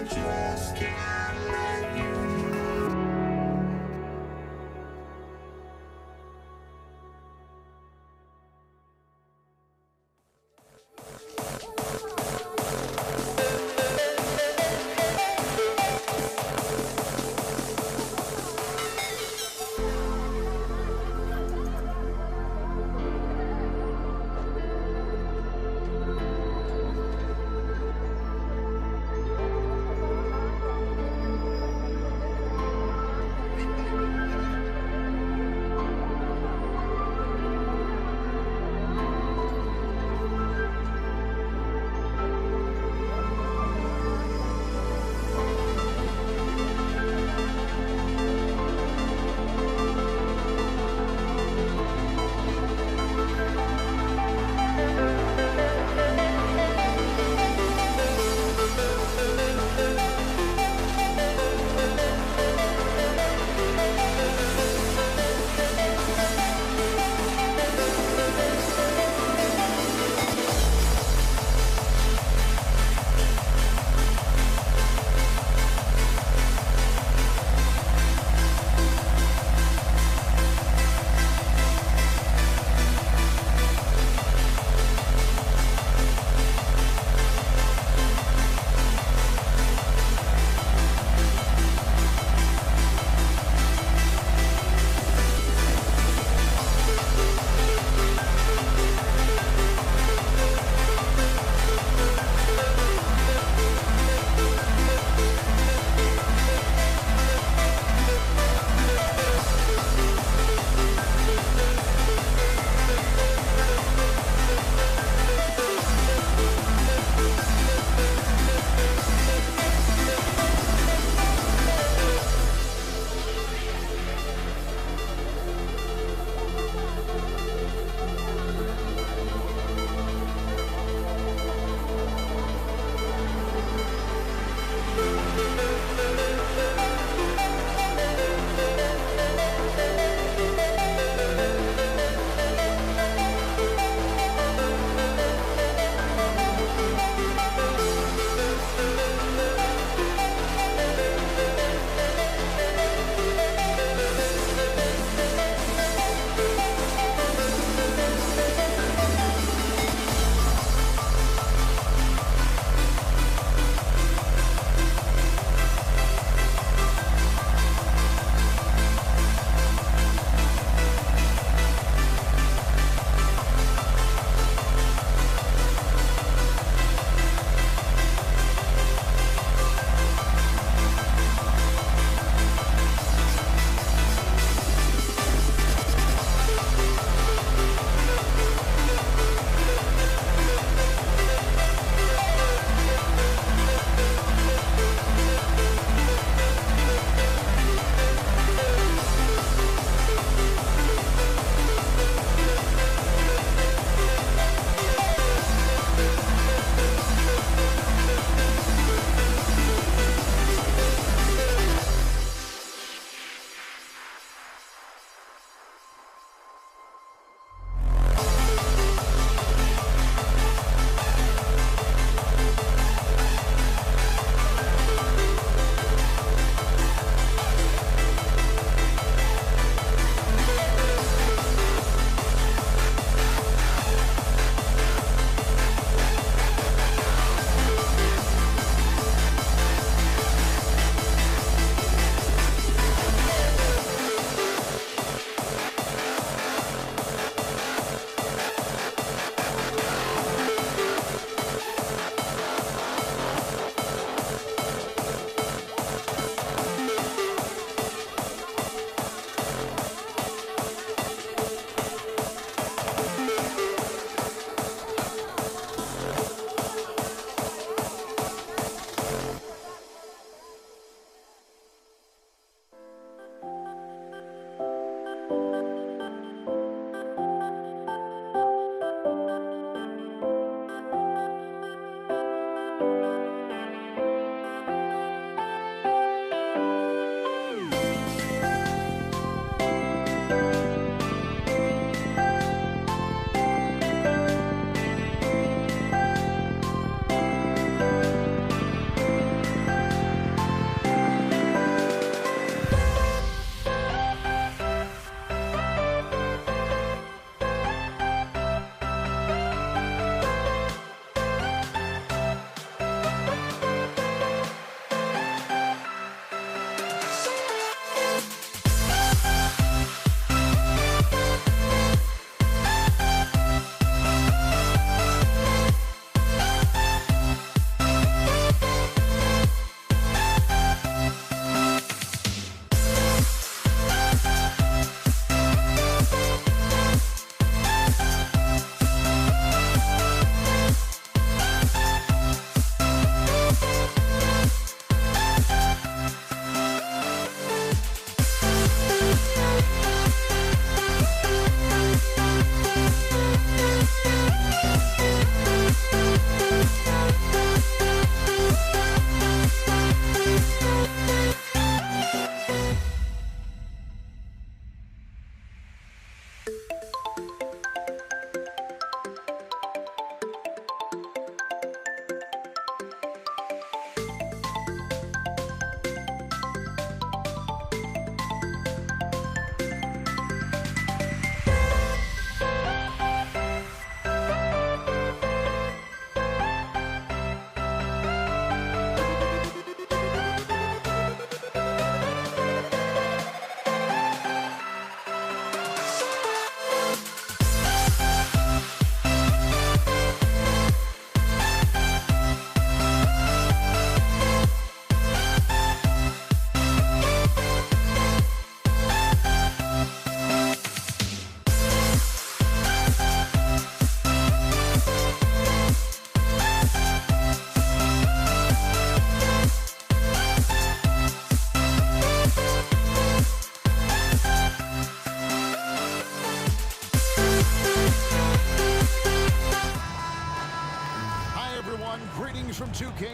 just can't let you.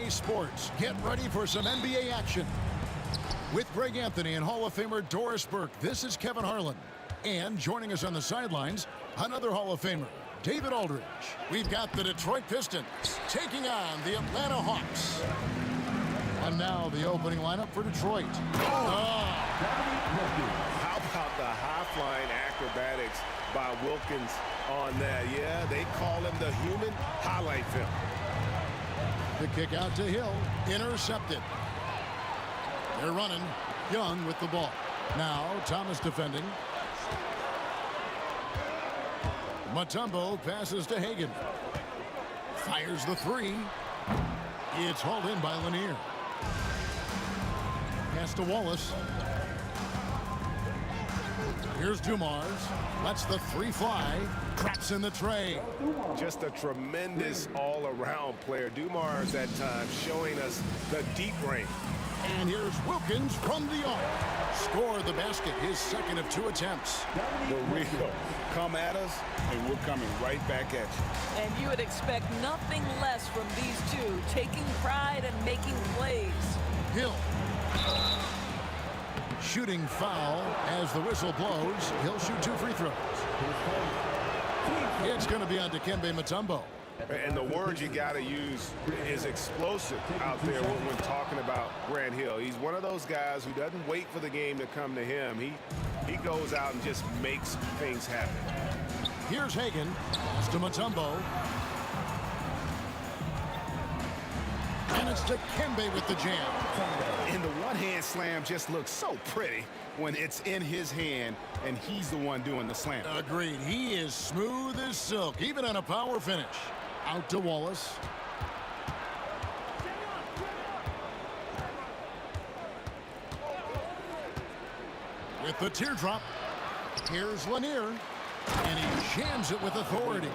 EA Sports. Get ready for some NBA action. With Greg Anthony and Hall of Famer Doris Burke, this is Kevin Harlan. And joining us on the sidelines, another Hall of Famer, David Aldridge. We've got the Detroit Pistons taking on the Atlanta Hawks. And now the opening lineup for Detroit. How about the high-flying acrobatics by Wilkins on that? Yeah, they call him the human highlight film. The kick out to Hill, intercepted. They're running, Young with the ball. Now Thomas defending. Mutombo passes to Hagan. Fires the three. It's hauled in by Lanier. Pass to Wallace. Here's Dumars. Lets the three fly. Traps in the tray. Just a tremendous all-around player. Dumars at times showing us the deep range. And here's Wilkins from the arc. Scored the basket, his second of 2 attempts. The real. Come at us, and we're coming right back at you. And you would expect nothing less from these two, taking pride and making plays. Hill. Shooting foul as the whistle blows. He'll shoot 2 free throws. It's going to be on Dikembe Mutombo. And the word you got to use is explosive out there when talking about Grant Hill. He's one of those guys who doesn't wait for the game to come to him. He goes out and just makes things happen. Here's Hagan. Pass to Mutombo. And it's Dikembe with the jam. And the one-hand slam just looks so pretty when it's in his hand and he's the one doing the slam. Agreed. He is smooth as silk, even on a power finish. Out to Wallace. With the teardrop, here's Lanier, and he jams it with authority.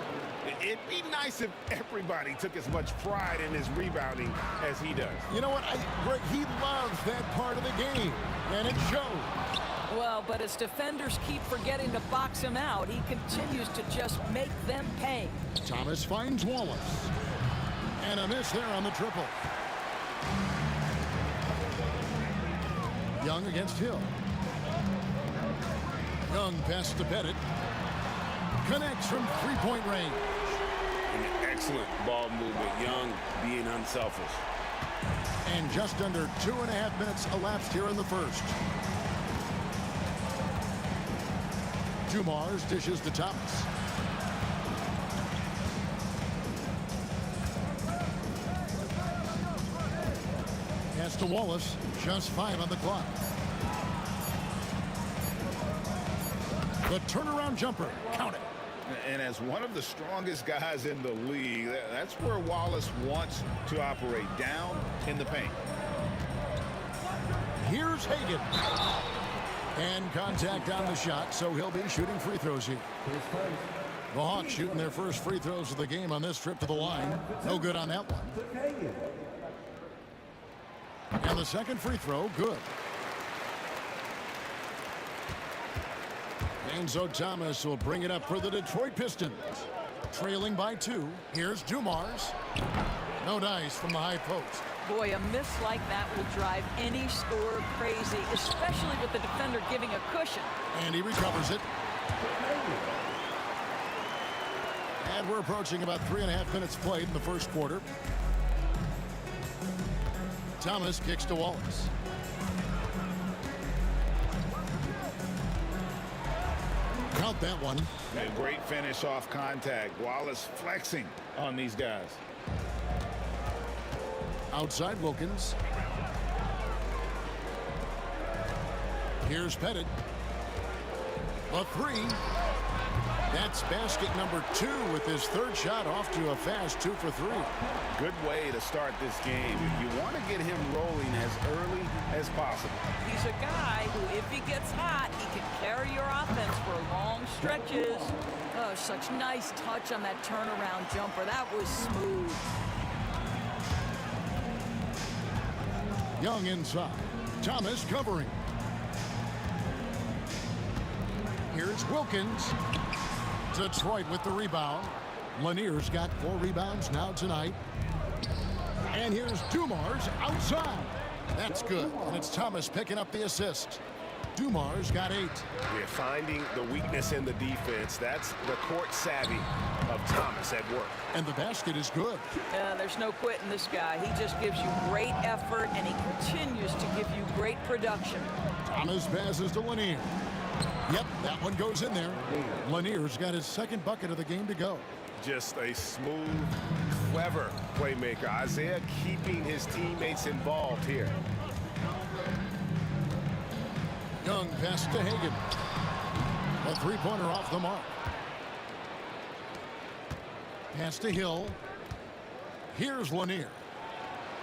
It'd be nice if everybody took as much pride in his rebounding as he does. You know what? Greg, he loves that part of the game, and it shows. Well, but as defenders keep forgetting to box him out, he continues to just make them pay. Thomas finds Wallace. And a miss there on the triple. Young against Hill. Young passes to Pettit. Connects from three-point range. An excellent ball movement. Young being unselfish. And just under 2.5 minutes elapsed here in the first. Dumars dishes to Thomas. Pass to Wallace. Just 5 on the clock. The turnaround jumper. Count it. And as one of the strongest guys in the league, that's where Wallace wants to operate, down in the paint. Here's Hagan. And contact on the shot, so he'll be shooting free throws here. The Hawks shooting their first free throws of the game on this trip to the line. No good on that one. And the second free throw, good. Enzo Thomas will bring it up for the Detroit Pistons. Trailing by 2. Here's Dumars. No dice from the high post. Boy, a miss like that will drive any scorer crazy, especially with the defender giving a cushion. And he recovers it. And we're approaching about 3.5 minutes played in the first quarter. Thomas kicks to Wallace. Count that one. A great finish off contact. Wallace flexing on these guys. Outside Wilkins. Here's Pettit. A 3. That's basket number 2 with his third shot off to a fast 2 for 3. Good way to start this game. You want to get him rolling as early as possible. He's a guy who, if he gets hot, he can carry your offense for long stretches. Oh, such nice touch on that turnaround jumper. That was smooth. Young inside. Thomas covering. Here's Wilkins. Detroit with the rebound. Lanier's got 4 rebounds now tonight. And here's Dumars outside. That's good, and it's Thomas picking up the assist. Dumars got 8. We're finding the weakness in the defense. That's the court savvy of Thomas at work. And the basket is good. There's no quitting this guy. He just gives you great effort, and he continues to give you great production. Thomas passes to Lanier. Yep, that one goes in there. Lanier's got his second bucket of the game to go. Just a smooth, clever playmaker. Isaiah keeping his teammates involved here. Young pass to Hagan. A three-pointer off the mark. Pass to Hill. Here's Lanier.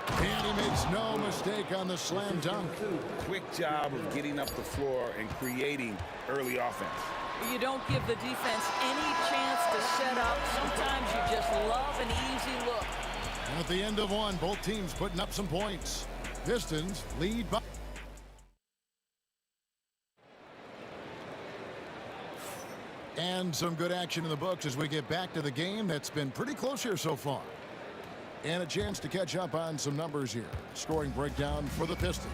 And he makes no mistake on the slam dunk. Quick job of getting up the floor and creating early offense. You don't give the defense any chance to set up. Sometimes you just love an easy look. At the end of one, both teams putting up some points. Pistons lead by... And some good action in the books as we get back to the game that's been pretty close here so far. And a chance to catch up on some numbers here. Scoring breakdown for the Pistons.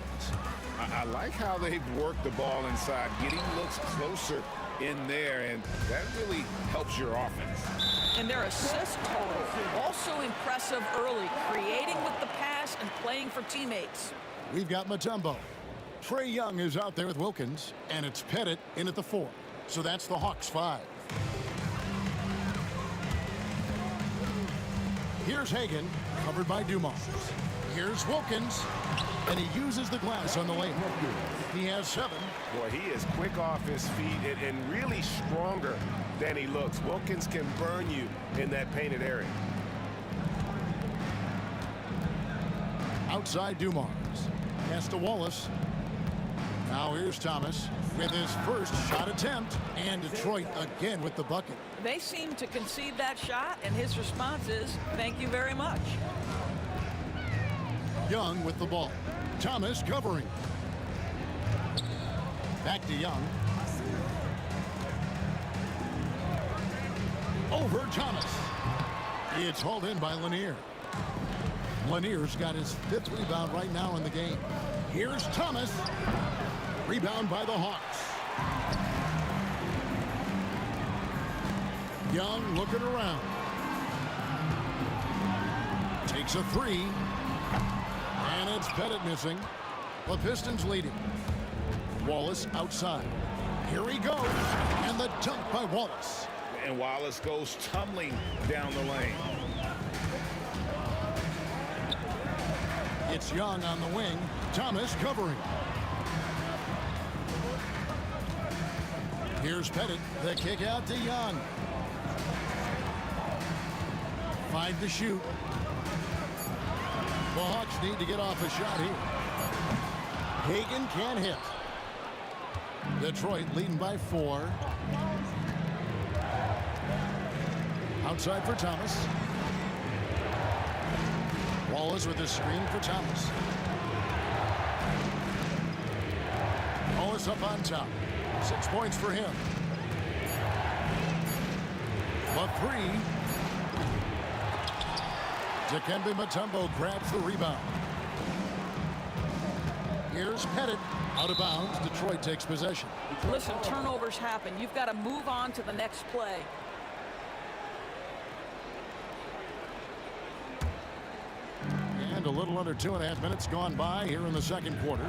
I like how they've worked the ball inside, getting looks closer in there, and that really helps your offense. And their assist total, also impressive early, creating with the pass and playing for teammates. We've got Mutombo. Trae Young is out there with Wilkins, and it's Pettit in at the 4. So that's the Hawks 5. Here's Hagan, covered by Dumars. Here's Wilkins, and he uses the glass on the lane. He has 7. Boy, he is quick off his feet and really stronger than he looks. Wilkins can burn you in that painted area. Outside Dumars. Pass to Wallace. Now here's Thomas with his first shot attempt, and Detroit again with the bucket. They seem to concede that shot, and his response is, thank you very much. Young with the ball. Thomas covering. Back to Young. Over Thomas. It's hauled in by Lanier. Lanier's got his 5th rebound right now in the game. Here's Thomas. Rebound by the Hawks. Young looking around. Takes a 3. And it's Pettit missing. The Pistons leading. Wallace outside. Here he goes. And the dunk by Wallace. And Wallace goes tumbling down the lane. It's Young on the wing. Thomas covering. Here's Pettit. The kick out to Young. 5 to shoot. The Hawks need to get off a shot here. Hagan can't hit. Detroit leading by 4. Outside for Thomas. Wallace with a screen for Thomas. Wallace up on top. 6 points for him. The 3. Dikembe Mutombo grabs the rebound. Here's Pettit. Out of bounds. Detroit takes possession. Listen, turnovers happen. You've got to move on to the next play. And a little under 2.5 minutes gone by here in the second quarter.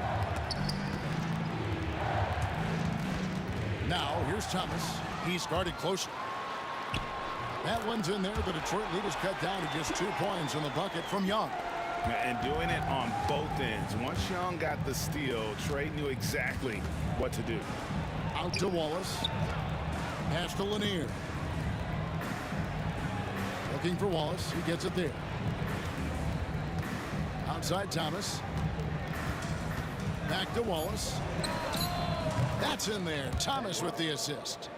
Now, here's Thomas. He's guarded closely. That one's in there. The Detroit lead is cut down to just 2 points in the bucket from Young. And doing it on both ends. Once Young got the steal, Trae knew exactly what to do. Out to Wallace. Pass to Lanier. Looking for Wallace. He gets it there. Outside Thomas. Back to Wallace. That's in there. Thomas with the assist.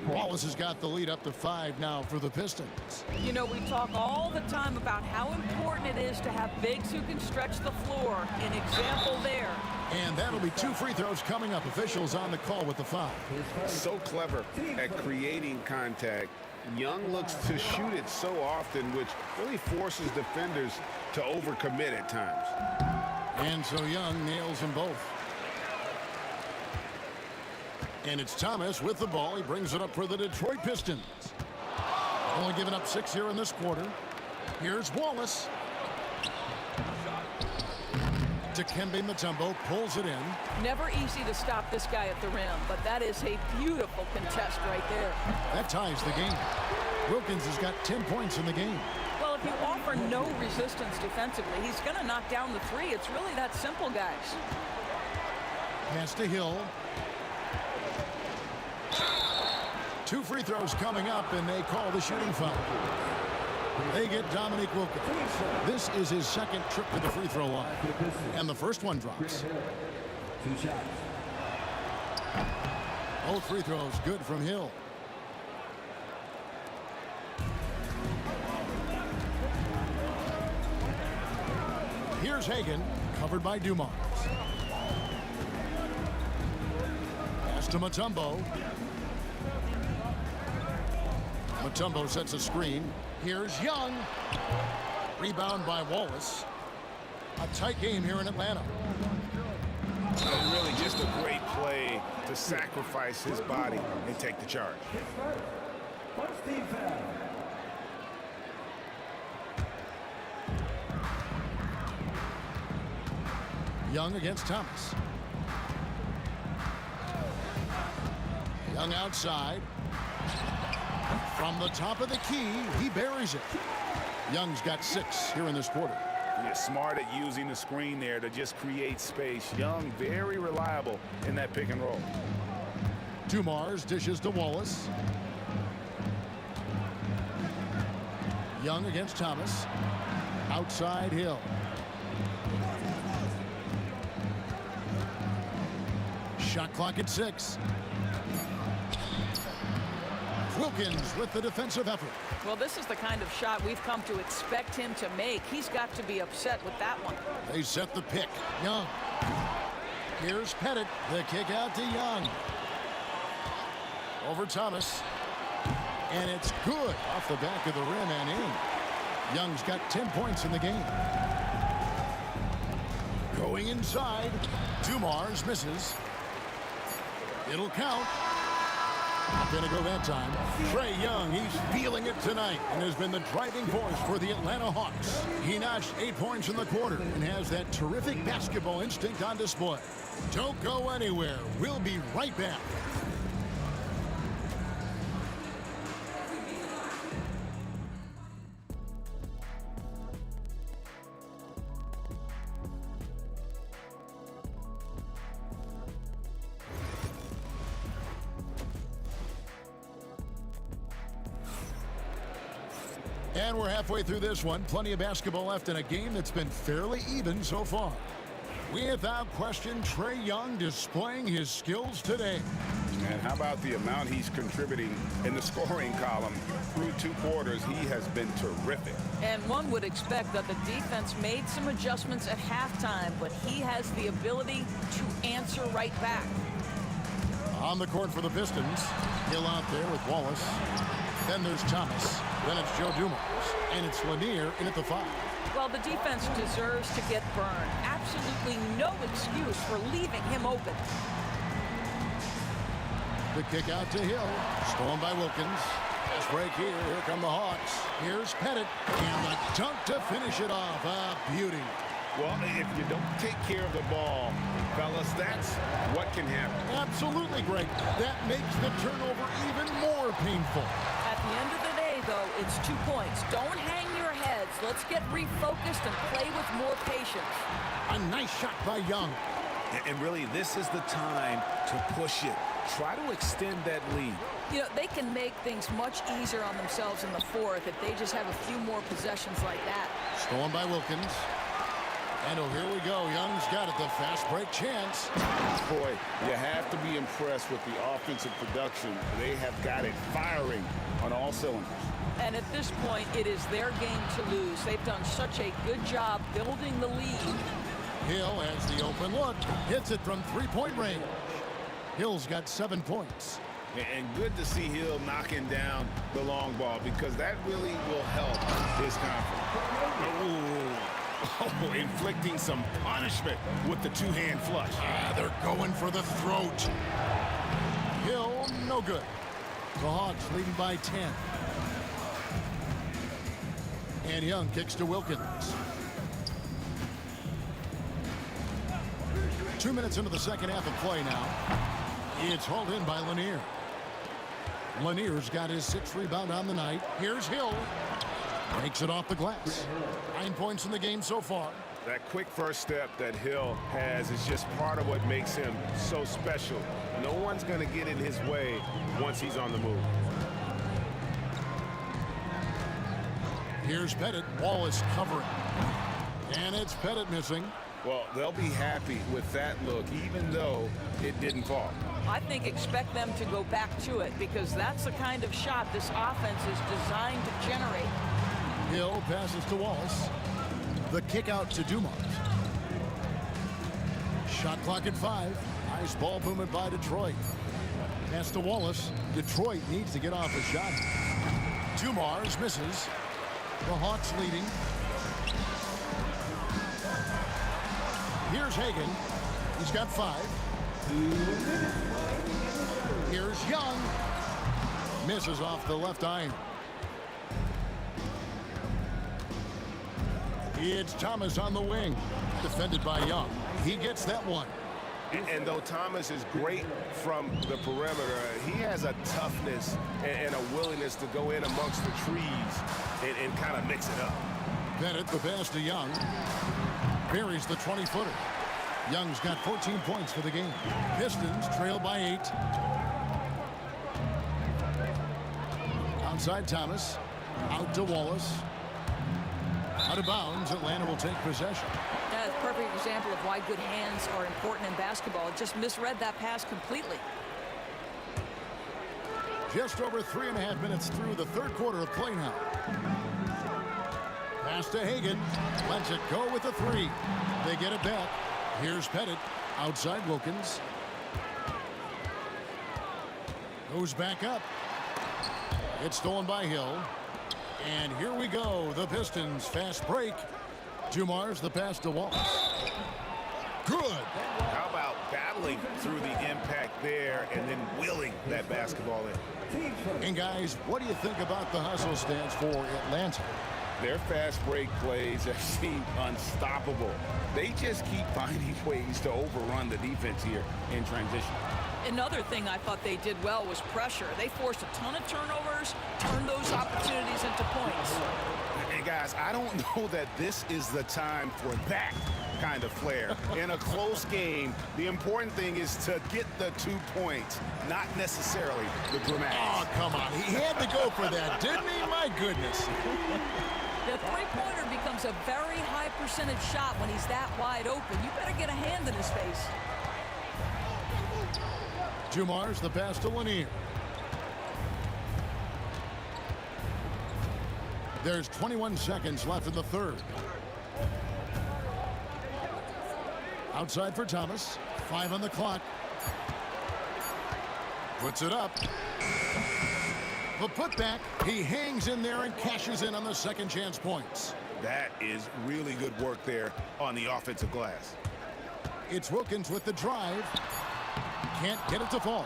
Wallace has got the lead up to 5 now for the Pistons. You know, we talk all the time about how important it is to have bigs who can stretch the floor. An example there. And that'll be 2 free throws coming up. Officials on the call with the foul. So clever at creating contact Young looks to shoot it so often, which really forces defenders to overcommit at times. And so Young nails them both. And it's Thomas with the ball. He brings it up for the Detroit Pistons. Only giving up 6 here in this quarter. Here's Wallace. Dikembe Mutombo pulls it in. Never easy to stop this guy at the rim, but that is a beautiful contest right there. That ties the game. Wilkins has got 10 points in the game. Well, if you offer no resistance defensively, he's going to knock down the three. It's really that simple, guys. Pass to Hill. 2 free throws coming up, and they call the shooting foul. They get Dominique Wilkins. This is his second trip to the free throw line. And the first one drops. Both free throws good from Hill. Here's Hagan, covered by Dumars. Pass to Mutombo. Mutombo sets a screen. Here's Young. Rebound by Wallace. A tight game here in Atlanta. And really just a great play to sacrifice his body and take the charge. Young against Thomas. Young outside. From the top of the key, he buries it. Young's got 6 here in this quarter. He's smart at using the screen there to just create space. Young, very reliable in that pick and roll. Dumars dishes to Wallace. Young against Thomas. Outside Hill. Shot clock at 6. Wilkins with the defensive effort. Well, this is the kind of shot we've come to expect him to make. He's got to be upset with that one. They set the pick. Young. Here's Pettit. The kick out to Young. Over Thomas. And it's good off the back of the rim and in. Young's got 10 points in the game. Going inside. Dumars misses. It'll count. Not going to go that time. Trae Young, he's feeling it tonight and has been the driving force for the Atlanta Hawks. He notched 8 points in the quarter and has that terrific basketball instinct on display. Don't go anywhere. We'll be right back. And we're halfway through this one. Plenty of basketball left in a game that's been fairly even so far. Without question, Trae Young displaying his skills today. And how about the amount he's contributing in the scoring column? Through 2 quarters, he has been terrific. And one would expect that the defense made some adjustments at halftime, but he has the ability to answer right back. On the court for the Pistons. Hill out there with Wallace. Then there's Thomas. Then it's Joe Dumars. And it's Lanier in at the 5. Well, the defense deserves to get burned. Absolutely no excuse for leaving him open. The kick out to Hill. Stolen by Wilkins. Fast break here. Here come the Hawks. Here's Pettit. And the dunk to finish it off. A beauty. Well, if you don't take care of the ball, fellas, that's what can happen. Absolutely great. That makes the turnover even more painful. At the end of the day, though, it's 2 points. Don't hang your heads. Let's get refocused and play with more patience. A nice shot by Young. And really, this is the time to push it. Try to extend that lead. You know, they can make things much easier on themselves in the 4th if they just have a few more possessions like that. Stolen by Wilkins. And oh, here we go. Young's got it. The fast break chance. Boy, you have to be impressed with the offensive production. They have got it firing on all cylinders. And at this point, it is their game to lose. They've done such a good job building the lead. Hill has the open look. Hits it from 3-point range. Hill's got 7 points. And good to see Hill knocking down the long ball because that really will help his confidence. Oh, inflicting some punishment with the two-hand flush. They're going for the throat. Hill, no good. The Hawks leading by 10. And Young kicks to Wilkins. 2 minutes into the second half of play now. It's hauled in by Lanier. Lanier's got his 6th rebound on the night. Here's Hill. Makes it off the glass. 9 points in the game so far. That quick first step that Hill has is just part of what makes him so special. No one's going to get in his way once he's on the move. Here's Pettit. Wallace covering. And it's Pettit missing. Well, they'll be happy with that look, even though it didn't fall. I think expect them to go back to it because that's the kind of shot this offense is designed to generate. Hill passes to Wallace. The kick out to Dumars. Shot clock at 5. Nice ball movement by Detroit. Pass to Wallace. Detroit needs to get off a shot. Dumars misses. The Hawks leading. Here's Hagan. He's got 5. Here's Young. Misses off the left iron. It's Thomas on the wing. Defended by Young. He gets that one. And though Thomas is great from the perimeter, he has a toughness and a willingness to go in amongst the trees and kind of mix it up. Pettit, the pass to Young. Buries the 20-footer. Young's got 14 points for the game. Pistons trail by 8. Outside Thomas. Out to Wallace. Out of bounds. Atlanta will take possession. That's a perfect example of why good hands are important in basketball. It just misread that pass completely. Just over 3.5 minutes through the third quarter of play now. Pass to Hagan. Lets it go with a 3. They get it back. Here's Pettit. Outside Wilkins. Goes back up. It's stolen by Hill. And here we go. The Pistons fast break. Dumars the pass to Wallace. Good. How about battling through the impact there and then willing that basketball in? And guys, what do you think about the hustle stance for Atlanta? Their fast break plays have seemed unstoppable. They just keep finding ways to overrun the defense here in transition. Another thing I thought they did well was pressure. They forced a ton of turnovers, turned those opportunities into points. And guys, I don't know that this is the time for that kind of flair. In a close game, the important thing is to get the 2 points, not necessarily the dramatics. Oh, come on. He had to go for that, didn't he? My goodness. The three-pointer becomes a very high percentage shot when he's that wide open. You better get a hand in his face. Dumars the pass to Lanier. There's 21 seconds left in the third. Outside for Thomas. 5 on the clock. Puts it up. The putback. He hangs in there and cashes in on the second chance points. That is really good work there on the offensive glass. It's Wilkins with the drive. Can't get it to fall.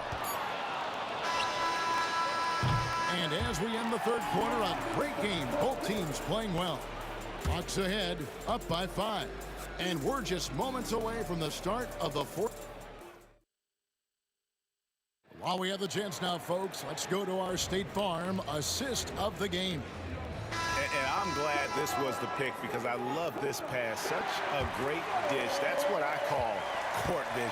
And as we end the third quarter, a great game. Both teams playing well. Hawks ahead, up by 5. And we're just moments away from the start of the fourth. While we have the chance now, folks, let's go to our State Farm assist of the game. And I'm glad this was the pick because I love this pass. Such a great dish. That's what I call court vision.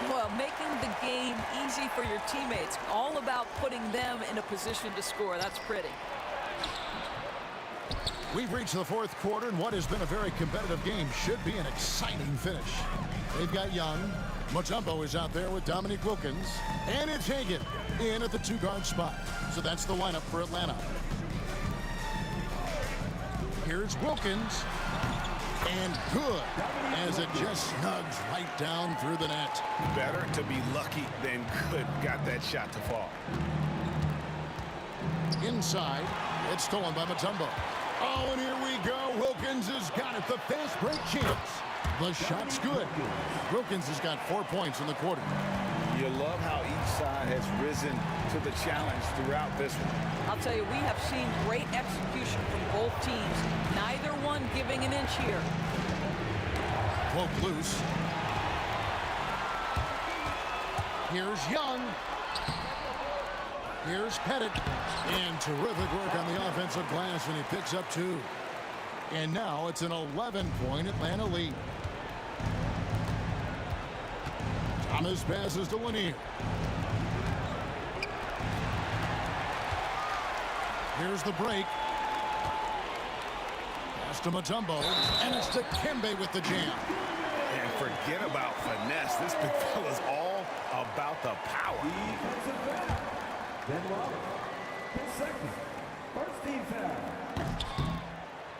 Well, making the game easy for your teammates. All about putting them in a position to score. That's pretty. We've reached the fourth quarter, and what has been a very competitive game should be an exciting finish. They've got Young. Mutombo is out there with Dominique Wilkins. And it's Hagan in at the 2-guard spot. So that's the lineup for Atlanta. Here's Wilkins. And good, as it just snugs right down through the net. Better to be lucky than good. Got that shot to fall. Inside, it's stolen by Mutombo. Oh, and here we go. Wilkins has got it. The fast break chance. The shot's good. Wilkins has got 4 points in the quarter. You love how each side has risen to the challenge throughout this one. I'll tell you, we have seen great execution from both teams. Neither one giving an inch here. Poke loose. Here's Young. Here's Pettit. And terrific work on the offensive glass, and he picks up 2. And now it's an 11-point Atlanta lead. Thomas passes to Lanier. Here's the break. Pass to Mutombo, and it's to Kembe with the jam. And forget about finesse. This big fella's all about the power.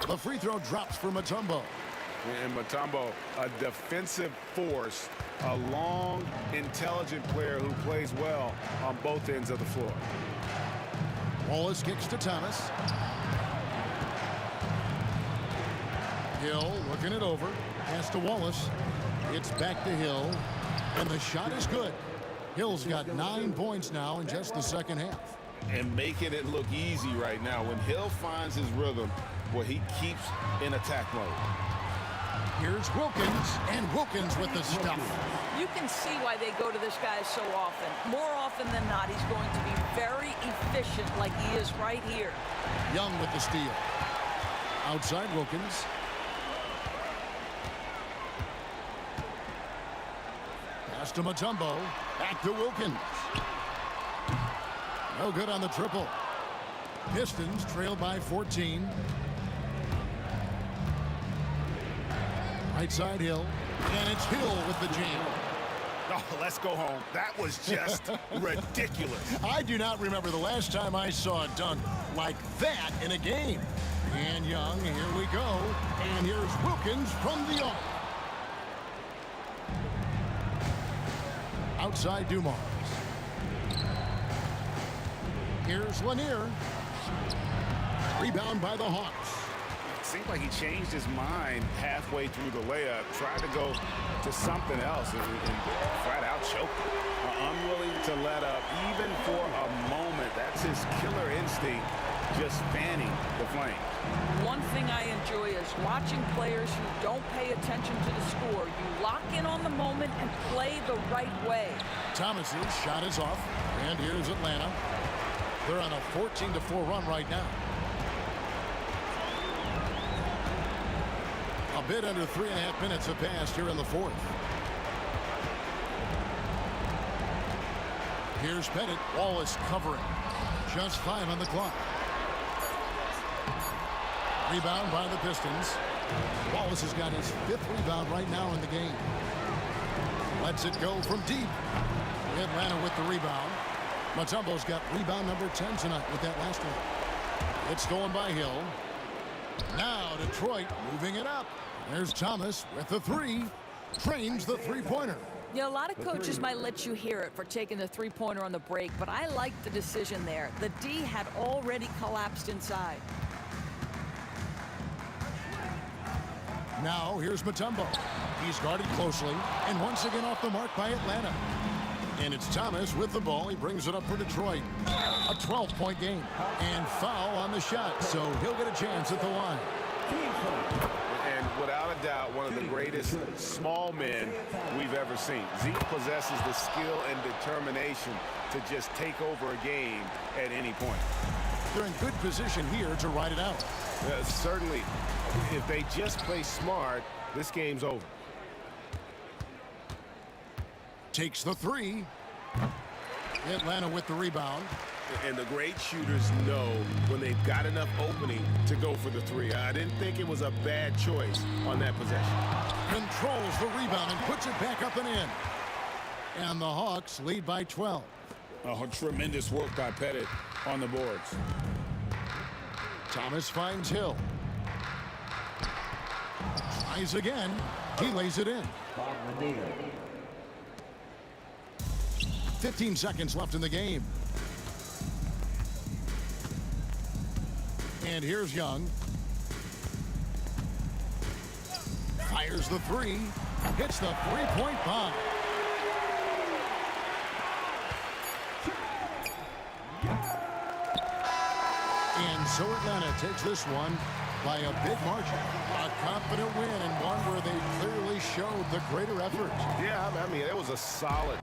The free throw drops for Mutombo. And Mutombo, a defensive force, a long, intelligent player who plays well on both ends of the floor. Wallace kicks to Thomas. Hill working it over. Pass to Wallace. It's back to Hill. And the shot is good. Hill's got 9 points now in just the second half. And making it look easy right now. When Hill finds his rhythm, well, he keeps in attack mode. Here's Wilkins, and Wilkins with the stuff. You can see why they go to this guy so often. More often than not, he's going to be very efficient like he is right here. Young with the steal. Outside Wilkins. Pass to Mutombo. Back to Wilkins. No good on the triple. Pistons trail by 14. Right side Hill. And it's Hill with the jam. Oh, let's go home. That was just ridiculous. I do not remember the last time I saw a dunk like that in a game. And Young, here we go. And here's Wilkins from the arc. Outside Dumars. Here's Lanier. Rebound by the Hawks. Seemed like he changed his mind halfway through the layup, tried to go to something else, and flat out choked. Unwilling to let up, even for a moment. That's his killer instinct, just fanning the flame. One thing I enjoy is watching players who don't pay attention to the score. You lock in on the moment and play the right way. Thomas's shot is off, and here's Atlanta. They're on a 14-4 run right now. A bit under 3.5 minutes have passed here in the fourth. Here's Pettit. Wallace covering. Just 5 on the clock. Rebound by the Pistons. Wallace has got his 5th rebound right now in the game. Lets it go from deep. Atlanta with the rebound. Mutombo's got rebound number 10 tonight with that last one. It's stolen by Hill. Now Detroit moving it up. There's Thomas with the 3. Trains the three-pointer. Yeah, a lot of coaches might let you hear it for taking the three-pointer on the break, but I like the decision there. The D had already collapsed inside. Now here's Mutombo. He's guarded closely, and once again off the mark by Atlanta. And it's Thomas with the ball. He brings it up for Detroit. A 12-point game. And foul on the shot, so he'll get a chance at the line. And without a doubt, one of the greatest small men we've ever seen. Zeke possesses the skill and determination to just take over a game at any point. They're in good position here to ride it out. Certainly, if they just play smart, this game's over. Takes the 3. Atlanta with the rebound. And the great shooters know when they've got enough opening to go for the 3. I didn't think it was a bad choice on that possession. Controls the rebound and puts it back up and in. And the Hawks lead by 12. Oh, tremendous work by Pettit on the boards. Thomas finds Hill. Tries again. He lays it in. 15 seconds left in the game. And here's Young. Fires the three. Hits the three-point bomb. And so Atlanta takes this one by a big margin. A confident win and one where they clearly showed the greater effort. Yeah, I mean, it was a solid.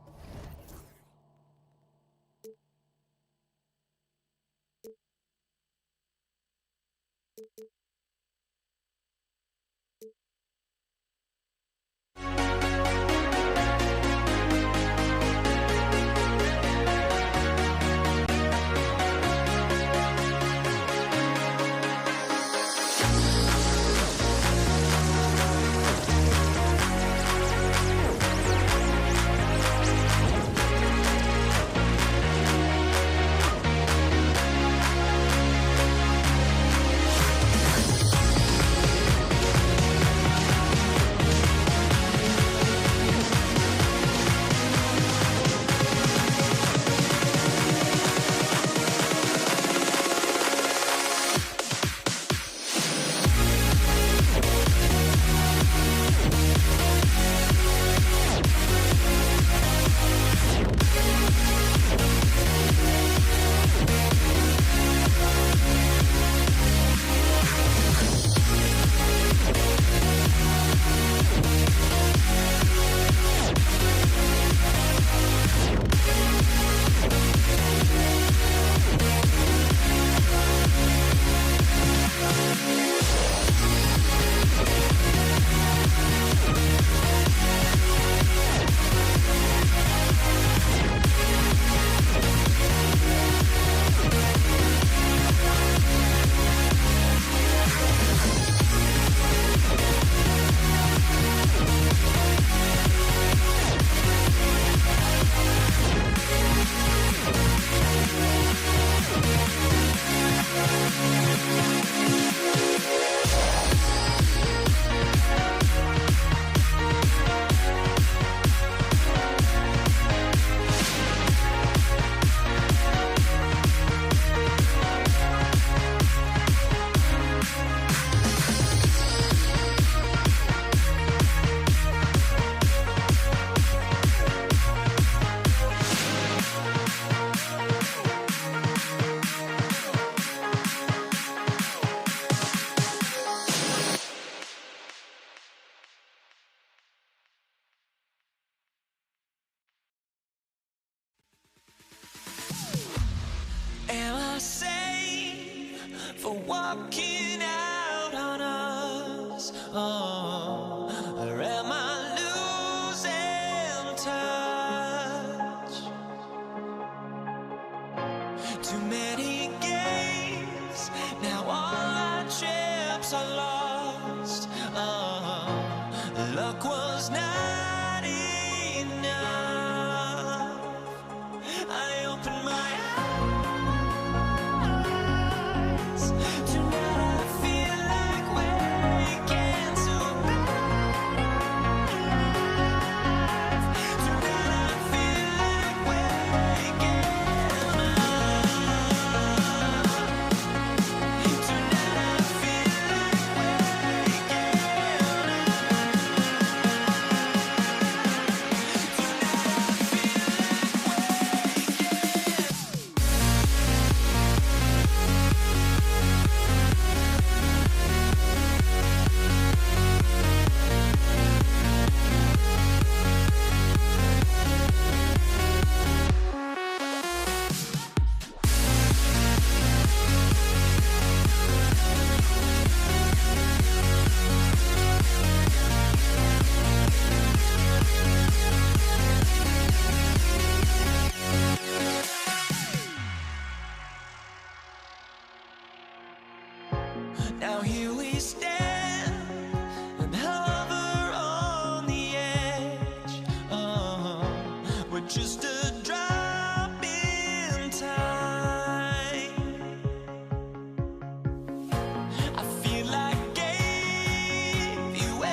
Am I safe for walking out on us? Oh, or am I losing touch? Too many games, now all our chips are lost. Oh, luck was not enough. I opened my eyes. Now here we stand and hover on the edge. We're just a drop in time. I feel like gave you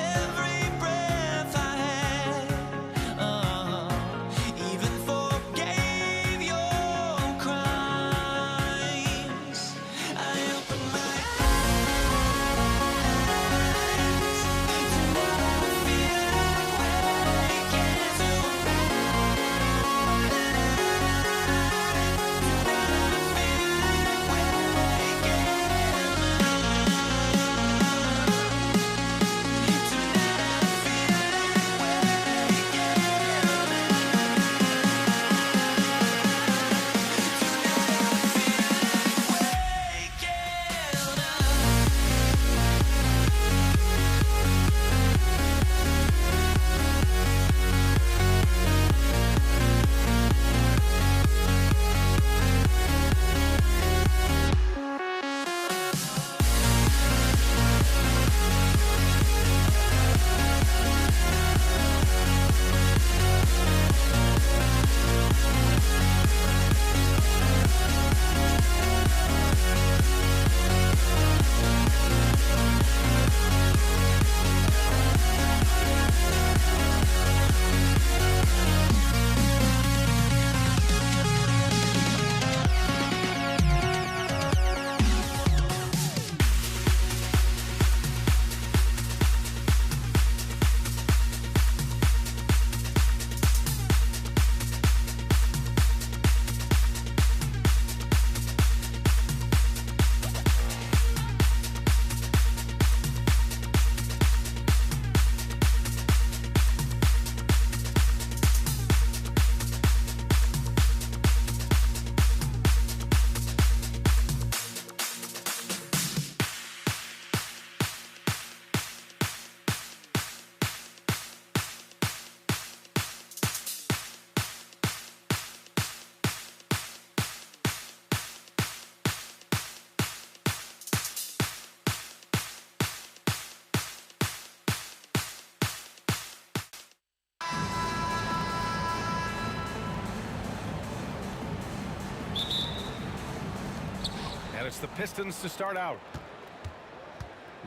And it's the Pistons to start out.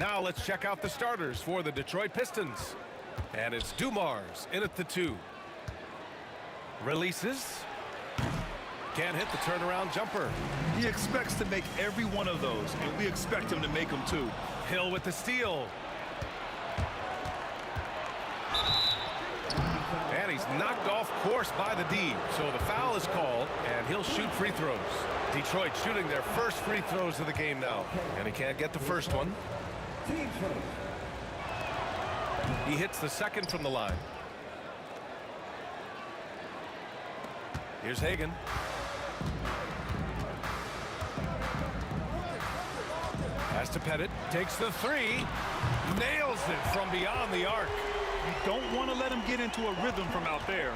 Now let's check out the starters for the Detroit Pistons. And it's Dumars in at the 2. Releases. Can't hit the turnaround jumper. He expects to make every one of those, and we expect him to make them too. Hill with the steal. And he's knocked off course by the D. So the foul is called, and he'll shoot free throws. Detroit shooting their first free throws of the game now. And he can't get the first one. He hits the second from the line. Here's Hagan. Pass to Pettit. Takes the 3. Nails it from beyond the arc. You don't want to let him get into a rhythm from out there.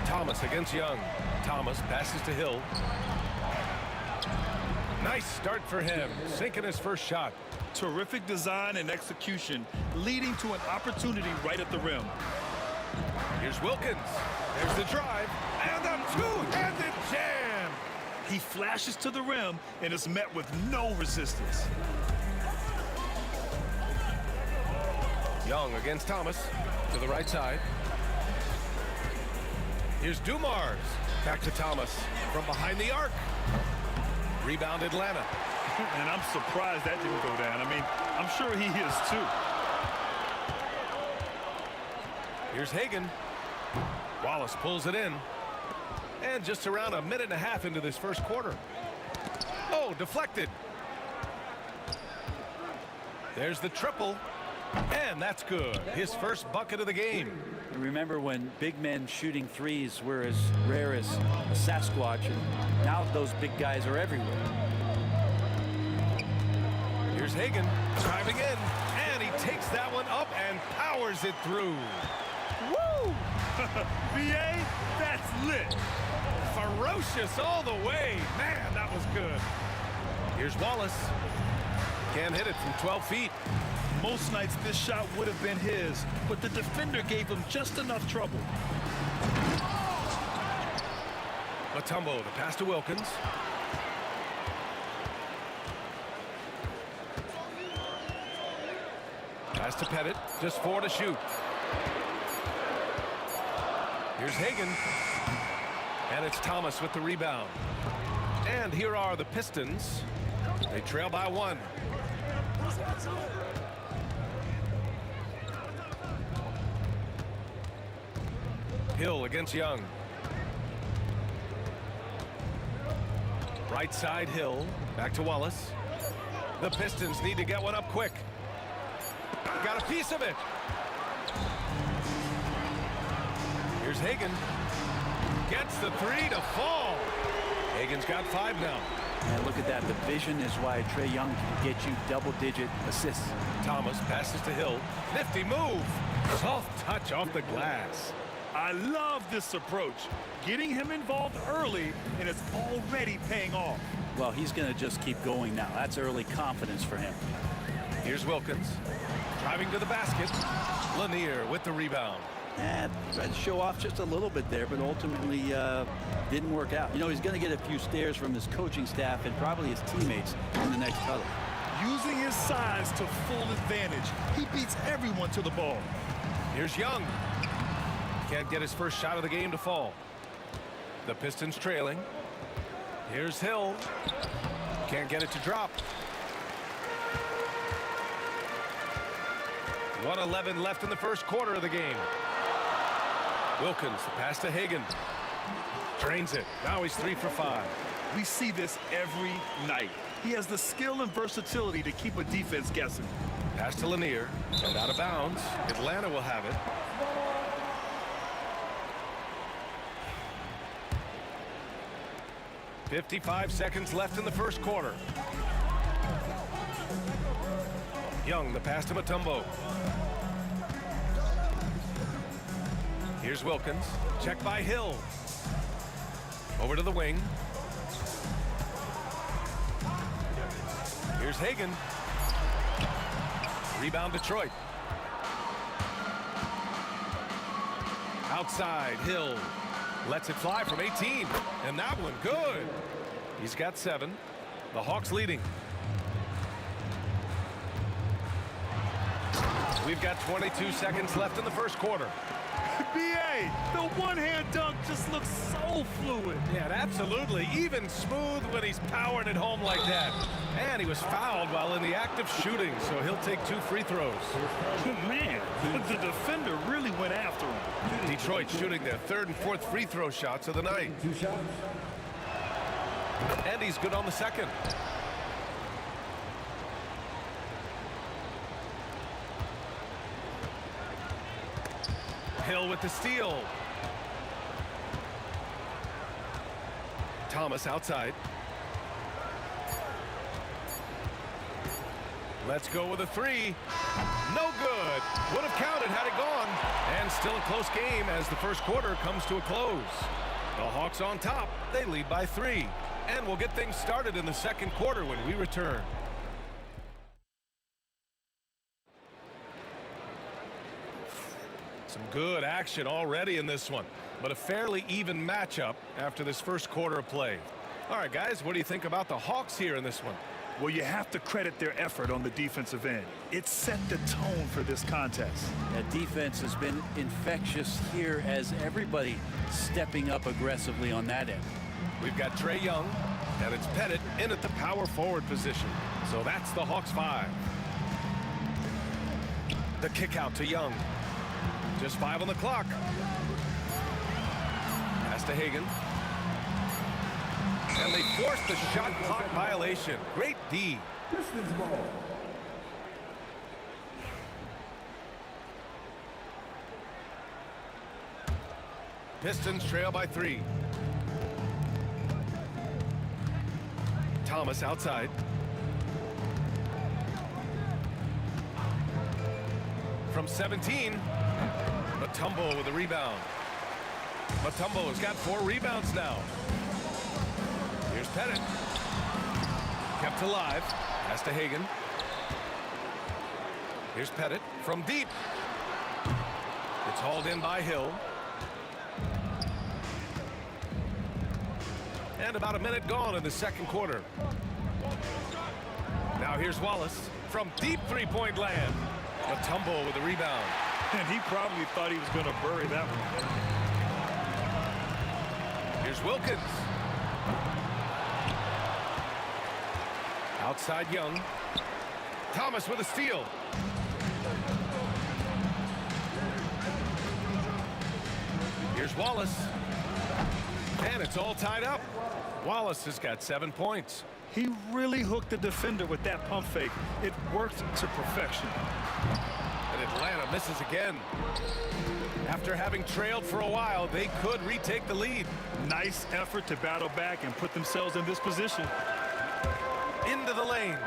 Thomas against Young. Thomas passes to Hill. Nice start for him. Sinking his first shot. Terrific design and execution, leading to an opportunity right at the rim. Here's Wilkins. There's the drive. And a two-handed jam. He flashes to the rim and is met with no resistance. Young against Thomas. To the right side. Here's Dumars. Back to Thomas. From behind the arc. Rebound Atlanta. And I'm surprised that didn't go down. I mean, I'm sure he is too. Here's Hagan. Wallace pulls it in. And just around a minute and a half into this first quarter. Oh, deflected. There's the triple. And that's good. His first bucket of the game. Remember when big men shooting threes were as rare as a Sasquatch, and now those big guys are everywhere. Here's Hagan driving in, and he takes that one up and powers it through. Woo! VA, that's lit. Ferocious all the way. Man, that was good. Here's Wallace. Can't hit it from 12 feet. Most nights this shot would have been his, but the defender gave him just enough trouble. Mutombo to pass to Wilkins. Pass to Pettit. Just 4 to shoot. Here's Hagan. And it's Thomas with the rebound. And here are the Pistons. They trail by 1. Hill against Young. Right side Hill. Back to Wallace. The Pistons need to get one up quick. Got a piece of it. Here's Hagan. Gets the 3 to fall. Hagan's got 5 now. And look at that. The vision is why Trae Young can get you double-digit assists. Thomas passes to Hill. Nifty move. Soft touch off the glass. I love this approach. Getting him involved early, and it's already paying off. Well, he's going to just keep going now. That's early confidence for him. Here's Wilkins. Driving to the basket. Lanier with the rebound. Tried to show off just a little bit there, but ultimately didn't work out. You know, he's going to get a few stares from his coaching staff and probably his teammates in the next huddle. Using his size to full advantage, he beats everyone to the ball. Here's Young. Can't get his first shot of the game to fall. The Pistons trailing. Here's Hill. Can't get it to drop. 1:11 left in the first quarter of the game. Wilkins, the pass to Hagan. Drains it. Now he's 3 for 5. We see this every night. He has the skill and versatility to keep a defense guessing. Pass to Lanier. And out of bounds. Atlanta will have it. .55 seconds left in the first quarter. Young, the pass to Mutombo. Here's Wilkins. Check by Hill. Over to the wing. Here's Hagan. Rebound Detroit. Outside, Hill. Lets it fly from 18. And that one, good. He's got 7. The Hawks leading. We've got 22 seconds left in the first quarter. BA, the one-hand dunk just looks so fluid. Yeah, absolutely. Even smooth when he's powering it home like that. And he was fouled while in the act of shooting, so he'll take 2 free throws. Man, the defender really went after him. Detroit shooting their 3rd and 4th free throw shots of the night. And he's good on the 2nd. Hill with the steal. Thomas outside. Let's go with a 3. No good. Would have counted had it gone. And still a close game as the first quarter comes to a close. The Hawks on top. They lead by 3. And we'll get things started in the second quarter when we return. Some good action already in this one, but a fairly even matchup after this first quarter of play. All right, guys, what do you think about the Hawks here in this one? Well, you have to credit their effort on the defensive end. It set the tone for this contest. That defense has been infectious here as everybody stepping up aggressively on that end. We've got Trae Young, and it's Pettit in at the power forward position. So that's the Hawks 5. The kick out to Young. Just 5 on the clock. Pass to Hagan. And they force the shot clock violation. Great D. Pistons trail by 3. Thomas outside. From 17. Mutombo with a rebound. Mutombo has got 4 rebounds now. Here's Pettit. Kept alive. Pass to Hagan. Here's Pettit from deep. It's hauled in by Hill. And about a minute gone in the second quarter. Now here's Wallace from deep 3-point land. Mutombo with a rebound. And he probably thought he was going to bury that one. Here's Wilkins. Outside Young. Thomas with a steal. Here's Wallace. And it's all tied up. Wallace has got 7 points. He really hooked the defender with that pump fake. It worked to perfection. And Atlanta misses again. After having trailed for a while, they could retake the lead. Nice effort to battle back and put themselves in this position. Into the lane.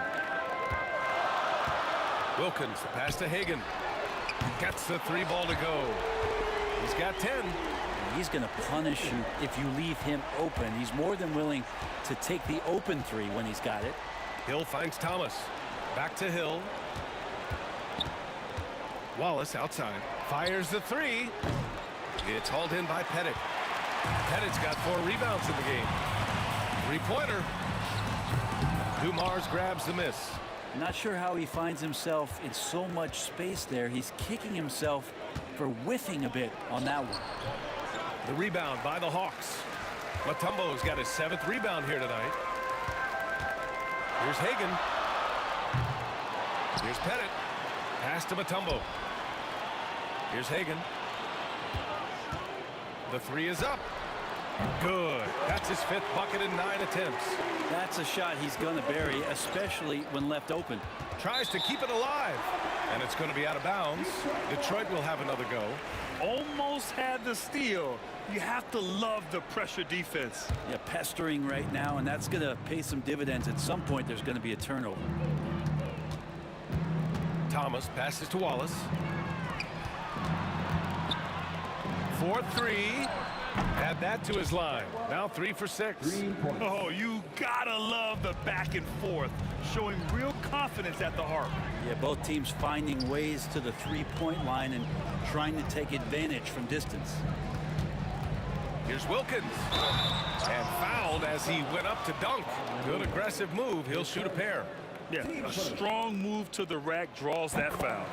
Wilkins, the pass to Hagan. Gets the 3 ball to go. He's got 10. He's going to punish you if you leave him open. He's more than willing to take the open 3 when he's got it. Hill finds Thomas. Back to Hill. Wallace outside. Fires the 3. It's hauled in by Pettit. Pettit's got 4 rebounds in the game. 3-pointer. Dumars grabs the miss. Not sure how he finds himself in so much space there. He's kicking himself for whiffing a bit on that one. The rebound by the Hawks. Mutombo's got his 7th rebound here tonight. Here's Hagan. Here's Pettit. Pass to Mutombo. Here's Hagan. The 3 is up. Good. That's his 5th bucket in 9 attempts. That's a shot he's going to bury, especially when left open. Tries to keep it alive. And it's going to be out of bounds. Detroit will have another go. Almost had the steal. You have to love the pressure defense. Yeah, pestering right now, and that's going to pay some dividends. At some point, there's going to be a turnover. Thomas passes to Wallace. 4-3. Add that to his line. Now 3 for 6. Oh, you gotta love the back and forth, showing real confidence at the arc. Yeah, both teams finding ways to the 3-point line and trying to take advantage from distance. Here's Wilkins. And fouled as he went up to dunk. Good aggressive move. He'll shoot a pair. Yeah, a strong move to the rack draws that foul.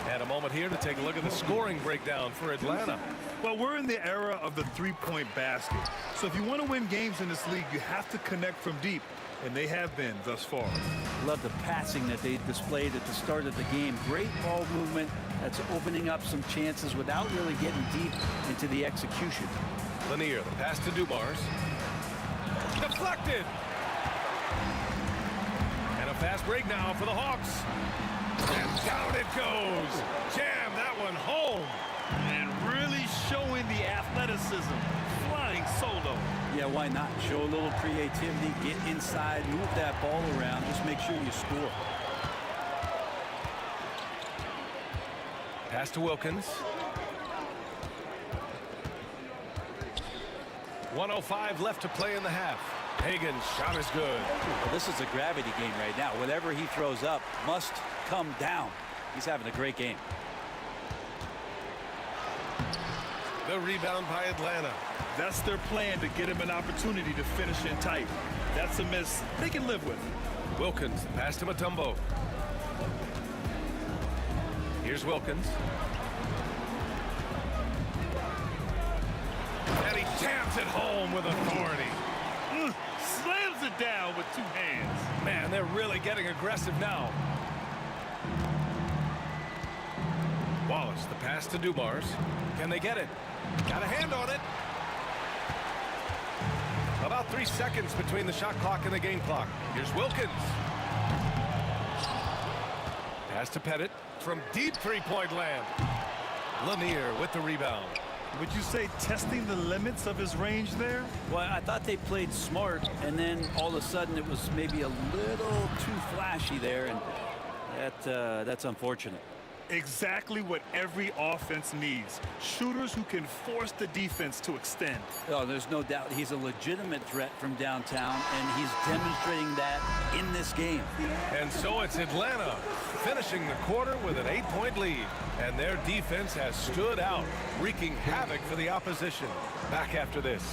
And a moment here to take a look at the scoring breakdown for Atlanta. Well, we're in the era of the three-point basket. So if you want to win games in this league, you have to connect from deep. And they have been thus far. Love the passing that they displayed at the start of the game. Great ball movement that's opening up some chances without really getting deep into the execution. Lanier, the pass to Dumars. Deflected. And a fast break now for the Hawks. And down it goes. Jam that one home. And really showing the athleticism. Flying solo. Yeah, why not? Show a little creativity, get inside, move that ball around, just make sure you score. Pass to Wilkins. 1:05 left to play in the half. Hagen's shot is good. Well, this is a gravity game right now. Whatever he throws up must come down. He's having a great game. The rebound by Atlanta. That's their plan, to get him an opportunity to finish in tight. That's a miss they can live with. Wilkins, pass to Mutombo. Here's Wilkins. And he jams it home with authority. Slams it down with two hands. Man, they're really getting aggressive now. Wallace, the pass to Dumars. Can they get it? Got a hand on it. About 3 seconds between the shot clock and the game clock. Here's Wilkins. Pass to Pettit from deep three-point land. Lanier with the rebound. Would you say testing the limits of his range there? Well, I thought they played smart, and then all of a sudden it was maybe a little too flashy there, and that's unfortunate. Exactly what every offense needs. Shooters who can force the defense to extend. Oh, there's no doubt he's a legitimate threat from downtown, and he's demonstrating that in this game. And so it's Atlanta finishing the quarter with an 8-point lead. And their defense has stood out, wreaking havoc for the opposition. Back after this.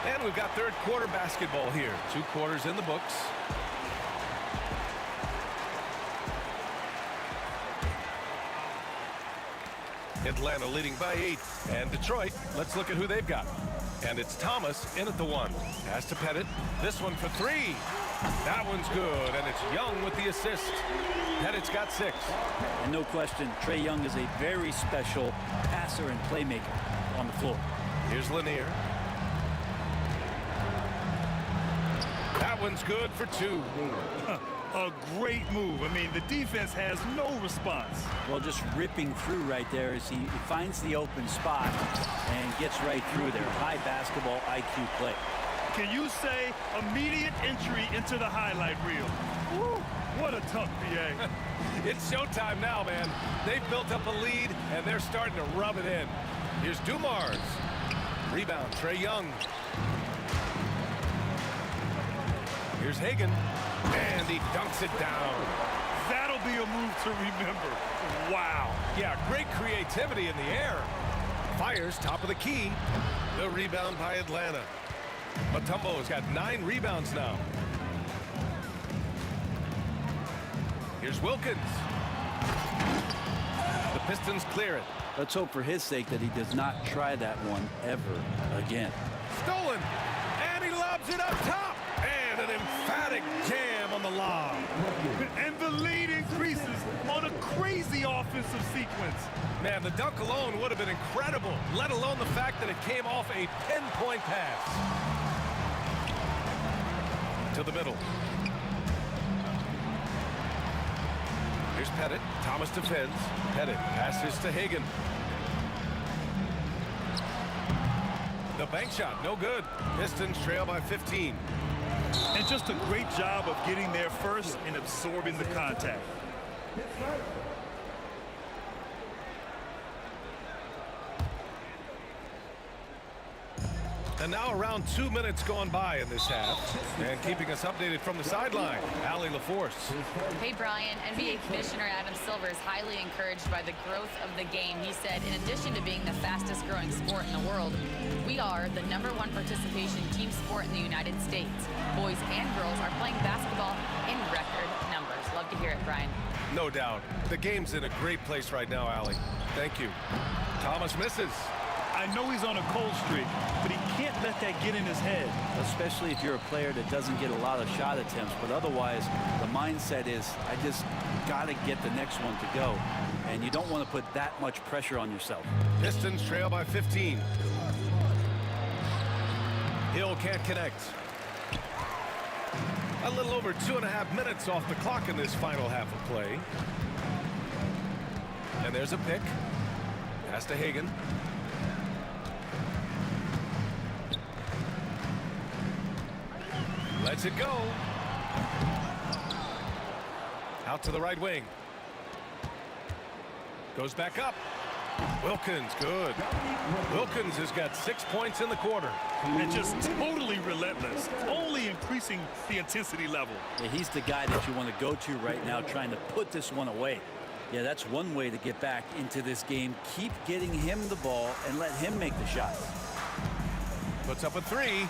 And we've got third quarter basketball here. 2 quarters in the books. Atlanta leading by 8. And Detroit, let's look at who they've got. And it's Thomas in at the 1. Pass to Pettit. This one for 3. That one's good, and it's Young with the assist. Pettit's got 6. And no question, Trae Young is a very special passer and playmaker on the floor. Here's Lanier. That one's good for 2. A great move. I mean, the defense has no response. Well, just ripping through right there as he finds the open spot and gets right through there. High basketball IQ play. Can you say immediate entry into the highlight reel? Woo, what a tough PA. It's showtime now, man. They've built up a lead, and they're starting to rub it in. Here's Dumars. Rebound, Trae Young. Here's Hagen, and he dunks it down. That'll be a move to remember. Wow. Yeah, great creativity in the air. Fires top of the key. The rebound by Atlanta. Mutombo's got 9 rebounds now. Here's Wilkins. The Pistons clear it. Let's hope for his sake that he does not try that one ever again. Stolen, and he lobs it up top. And an emphatic jam on the lob. And the lead increases on a crazy offensive sequence. Man, the dunk alone would have been incredible, let alone the fact that it came off a pinpoint pass. To the middle. Here's Pettit. Thomas defends. Pettit passes to Hagen. The bank shot, no good. Pistons trail by 15. And just a great job of getting there first and absorbing the contact. And now around 2 minutes gone by in this half. And keeping us updated from the sideline, Allie LaForce. Hey, Brian. NBA Commissioner Adam Silver is highly encouraged by the growth of the game. He said, in addition to being the fastest growing sport in the world, we are the #1 participation team sport in the United States. Boys and girls are playing basketball in record numbers. Love to hear it, Brian. No doubt. The game's in a great place right now, Allie. Thank you. Thomas misses. I know he's on a cold streak, but he can't let that get in his head. Especially if you're a player that doesn't get a lot of shot attempts, but otherwise the mindset is, I just got to get the next one to go. And you don't want to put that much pressure on yourself. Pistons trail by 15. Hill can't connect. A little over 2.5 minutes off the clock in this final half of play. And there's a pick. Pass to Hagan. Lets it go. Out to the right wing. Goes back up. Wilkins, good. Wilkins has got 6 points in the quarter. And just totally relentless, only increasing the intensity level. Yeah, he's the guy that you want to go to right now, trying to put this one away. Yeah, that's one way to get back into this game. Keep getting him the ball and let him make the shots. Puts up a 3.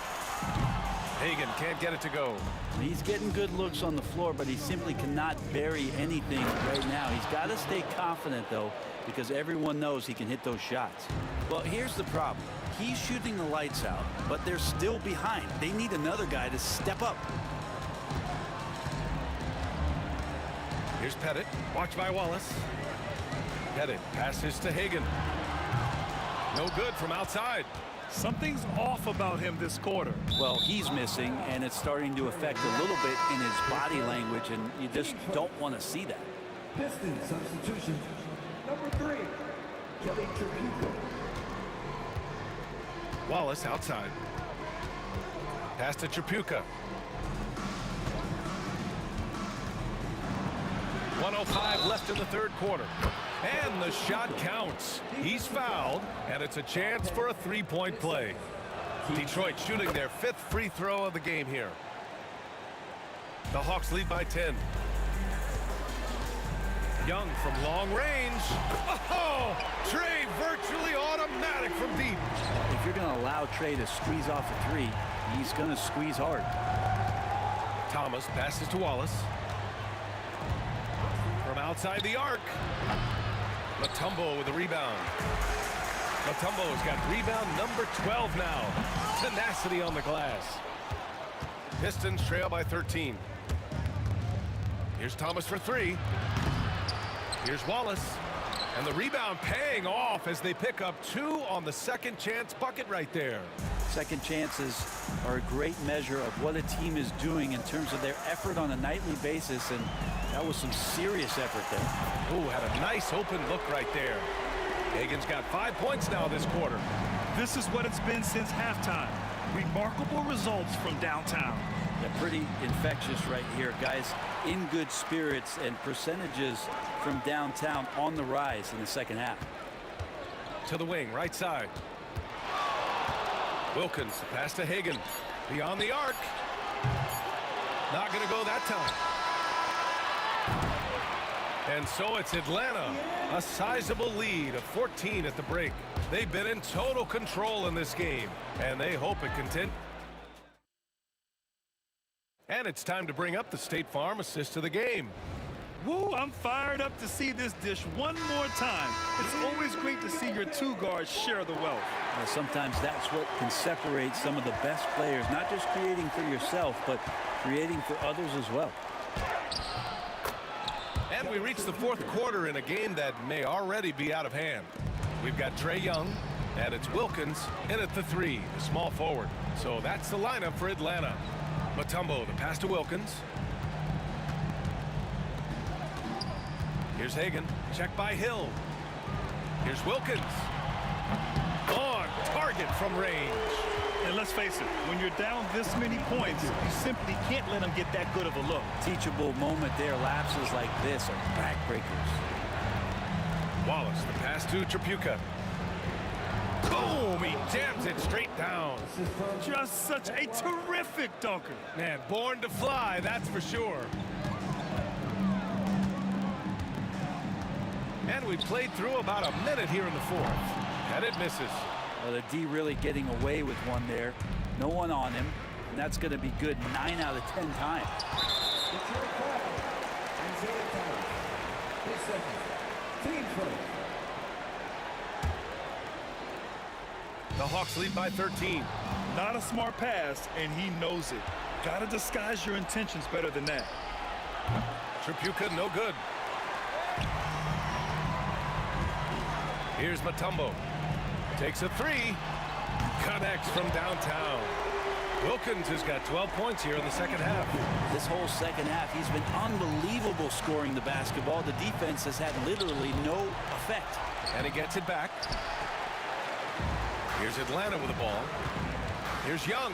Hagan can't get it to go. He's getting good looks on the floor, but he simply cannot bury anything right now. He's got to stay confident, though, because everyone knows he can hit those shots. Well, here's the problem. He's shooting the lights out, but they're still behind. They need another guy to step up. Here's Pettit. Watched by Wallace. Pettit passes to Hagan. No good from outside. Something's off about him this quarter. Well, he's missing, and it's starting to affect a little bit in his body language, and you just don't want to see that. Piston substitution. Number 3, Kelly Trapuka. Wallace outside. Pass to Trapuka. 1:05 left in the third quarter. And the shot counts. He's fouled, and it's a chance for a three-point play. Detroit shooting their 5th free throw of the game here. The Hawks lead by 10. Young from long range. Oh, Trey virtually automatic from deep. If you're going to allow Trey to squeeze off a 3, he's going to squeeze hard. Thomas passes to Wallace. From outside the arc. Mutombo with a rebound. Mutombo's got rebound number 12 now. Tenacity on the glass. Pistons trail by 13. Here's Thomas for 3. Here's Wallace. And the rebound paying off as they pick up 2 on the second chance bucket right there. Second chances are a great measure of what a team is doing in terms of their effort on a nightly basis, and that was some serious effort there. Ooh, had a nice open look right there. Hagan's got 5 points now this quarter. This is what it's been since halftime. Remarkable results from downtown. They're pretty infectious right here, guys. In good spirits, and percentages from downtown on the rise in the second half. To the wing, right side. Wilkins, pass to Hagan. Beyond the arc. Not going to go that time. And so it's Atlanta. A sizable lead of 14 at the break. They've been in total control in this game, and they hope it continues. And it's time to bring up the State Farm assist of the game. Woo, I'm fired up to see this dish one more time. It's always great to see your 2 guards share the wealth. Well, sometimes that's what can separate some of the best players, not just creating for yourself, but creating for others as well. And we reach the 4th quarter in a game that may already be out of hand. We've got Trey Young, and it's Wilkins in at the 3, the small forward. So that's the lineup for Atlanta. Mutombo, the pass to Wilkins. Here's Hagan, checked by Hill. Here's Wilkins. On target from range. And let's face it, when you're down this many points, you simply can't let them get that good of a look. Teachable moment there. Lapses like this are backbreakers. Wallace, the pass to Tripucka. Boom! He jams it straight down. Just such a terrific dunker. Man, born to fly, that's for sure. And we played through about a minute here in the fourth. And it misses. Well, the D really getting away with one there. No one on him. And that's going to be good 9 out of 10 times. The Hawks lead by 13. Not a smart pass, and he knows it. Gotta disguise your intentions better than that. Tripucka, no good. Here's Mutombo. Takes a three. Connects from downtown. Wilkins has got 12 points here in the second half. This whole second half, he's been unbelievable scoring the basketball. The defense has had literally no effect. And he gets it back. Here's Atlanta with the ball. Here's Young.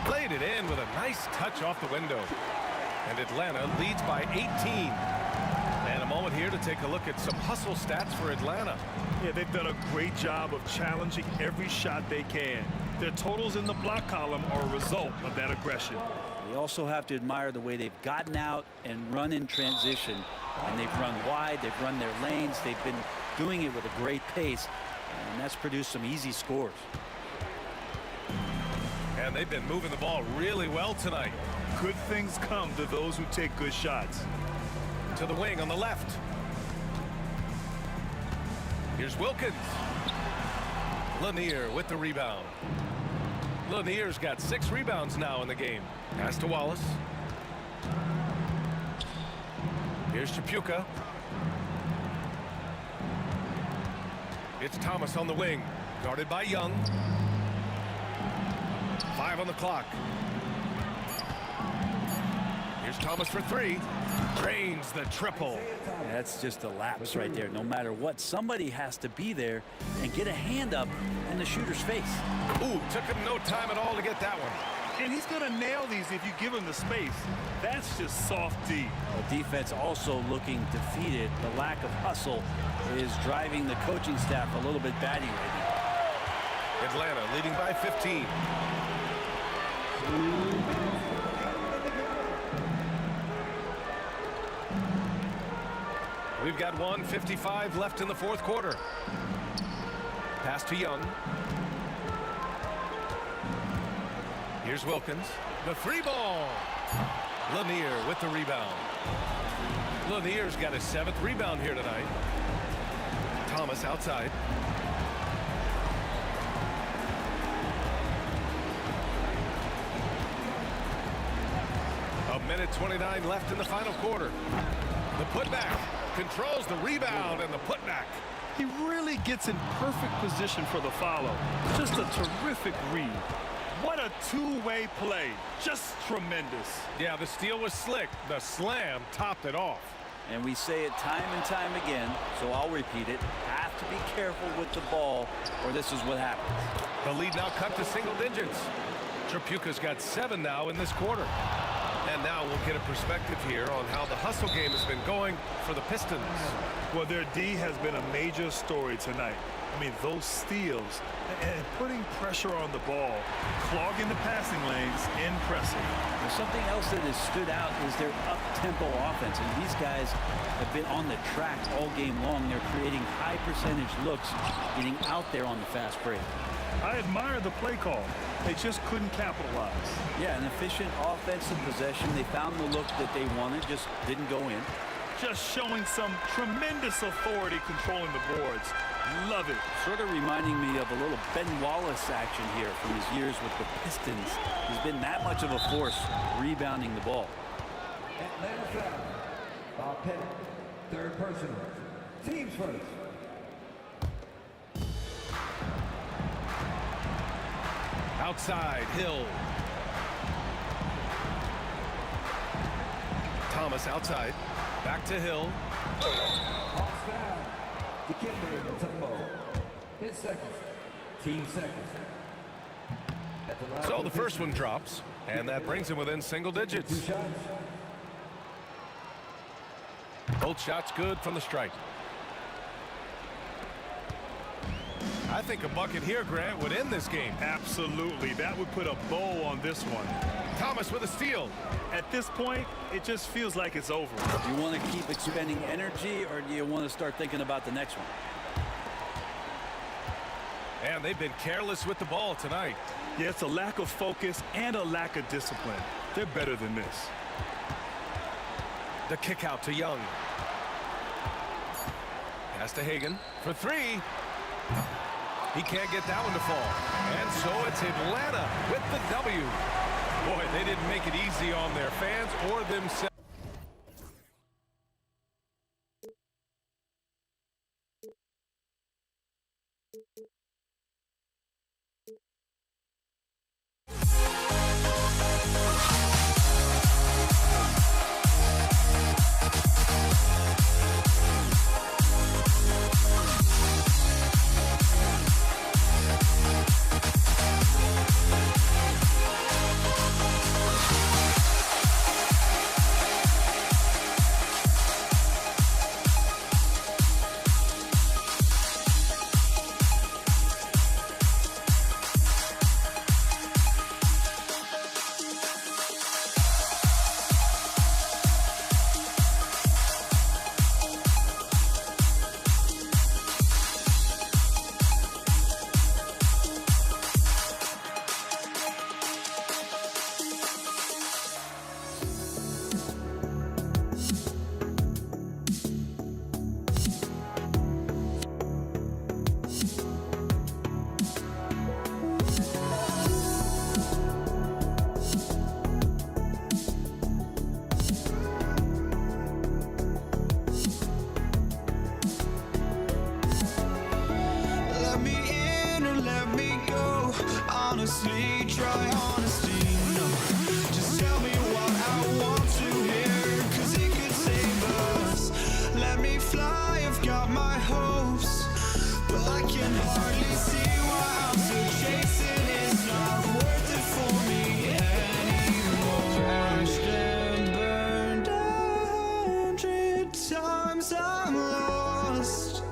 Played it in with a nice touch off the window. And Atlanta leads by 18. And a moment here to take a look at some hustle stats for Atlanta. Yeah, they've done a great job of challenging every shot they can. Their totals in the block column are a result of that aggression. You also have to admire the way they've gotten out and run in transition. And they've run wide, they've run their lanes, they've been doing it with a great pace. And that's produced some easy scores. And they've been moving the ball really well tonight. Good things come to those who take good shots. To the wing on the left. Here's Wilkins. Lanier with the rebound. Lanier's got 6 rebounds now in the game. Pass to Wallace. Here's Tripucka. It's Thomas on the wing, guarded by Young. 5 on the clock. Here's Thomas for 3. Drains the triple. That's just a lapse right there. No matter what, somebody has to be there and get a hand up in the shooter's face. Ooh, took him no time at all to get that one. And he's going to nail these if you give him the space. That's just soft D. The defense also looking defeated. The lack of hustle is driving the coaching staff a little bit batty right now. Atlanta leading by 15. We've got 1:55 left in the fourth quarter. Pass to Young. Here's Wilkins. The 3 ball. Lanier with the rebound. Lanier's got his 7th rebound here tonight. Thomas outside. A minute 29 left in the final quarter. The putback controls the rebound and the putback. He really gets in perfect position for the follow. Just a terrific read. What a two-way play. Just tremendous. Yeah, the steal was slick. The slam topped it off. And we say it time and time again, so I'll repeat it. Have to be careful with the ball, or this is what happens. The lead now cut to single digits. Tripucka's got 7 now in this quarter. And now we'll get a perspective here on how the hustle game has been going for the Pistons. Well, their D has been a major story tonight. I mean, those steals and putting pressure on the ball, clogging the passing lanes, impressive. There's something else that has stood out is their up-tempo offense. And these guys have been on the track all game long. They're creating high percentage looks, getting out there on the fast break. I admire the play call. They just couldn't capitalize. Yeah, an efficient offensive possession. They found the look that they wanted, just didn't go in. Just showing some tremendous authority controlling the boards. Love it. Sort of reminding me of a little Ben Wallace action here from his years with the Pistons. He's been that much of a force rebounding the ball. Atlanta foul. Bob Pettit, 3rd personal. Teams first. Outside, Hill. Thomas outside. Back to Hill. Hawks foul. Dikembe Mutombo. His 2nd. Team 2nd. So the first one drops, and that brings him within single digits. 2 shots. Both shots good from the strike. I think a bucket here, Grant, would end this game. Absolutely. That would put a bow on this one. Thomas with a steal. At this point, it just feels like it's over. Do you want to keep expending energy, or do you want to start thinking about the next one? And they've been careless with the ball tonight. Yeah, it's a lack of focus and a lack of discipline. They're better than this. The kick out to Young. Pass to Hagan for 3. He can't get that one to fall. And so it's Atlanta with the W. Boy, they didn't make it easy on their fans or themselves. Let me in or let me go. Honestly, try honesty. No, just tell me what I want to hear, 'cause it could save us. Let me fly, I've got my hopes, but I can hardly see why I'm still chasing. It's not worth it for me anymore. Crashed and burned 100 times, I'm lost.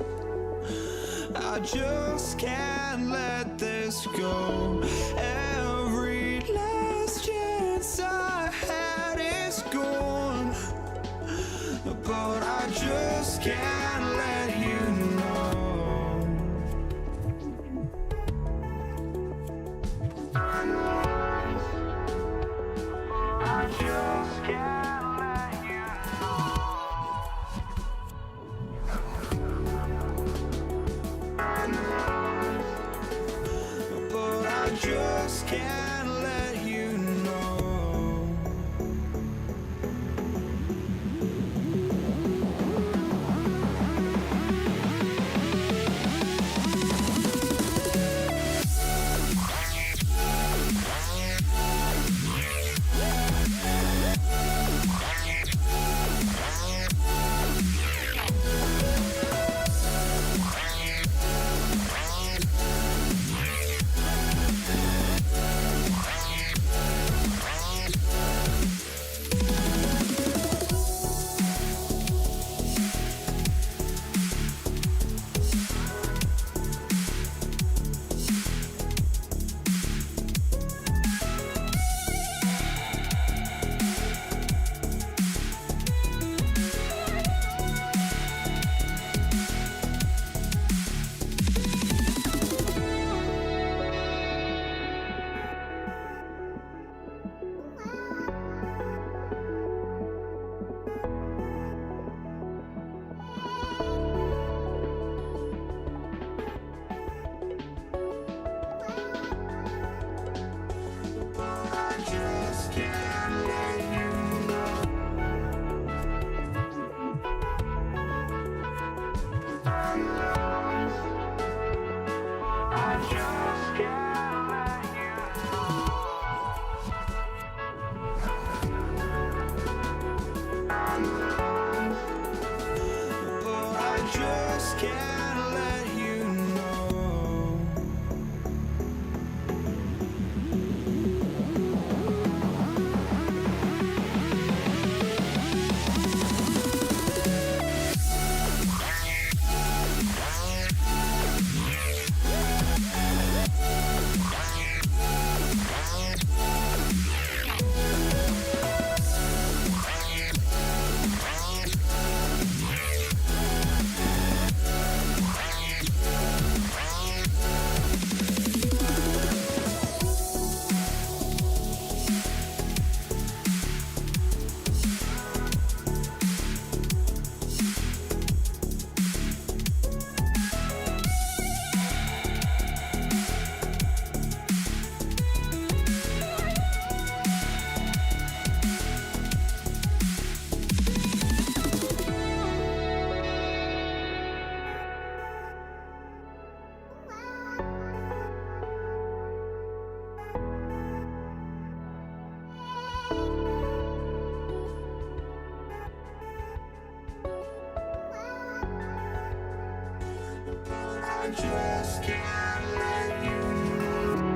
I just can't let this go. Every last chance I had is gone, but I just can't let you know. I just can't let you know. But I just can't let you know. Can't let you know. I just can't let you know.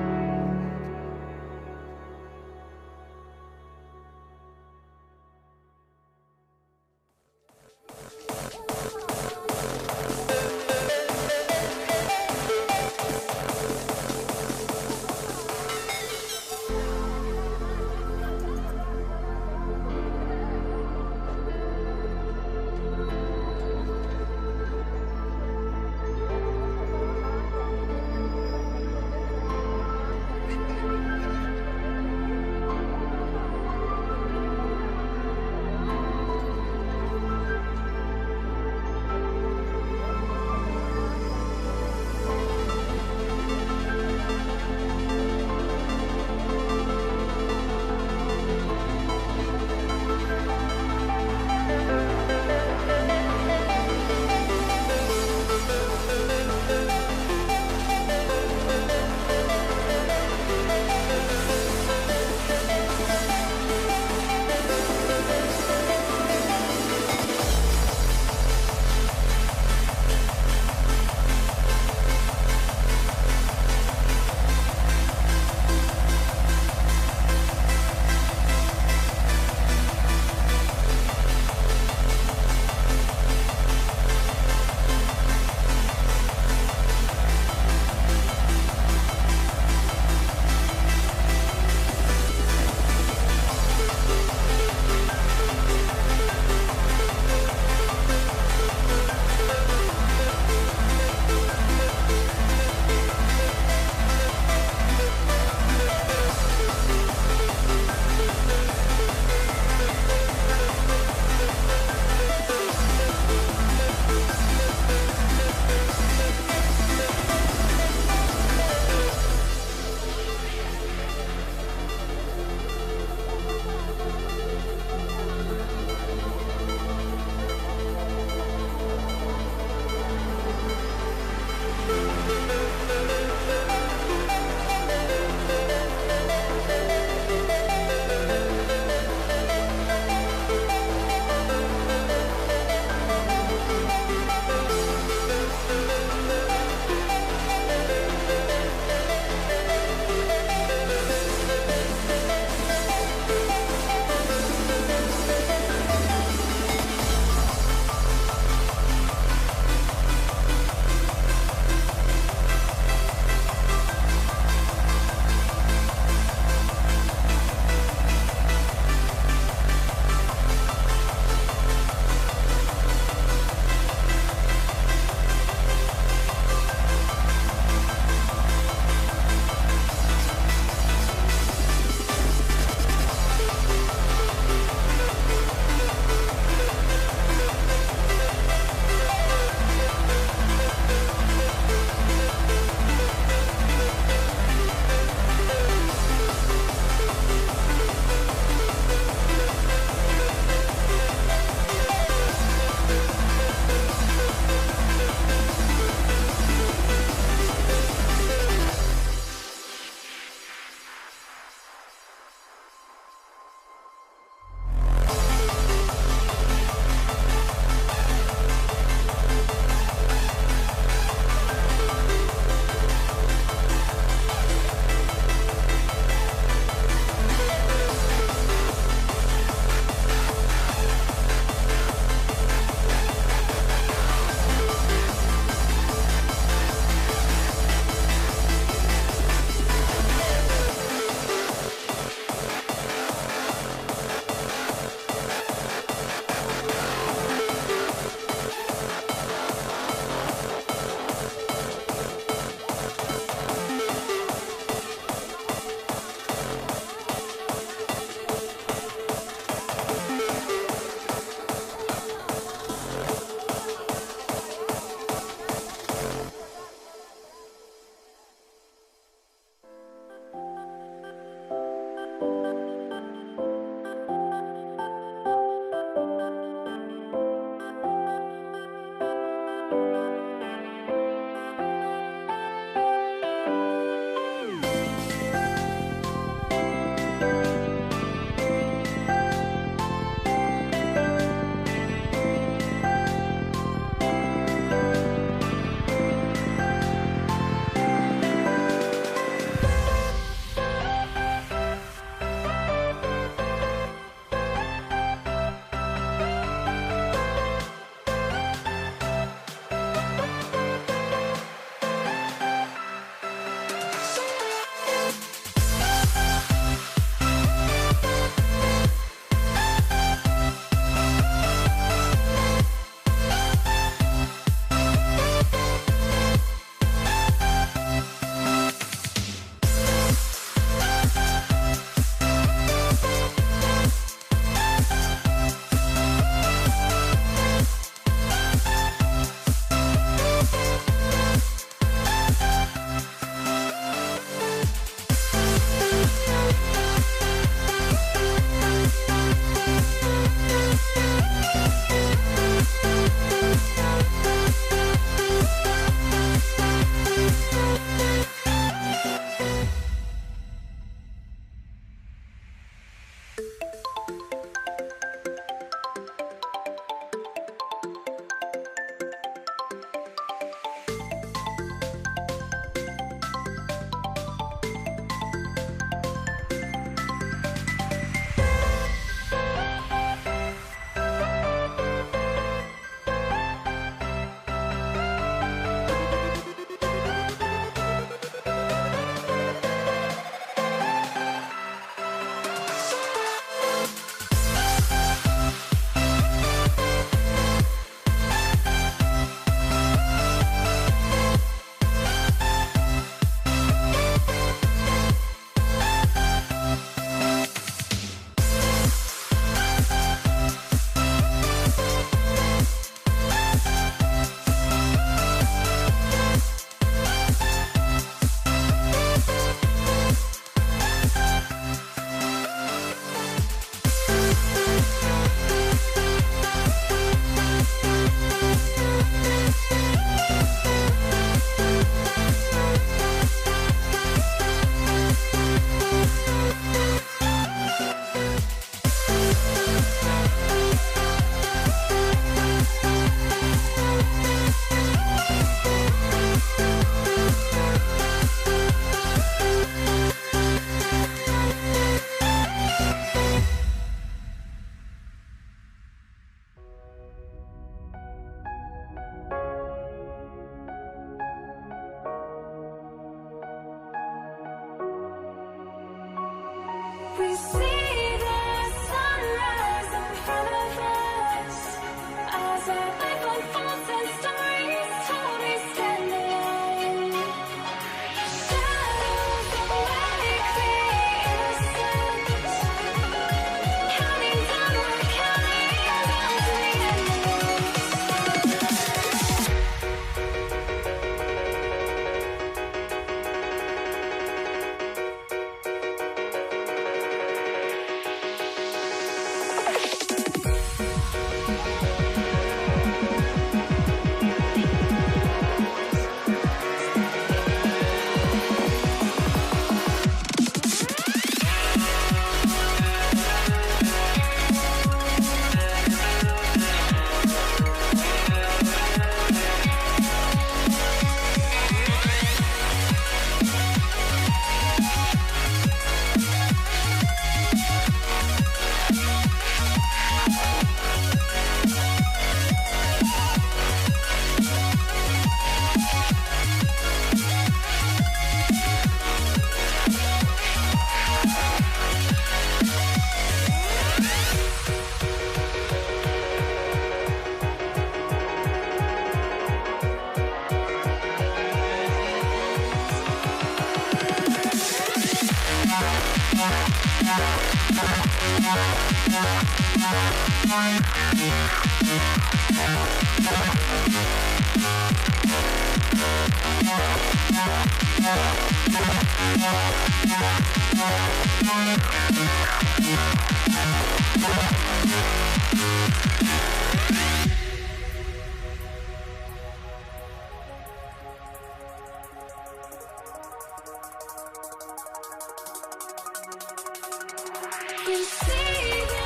We see the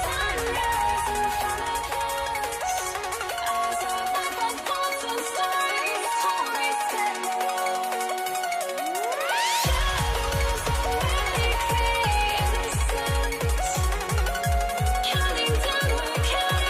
sunrise in front of us. As our life unfolds and stories always stand alone. Shadows already create the sun. Counting down, we're counting.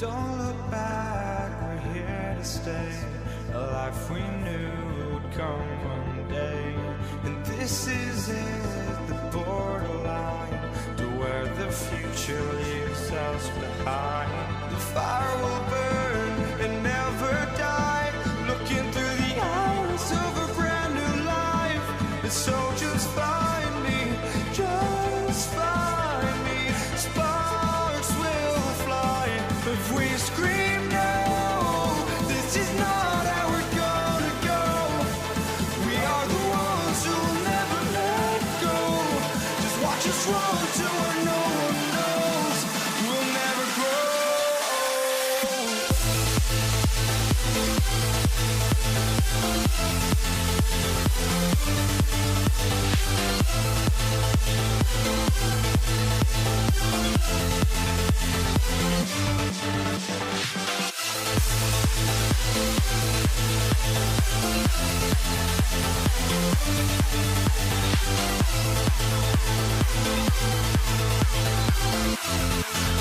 Don't look back, we're here to stay. A life we knew would come one day. And this is it, the borderline to where the future leaves us behind. The fire will burn and never die, looking through the eyes of a brand new life. And so just find me, just find me. Sparks will fly if we scream no. This is not how we're gonna go. We are the ones who'll never let go. Just watch us run to where no one knows. We'll never grow.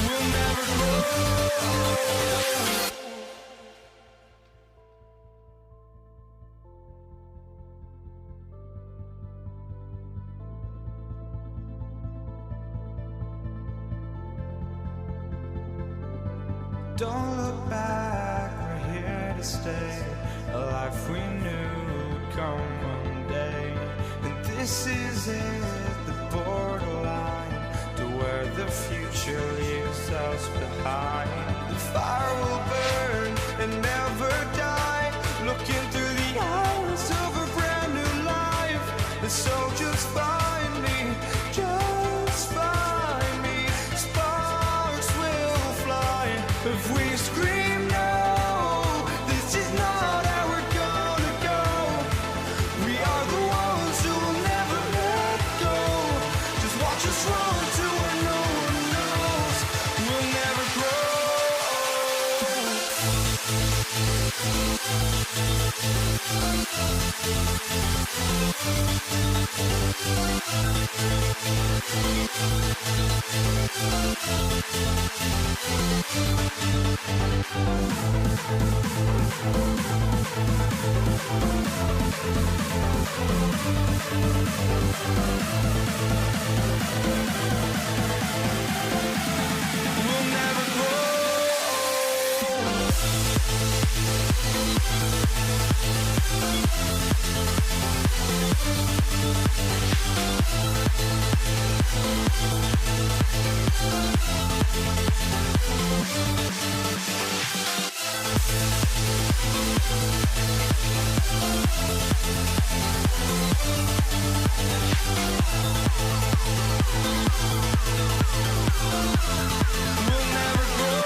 We'll never grow. Don't look back, we're here to stay. A life we knew would come one day. And this is it, the borderline to where the future leaves us behind. The fire will burn and never die, looking through the eyes of a brand new life. And so just find me, just find me. Sparks will fly if we scream no. This is not how we're gonna go. We are the ones who will never let go. Just watch us run to where no one knows. We'll never grow. We'll never grow. We'll never grow.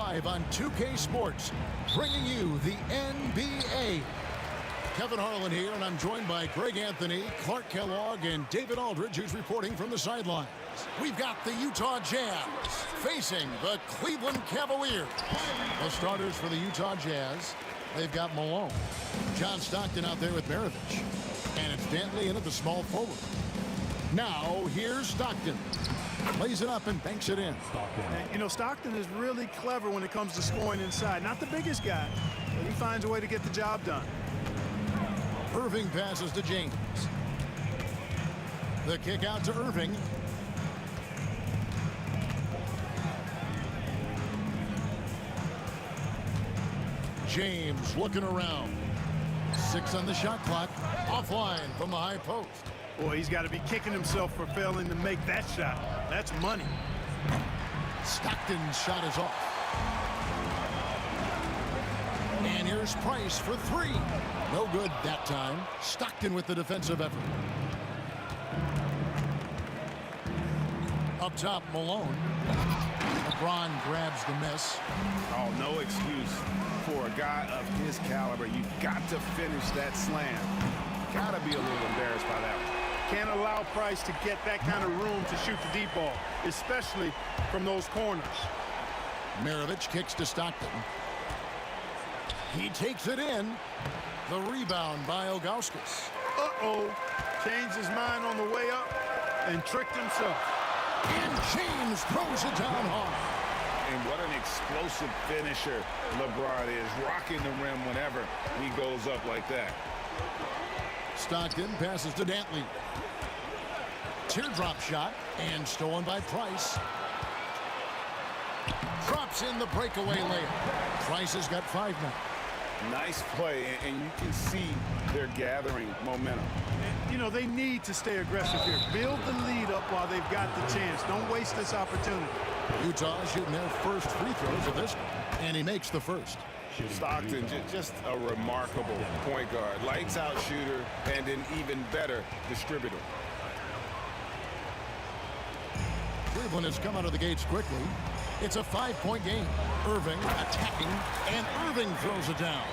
live on 2K Sports, bringing you the NBA. Kevin Harlan here, and I'm joined by Greg Anthony, Clark Kellogg, and David Aldridge, who's reporting from the sidelines. We've got the Utah Jazz facing the Cleveland Cavaliers. The starters for the Utah Jazz, they've got Malone. John Stockton out there with Maravich. And it's Dantley in at the small forward. Now, here's Stockton. Plays it up and banks it in. And, you know, Stockton is really clever when it comes to scoring inside. Not the biggest guy, but he finds a way to get the job done. Irving passes to James. The kick out to Irving. James looking around. 6 on the shot clock. Offline from the high post. Boy, he's got to be kicking himself for failing to make that shot. That's money. Stockton's shot is off. And here's Price for 3. No good that time. Stockton with the defensive effort. Up top, Malone. LeBron grabs the miss. Oh, no excuse for a guy of his caliber. You've got to finish that slam. Got to be a little embarrassed by that one. Can't allow Price to get that kind of room to shoot the deep ball, especially from those corners. Maravich kicks to Stockton. He takes it in. The rebound by Ilgauskas. Uh-oh. Changed his mind on the way up and tricked himself. And James throws it down hard. And what an explosive finisher LeBron is, rocking the rim whenever he goes up like that. Stockton passes to Dantley. Teardrop shot and stolen by Price. Drops in the breakaway layup. Price has got 5 now. Nice play, and you can see they're gathering momentum. You know, they need to stay aggressive here. Build the lead up while they've got the chance. Don't waste this opportunity. Utah shooting their first free throws of this one, and he makes the first. Stockton, just a remarkable point guard. Lights out shooter and an even better distributor. Cleveland has come out of the gates quickly. It's a 5-point game. Irving attacking, and Irving throws it down.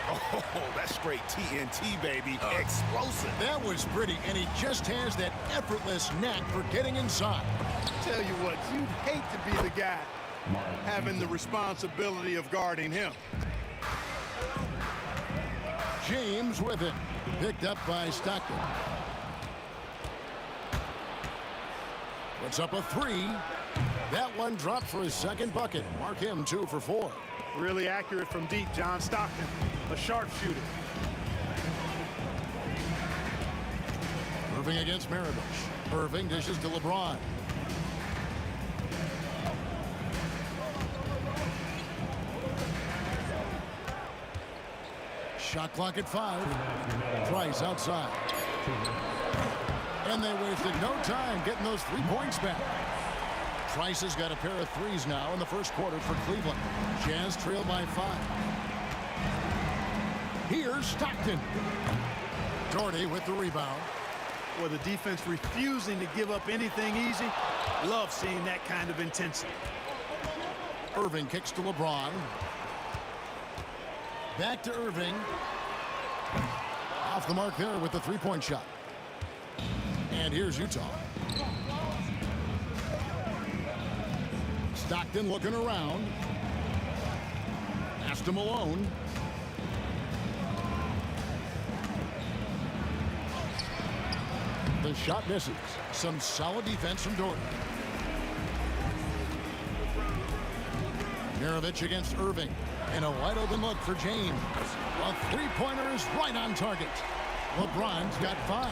Oh, that's straight TNT, baby. Explosive. That was pretty, and he just has that effortless knack for getting inside. Tell you what, you'd hate to be the guy having the responsibility of guarding him. James with it. Picked up by Stockton. Puts up a 3. That one dropped for his second bucket. Mark him 2 for 4. Really accurate from deep, John Stockton. A sharpshooter. Irving against Maravich. Irving dishes to LeBron. Shot clock at 5. Price outside. And they wasted no time getting those 3 points back. Price has got a pair of 3s now in the first quarter for Cleveland. Jazz trail by 5. Here's Stockton. Doherty with the rebound. Well, the defense refusing to give up anything easy. Love seeing that kind of intensity. Irving kicks to LeBron. Back to Irving. Off the mark there with the 3-point shot. And here's Utah. Stockton looking around. Pass to Malone. The shot misses. Some solid defense from Doherty. Maravich against Irving. And a wide open look for James. A 3-pointer is right on target. LeBron's got 5.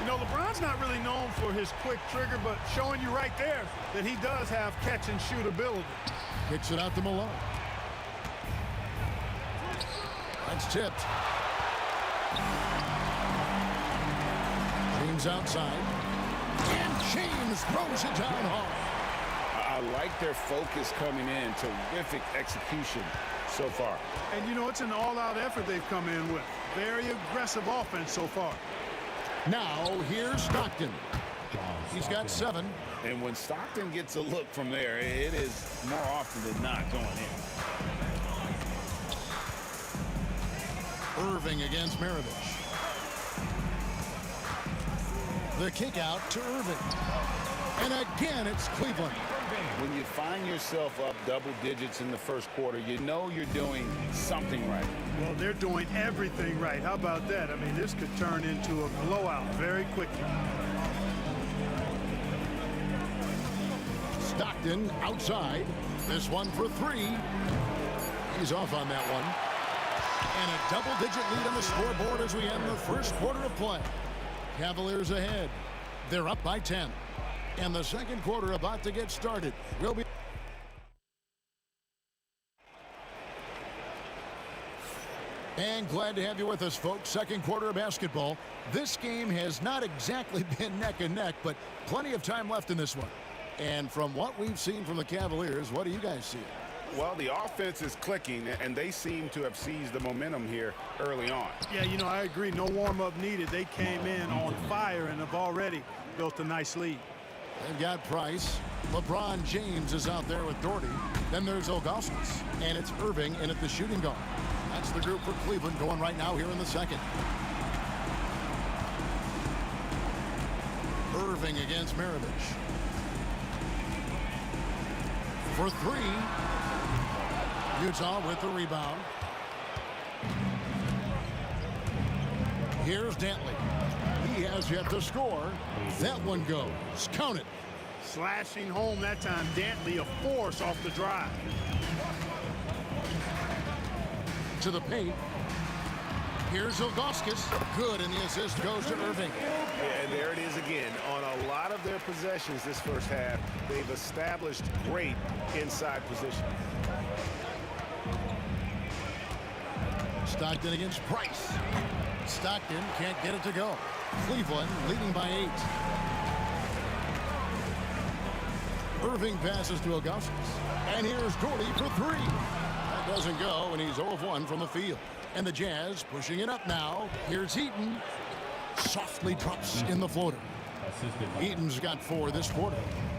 You know, LeBron's not really known for his quick trigger, but showing you right there that he does have catch and shoot ability. Kicks it out to Malone. That's tipped. James outside. And James throws it down hard. I like their focus coming in. Terrific execution so far. And, you know, it's an all-out effort they've come in with. Very aggressive offense so far. Now, here's Stockton. He's got 7. And when Stockton gets a look from there, it is more often than not going in. Irving against Maravich. The kick out to Irving. And again, it's Cleveland. When you find yourself up double digits in the first quarter, you know you're doing something right. Well, they're doing everything right. How about that? I mean, this could turn into a blowout very quickly. Stockton outside. This one for three. He's off on that one. And a double-digit lead on the scoreboard as we end the first quarter of play. Cavaliers ahead. They're up by 10. And the second quarter about to get started. We'll be... And glad to have you with us, folks. Second quarter of basketball. This game has not exactly been neck and neck, but plenty of time left in this one. And from what we've seen from the Cavaliers, what do you guys see? Well, the offense is clicking, and they seem to have seized the momentum here early on. Yeah, you know, I agree. No warm-up needed. They came in on fire and have already built a nice lead. They've got Price. LeBron James is out there with Doherty. Then there's Ilgauskas. And it's Irving in at the shooting guard. That's the group for Cleveland going right now here in the second. Irving against Maravich. For three. Utah with the rebound. Here's Dantley. He has yet to score. That one goes. Count it. Slashing home that time. Dantley a force off the drive. To the paint. Here's Ilgauskas. Good, and the assist goes to Irving. And there it is again. On a lot of their possessions this first half, they've established great inside position. Stockton against Price. Stockton can't get it to go. Cleveland leading by 8. Irving passes to Ilgauskas. And here's Doherty for three. That doesn't go, and he's 0 of 1 from the field. And the Jazz pushing it up now. Here's Eaton. Softly drops in the floater. Eaton's got 4 this quarter.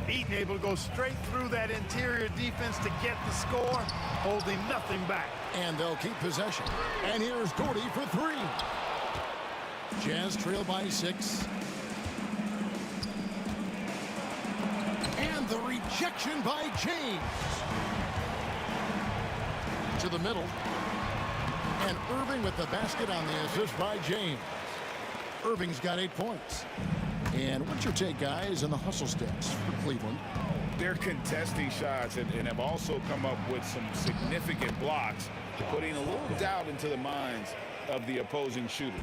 Eaton able to go straight through that interior defense to get the score, holding nothing back. And they'll keep possession. And here's Doherty for three. Jazz trail by 6. And the rejection by James. To the middle. And Irving with the basket on the assist by James. Irving's got 8 points. And what's your take, guys, on the hustle steps for Cleveland? They're contesting shots and have also come up with some significant blocks, putting a little doubt into the minds of the opposing shooters.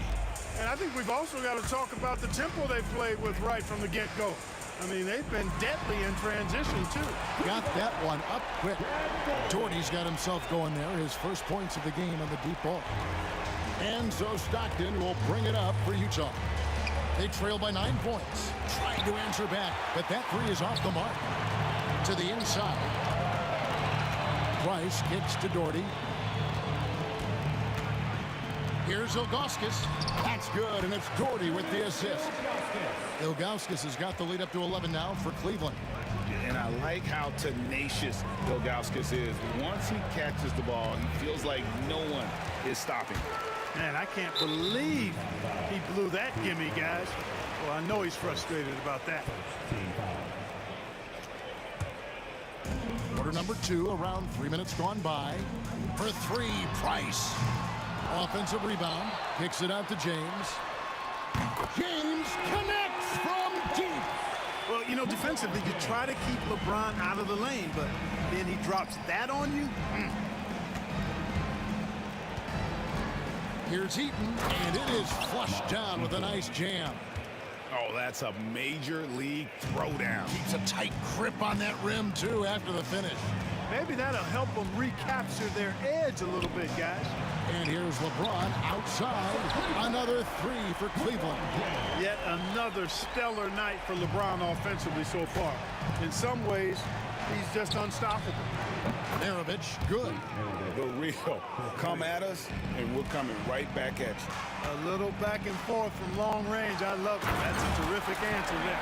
And I think we've also got to talk about the tempo they played with right from the get-go. I mean, they've been deadly in transition, too. Got that one up quick. Doherty's got himself going there, his first points of the game on the deep ball. And so Stockton will bring it up for Utah. They trail by 9 points. Trying to answer back, but that three is off the mark. To the inside. Price kicks to Doherty. Here's Ilgauskas. That's good, and it's Doherty with the assist. Ilgauskas has got the lead up to 11 now for Cleveland. And I like how tenacious Ilgauskas is. Once he catches the ball, he feels like no one is stopping. Man, I can't believe he blew that gimme, guys. Well, I know he's frustrated about that. Quarter number 2, around 3 minutes gone by. For three, Price. Offensive rebound. Kicks it out to James. James connects from deep. Well, you know, defensively, you try to keep LeBron out of the lane, but then he drops that on you. Here's Eaton, and it is flushed down with a nice jam. Oh, that's a major league throwdown. Keeps a tight grip on that rim, too, after the finish. Maybe that'll help them recapture their edge a little bit, guys. And here's LeBron outside. Another three for Cleveland. Yet another stellar night for LeBron offensively so far. In some ways, he's just unstoppable. Maravich, good. The real. Come at us, and we're coming right back at you. A little back and forth from long range. I love it. That's a terrific answer there.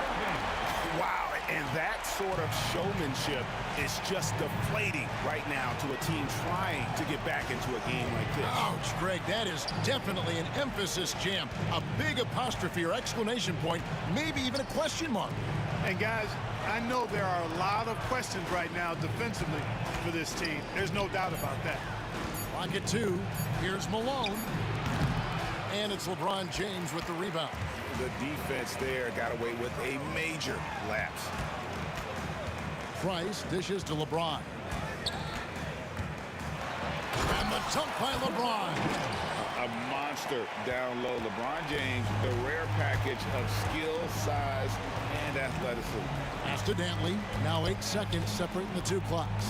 Wow, And that sort of showmanship is just deflating right now to a team trying to get back into a game like this. Ouch, Greg, that is definitely an emphasis jam. A big apostrophe or exclamation point, maybe even a question mark. And guys, I know there are a lot of questions right now defensively for this team. There's no doubt about that. Clock at 2. Here's Malone. And it's LeBron James with the rebound. The defense there got away with a major lapse. Price dishes to LeBron. And the dunk by LeBron. A monster down low. LeBron James, the rare package of skill, size, and athleticism. Pass to Dantley. Now 8 seconds separating the two clocks.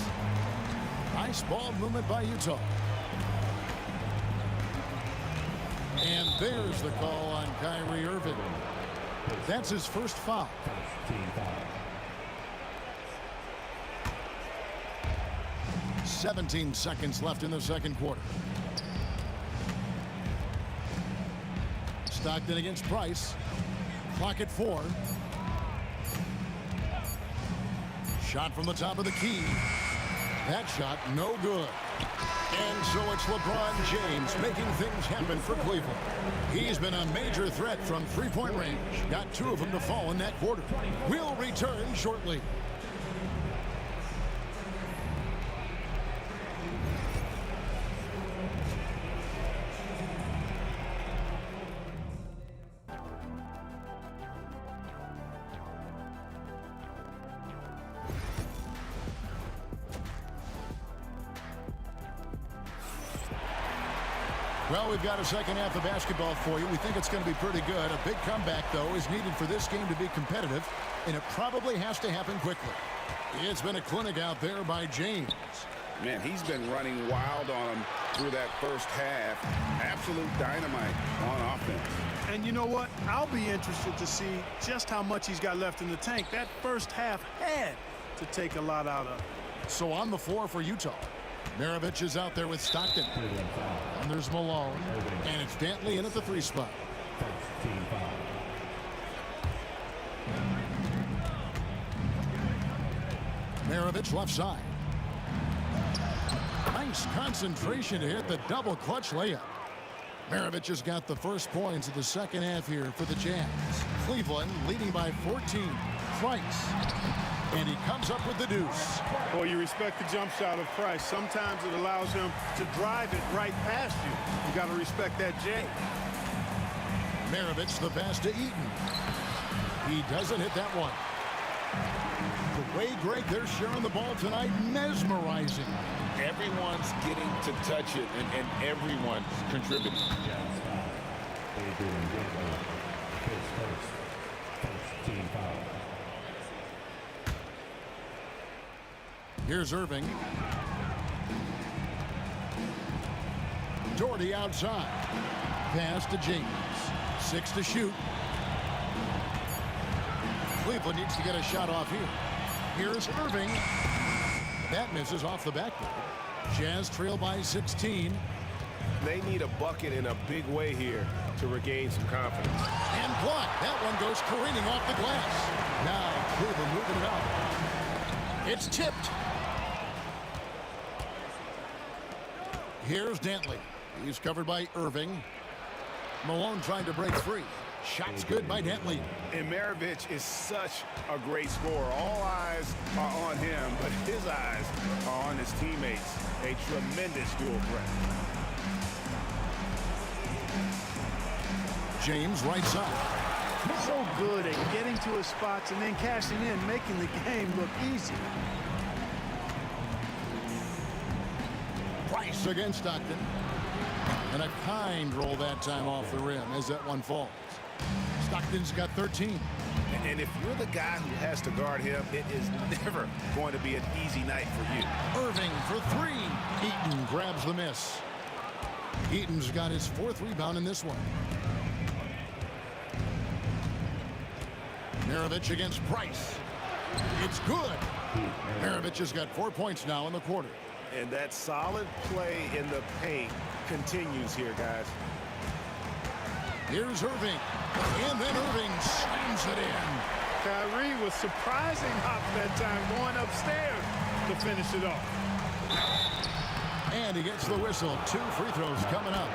Nice ball movement by Utah. And there's the call on Kyrie Irving. That's his first foul. 17 seconds left in the second quarter. Stockton against Price. Clock at 4. Shot from the top of the key. That shot no good. And so it's LeBron James making things happen for Cleveland. He's been a major threat from three-point range. Got 2 of them to fall in that quarter. We'll return shortly. Well, we've got a second half of basketball for you. We think it's going to be pretty good. A big comeback, though, is needed for this game to be competitive, and it probably has to happen quickly. It's been a clinic out there by James. Man, he's been running wild on him through that first half. Absolute dynamite on offense. And you know what? I'll be interested to see just how much he's got left in the tank. That first half had to take a lot out of. So on the floor for Utah, Maravich is out there with Stockton. And there's Malone. And it's Dantley in at the 3 spot. Maravich left side. Nice concentration to hit the double clutch layup. Maravich has got the first points of the second half here for the Jazz. Cleveland leading by 14. Price. And he comes up with the deuce. Boy, you respect the jump shot of Price. Sometimes it allows him to drive it right past you. You got to respect that J. Maravich the pass to Eaton. He doesn't hit that one. The way, Greg, they're sharing the ball tonight, mesmerizing. Everyone's getting to touch it, and everyone's contributing. Here's Irving. Doherty outside. Pass to James. 6 to shoot. Cleveland needs to get a shot off here. Here's Irving. That misses off the backboard. Jazz trail by 16. They need a bucket in a big way here to regain some confidence. And blocked. That one goes careening off the glass. Now Cleveland moving it out. It's tipped. Here's Dantley. He's covered by Irving. Malone trying to break free. Shot's good by Dantley. And Maravich is such a great scorer. All eyes are on him, but his eyes are on his teammates. A tremendous dual threat. James right side. So good at getting to his spots and then cashing in, making the game look easy. Price against Stockton. And a kind roll that time off the rim as that one falls. Stockton's got 13. And if you're the guy who has to guard him, it is never going to be an easy night for you. Irving for 3. Eaton grabs the miss. Eaton's got his 4th rebound in this one. Maravich against Price. It's good. Maravich has got 4 points now in the quarter. And that solid play in the paint continues here, guys. Here's Irving. And then Irving slams it in. Kyrie was surprising hop that time, going upstairs to finish it off. And he gets the whistle. 2 free throws coming up.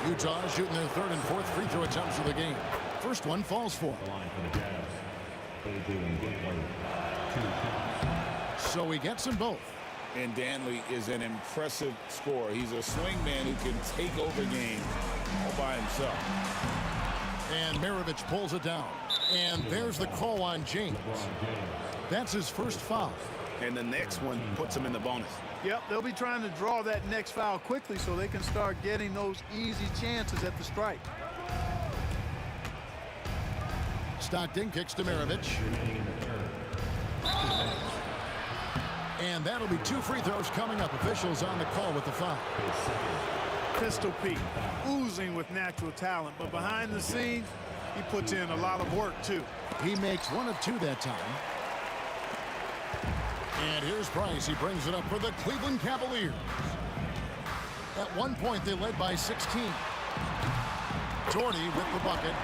Utah shooting their 3rd and 4th free throw attempts of the game. First one falls for him. So he gets them both. And Dantley is an impressive scorer. He's a swingman who can take over games all by himself. And Maravich pulls it down. And there's the call on James. That's his first foul. And the next one puts him in the bonus. Yep, they'll be trying to draw that next foul quickly so they can start getting those easy chances at the strike. Stockton kicks to Maravich. And that'll be 2 free throws coming up. Officials on the call with the foul. Pistol Pete, oozing with natural talent, but behind the scenes, he puts in a lot of work too. He makes 1 of 2 that time. And here's Price. He brings it up for the Cleveland Cavaliers. At one point, they led by 16. Doherty with the bucket.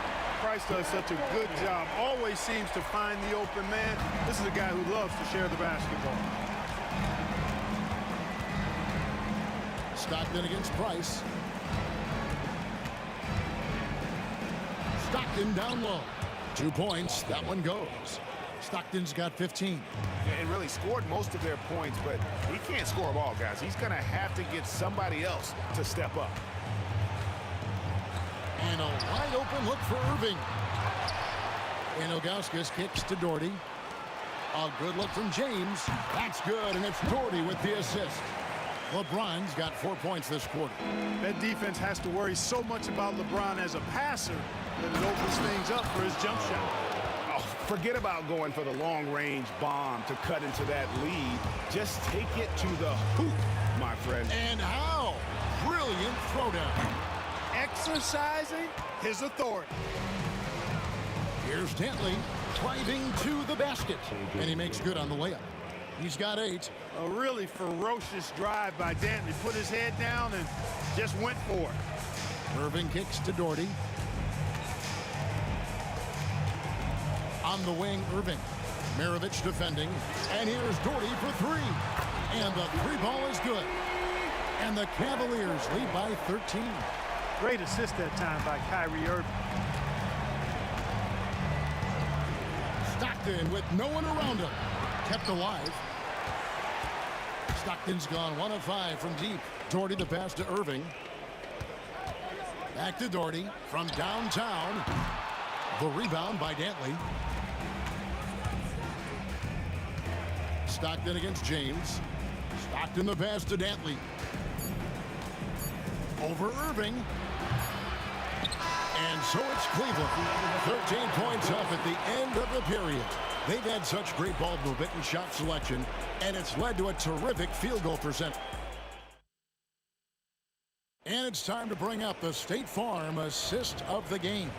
Price does such a good job. Always seems to find the open man. This is a guy who loves to share the basketball. Stockton against Price. Stockton down low. 2 points. That one goes. Stockton's got 15. And really scored most of their points, but he can't score them all, guys. He's going to have to get somebody else to step up. And a wide open look for Irving. And Ilgauskas kicks to Doherty. A good look from James. That's good, and it's Doherty with the assist. LeBron's got 4 points this quarter. That defense has to worry so much about LeBron as a passer that it opens things up for his jump shot. Oh, forget about going for the long-range bomb to cut into that lead. Just take it to the hoop, my friend. And how? Brilliant throwdown. Exercising his authority. Here's Dantley driving to the basket. And he makes good on the layup. He's got 8. A really ferocious drive by Dantley. Put his head down and just went for it. Irving kicks to Doherty. On the wing, Irving. Maravich defending. And here's Doherty for 3. And the 3 ball is good. And the Cavaliers lead by 13. Great assist that time by Kyrie Irving. Stockton with no one around him. Kept alive. Stockton's gone 1 of 5 from deep. Doherty the pass to Irving. Back to Doherty from downtown. The rebound by Dantley. Stockton against James. Stockton the pass to Dantley. Over Irving. And so it's Cleveland. 13 points up at the end of the period. They've had such great ball movement and shot selection, and it's led to a terrific field goal percentage. And it's time to bring up the State Farm assist of the game.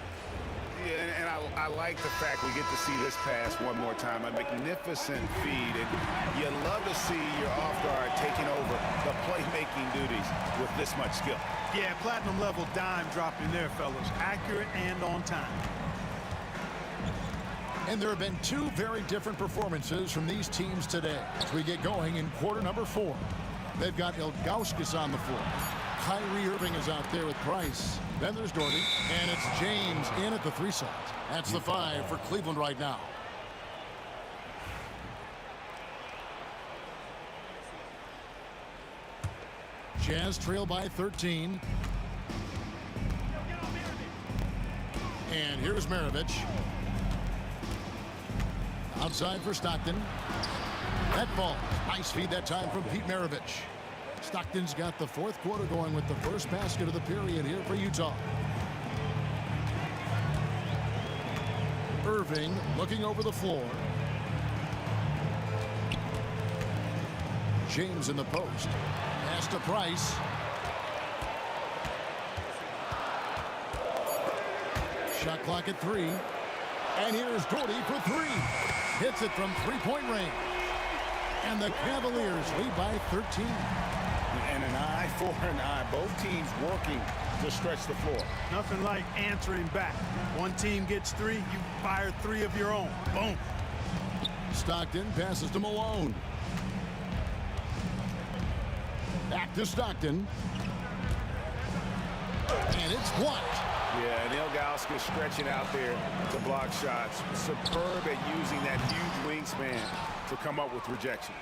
Yeah, and I like the fact we get to see this pass one more time. A magnificent feed, and you love to see your off guard taking over the playmaking duties with this much skill. Yeah, platinum level dime dropping there, fellas. Accurate and on time. And there have been 2 very different performances from these teams today as we get going in quarter number 4. They've got Ilgauskas on the floor. Kyrie Irving is out there with Price. Then there's Doherty, and it's James in at the 3 side. That's the 5 for Cleveland right now. Jazz trail by 13. And here's Maravich. Outside for Stockton. That ball. Nice feed that time from Pete Maravich. Stockton's got the 4th quarter going with the first basket of the period here for Utah. Irving looking over the floor. James in the post. Pass to Price. Shot clock at 3. And here's Doherty for 3. Hits it from 3-point range. And the Cavaliers lead by 13. And an eye for an eye. Both teams working to stretch the floor. Nothing like answering back. One team gets 3, you fire 3 of your own. Boom. Stockton passes to Malone. Back to Stockton. And it's blocked. Yeah, and Ilgauskas stretching out there to block shots. Superb at using that huge wingspan to come up with rejections.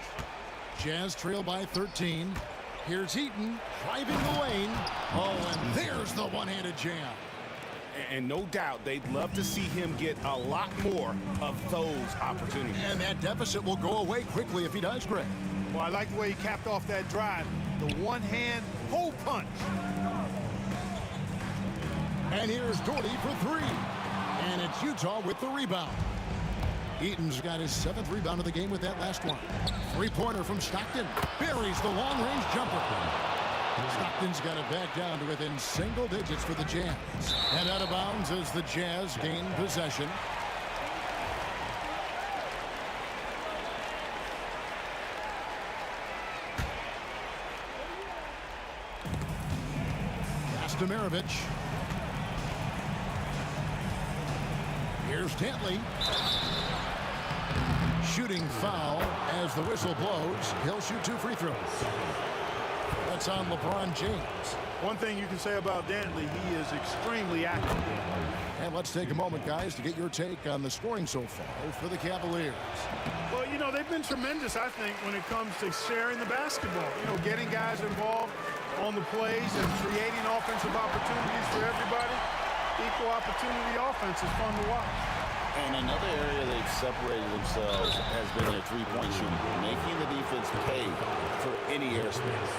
Jazz trail by 13. Here's Heaton driving the lane. Oh, and there's the one-handed jam. And no doubt they'd love to see him get a lot more of those opportunities. And that deficit will go away quickly if he does, Greg. Well, I like the way he capped off that drive. The one-hand hole punch. And here's Doherty for 3. And it's Utah with the rebound. Eaton's got his 7th rebound of the game with that last one. Three-pointer from Stockton. Buries the long-range jumper. Stockton's got it back down to within single digits for the Jazz. And out of bounds as the Jazz gain possession. Pass to Maravich. Here's Dantley. Shooting foul as the whistle blows. He'll shoot 2 free throws. That's on LeBron James. One thing you can say about Dantley, he is extremely active. And let's take a moment, guys, to get your take on the scoring so far for the Cavaliers. Well, you know, they've been tremendous, I think, when it comes to sharing the basketball. You know, getting guys involved on the plays and creating offensive opportunities for everybody. Equal opportunity offense is fun to watch. And another area they've separated themselves has been their three-point shooting, making the defense pay for any airspace.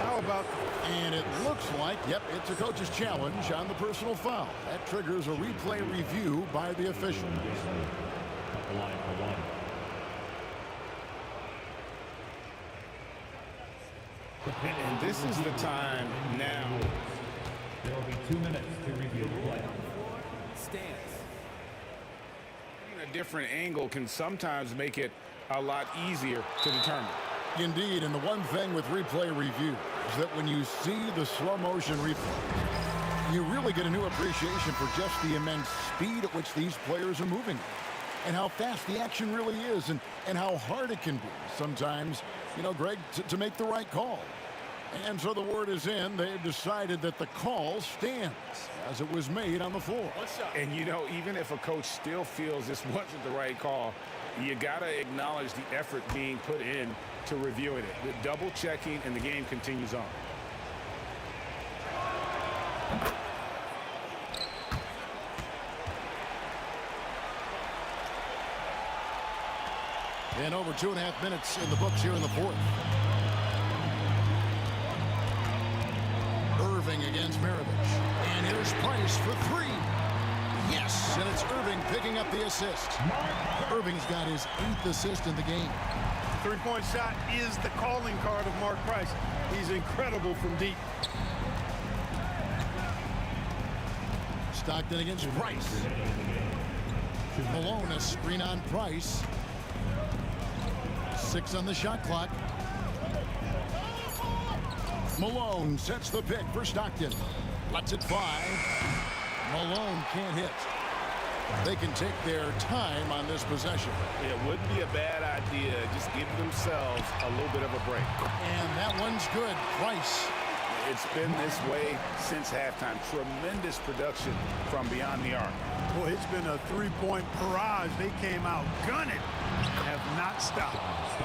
How about... And it looks like, yep, it's a coach's challenge on the personal foul. That triggers a replay review by the official. And this is the time now. There will be 2 minutes to review the play. Stance. A different angle can sometimes make it a lot easier to determine. Indeed, and the one thing with replay review is that when you see the slow motion replay, you really get a new appreciation for just the immense speed at which these players are moving and how fast the action really is and how hard it can be sometimes, you know, Greg, to make the right call. And so the word is in. They've decided that the call stands as it was made on the floor. And, you know, even if a coach still feels this wasn't the right call, you got to acknowledge the effort being put in to reviewing it. The double checking, and the game continues on. And over 2.5 minutes in the books here in the fourth. Irving against Maravich. And here's Price for 3. Yes, and it's Irving picking up the assist. Irving's got his 8th assist in the game. Three-point shot is the calling card of Mark Price. He's incredible from deep. Stockton against Price. Malone, a screen on Price. 6 on the shot clock. Malone sets the pick for Stockton. Lets it fly. Malone can't hit. They can take their time on this possession. It wouldn't be a bad idea. Just give themselves a little bit of a break. And that one's good. Price. It's been this way since halftime. Tremendous production from beyond the arc. Boy, it's been a three-point barrage. They came out gunning. Have not stopped.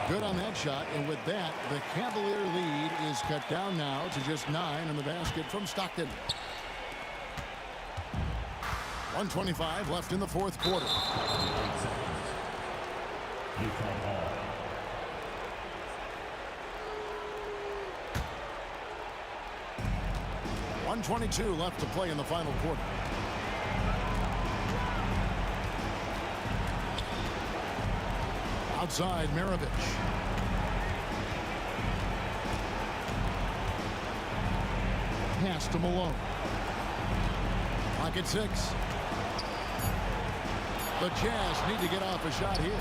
Good on that shot. And with that, the Cavalier lead is cut down now to just 9 in the basket from Stockton. 1:25 left in the fourth quarter. 1:22 left to play in the final quarter. Outside, Maravich. Pass to Malone. Pocket 6. The Jazz need to get off a shot here.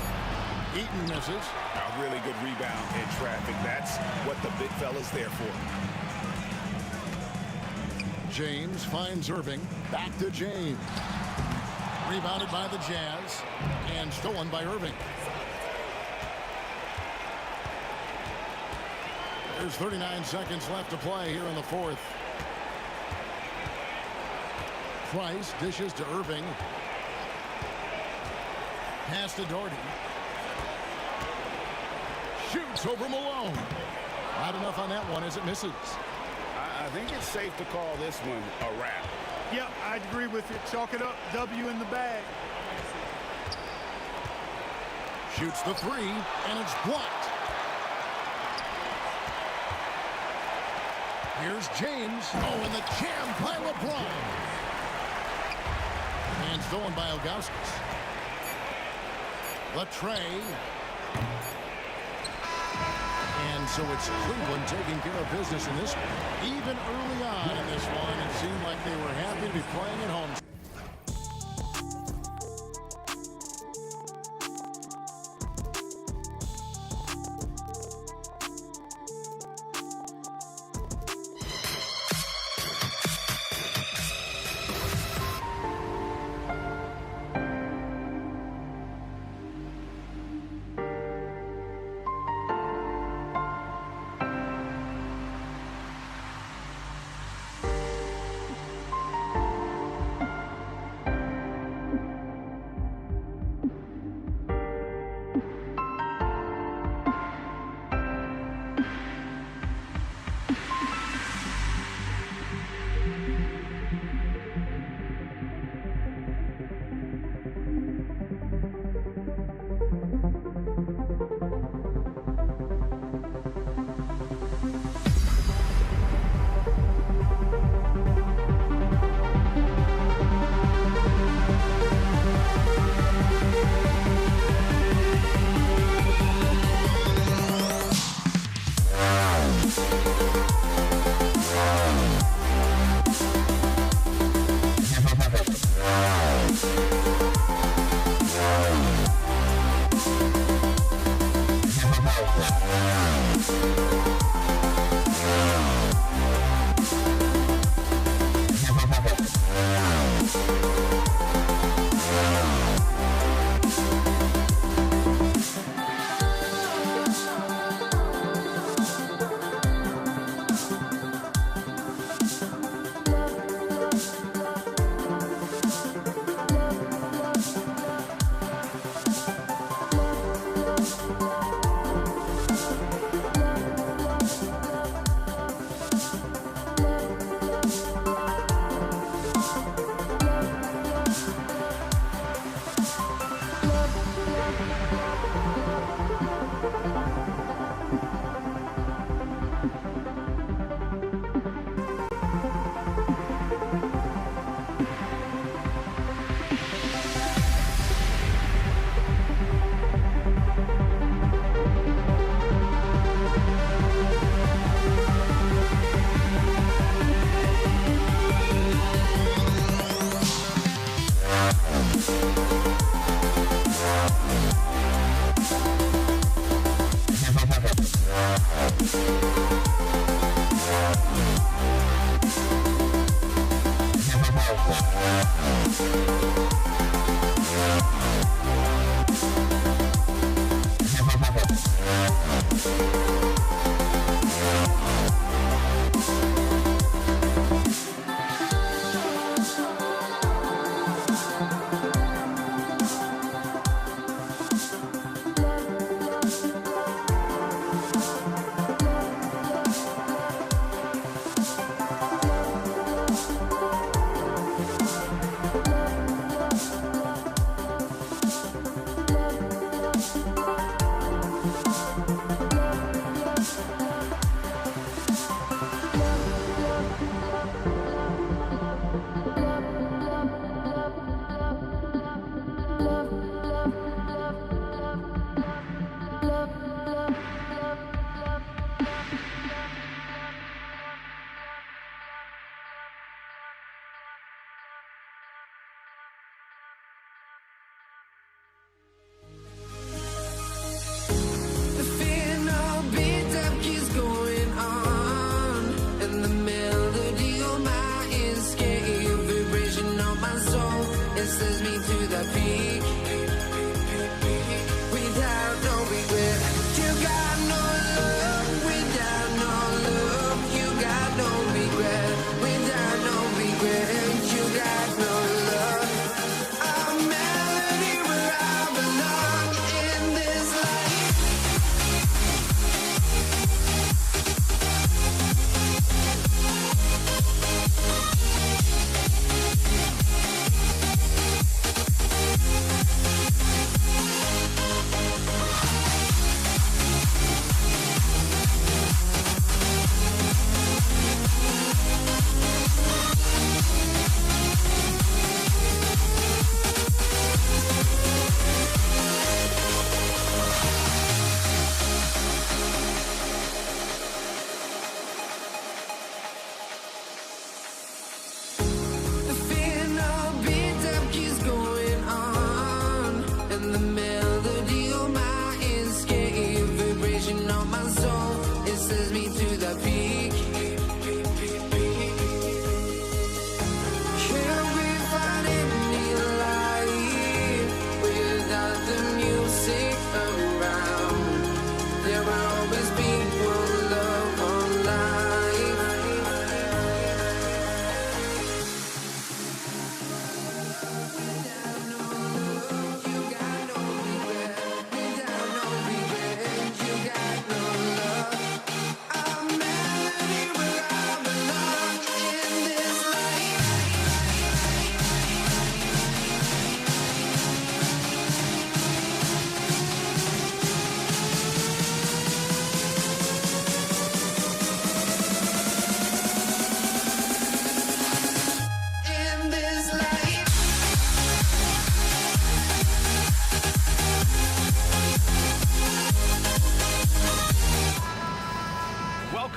Eaton misses. A really good rebound in traffic. That's what the big fella's there for. James finds Irving. Back to James. Rebounded by the Jazz and stolen by Irving. There's 39 seconds left to play here in the fourth. Price dishes to Irving. Pass to Doherty. Shoots over Malone. Not enough on that one as it misses. I think it's safe to call this one a wrap. Yep, I'd agree with you. Chalk it up. W in the bag. Shoots the three, and it's blocked. Here's James. Oh, and the jam by LeBron. And stolen by Ilgauskas. Latrey. And so it's Cleveland taking care of business in this one. Even early on in this one, it seemed like they were happy to be playing at home.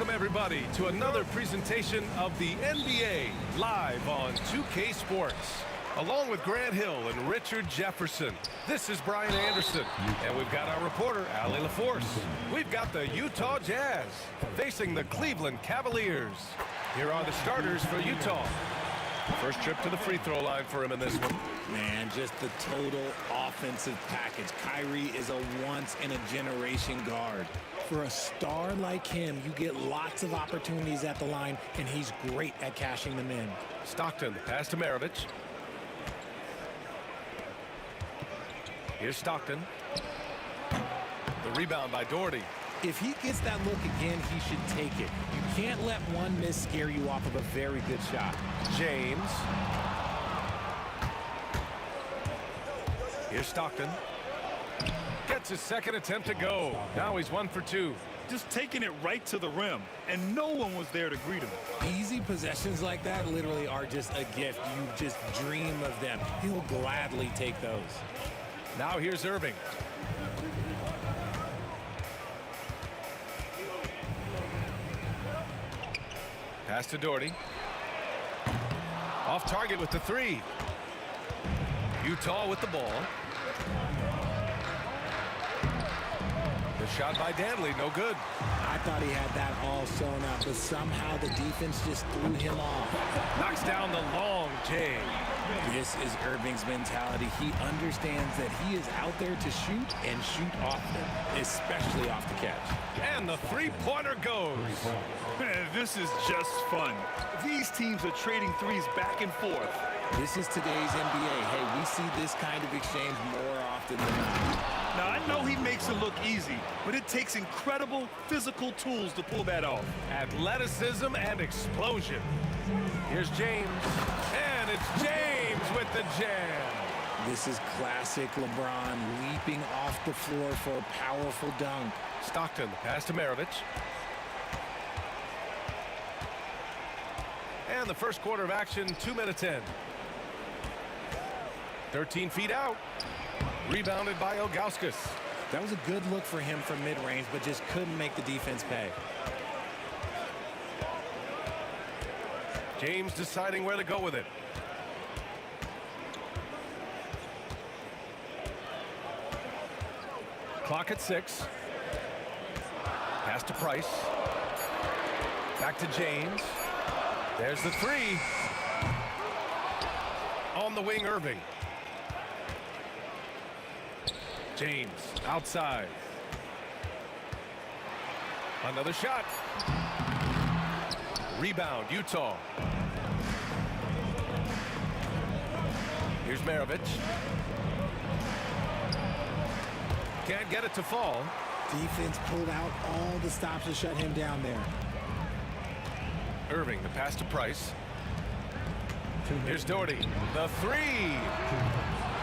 Welcome, everybody, to another presentation of the NBA live on 2K Sports. Along with Grant Hill and Richard Jefferson, this is Brian Anderson, and we've got our reporter, Allie LaForce. We've got the Utah Jazz facing the Cleveland Cavaliers. Here are the starters for Utah. First trip to the free throw line for him in this one. Man, just the total offensive package. Kyrie is a once-in-a-generation guard. For a star like him, you get lots of opportunities at the line, and he's great at cashing them in. Stockton, pass to Maravich. Here's Stockton. The rebound by Doherty. If he gets that look again, he should take it. You can't let one miss scare you off of a very good shot. James. Here's Stockton. Gets his second attempt to go. Now he's 1 for 2. Just taking it right to the rim, and no one was there to greet him. Easy possessions like that literally are just a gift. You just dream of them. He'll gladly take those. Now here's Irving. Pass to Doherty. Off target with the three. Utah with the ball. The shot by Danley, no good. I thought he had that all sewn up, but somehow the defense just threw him off. Knocks down the long J. This is Irving's mentality. He understands that he is out there to shoot and shoot often, especially off the catch. And the three-pointer goes. Man, this is just fun. These teams are trading threes back and forth. This is today's NBA. Hey, we see this kind of exchange more often than not. Now, I know he makes it look easy, but it takes incredible physical tools to pull that off. Athleticism and explosion. Here's James. And it's James with the jam. This is classic LeBron leaping off the floor for a powerful dunk. Stockton, pass to Maravich. And the first quarter of action, 2 minutes in. 13 feet out. Rebounded by Ilgauskas. That was a good look for him from mid-range, but just couldn't make the defense pay. James deciding where to go with it. Clock at 6. Pass to Price. Back to James. There's the three. On the wing, Irving. James outside. Another shot. Rebound, Utah. Here's Maravich. Can't get it to fall. Defense pulled out all the stops to shut him down there. Irving, the pass to Price. Here's Doherty. The three.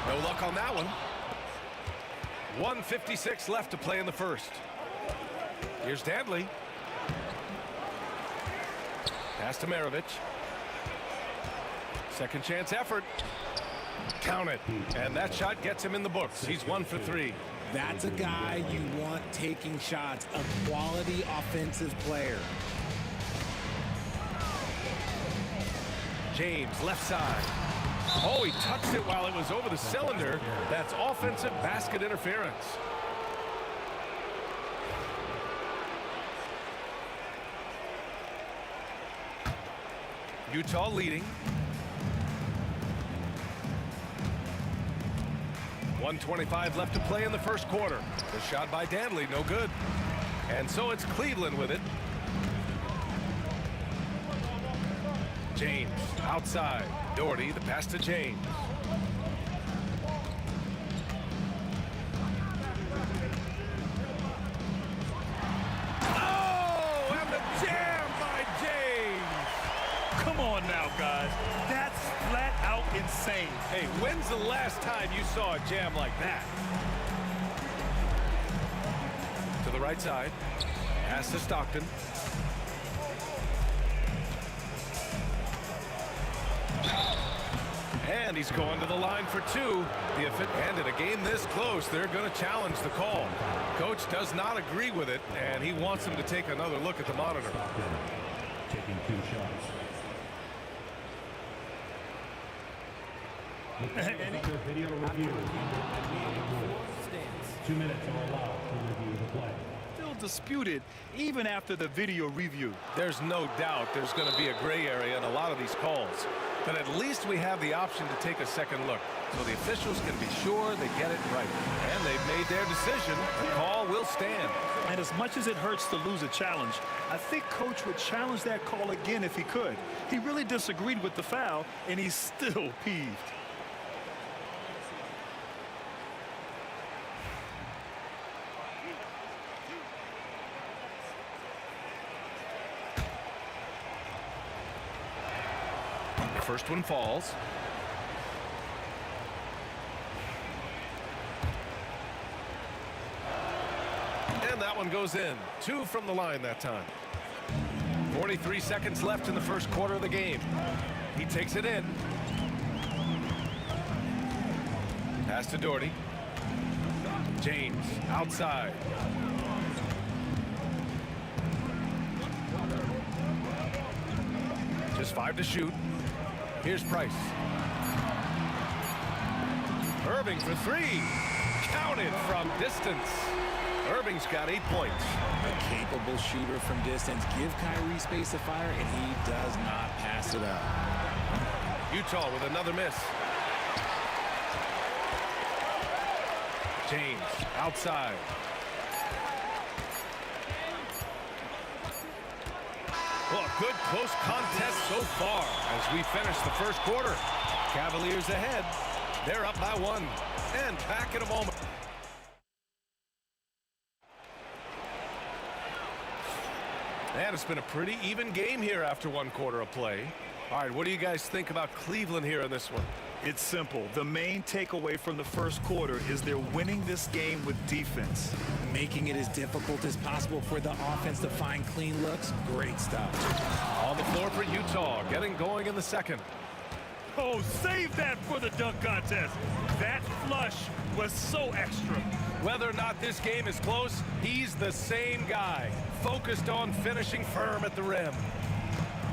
No luck on that one. 1:56 left to play in the first. Here's Danley. Pass to Maravich. Second chance effort. Count it. And that shot gets him in the books. He's 1 for 3. That's a guy you want taking shots, a quality offensive player. James, left side. Oh, he touched it while it was over the cylinder. That's offensive basket interference. Utah leading. 1:25 left to play in the first quarter. The shot by Danley, no good. And so it's Cleveland with it. James outside. Doherty, the pass to James. Oh, and the jam by James. Come on now, guys. That's flat out insane. Hey, when's the last time you saw a jam like that? To the right side. Pass to Stockton. And he's going to the line for two. And in a game this close, they're going to challenge the call. Coach does not agree with it, and he wants him to take another look at the monitor. Taking 2 shots. Video review. 2 minutes are allowed to review the play. Still disputed even after the video review. There's no doubt there's going to be a gray area in a lot of these calls. But at least we have the option to take a second look, so the officials can be sure they get it right. And they've made their decision. The call will stand. And as much as it hurts to lose a challenge, I think Coach would challenge that call again if he could. He really disagreed with the foul, and he's still peeved. First one falls. And that one goes in. 2 from the line that time. 43 seconds left in the first quarter of the game. He takes it in. Pass to Doherty. James outside. Just 5 to shoot. Here's Price. Irving for 3. Counted from distance. Irving's got 8 points. A capable shooter from distance. Give Kyrie space to fire, and he does not pass it up. Utah with another miss. James outside. Well, a good close contest so far as we finish the first quarter. Cavaliers ahead. They're up by 1. And back in a moment. And it's been a pretty even game here after 1 quarter of play. All right, what do you guys think about Cleveland here in this one? It's simple. The main takeaway from the first quarter is they're winning this game with defense. Making it as difficult as possible for the offense to find clean looks. Great stuff. On the floor for Utah, getting going in the second. Oh, save that for the dunk contest. That flush was so extra. Whether or not this game is close, he's the same guy, focused on finishing firm at the rim.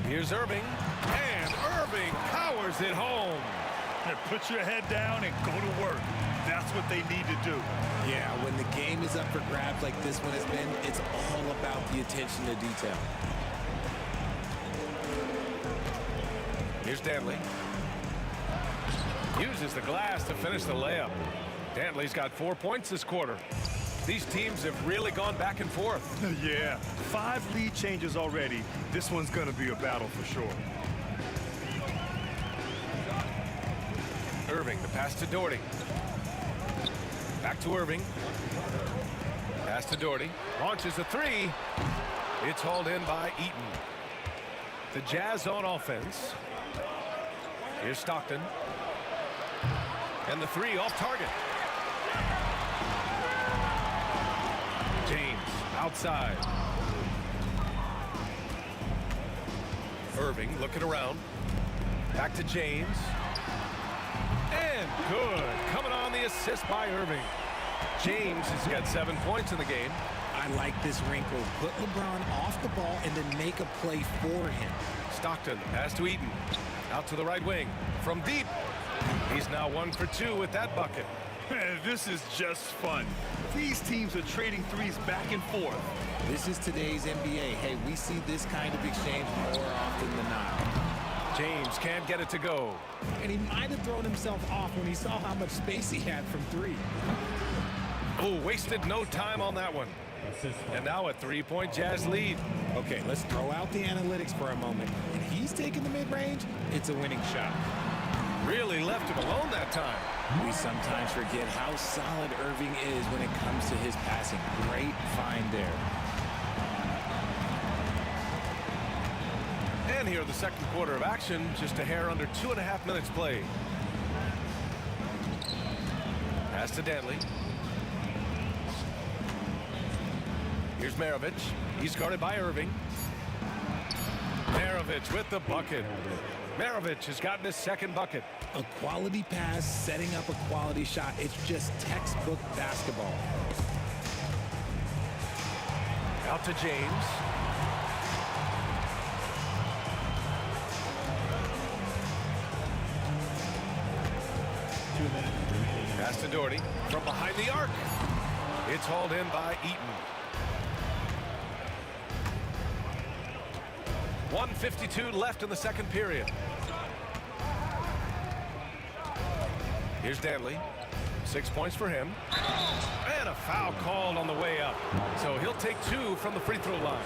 Here's Irving, and Irving powers it home. And put your head down and go to work. That's what they need to do. Yeah, when the game is up for grabs like this one has been, it's all about the attention to detail. Here's Dantley. Uses the glass to finish the layup. Dantley's got 4 points this quarter. These teams have really gone back and forth. Yeah, 5 lead changes already. This one's going to be a battle for sure. Irving, the pass to Doherty. Back to Irving. Pass to Doherty. Launches a 3. It's hauled in by Eaton. The Jazz on offense. Here's Stockton. And the 3 off target. James outside. Irving looking around. Back to James. And good. Coming on the assist by Irving. James has got 7 points in the game. I like this wrinkle. Put LeBron off the ball and then make a play for him. Stockton, pass to Eaton. Out to the right wing. From deep. He's now 1 for 2 with that bucket. This is just fun. These teams are trading threes back and forth. This is today's NBA. Hey, we see this kind of exchange more often than not. James can't get it to go. And he might have thrown himself off when he saw how much space he had from 3. Oh, wasted no time on that one. And now a 3-point Jazz lead. Okay, let's throw out the analytics for a moment. When he's taking the mid-range, it's a winning shot. Really left him alone that time. We sometimes forget how solid Irving is when it comes to his passing. Great find there. And here the second quarter of action, just a hair under 2.5 minutes played. Pass to Dantley. Here's Maravich. He's guarded by Irving. Maravich with the bucket. Maravich has gotten his second bucket. A quality pass, setting up a quality shot. It's just textbook basketball. Out to James. Pass to Doherty from behind the arc. It's hauled in by Eaton. 1:52 left in the second period. Here's Danley. 6 points for him. And a foul called on the way up. So he'll take 2 from the free throw line.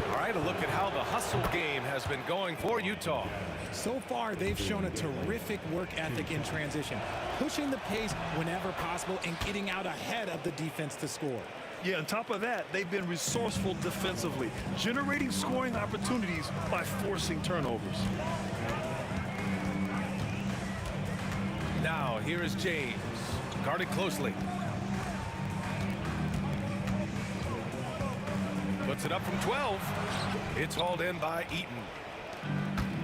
All right, a look at how the hustle game has been going for Utah. So far, they've shown a terrific work ethic in transition, pushing the pace whenever possible and getting out ahead of the defense to score. Yeah, on top of that, they've been resourceful defensively, generating scoring opportunities by forcing turnovers. Now, here is James. Guarded closely. Puts it up from 12. It's hauled in by Eaton.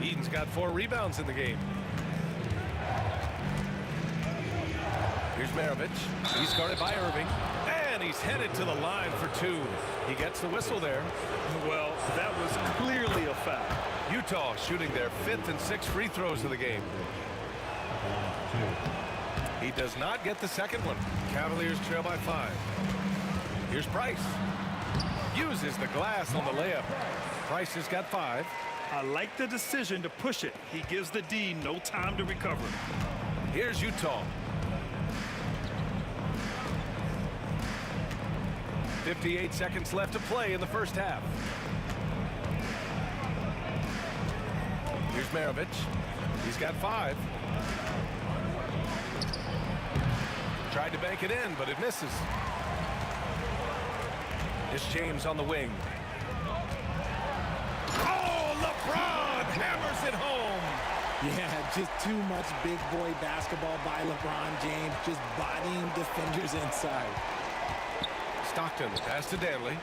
Eaton's got 4 rebounds in the game. Here's Maravich. He's guarded by Irving. And he's headed to the line for 2. He gets the whistle there. Well, that was clearly a foul. Utah shooting their 5th and 6th free throws of the game. He does not get the second one. Cavaliers trail by 5. Here's Price. Uses the glass on the layup. Price has got 5. I like the decision to push it. He gives the D no time to recover. Here's Utah. 58 seconds left to play in the first half. Here's Maravich. He's got 5. Tried to bank it in, but it misses. It's James on the wing. Oh, LeBron hammers it home. Yeah, just too much big boy basketball by LeBron James, just bodying defenders inside. Stockton, the pass to Danley.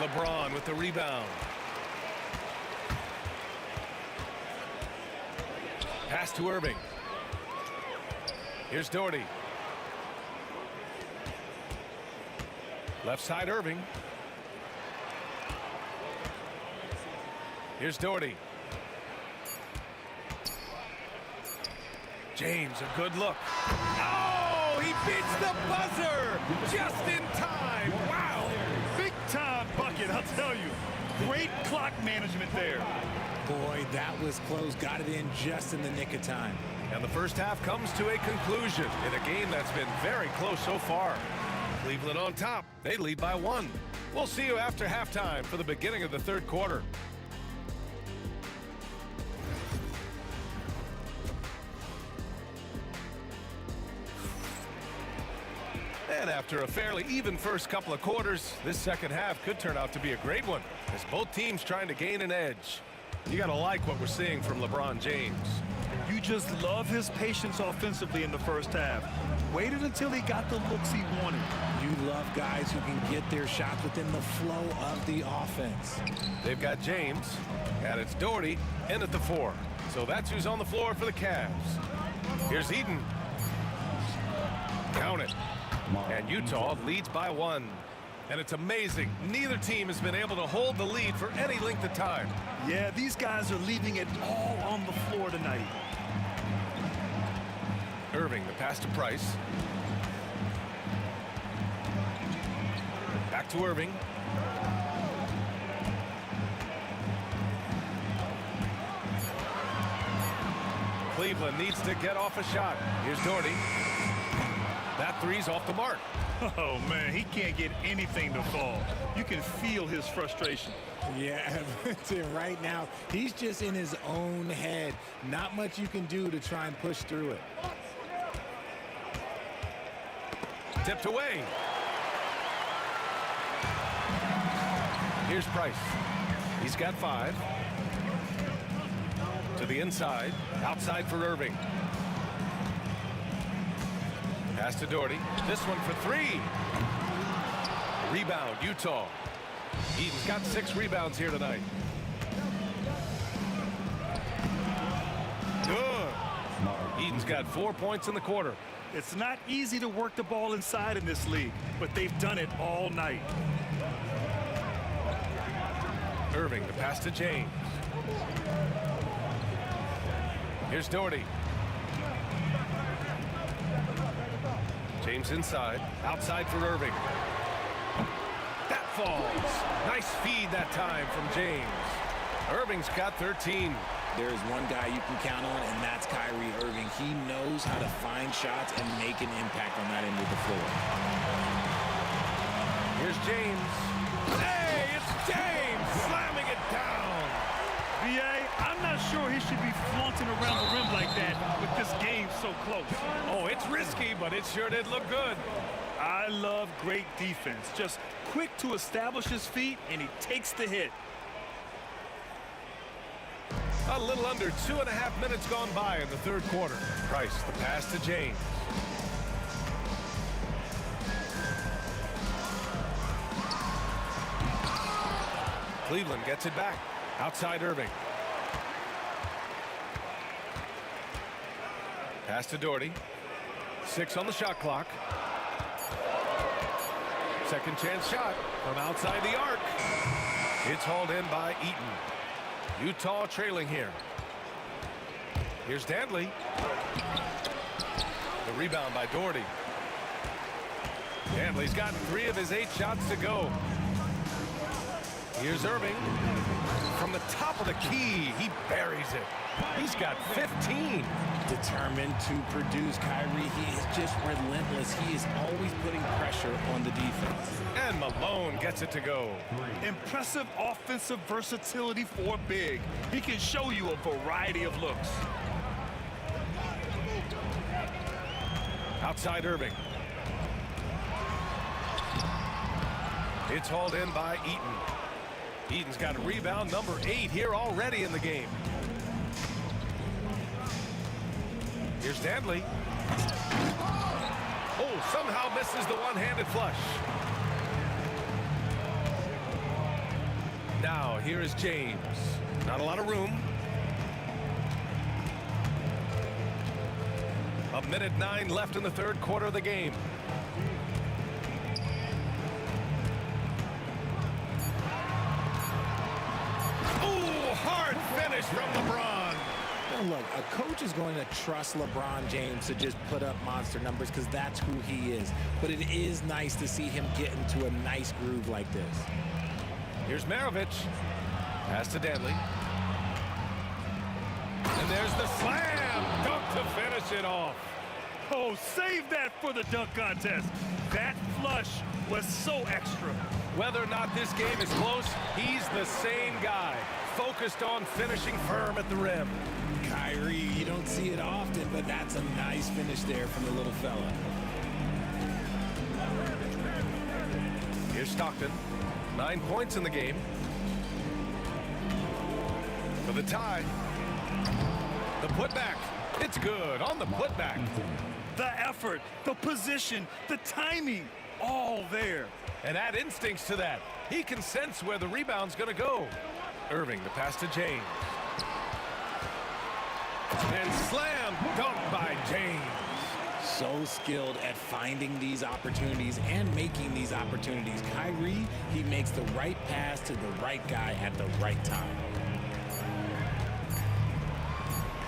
LeBron with the rebound. Pass to Irving. Here's Doherty. Left side Irving. Here's Doherty. James, a good look. Oh, he beats the buzzer just in time. Wow. Big time bucket, I'll tell you. Great clock management there. Boy, that was close. Got it in just in the nick of time. And the first half comes to a conclusion in a game that's been very close so far. Cleveland on top. They lead by 1. We'll see you after halftime for the beginning of the third quarter. And after a fairly even first couple of quarters, this second half could turn out to be a great one, as both teams trying to gain an edge. You got to like what we're seeing from LeBron James. You just love his patience offensively in the first half. Waited until he got the looks he wanted. You love guys who can get their shots within the flow of the offense. They've got James, and it's Doherty in at the 4. So that's who's on the floor for the Cavs. Here's Eaton. Count it. And Utah leads by 1. And it's amazing. Neither team has been able to hold the lead for any length of time. Yeah, these guys are leaving it all on the floor tonight. Irving, the pass to Price. Back to Irving. Cleveland needs to get off a shot. Here's Doherty. That 3's off the mark. Oh, man, he can't get anything to fall. You can feel his frustration. Yeah, right now, he's just in his own head. Not much you can do to try and push through it. Tipped away. Here's Price. He's got 5. To the inside. Outside for Irving. Pass to Doherty. This one for 3. Rebound, Utah. Eaton's got 6 rebounds here tonight. Good. Eaton's got 4 points in the quarter. It's not easy to work the ball inside in this league, but they've done it all night. Irving, the pass to James. Here's Doherty. James inside. Outside for Irving. That falls. Nice feed that time from James. Irving's got 13. There's one guy you can count on, and that's Kyrie Irving. He knows how to find shots and make an impact on that end of the floor. Here's James. Hey, it's James slamming it down. VA, I'm not sure he should be flaunting around the rim like that with this game so close. Oh, it's risky, but it sure did look good. I love great defense. Just quick to establish his feet, and he takes the hit. A little under 2.5 minutes gone by in the third quarter. Price, the pass to James. Cleveland gets it back. Outside Irving. Pass to Doherty. 6 on the shot clock. Second chance shot from outside the arc. It's hauled in by Eaton. Utah trailing here. Here's Dantley. The rebound by Doherty. Dantley's got 3 of his 8 shots to go. Here's Irving. From the top of the key, he buries it. He's got 15. Determined to produce. Kyrie, he is just relentless. He is always putting pressure on the defense. And Malone gets it to go. Impressive offensive versatility for a big. He can show you a variety of looks. Outside Irving. It's hauled in by Eaton. Eaton's got a rebound number 8 here already in the game. Here's Dantley. Oh, somehow misses the one-handed flush. Now, here is James. Not a lot of room. 1:09 left in the third quarter of the game. Ooh, hard finish from LeBron. Now look, a coach is going to trust LeBron James to just put up monster numbers because that's who he is. But it is nice to see him get into a nice groove like this. Here's Maravich. Pass to Dantley. And there's the slam. Dunk to finish it off. Oh, save that for the dunk contest. That flush was so extra. Whether or not this game is close, he's the same guy. Focused on finishing firm at the rim. Kyrie, you don't see it often, but that's a nice finish there from the little fella. Here's Stockton. 9 points in the game. For the tie. The putback. It's good on the putback. The effort, the position, the timing, all there. And add instincts to that. He can sense where the rebound's going to go. Irving, the pass to James. And slam dunk by James. So skilled at finding these opportunities and making these opportunities. Kyrie, he makes the right pass to the right guy at the right time.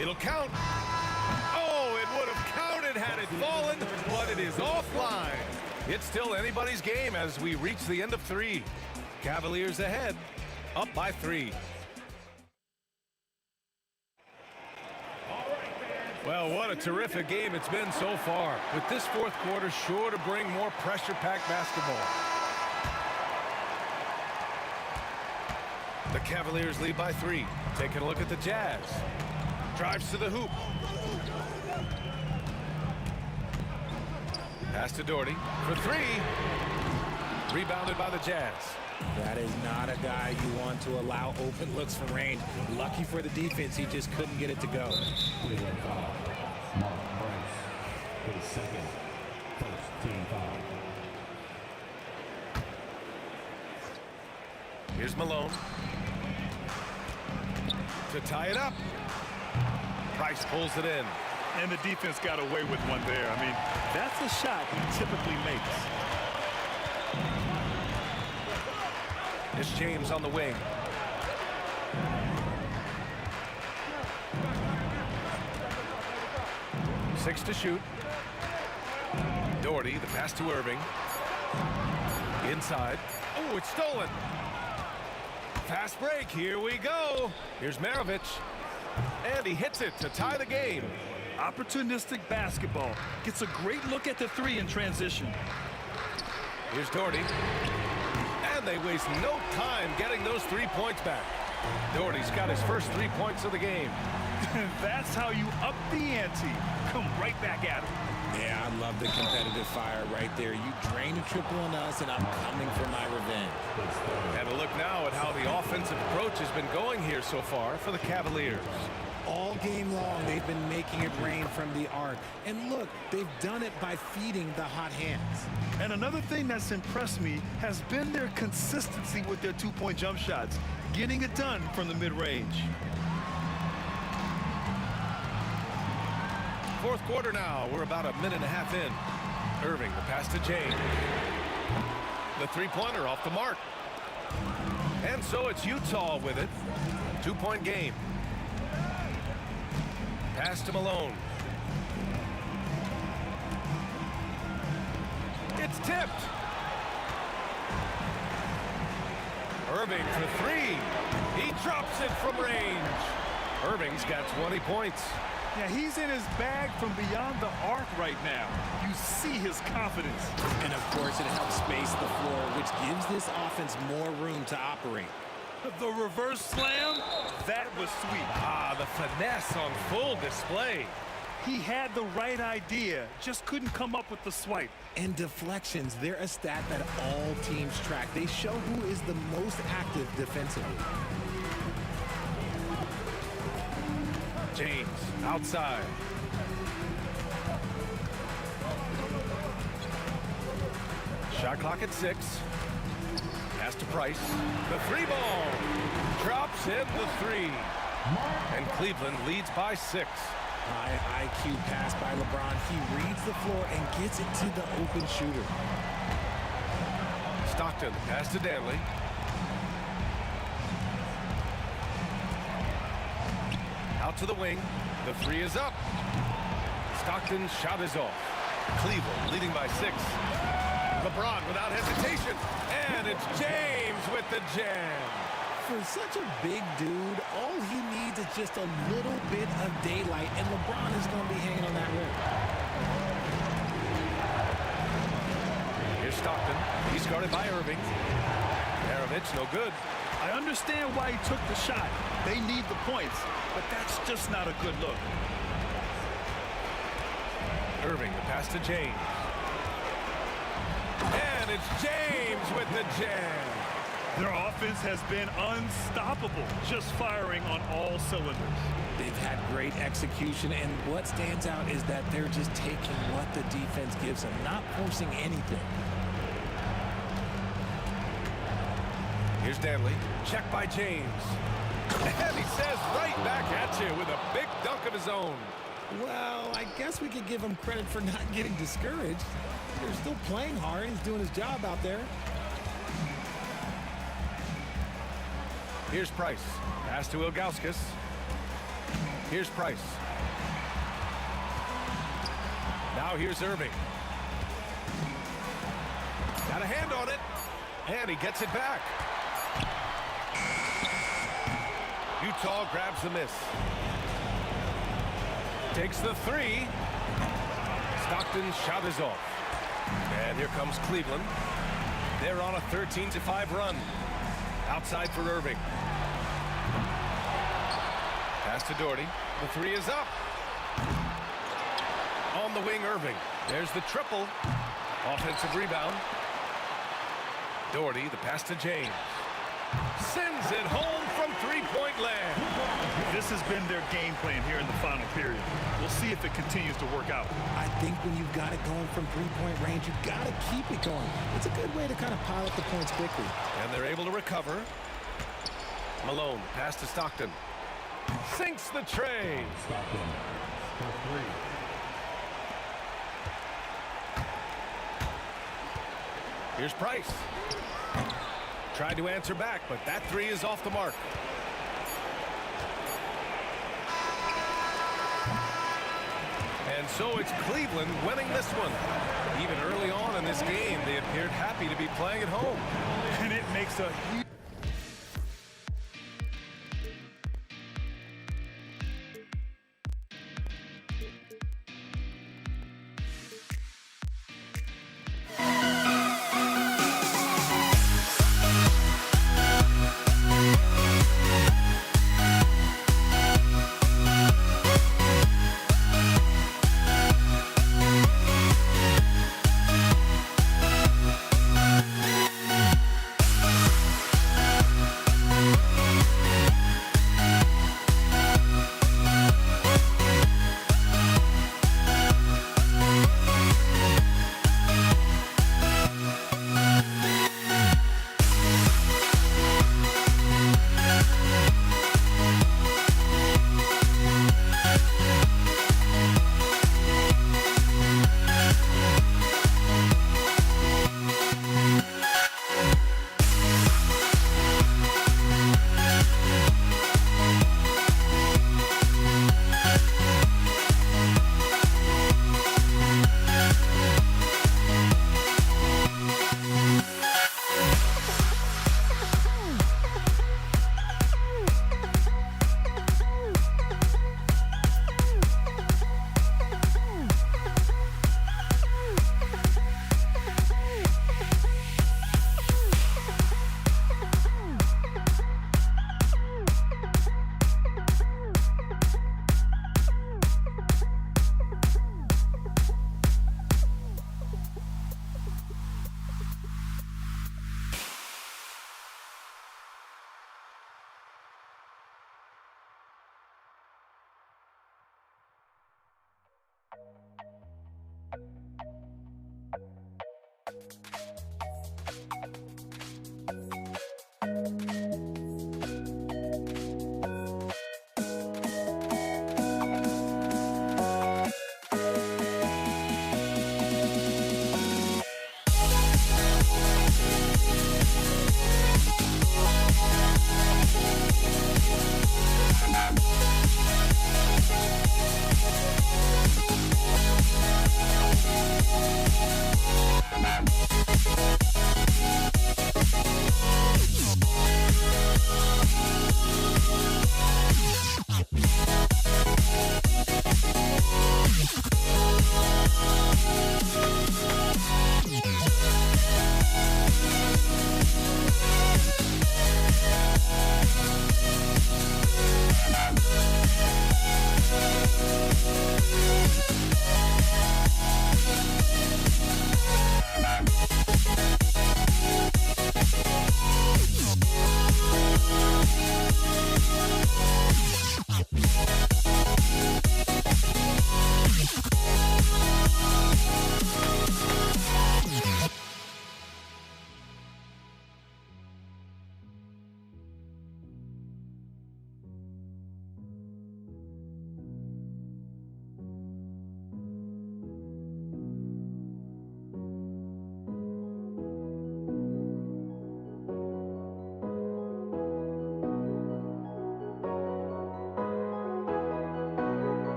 It'll count. Oh, it would have counted had it fallen, but it is offline. It's still anybody's game as we reach the end of 3. Cavaliers ahead, up by 3. Well, what a terrific game it's been so far. With this fourth quarter sure to bring more pressure-packed basketball. The Cavaliers lead by 3. Taking a look at the Jazz. Drives to the hoop. Pass to Doherty for 3. Rebounded by the Jazz. That is not a guy you want to allow open looks from range. Lucky for the defense, he just couldn't get it to go. Cleveland foul. Mark Price, his second, first team foul. Here's Malone. To tie it up. Price pulls it in. And the defense got away with one there. I mean, that's a shot he typically makes. It's James on the wing. Six to shoot. Doherty, the pass to Irving. Inside. Oh, it's stolen. Fast break. Here we go. Here's Maravich. And he hits it to tie the game. Opportunistic basketball. Gets a great look at the three in transition. Here's Doherty. And they waste no time getting those 3 points back. Doherty's got his first 3 points of the game. That's how you up the ante. Come right back at him. Yeah, I love the competitive fire right there. You drain a triple on us, and I'm coming for my revenge. And a look now at how the offensive approach has been going here so far for the Cavaliers. All game long, they've been making it rain from the arc. And look, they've done it by feeding the hot hands. And another thing that's impressed me has been their consistency with their two-point jump shots, getting it done from the mid-range. Fourth quarter now. We're about a minute and a half in. Irving, the pass to James. The three-pointer off the mark. And so it's Utah with it. 2-point game. Pass to Malone. It's tipped. Irving for three. He drops it from range. Irving's got 20 points. Yeah, he's in his bag from beyond the arc right now. You see his confidence. And of course, it helps space the floor, which gives this offense more room to operate. The reverse slam, that was sweet. Ah, the finesse on full display. He had the right idea, just couldn't come up with the swipe. And deflections, they're a stat that all teams track. They show who is the most active defensively. James, outside. Shot clock at 6. Pass to Price. The three ball. Drops in the three. And Cleveland leads by 6. High IQ pass by LeBron. He reads the floor and gets it to the open shooter. Stockton, pass to Danley. Out to the wing. The three is up. Stockton's shot is off. Cleveland leading by 6. LeBron without hesitation. And it's James with the jam. For such a big dude, all he needs is just a little bit of daylight, and LeBron is going to be hanging on that rim. Here's Stockton. He's guarded by Irving. Maravich, no good. I understand why he took the shot. They need the points, but that's just not a good look. Irving, the pass to James. And it's James with the jam. Their offense has been unstoppable, just firing on all cylinders. They've had great execution, and what stands out is that they're just taking what the defense gives them, not forcing anything. Here's Danley. Check by James. And he says right back at you with a big dunk of his own. Well, I guess we could give him credit for not getting discouraged. They're still playing hard. He's doing his job out there. Here's Price. Pass to Ilgauskas. Here's Price. Now here's Irving. Got a hand on it. And he gets it back. Utah grabs the miss. Takes the three. Stockton's shot is off. And here comes Cleveland. They're on a 13-5 run. Outside for Irving. Pass to Doherty. The three is up. On the wing, Irving. There's the triple. Offensive rebound. Doherty, the pass to James. Sends it home from three-point land. This has been their game plan here in the final period. We'll see if it continues to work out. I think when you've got it going from three-point range, you've got to keep it going. It's a good way to kind of pile up the points quickly. And they're able to recover. Malone, pass to Stockton. Sinks the tray. Stockton for three. Here's Price. Tried to answer back, but that three is off the mark. And so it's Cleveland winning this one. Even early on in this game, they appeared happy to be playing at home. And it makes a huge...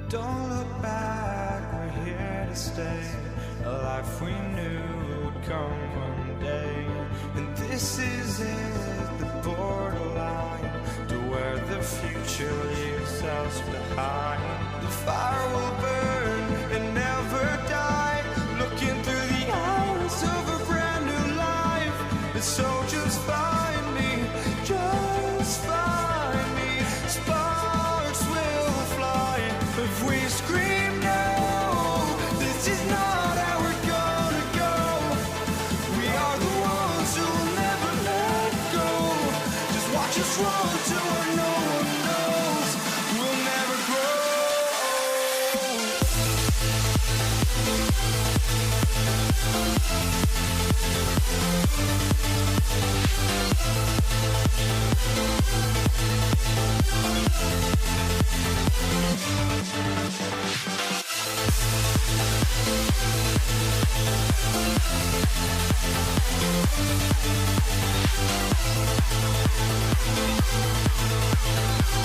Don't look back, we're here to stay. A life we knew would come one day. And this is it, the borderline to where the future leaves us behind. The fire will burn and never die. Looking through the eyes of a brand new life. And so just find me, just find me. Sparks will fly if we scream no. This is not how we're gonna go. We are the ones who will never let go. Just watch us run to where no one knows. We'll never grow.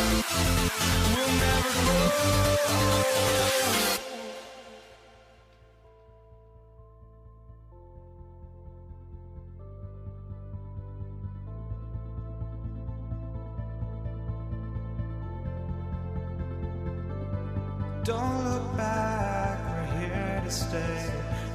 We'll never grow. Don't look back, we're here to stay.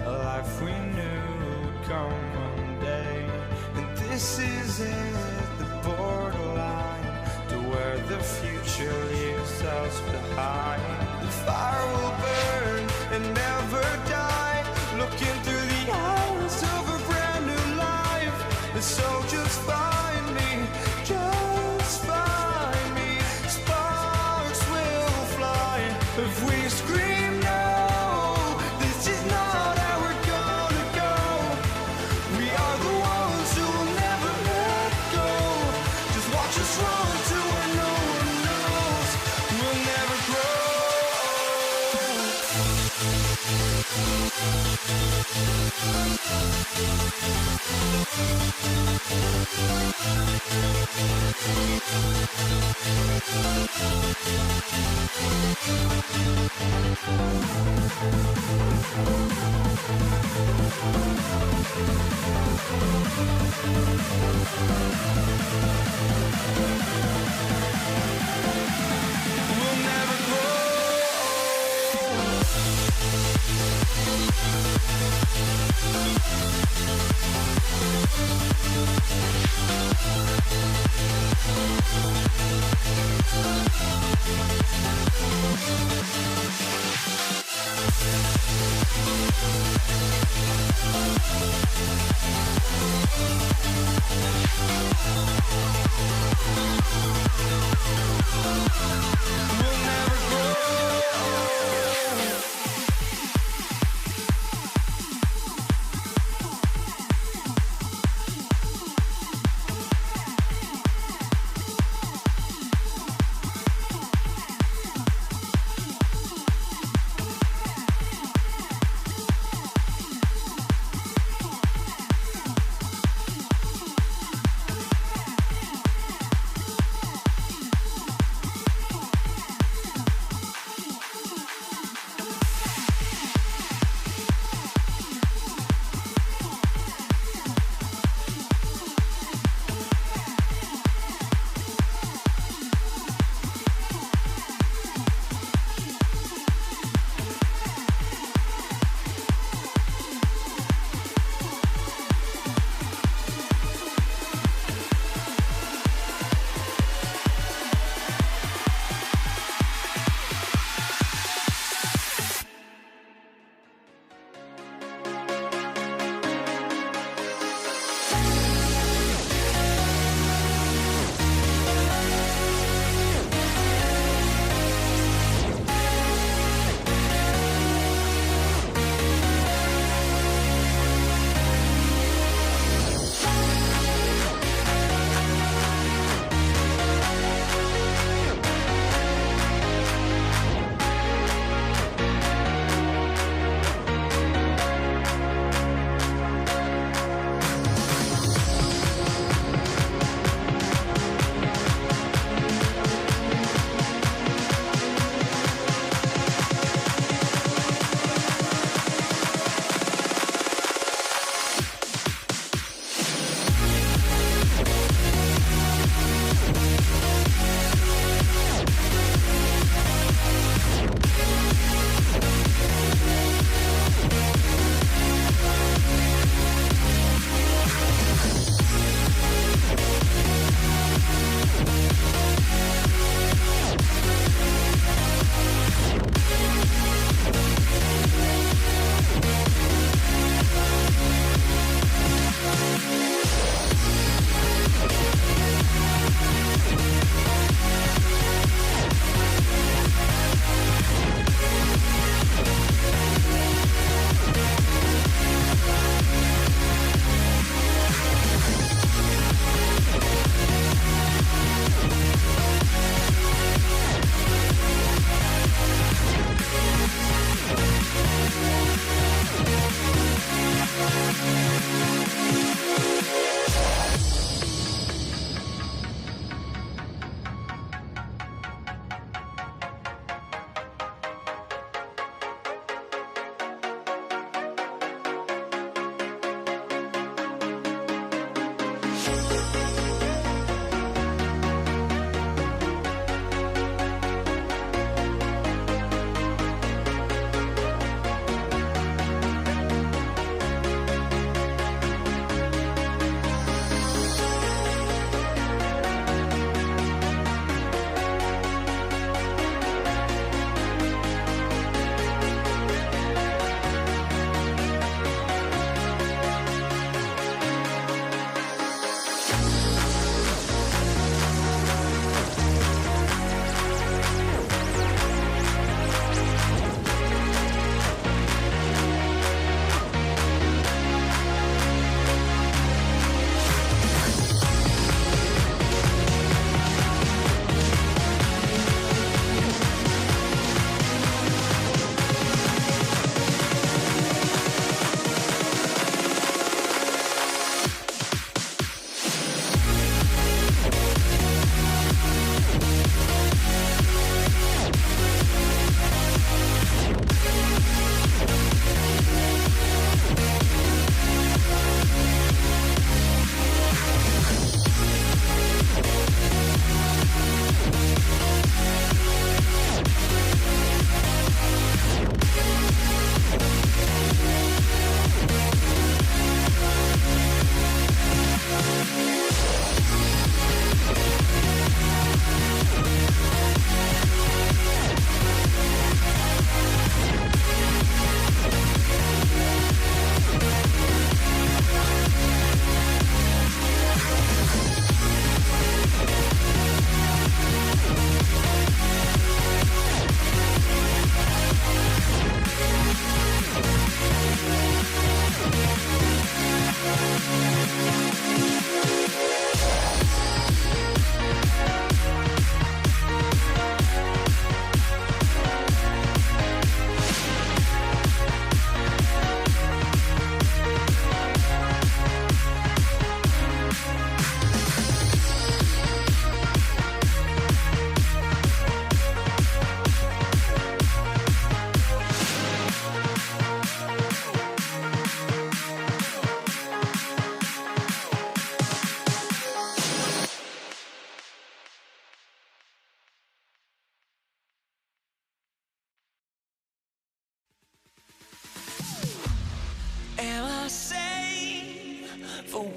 A life we knew would come one day. And this is it, the borderline to where the future leaves us behind. The fire will burn and never die. Looking through the eyes of a brand new life. And so just find me, just find me. Sparks will fly if we scream no. This is not how we're gonna go. We are the ones who will never let go. Just watch us run to where no one knows. We'll never grow. We'll never grow. We'll never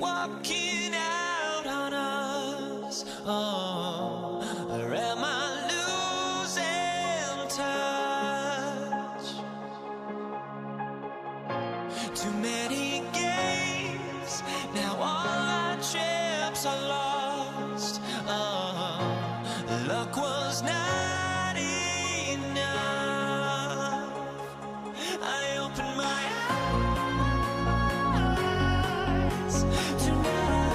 walking out on us. Oh, or am I losing touch? Too many games, now all our chips are lost. Oh, luck was not enough. I opened my eyes to now.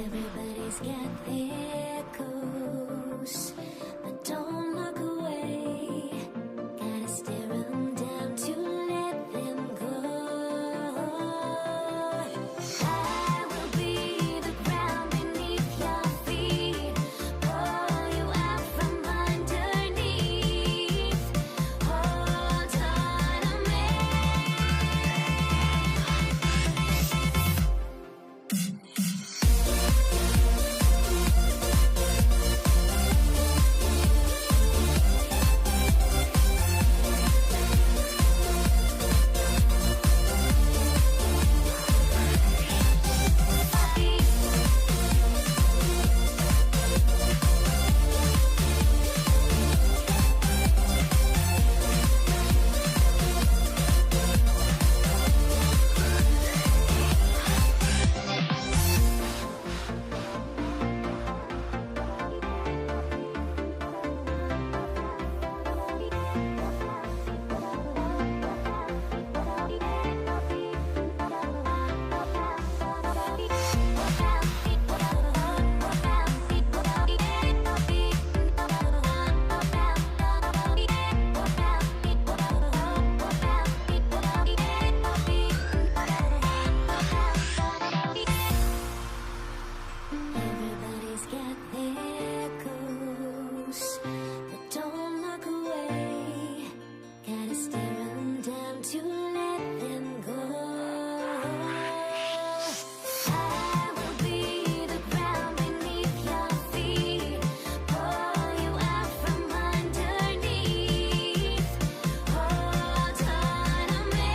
Everybody's got their goals, but don't look away. Gotta stare 'em down to let them go. I will be the ground beneath your feet, pull you out from underneath. Hold on to me. Everybody's got their goals, but don't look away. Gotta stare 'em down to let them go. I will be the ground beneath your feet, pull you out from underneath. Hold on to me.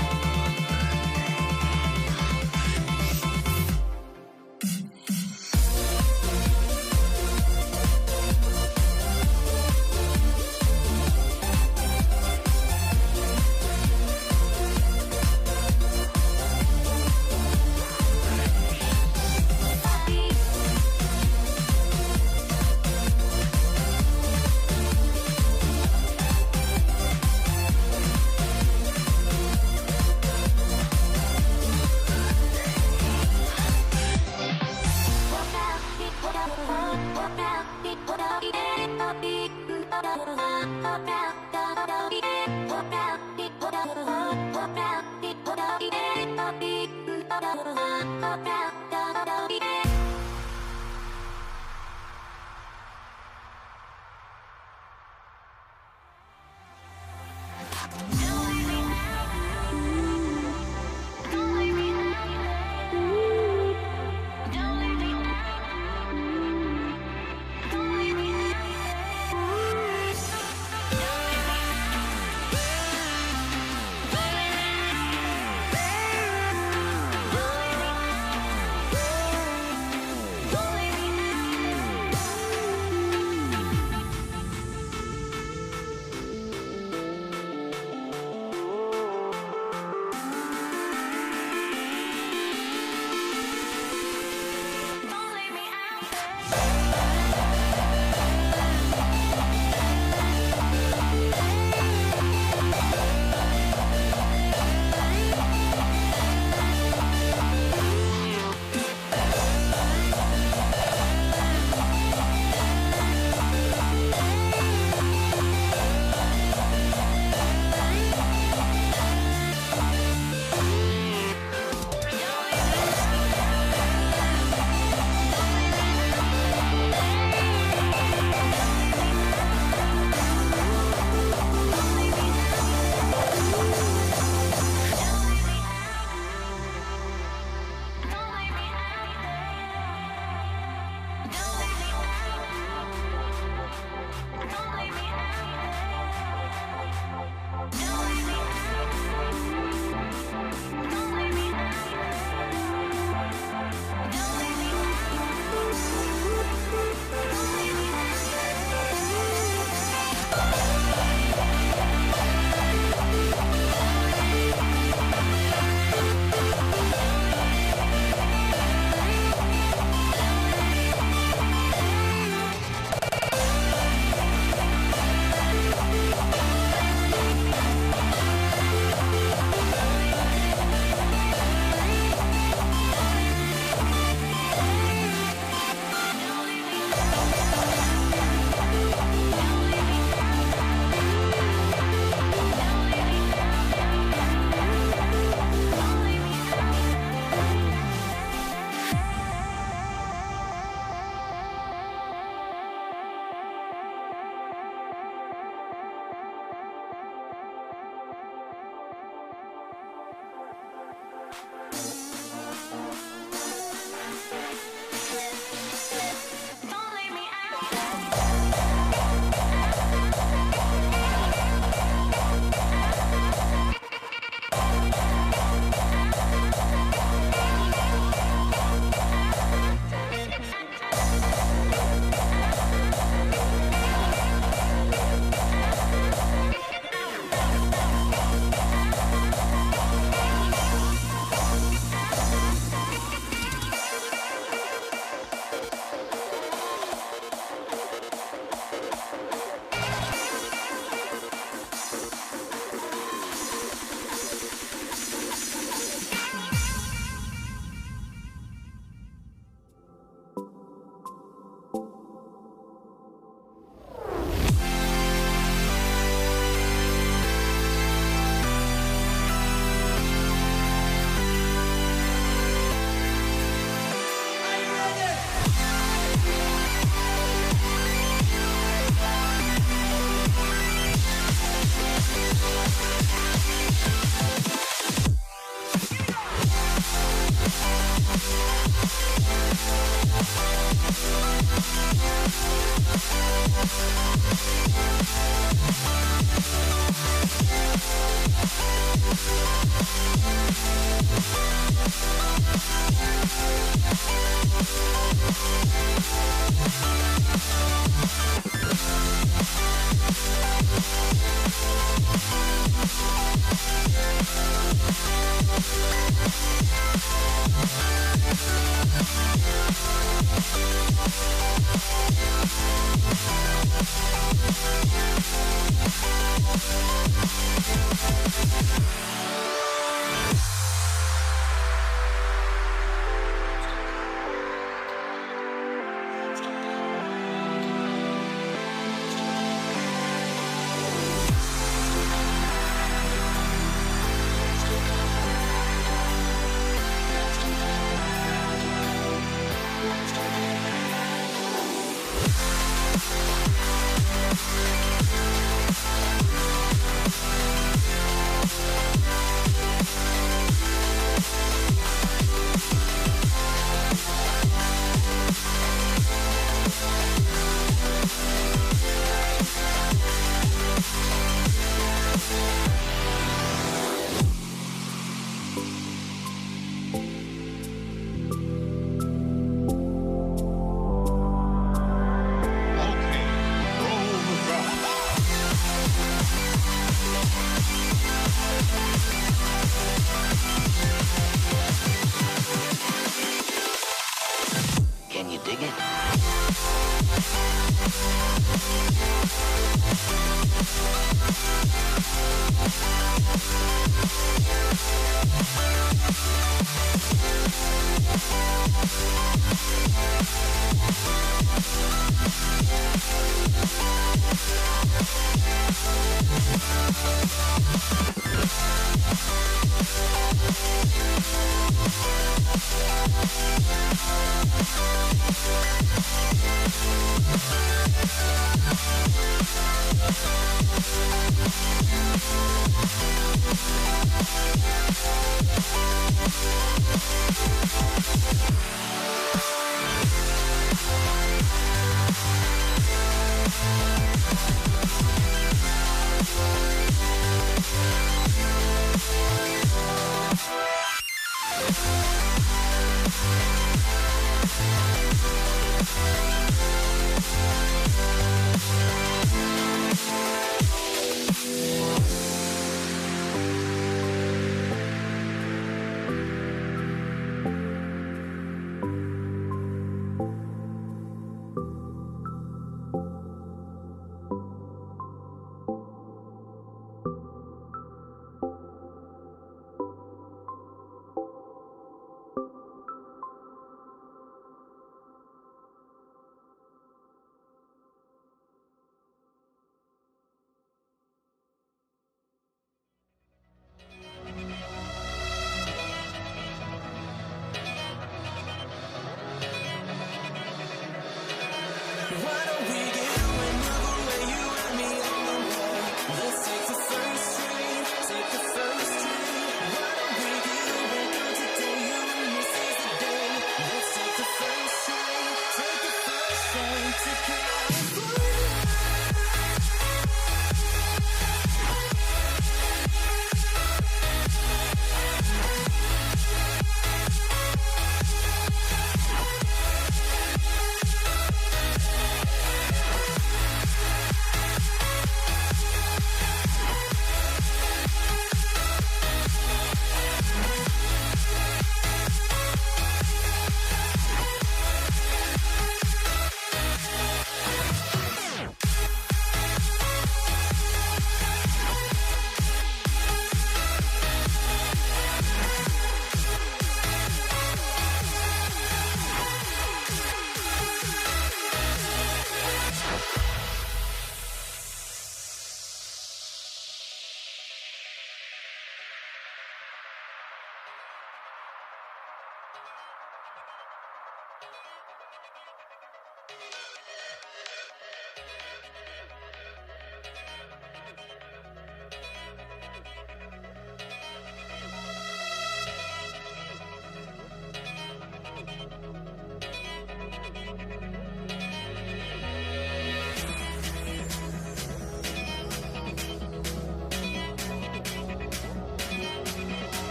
dig it?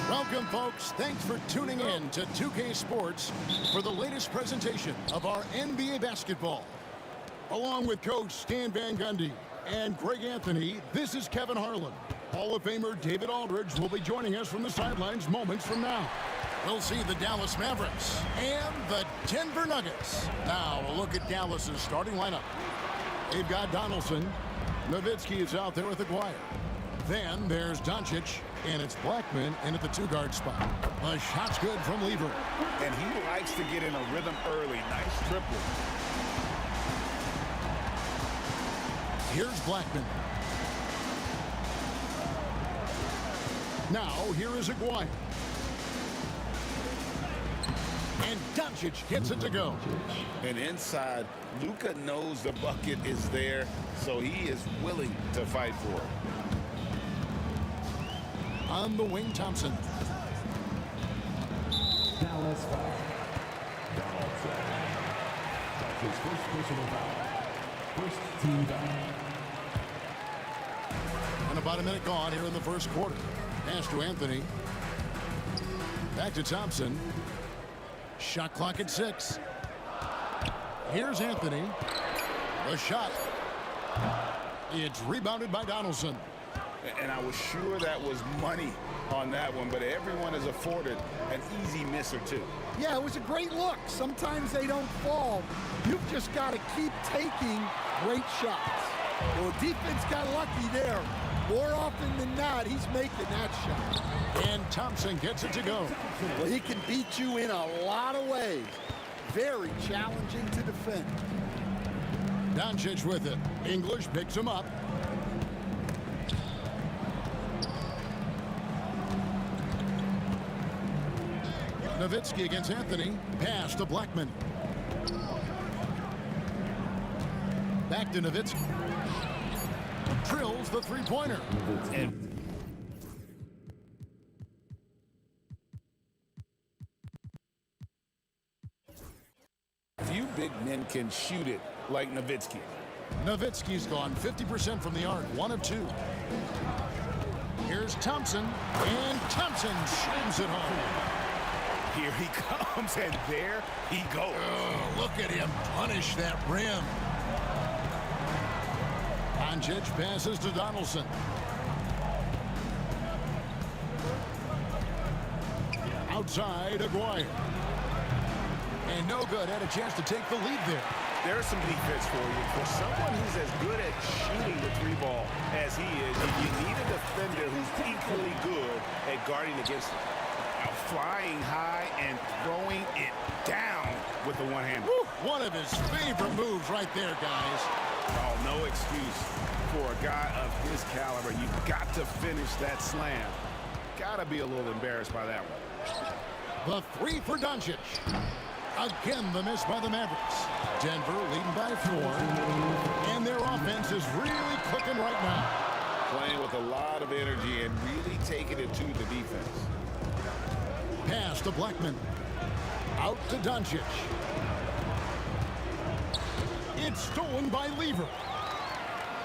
Welcome, folks. Thanks for tuning in to 2K Sports for the latest presentation of our NBA basketball. Along with Coach Stan Van Gundy and Greg Anthony, this is Kevin Harlan. Hall of Famer David Aldridge will be joining us from the sidelines moments from now. We'll see the Dallas Mavericks and the Denver Nuggets. Now, a look at Dallas's starting lineup. They've got Donaldson. Nowitzki is out there with Aguirre. Then there's Doncic, and it's Blackman in at the two-guard spot. The shot's good from Lever. And he likes to get in a rhythm early. Nice triple. Here's Blackman. Now, here is Aguirre. And Doncic gets it to go. And inside, Luka knows the bucket is there, so he is willing to fight for it. On the wing, Thompson. Dallas foul. Donaldson. That's his first personal foul. First team foul. And about a minute gone here in the first quarter. Pass to Anthony. Back to Thompson. Shot clock at 6. Here's Anthony. The shot. It's rebounded by Donaldson. And I was sure that was money on that one, but everyone is afforded an easy miss or two. Yeah, it was a great look. Sometimes they don't fall. You've just got to keep taking great shots. Well, defense got lucky there. More often than not, he's making that shot. And Thompson gets it to go. Well, he can beat you in a lot of ways. Very challenging to defend. Doncic with it. English picks him up. Nowitzki against Anthony. Pass to Blackman. Back to Nowitzki. Drills the three-pointer. Few big men can shoot it like Nowitzki. Nowitzki's gone 50% from the arc, 1 of 2. Here's Thompson, and Thompson shoots it home. Here he comes, and there he goes. Oh, look at him punish that rim. Doncic passes to Donaldson. Outside, Aguirre. And no good. Had a chance to take the lead there. There's some defense for you. For someone who's as good at shooting the three ball as he is, you need a defender who's equally good at guarding against it. Flying high and throwing it down with the one hand. One of his favorite moves right there, guys. Oh, no excuse for a guy of his caliber. You've got to finish that slam. Got to be a little embarrassed by that one. The three for Doncic. Again, the miss by the Mavericks. Denver leading by 4. And their offense is really clicking right now. Playing with a lot of energy and really taking it to the defense. Pass to Blackman. Out to Doncic. It's stolen by Lever.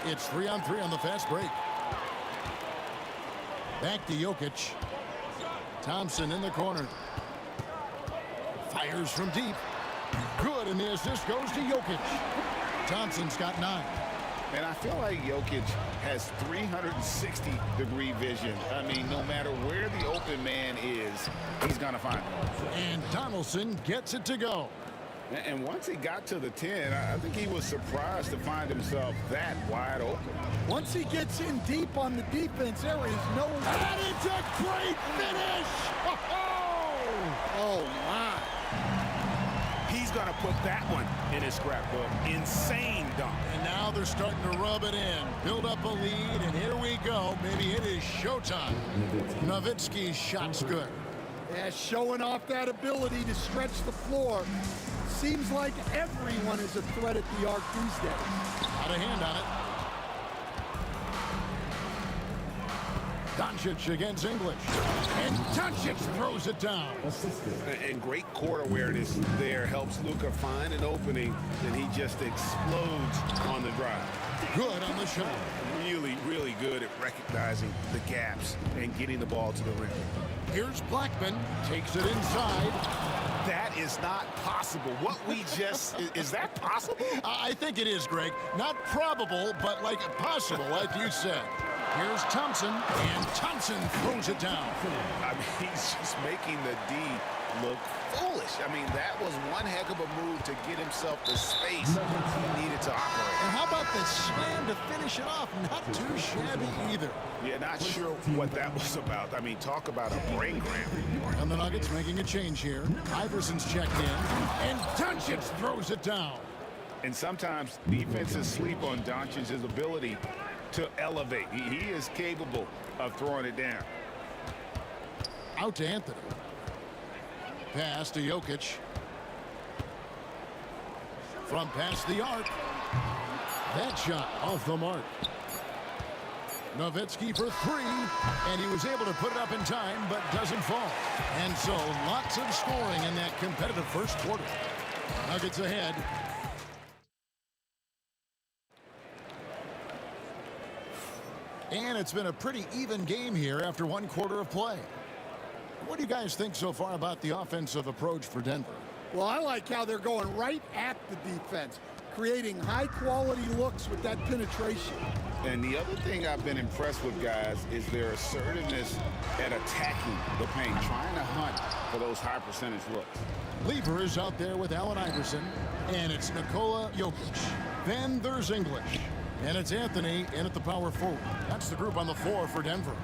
It's 3-on-3 on the fast break. Back to Jokic. Thompson in the corner. Fires from deep. Good, and the assist goes to Jokic. Thompson's got 9. And I feel like Jokic has 360-degree vision. I mean, no matter where the open man is, he's going to find him. And Donaldson gets it to go. And once he got to the 10, I think he was surprised to find himself that wide open. Once he gets in deep on the defense, there is no... That is a great finish! Oh, my. He's going to put that one in his scrapbook. Insane dunk. And now they're starting to rub it in. Build up a lead, and here we go. Maybe it is showtime. Nowitzki's shot's good. Yeah, showing off that ability to stretch the floor. Seems like everyone is a threat at the arc these days. Got a hand on it. Doncic against English. And Doncic throws it down. And great court awareness there helps Luka find an opening, and he just explodes on the drive. Good on the shot. Really, really good at recognizing the gaps and getting the ball to the rim. Here's Blackman, takes it inside. That is not possible. What we just, is that possible? I think it is, Greg. Not probable, but like possible, like you said. Here's Thompson, and Thompson throws it down. I mean, he's just making the D look foolish. I mean, that was one heck of a move to get himself the space he needed to operate. And how about the slam to finish it off? Not too shabby either. Yeah, not sure what that was about. I mean, talk about a brain cramp. And the Nuggets making a change here. Iverson's checked in, and Doncic throws it down. And sometimes defenses sleep on Doncic's ability to elevate. He is capable of throwing it down. Out to Anthony. Pass to Jokic. From past the arc. That shot off the mark. Nowitzki for three, and he was able to put it up in time, but doesn't fall. And so lots of scoring in that competitive first quarter. Nuggets ahead. And it's been a pretty even game here after one quarter of play. What do you guys think so far about the offensive approach for Denver? Well, I like how they're going right at the defense, creating high-quality looks with that penetration. And the other thing I've been impressed with, guys, is their assertiveness at attacking the paint, trying to hunt for those high-percentage looks. Lever is out there with Allen Iverson, and it's Nikola Jokic. Then there's English, and it's Anthony in at the power forward. That's the group on the floor for Denver.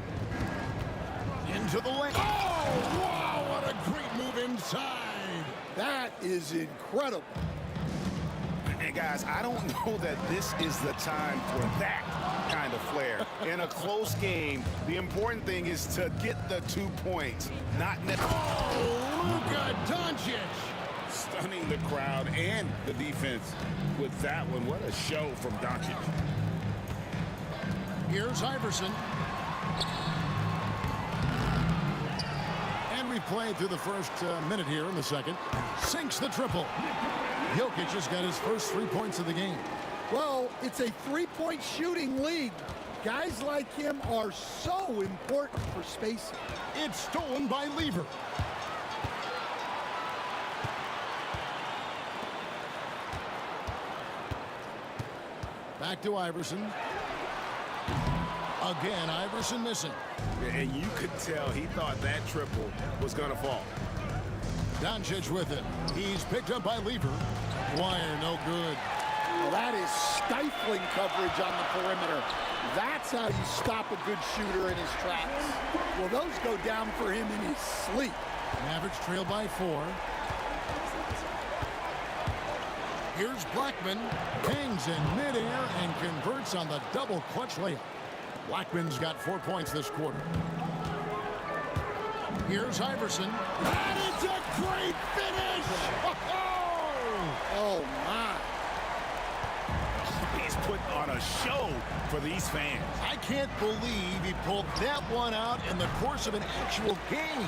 Into the lane. Oh, wow, what a great move inside. That is incredible. And guys, I don't know that this is the time for that kind of flair. In a close game, the important thing is to get the 2 points, not net. Oh, Luka Doncic. Stunning the crowd and the defense with that one. What a show from Doncic. Here's Iverson. And we played through the first minute here in the second. Sinks the triple. Jokic has got his first 3 points of the game. Well, it's a three-point shooting league. Guys like him are so important for spacing. It's stolen by Lever. Back to Iverson. Again, Iverson missing. And you could tell he thought that triple was going to fall. Doncic with it. He's picked up by Lever. Wire, no good. Well, that is stifling coverage on the perimeter. That's how you stop a good shooter in his tracks. Well, those go down for him in his sleep. Mavericks trail by 4. Here's Blackman. Hangs in midair and converts on the double clutch layup. Blackman's got 4 points this quarter. Here's Iverson. And it's a great finish! Oh, my. He's put on a show for these fans. I can't believe he pulled that one out in the course of an actual game.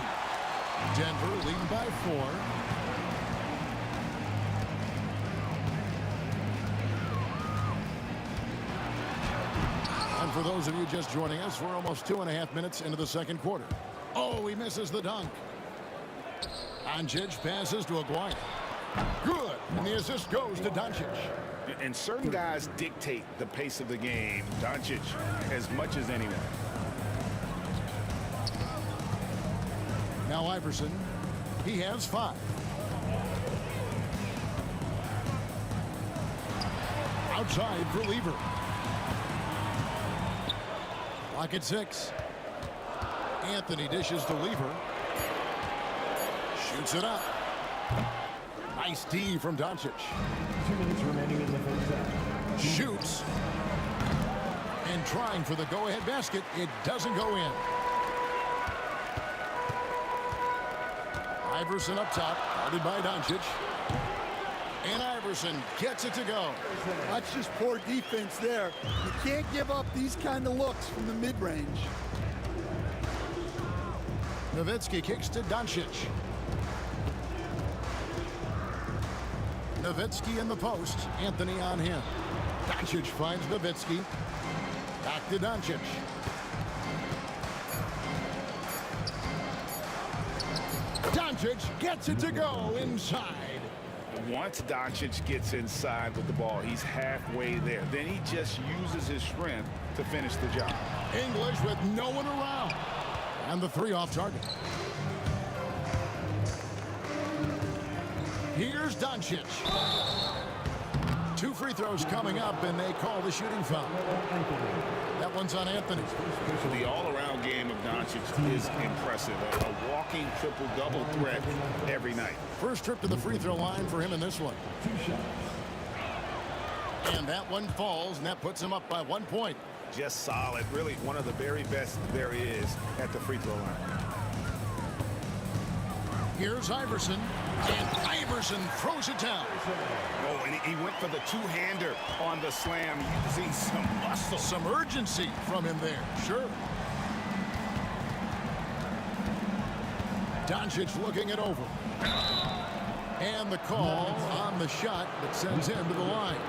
Denver leading by 4. And for those of you just joining us, we're almost 2.5 minutes into the second quarter. Oh, he misses the dunk. Doncic passes to Aguirre. Good, and the assist goes to Doncic. And certain guys dictate the pace of the game. Doncic as much as anyone. Now Iverson, he has 5. Outside for Lever. Lock at 6. Anthony dishes to Lever. Shoots it up. Nice D from Doncic. 2 minutes remaining in the first half. Shoots. And trying for the go-ahead basket. It doesn't go in. Iverson up top, guarded by Doncic. And Iverson gets it to go. That's just poor defense there. You can't give up these kind of looks from the mid-range. Nowitzki kicks to Doncic. Nowitzki in the post. Anthony on him. Doncic finds Nowitzki. Back to Doncic. Doncic gets it to go inside. Once Doncic gets inside with the ball, he's halfway there. Then he just uses his strength to finish the job. English with no one around. And the three off target. Here's Doncic. 2 free throws coming up, and they call the shooting foul. That one's on Anthony. The all-around game of Doncic is impressive. A walking triple-double threat every night. First trip to the free throw line for him in this one. And that one falls, and that puts him up by 1 point. Just solid. Really one of the very best there is at the free throw line. Here's Iverson, and Iverson throws it down. Oh, and he went for the two-hander on the slam, using some muscle. Some urgency from him there, sure. Doncic looking it over. And the call on the shot that sends him to the line.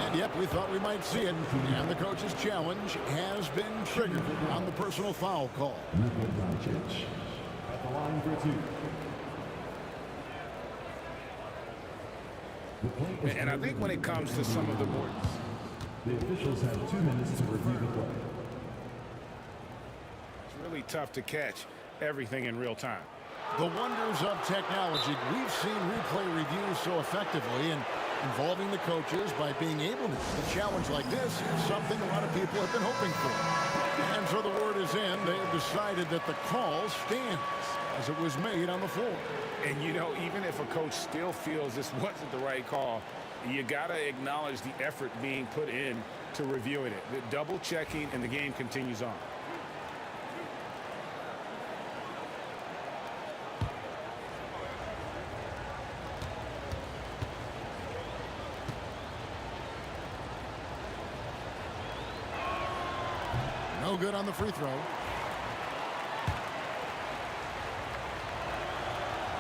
And yep, we thought we might see it. And the coach's challenge has been triggered on the personal foul call. At the line for 2. And I think when it comes to some of the boards, the officials have 2 minutes to review the play. it's really tough to catch everything in real time. The wonders of technology. We've seen replay reviews so effectively, and involving the coaches by being able to a challenge like this is something a lot of people have been hoping for. And so the word is in. They have decided that the call stands as it was made on the floor. And, you know, even if a coach still feels this wasn't the right call, you got to acknowledge the effort being put in to reviewing it. The double checking, and the game continues on. No good on the free throw.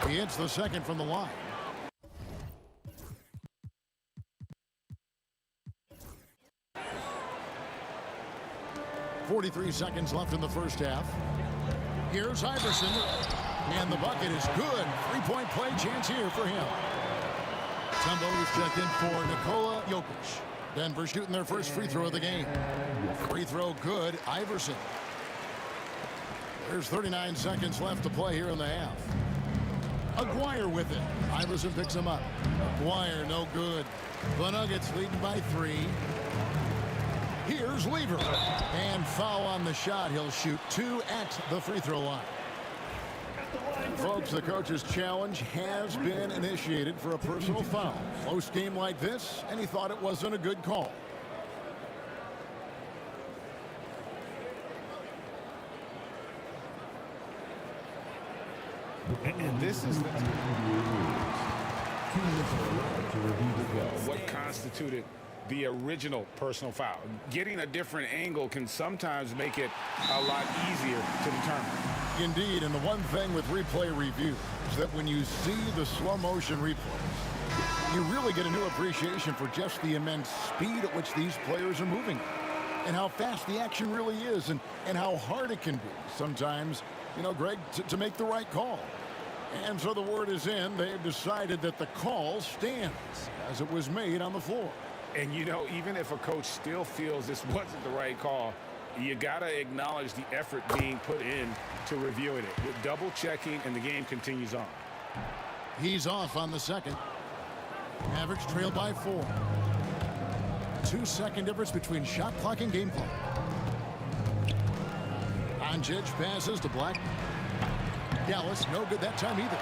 He hits the second from the line. .43 seconds left in the first half. Here's Iverson, and the bucket is good. Three-point play chance here for him. Tumbo is checked in for Nikola Jokic. Denver shooting their first free throw of the game. Free throw good, Iverson. There's 39 seconds left to play here in the half. Aguirre with it. Iverson picks him up. Aguirre, no good. The Nuggets leading by 3. Here's Lever. And foul on the shot. He'll shoot 2 at the free throw line. And folks, the coach's challenge has been initiated for a personal foul. Close game like this, and he thought it wasn't a good call. And this is what constituted the original personal foul. Getting a different angle can sometimes make it a lot easier to determine. Indeed, and the one thing with replay review is that when you see the slow motion replays, you really get a new appreciation for just the immense speed at which these players are moving and how fast the action really is and how hard it can be sometimes, you know, Greg, to make the right call. And so the word is in. They've decided that the call stands as it was made on the floor. And, you know, even if a coach still feels this wasn't the right call, you got to acknowledge the effort being put in to reviewing it. With double checking, and the game continues on. He's off on the second. Mavericks trail by 4. 2-second difference between shot clock and game clock. Doncic passes to Black. Dallas, no good that time either.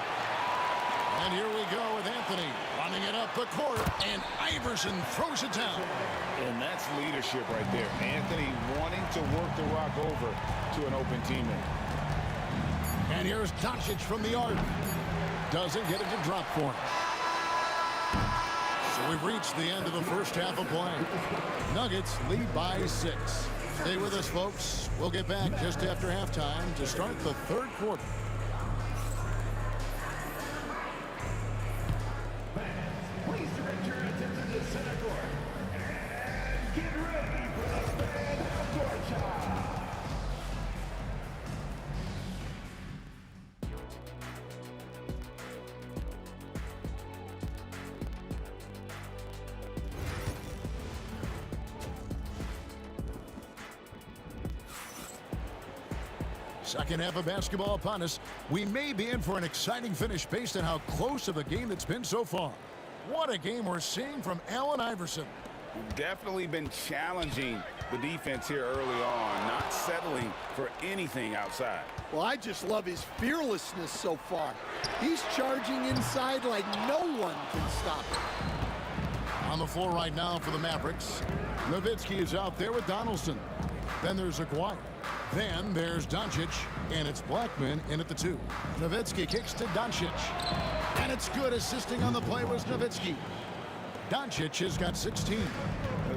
And here we go with Anthony running it up the court, and Iverson throws it down. And that's leadership right there. Anthony wanting to work the rock over to an open teammate. And here's Doncic from the arc. Doesn't get it to drop for him. So we've reached the end of the first half of play. Nuggets lead by 6. Stay with us, folks. We'll get back just after halftime to start the third quarter. Please direct your attention to center court. And get ready for the fan outdoor shot. Second half of basketball upon us. We may be in for an exciting finish based on how close of a game it's been so far. What a game we're seeing from Allen Iverson. Definitely been challenging the defense here early on, not settling for anything outside. Well, I just love his fearlessness so far. He's charging inside like no one can stop him. On the floor right now for the Mavericks. Nowitzki is out there with Donaldson. Then there's Aguirre. Then there's Doncic, and it's Blackman in at the 2. Nowitzki kicks to Doncic, and it's good. Assisting on the play was Nowitzki. Doncic has got 16.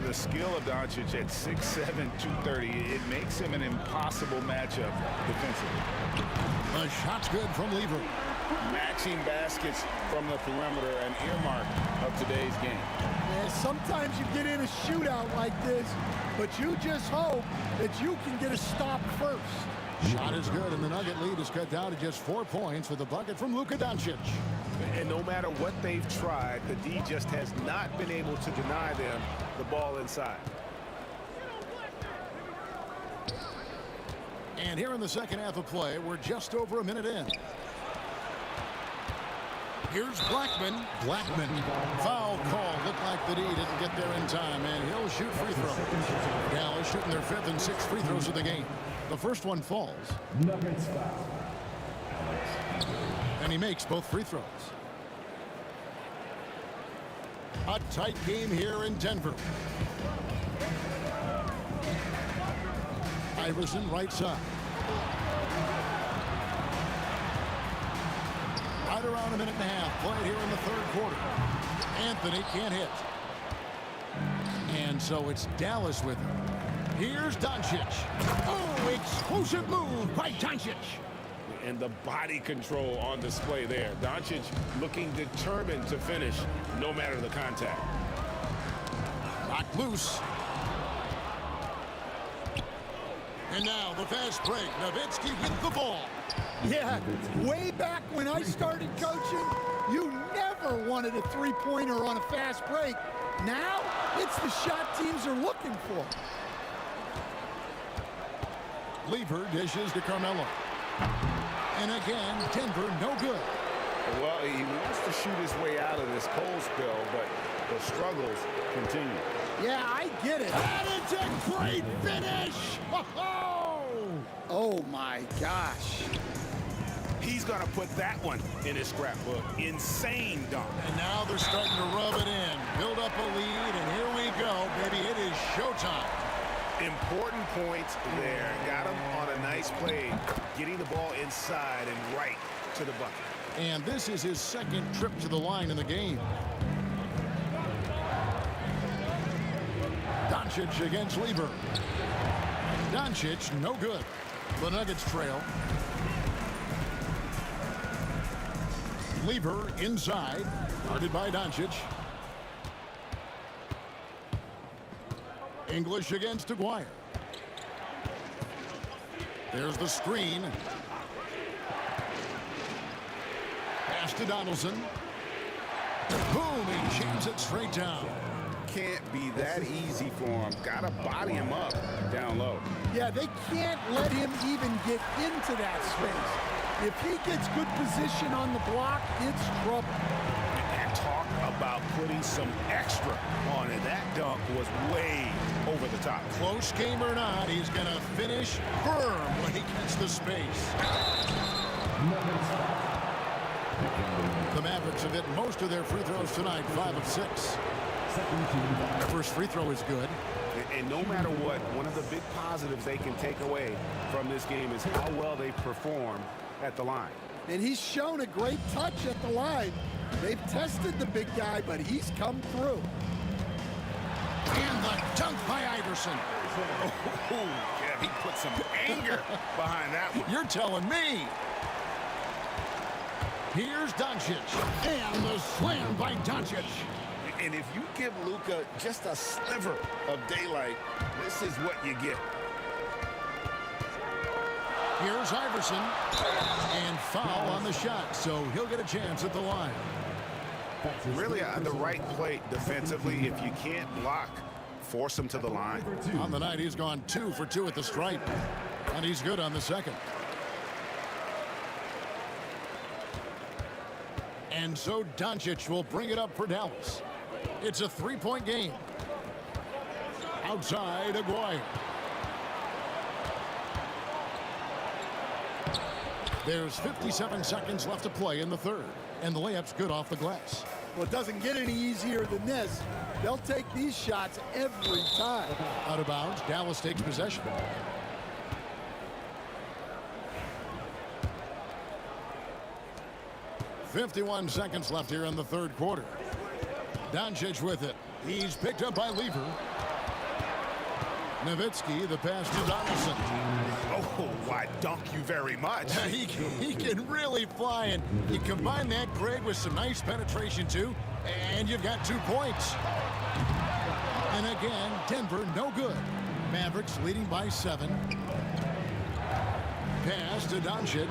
The skill of Doncic at 6'7", 230, it makes him an impossible matchup defensively. The shot's good from Lever. Matching baskets from the perimeter, an earmark of today's game. Yeah, sometimes you get in a shootout like this, but you just hope that you can get a stop first. Shot is good, and the Nugget lead is cut down to just 4 points with a bucket from Luka Doncic. And no matter what they've tried, the D just has not been able to deny them the ball inside. And here in the second half of play, we're just over a minute in. Here's Blackman. Blackman. Foul call. Looked like the D didn't get there in time, and he'll shoot free throws. Dallas shooting their 5th and 6th free throws of the game. The first one falls. Nuggets foul. And he makes both free throws. A tight game here in Denver. Iverson right side. Right around a minute and a half played here in the third quarter. Anthony can't hit. And so it's Dallas with him. Here's Doncic. Oh, explosive move by Doncic. And the body control on display there. Doncic looking determined to finish no matter the contact. Knocked loose. And now the fast break. Nowitzki with the ball. Yeah, way back when I started coaching, you never wanted a three-pointer on a fast break. Now, it's the shot teams are looking for. Lever dishes to Carmelo. And again, Denver no good. Well, he wants to shoot his way out of this cold spell, but the struggles continue. Yeah, I get it. And it's a great finish! Oh my gosh. He's going to put that one in his scrapbook. Insane dunk. And now they're starting to rub it in. Build up a lead, and here we go, baby. It is showtime. Important points there. Got him on a nice play, getting the ball inside and right to the bucket. And this is his second trip to the line in the game. Doncic against Lever. Doncic, no good. The Nuggets trail. Lever inside, guarded by Doncic. English against Aguirre. There's the screen. Pass to Donaldson. Boom, he jams it straight down. Can't be that easy for him. Gotta body him up down low. Yeah, they can't let him even get into that space. If he gets good position on the block, it's trouble. And talk about putting some extra on it. That dunk was way over the top. Close game or not, he's going to finish firm when he gets the space. The Mavericks have hit most of their free throws tonight, 5 of 6. Their first free throw is good. And no matter what, one of the big positives they can take away from this game is how well they perform at the line. And he's shown a great touch at the line. They've tested the big guy, but he's come through. And the dunk by Iverson. Oh, yeah, he put some anger behind that one. You're telling me. Here's Doncic. And the slam by Doncic. And if you give Luka just a sliver of daylight, this is what you get. Here's Iverson. And foul on the shot, so he'll get a chance at the line. Really the right play defensively. If you can't block, force him to the line. On the night, he's gone 2 for 2 at the stripe. And he's good on the second. And so Doncic will bring it up for Dallas. It's a 3-point game. Outside, Aguirre. There's 57 seconds left to play in the third. And the layup's good off the glass. Well, it doesn't get any easier than this. They'll take these shots every time. Out of bounds, Dallas takes possession. .51 seconds left here in the third quarter. Doncic with it. He's picked up by Lever. Nowitzki, the pass to Donaldson. Oh, why dunk you very much. he can really fly, and you combine that, Greg, with some nice penetration, too, and you've got 2 points. And again, Denver, no good. Mavericks leading by 7. Pass to Doncic.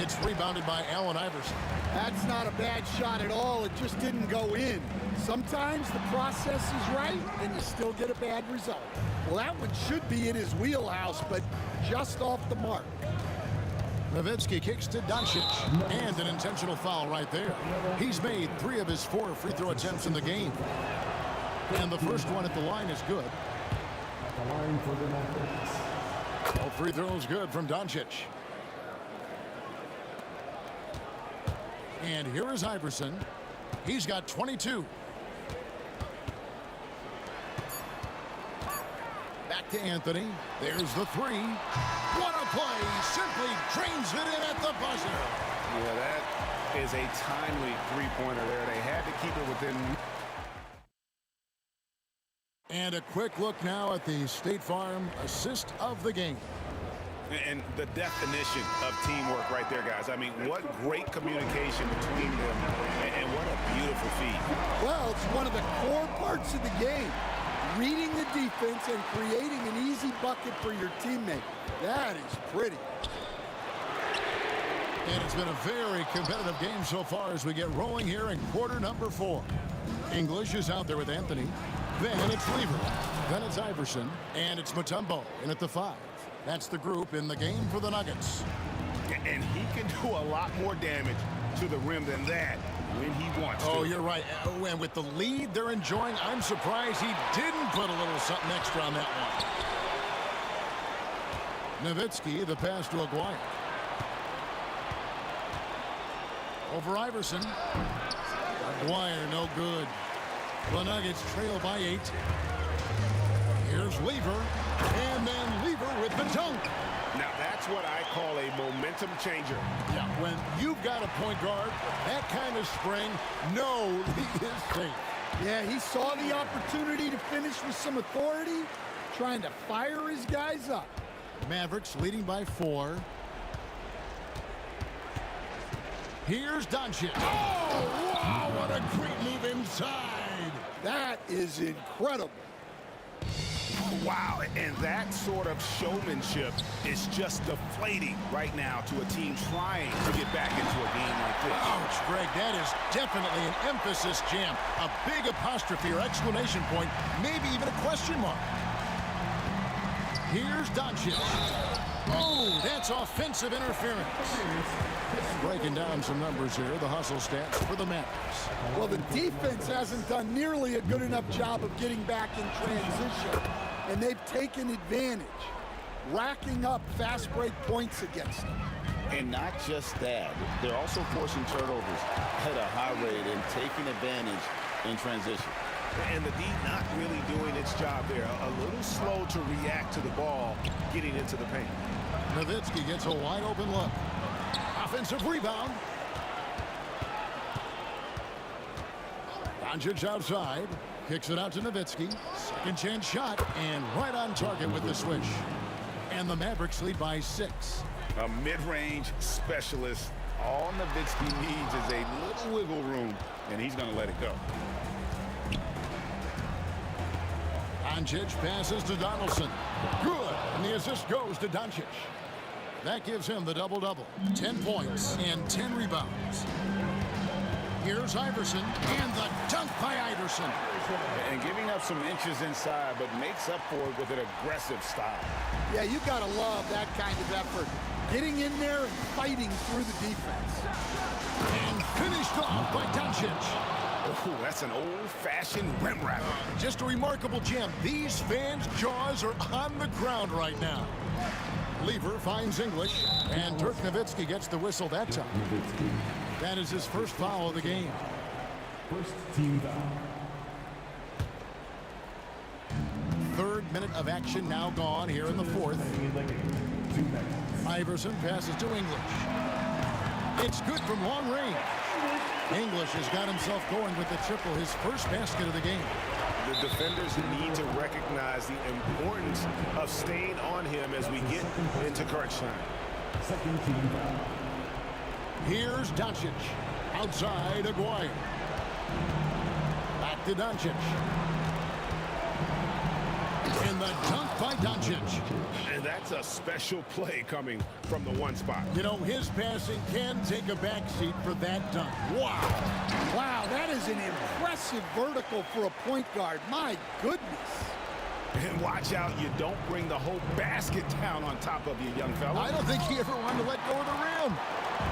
It's rebounded by Allen Iverson. That's not a bad shot at all. It just didn't go in. Sometimes the process is right, and you still get a bad result. Well, that one should be in his wheelhouse, but just off the mark. Nowitzki kicks to Doncic, and an intentional foul right there. He's made 3 of his 4 free throw attempts in the game. And the first one at the line is good. The line for the Mavericks. All free throws good from Doncic. And here is Iverson. He's got 22. Back to Anthony. There's the 3. What a play. Simply drains it in at the buzzer. Yeah, that is a timely three-pointer there. They had to keep it within. And a quick look now at the State Farm assist of the game. And the definition of teamwork right there, guys. I mean, what great communication between them, and what a beautiful feed. Well, it's one of the core parts of the game. Reading the defense and creating an easy bucket for your teammate. That is pretty. And it's been a very competitive game so far as we get rolling here in quarter number 4. English is out there with Anthony. Then it's Lever. Then it's Iverson. And it's Mutombo in at the 5. That's the group in the game for the Nuggets. And he can do a lot more damage to the rim than that when he wants to. Oh, you're right. And with the lead they're enjoying, I'm surprised he didn't put a little something extra on that one. Nowitzki, the pass to Aguirre. Over Iverson. Aguirre, no good. The Nuggets trail by 8. Here's Lever. And then Lever with the dunk. Now, that's what I call a momentum changer. Yeah, when you've got a point guard, that kind of spring, no lead is safe. Yeah, he saw the opportunity to finish with some authority, trying to fire his guys up. Mavericks leading by 4. Here's Doncic. Oh, wow, what a great move inside. That is incredible. Wow, and that sort of showmanship is just deflating right now to a team trying to get back into a game like this. Ouch, Greg, that is definitely an emphasis jam. A big apostrophe or exclamation point, maybe even a question mark. Here's Doncic. Oh, that's offensive interference. Breaking down some numbers here, the hustle stats for the Mavericks. Well, the defense hasn't done nearly a good enough job of getting back in transition, and they've taken advantage, racking up fast break points against them. And not just that, they're also forcing turnovers at a high rate and taking advantage in transition. And the D not really doing its job there. A little slow to react to the ball getting into the paint. Nowitzki gets a wide open look. Offensive rebound. Doncic outside. Kicks it out to Nowitzki. Second chance shot, and right on target with the swish. And the Mavericks lead by 6. A mid-range specialist. All Nowitzki needs is a little wiggle room, and he's going to let it go. Doncic passes to Donaldson. Good. And the assist goes to Doncic. That gives him the double-double. 10 points and 10 rebounds. Here's Iverson, and the dunk by Iverson. And giving up some inches inside, but makes up for it with an aggressive style. Yeah, you got to love that kind of effort. Getting in there and fighting through the defense. And finished off by Doncic. Oh, that's an old-fashioned rim wrapper. Just a remarkable gem. These fans' jaws are on the ground right now. Lever finds English, and Dirk Nowitzki gets the whistle that time. That is his first foul of the game. First team foul. Third minute of action now gone here in the fourth. Iverson passes to English. It's good from long range. English has got himself going with the triple, his first basket of the game. The defenders need to recognize the importance of staying on him as we get into crunch time. Second team foul. Here's Doncic. Outside, Aguirre. Back to Doncic. And the dunk by Doncic. And that's a special play coming from the one spot. You know, his passing can take a backseat for that dunk. Wow. Wow, that is an impressive vertical for a point guard. My goodness. And watch out, you don't bring the whole basket down on top of you, young fella. I don't think he ever wanted to let go of the rim.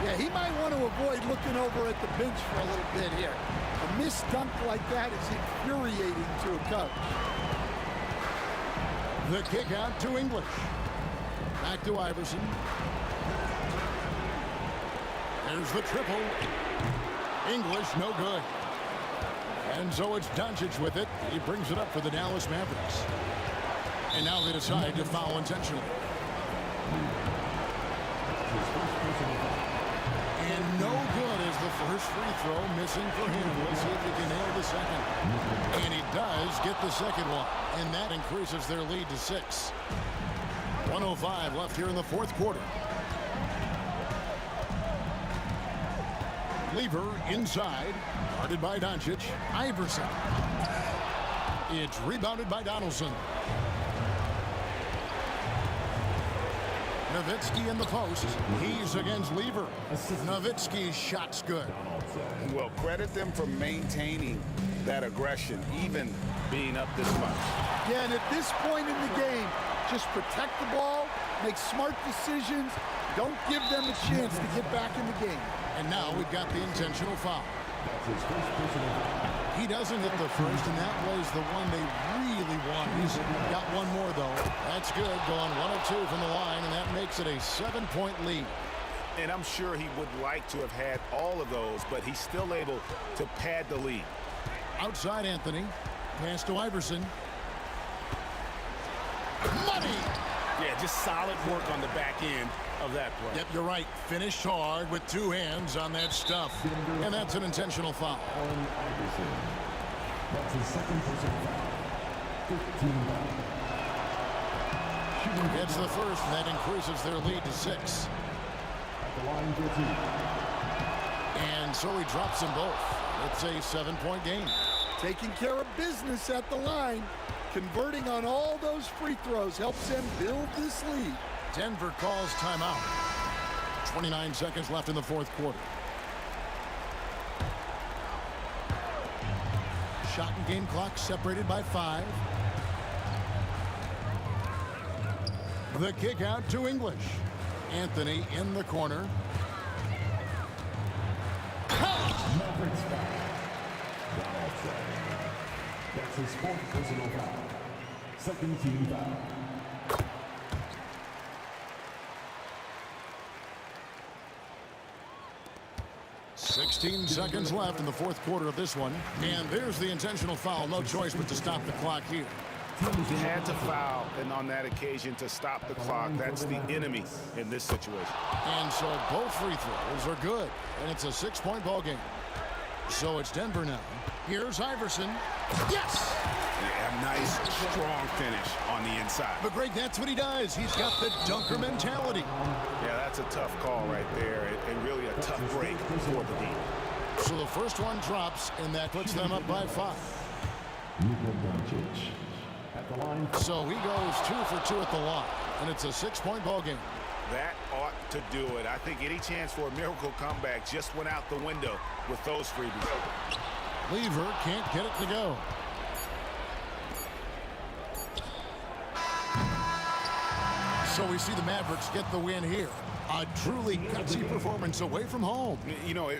Yeah, he might want to avoid looking over at the bench for a little bit here. A missed dunk like that is infuriating to a coach. The kick out to English. Back to Iverson. There's the triple. English, no good. And so it's Doncic with it. He brings it up for the Dallas Mavericks. And now they decide to foul intentionally. And no good is the first free throw, missing for him. Let's see if he can nail the second. And he does get the second one. And that increases their lead to 6. 1:05 left here in the fourth quarter. Lever inside, guarded by Doncic. Iverson. It's rebounded by Donaldson. Nowitzki in the post. He's against Lever. Nowitzki's shot's good. Well, credit them for maintaining that aggression, even being up this much. Yeah, and at this point in the game, just protect the ball, make smart decisions, don't give them a chance to get back in the game. And now we've got the intentional foul. That's his first personal foul. He doesn't hit the first, and that was the one they really want. He's got one more, though. That's good, going 1 of 2 from the line, and that makes it a 7-point lead. And I'm sure he would like to have had all of those, but he's still able to pad the lead. Outside Anthony. Pass to Iverson. Money! Yeah, just solid work on the back end of that play. Yep, you're right. Finished hard with 2 hands on that stuff. And that's an intentional foul. Iverson. That's his second personal foul. 15 foul. Gets the first, and that increases their lead to 6. At the line, 13. And so he drops them both. It's a 7-point game. Taking care of business at the line. Converting on all those free throws helps them build this lead. Denver calls timeout. 29 seconds left in the fourth quarter. Shot and game clock separated by 5. The kick out to English. Anthony in the corner. Mavericks foul. Donaldson. That's his fourth personal foul. Second team foul. $16 seconds left in the fourth quarter of this one. And there's the intentional foul. No choice but to stop the clock here. He had to foul, and on that occasion to stop the clock. That's the enemy in this situation. And so both free throws are good. And it's a 6-point ball game. So it's Denver now. Here's Iverson. Yes! Yeah, nice, strong finish on the inside. But Greg, that's what he does. He's got the dunker mentality. Yeah, that's a tough call right there, and really a tough break for the team. So the first one drops, and that puts them up by 5. So he goes 2 for 2 at the line, and it's a 6-point ball game. That ought to do it. I think any chance for a miracle comeback just went out the window with those freebies. Lever can't get it to go. So we see the Mavericks get the win here. A truly gutsy performance away from home. You know,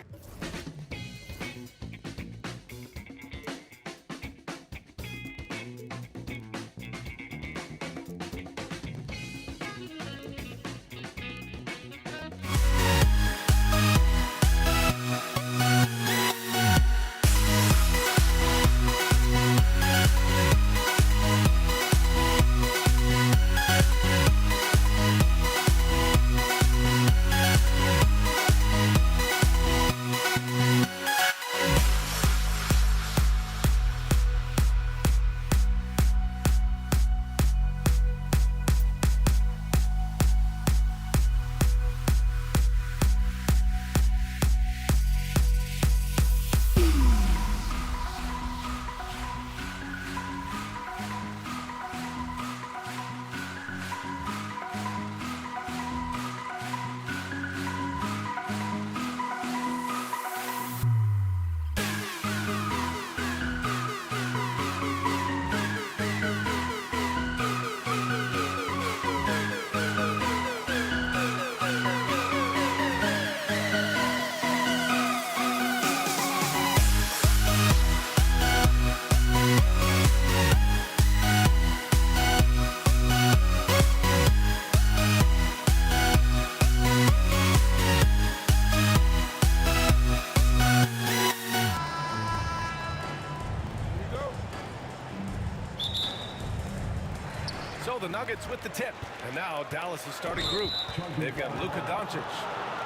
So the Nuggets with the tip. And now Dallas' starting group. They've got Luka Doncic.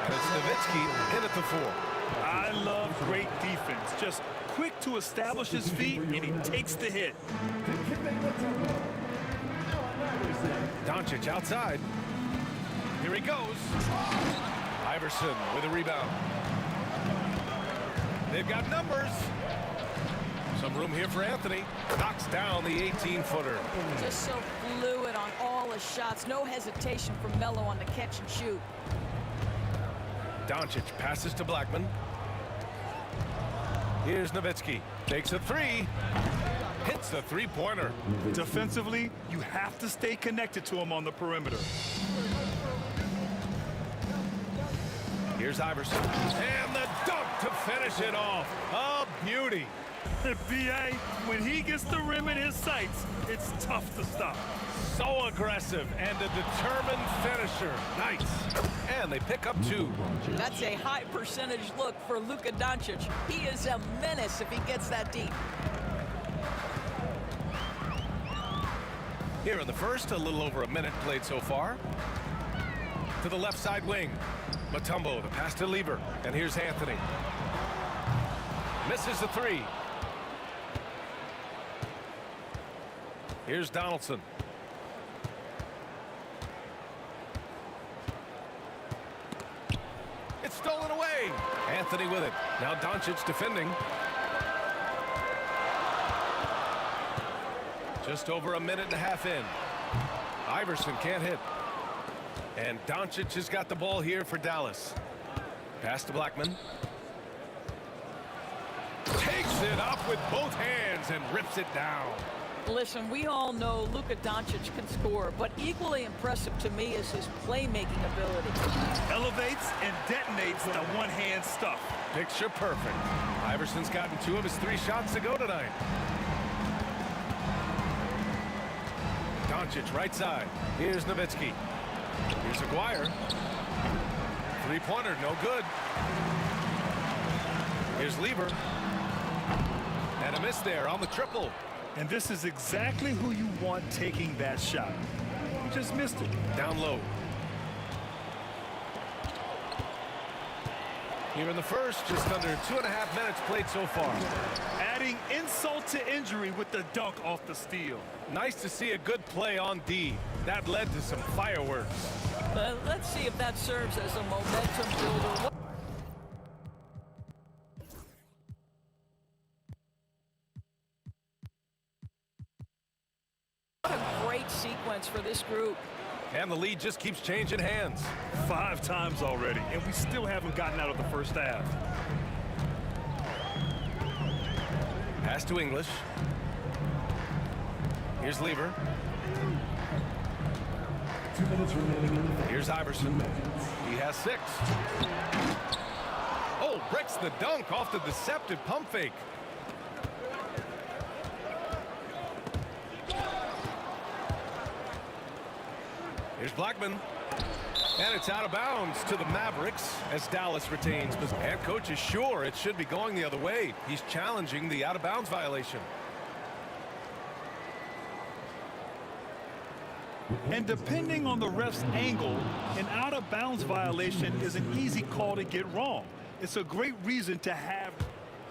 And it's Nowitzki in at the 4. I love great defense. Just quick to establish his feet, and he takes the hit. Doncic outside. Here he goes. Iverson with a rebound. They've got numbers. Some room here for Anthony. Knocks down the 18-footer. Just so fluid on all his shots. No hesitation from Melo on the catch and shoot. Doncic passes to Blackman. Here's Nowitzki. Takes a 3. Hits the 3-pointer. Defensively, you have to stay connected to him on the perimeter. Here's Iverson. And the dunk to finish it off. A beauty. B.A., when he gets the rim in his sights, it's tough to stop. So aggressive and a determined finisher. Nice. And they pick up 2. That's a high percentage look for Luka Doncic. He is a menace if he gets that deep. Here in the first, a little over a minute played so far. To the left side wing. Mutombo, the pass to Lever. And here's Anthony. Misses the 3. Here's Donaldson. It's stolen away. Anthony with it. Now Doncic defending. Just over a minute and a half in. Iverson can't hit. And Doncic has got the ball here for Dallas. Pass to Blackman. Takes it up with both hands and rips it down. Listen, we all know Luka Doncic can score, but equally impressive to me is his playmaking ability. Elevates and detonates the one-hand stuff. Picture perfect. Iverson's gotten 2 of his 3 shots to go tonight. Doncic right side. Here's Nowitzki. Here's Aguirre. 3-pointer, no good. Here's Lever. And a miss there on the triple. And this is exactly who you want taking that shot. He just missed it. Down low. Here in the first, just under 2.5 minutes played so far. Adding insult to injury with the dunk off the steal. Nice to see a good play on D. That led to some fireworks. Let's see if that serves as a momentum builder. What a great sequence for this group. And the lead just keeps changing hands. 5 times already, and we still haven't gotten out of the first half. Pass to English. Here's Lever. 2 minutes remaining. Here's Iverson. He has 6. Oh, breaks the dunk off the deceptive pump fake. Here's Blackman. And it's out of bounds to the Mavericks as Dallas retains. And coach is sure it should be going the other way. He's challenging the out-of-bounds violation. And depending on the ref's angle, an out-of-bounds violation is an easy call to get wrong. It's a great reason to have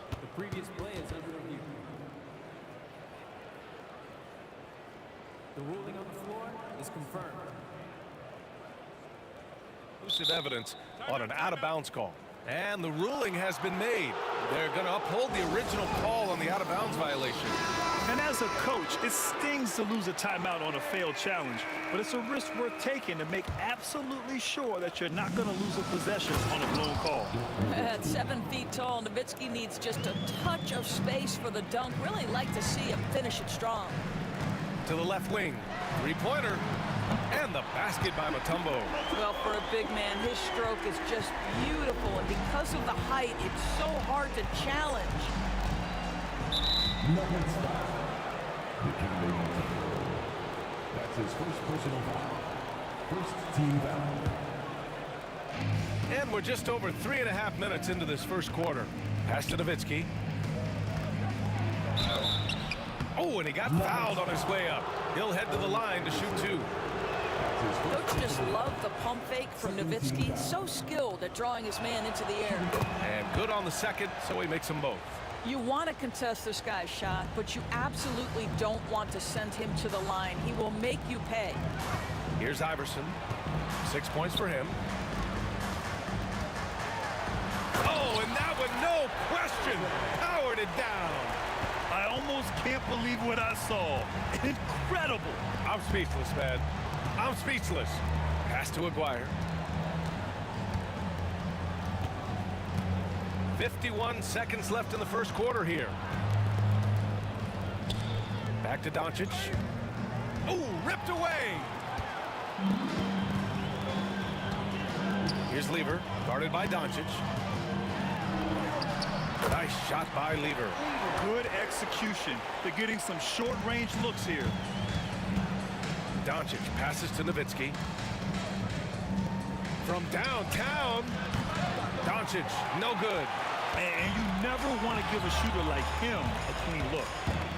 the previous play is under review. The ruling on the floor is confirmed. Exclusive evidence on an out-of-bounds call. And the ruling has been made. They're going to uphold the original call on the out-of-bounds violation. And as a coach, it stings to lose a timeout on a failed challenge, but it's a risk worth taking to make absolutely sure that you're not going to lose a possession on a blown call. At 7 feet tall, Nowitzki needs just a touch of space for the dunk. Really like to see him finish it strong. To the left wing. 3-pointer. And the basket by Mutombo. Well, for a big man, his stroke is just beautiful. And because of the height, it's so hard to challenge. Nuggets foul. That's his first personal foul. First team foul. And we're just over 3.5 minutes into this first quarter. Pass to Nowitzki. Oh, and he got fouled on his way up. He'll head to the line to shoot 2. Coach just loved the pump fake from Nowitzki. So skilled at drawing his man into the air. And good on the second, so he makes them both. You want to contest this guy's shot, but you absolutely don't want to send him to the line. He will make you pay. Here's Iverson. 6 points for him. Oh, and that one, no question, powered it down. I almost can't believe what I saw. Incredible. I'm speechless, man. I'm speechless. Pass to Aguirre. 51 seconds left in the first quarter here. Back to Doncic. Oh, ripped away. Here's Lever, guarded by Doncic. Nice shot by Lever. Good execution. They're getting some short-range looks here. Doncic passes to Nowitzki. From downtown. Doncic, no good. And you never want to give a shooter like him a clean look.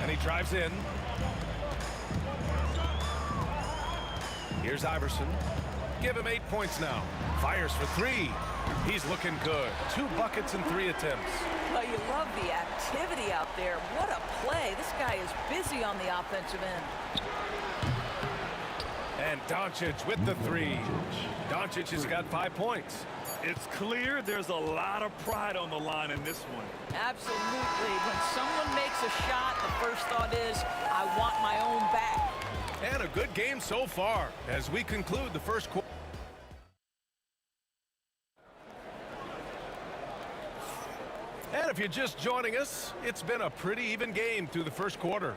And he drives in. Here's Iverson. Give him 8 points now. Fires for 3. He's looking good. 2 buckets and 3 attempts. Well, you love the activity out there. What a play. This guy is busy on the offensive end. And Doncic with the 3. Doncic has got 5 points. It's clear there's a lot of pride on the line in this one. Absolutely. When someone makes a shot, the first thought is, I want my own back. And a good game so far as we conclude the first quarter. And if you're just joining us, it's been a pretty even game through the first quarter.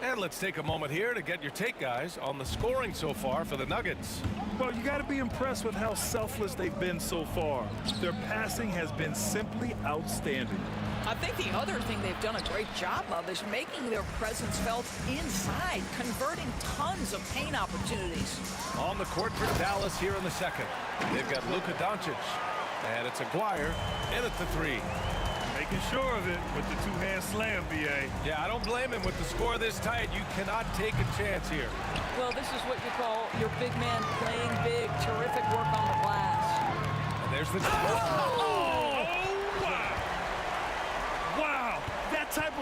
And let's take a moment here to get your take, guys, on the scoring so far for the Nuggets. Well, you got to be impressed with how selfless they've been so far. Their passing has been simply outstanding. I think the other thing they've done a great job of is making their presence felt inside, converting tons of paint opportunities. On the court for Dallas here in the second. They've got Luka Doncic, and it's Aguirre in at the 3. Making sure of it with the two-hand slam, B.A. Yeah, I don't blame him with the score this tight. You cannot take a chance here. Well, this is what you call your big man playing big. Terrific work on the glass. And there's the... Oh!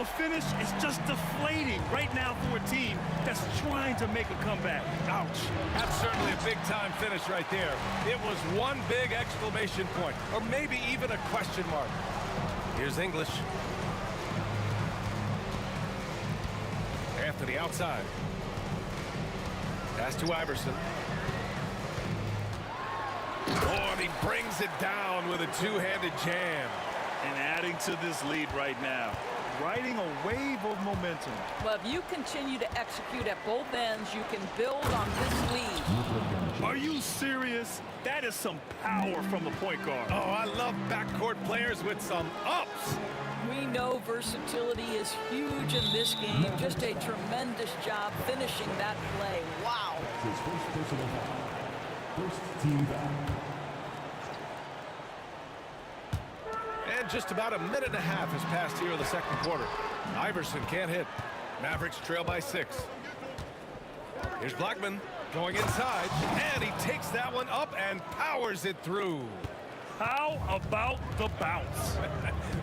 of finish is just deflating right now for a team that's trying to make a comeback. Ouch. That's certainly a big-time finish right there. It was one big exclamation point, or maybe even a question mark. Here's English. Anthony outside. Pass to Iverson. Oh, and he brings it down with a two-handed jam. And adding to this lead right now, riding a wave of momentum. Well, if you continue to execute at both ends, you can build on this lead. Are you serious? That is some power from the point guard. Oh, I love backcourt players with some ups. We know versatility is huge in this game. Just a tremendous job finishing that play. Wow. His first personal foul. First team foul. And just about a minute and a half has passed here in the second quarter. Iverson can't hit. Mavericks trail by 6. Here's Blackman going inside, and he takes that one up and powers it through. How about the bounce?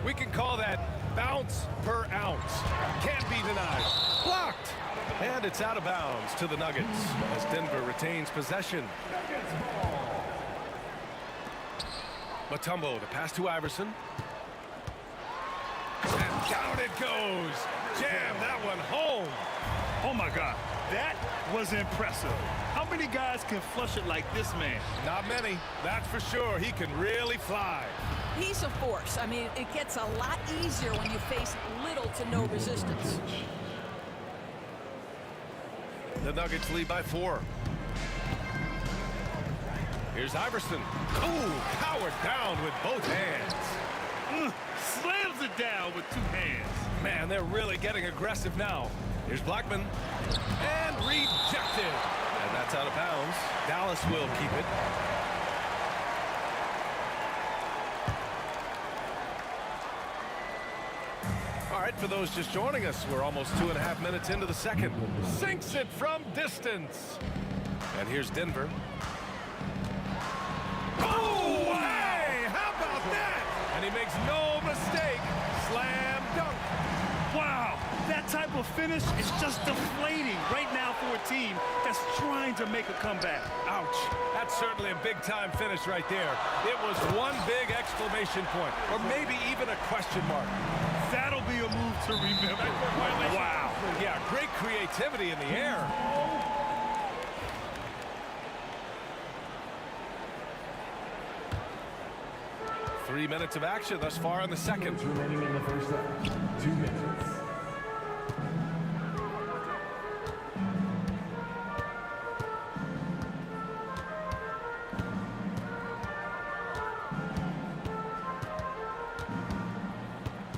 We can call that bounce per ounce. Can't be denied. Blocked. And it's out of bounds to the Nuggets as Denver retains possession. Mutombo to pass to Iverson. And down it goes. Jam that one home. Oh my God, that was impressive. How many guys can flush it like this man? Not many, that's for sure. He can really fly. He's a force. I mean, it gets a lot easier when you face little to no resistance. The Nuggets lead by 4. Here's Iverson. Ooh, powered down with both hands. Slams it down with 2 hands. Man, they're really getting aggressive now. Here's Blackman. And rejected. And that's out of bounds. Dallas will keep it. All right, for those just joining us, we're almost 2.5 minutes into the second. Sinks it from distance. And here's Denver. Oh, hey, how about that? And he makes no mistake. Slam dunk. Wow, that type of finish is just deflating right now for a team that's trying to make a comeback. Ouch. That's certainly a big-time finish right there. It was one big exclamation point, or maybe even a question mark. That'll be a move to remember. Wow. Yeah, great creativity in the air. Three minutes of action thus far in the second. Remaining in the first half. 2 minutes.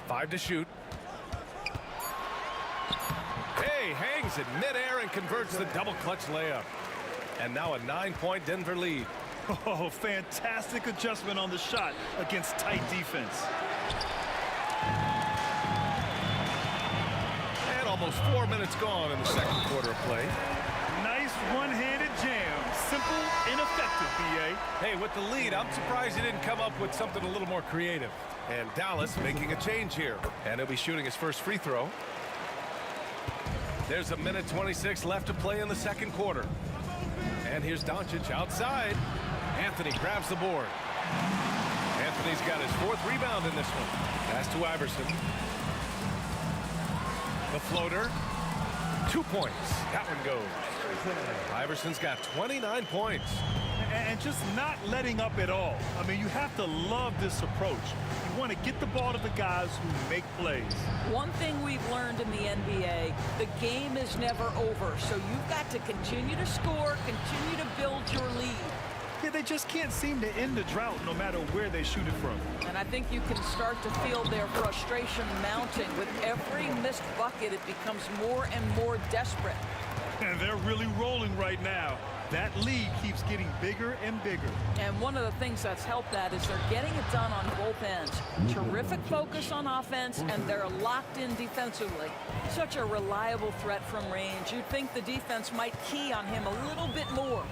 Five to shoot. Hey, hangs in midair and converts the double clutch layup. And now a 9-point Denver lead. Oh, fantastic adjustment on the shot against tight defense. And almost 4 minutes gone in the second quarter of play. Nice one-handed jam. Simple and effective, B.A. Hey, with the lead, I'm surprised he didn't come up with something a little more creative. And Dallas making a change here. And he'll be shooting his first free throw. There's a minute 26 left to play in the second quarter. And here's Doncic outside. Anthony grabs the board. Anthony's got his 4th rebound in this one. Pass to Iverson. The floater. 2 points. That one goes. Iverson's got 29 points. And just not letting up at all. I mean, you have to love this approach. You want to get the ball to the guys who make plays. One thing we've learned in the NBA, the game is never over. So you've got to continue to score, continue to build your lead. Yeah, they just can't seem to end the drought no matter where they shoot it from. And I think you can start to feel their frustration mounting. With every missed bucket, it becomes more and more desperate. And they're really rolling right now. That lead keeps getting bigger and bigger. And one of the things that's helped that is they're getting it done on both ends. Terrific focus on offense, and they're locked in defensively. Such a reliable threat from range. You'd think the defense might key on him a little bit more.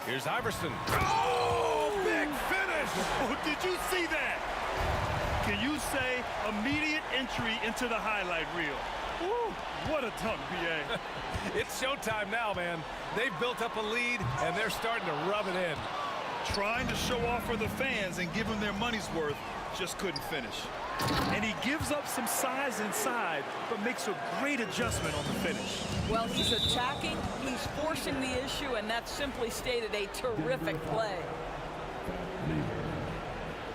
Here's Iverson. Oh, big finish! Oh, did you see that? Can you say immediate entry into the highlight reel. Woo, what a dunk, B.A. It's showtime now, man. They've built up a lead, and they're starting to rub it in. Trying to show off for the fans and give them their money's worth, just couldn't finish. And he gives up some size inside, but makes a great adjustment on the finish. Well, he's attacking, he's forcing the issue, and that simply stated a terrific play.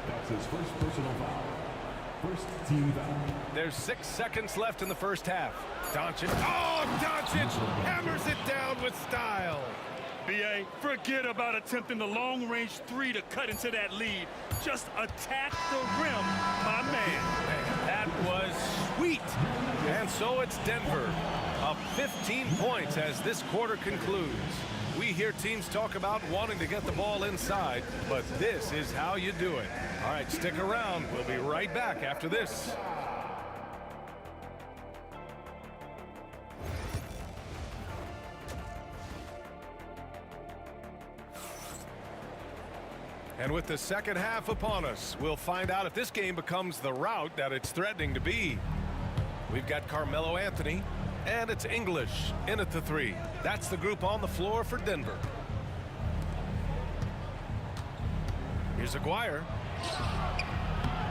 That's his first personal foul. First team foul. There's 6 seconds left in the first half. Doncic. Oh, Doncic hammers it down with style. B.A., forget about attempting the long-range three to cut into that lead. Just attack the rim, my man. That was sweet. And so it's Denver, up 15 points as this quarter concludes. We hear teams talk about wanting to get the ball inside, but this is how you do it. All right, stick around. We'll be right back after this. And with the second half upon us, we'll find out if this game becomes the rout that it's threatening to be. We've got Carmelo Anthony, and it's English in at the 3. That's the group on the floor for Denver. Here's Aguirre.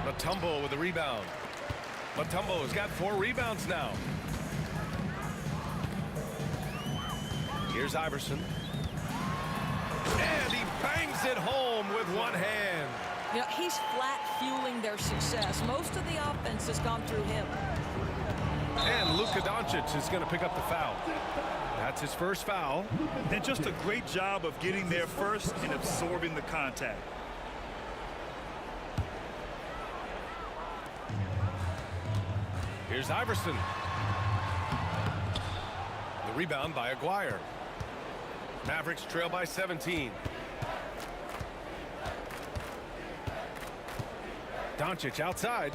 Mutombo with a rebound. Mutombo's got 4 rebounds now. Here's Iverson. And he bangs it home with one hand. You know, he's flat fueling their success. Most of the offense has gone through him. And Luka Doncic is going to pick up the foul. That's his first foul. And just a great job of getting there first and absorbing the contact. Here's Iverson. The rebound by Aguirre. Mavericks trail by 17. Doncic outside.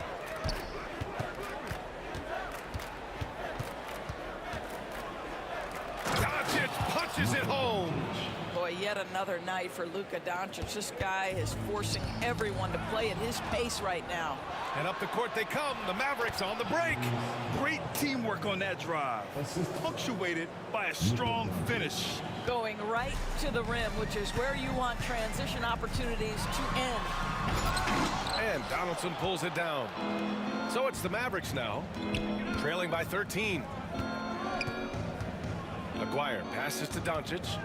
Doncic punches it home. Boy, yet another night for Luka Doncic. This guy is forcing everyone to play at his pace right now. And up the court they come. The Mavericks on the break. Great teamwork on that drive. Punctuated by a strong finish. Going right to the rim, which is where you want transition opportunities to end. And Donaldson pulls it down. So it's the Mavericks now, trailing by 13. Aguirre passes to Doncic.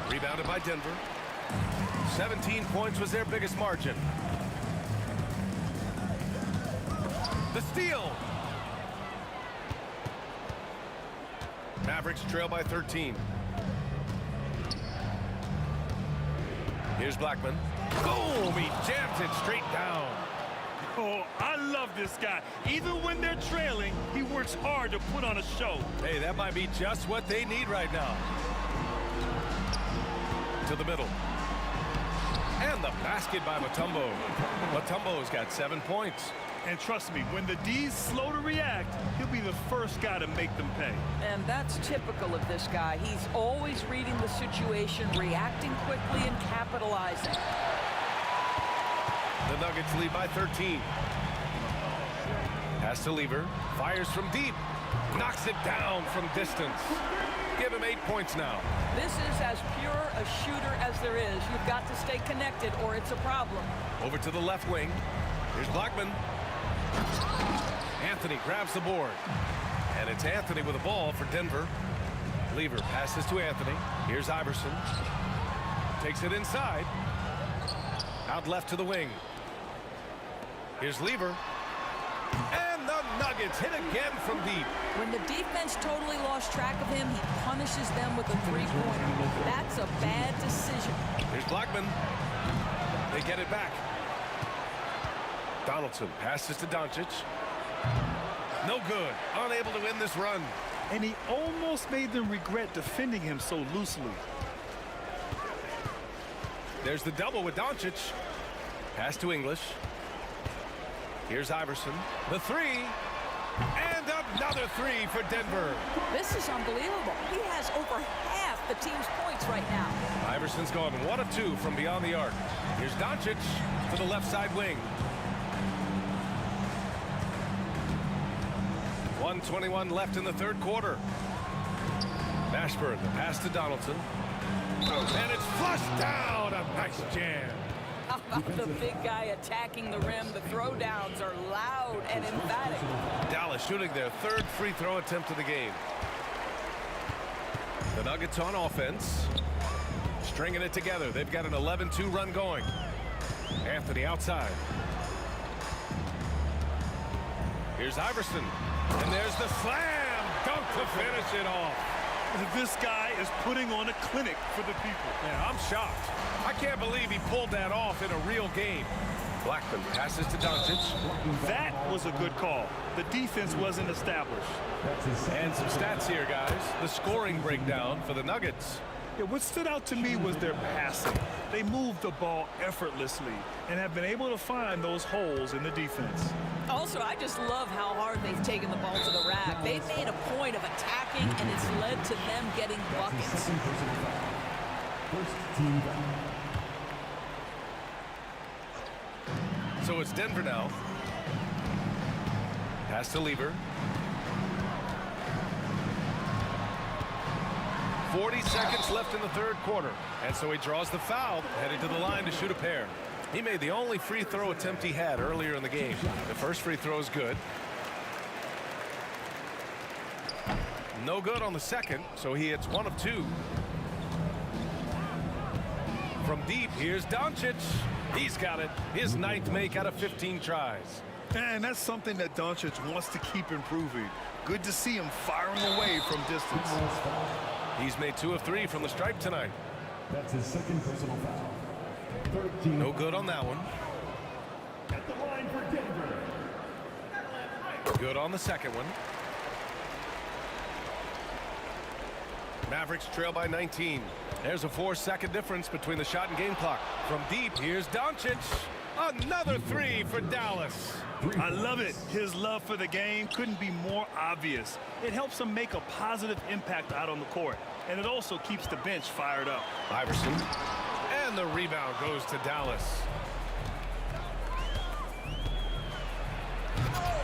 Rebounded by Denver. 17 points was their biggest margin. The steal. Mavericks trail by 13. Here's Blackman. Boom! He jams it straight down. Oh, I love this guy. Even when they're trailing, he works hard to put on a show. Hey, that might be just what they need right now. To the middle. And the basket by Mutombo. Mutombo's got 7 points. And trust me, when the D's slow to react, he'll be the first guy to make them pay. And that's typical of this guy. He's always reading the situation, reacting quickly, and capitalizing. The Nuggets lead by 13. Pass to Lever. Fires from deep. Knocks it down from distance. Give him 8 points now. This is as pure a shooter as there is. You've got to stay connected or it's a problem. Over to the left wing. Here's Blackman. Anthony grabs the board. And it's Anthony with the ball for Denver. Lever passes to Anthony. Here's Iverson. Takes it inside. Out left to the wing. Here's Lever. And the Nuggets hit again from deep. When the defense totally lost track of him, he punishes them with a three-pointer. That's a bad decision. Here's Blackman. They get it back. Donaldson passes to Doncic. No good. Unable to win this run. And he almost made them regret defending him so loosely. There's the double with Doncic. Pass to English. Here's Iverson. The 3. And another 3 for Denver. This is unbelievable. He has over half the team's points right now. Iverson's gone 1 of 2 from beyond the arc. Here's Doncic to the left side wing. 1:21 left in the third quarter. Mashburn, the pass to Donaldson. And it's flushed down. A nice jam. How about the big guy attacking the rim? The throwdowns are loud and emphatic. Dallas shooting their third free throw attempt of the game. The Nuggets on offense. Stringing it together. They've got an 11-2 run going. Anthony outside. Here's Iverson. And there's the slam dunk to finish it off. This guy is putting on a clinic for the people. Yeah, I'm shocked. I can't believe he pulled that off in a real game. Blackman passes to Doncic. That was a good call. The defense wasn't established. And some stats here, guys. The scoring breakdown for the Nuggets. Yeah, what stood out to me was their passing. They moved the ball effortlessly and have been able to find those holes in the defense. Also, I just love how hard they've taken the ball to the rack. They've made a point of attacking, and it's led to them getting buckets. First team down. So it's Denver now. Pass to Lever. 40 seconds left in the third quarter. And so he draws the foul, heading to the line to shoot a pair. He made the only free throw attempt he had earlier in the game. The first free throw is good. No good on the second, so he hits 1 of 2. From deep, here's Doncic. He's got it. His 9th make out of 15 tries. And that's something that Doncic wants to keep improving. Good to see him firing away from distance. He's made 2 of 3 from the stripe tonight. That's his second personal foul. No good on that one. At the line for Denver. Good on the second one. Mavericks trail by 19. There's a 4-second difference between the shot and game clock. From deep, here's Doncic. Another 3 for Dallas. I love it. His love for the game couldn't be more obvious. It helps him make a positive impact out on the court, and it also keeps the bench fired up. Iverson. And the rebound goes to Dallas.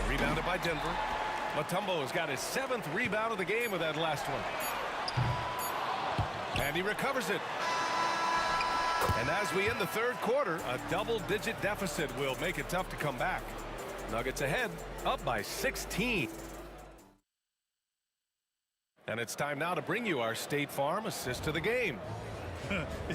Rebounded by Denver. Mutombo has got his 7th rebound of the game with that last one. And he recovers it. And as we end the third quarter, a double-digit deficit will make it tough to come back. Nuggets ahead, up by 16. And it's time now to bring you our State Farm assist to the game.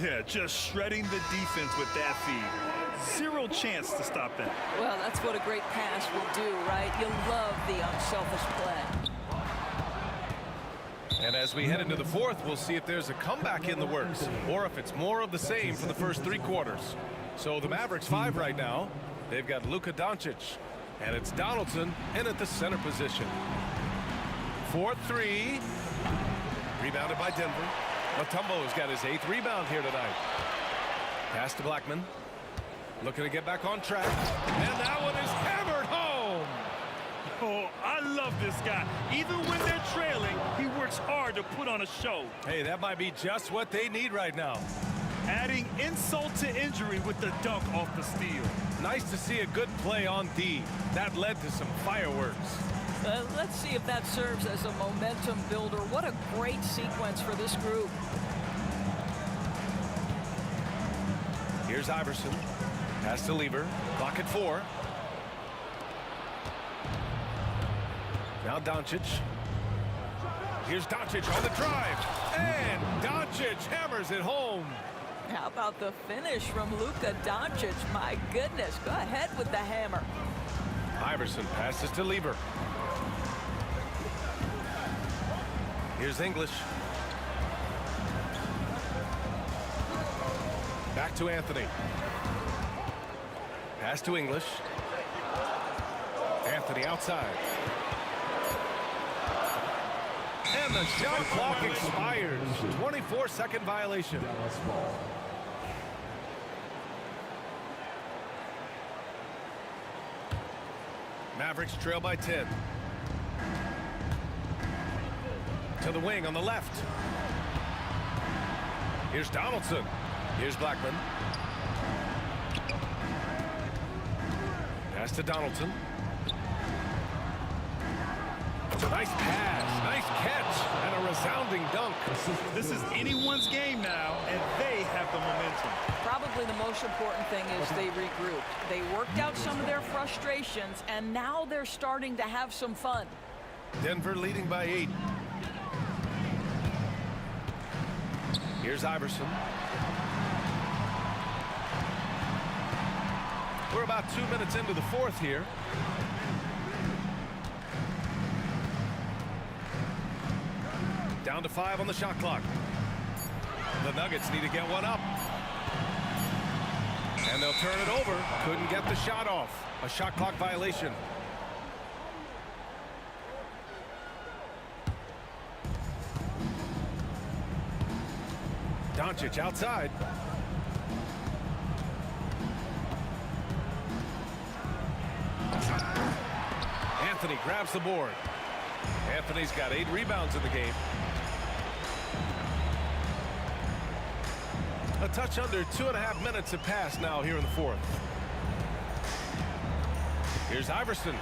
Yeah, just shredding the defense with that feed. Zero chance to stop that. Well, that's what a great pass will do, right? You love the unselfish play. And as we head into the fourth, we'll see if there's a comeback in the works or if it's more of the same for the first 3 quarters. So the Mavericks 5 right now. They've got Luka Doncic, and it's Donaldson in at the center position. 4-3. Rebounded by Denver. Mutombo has got his 8th rebound here tonight. Pass to Blackman. Looking to get back on track. And that one is hammered home. Oh, I love this guy. Even when they're trailing, he works hard to put on a show. Hey, that might be just what they need right now. Adding insult to injury with the dunk off the steal. Nice to see a good play on D. That led to some fireworks. Let's see if that serves as a momentum builder. What a great sequence for this group. Here's Iverson. Pass to Lever. Clock at 4. Now Doncic. Here's Doncic on the drive. And Doncic hammers it home. How about the finish from Luka Doncic? My goodness, go ahead with the hammer. Iverson passes to Lever. Here's English. Back to Anthony. Pass to English. Anthony outside. And the shot clock expires. 24-second violation. Mavericks trail by 10. To the wing on the left. Here's Donaldson. Here's Blackman. Pass to Donaldson. Nice pass, nice catch, and a resounding dunk. This is anyone's game now, and they have the momentum. Probably the most important thing is they regrouped. They worked out some of their frustrations, and now they're starting to have some fun. Denver leading by 8. Here's Iverson. We're about 2 minutes into the fourth here. Down to 5 on the shot clock. The Nuggets need to get one up. And they'll turn it over. Couldn't get the shot off. A shot clock violation. Doncic outside. Anthony grabs the board. Anthony's got 8 rebounds in the game. A touch under 2.5 minutes have passed now here in the fourth. Here's Iverson.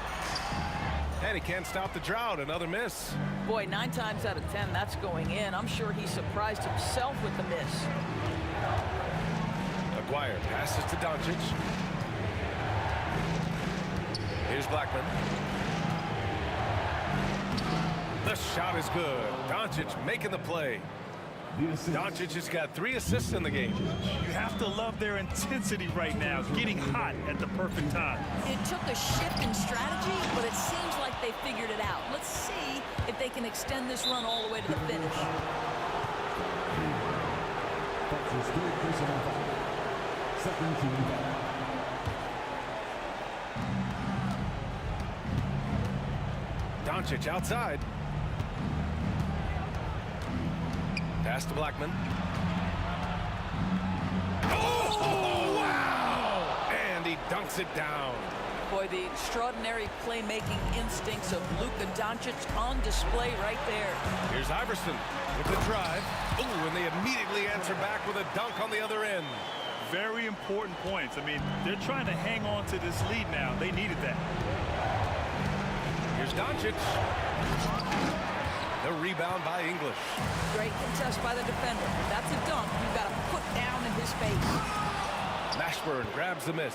And he can't stop the drought. Another miss. Boy, 9 times out of 10, that's going in. I'm sure he surprised himself with the miss. Aguirre passes to Doncic. Here's Blackman. The shot is good. Doncic making the play. Doncic has got 3 assists in the game. You have to love their intensity right now, getting hot at the perfect time. It took a shift in strategy, but it seems like they figured it out. Let's see if they can extend this run all the way to the finish. Doncic outside. Pass to Blackman. Oh, wow! And he dunks it down. Boy, the extraordinary playmaking instincts of Luka Doncic on display right there. Here's Iverson with the drive. Ooh, and they immediately answer back with a dunk on the other end. Very important points. I mean, they're trying to hang on to this lead now. They needed that. Here's Doncic. The rebound by English. Great contest by the defender. That's a dunk you've got to put down in his face. Mashburn grabs the miss.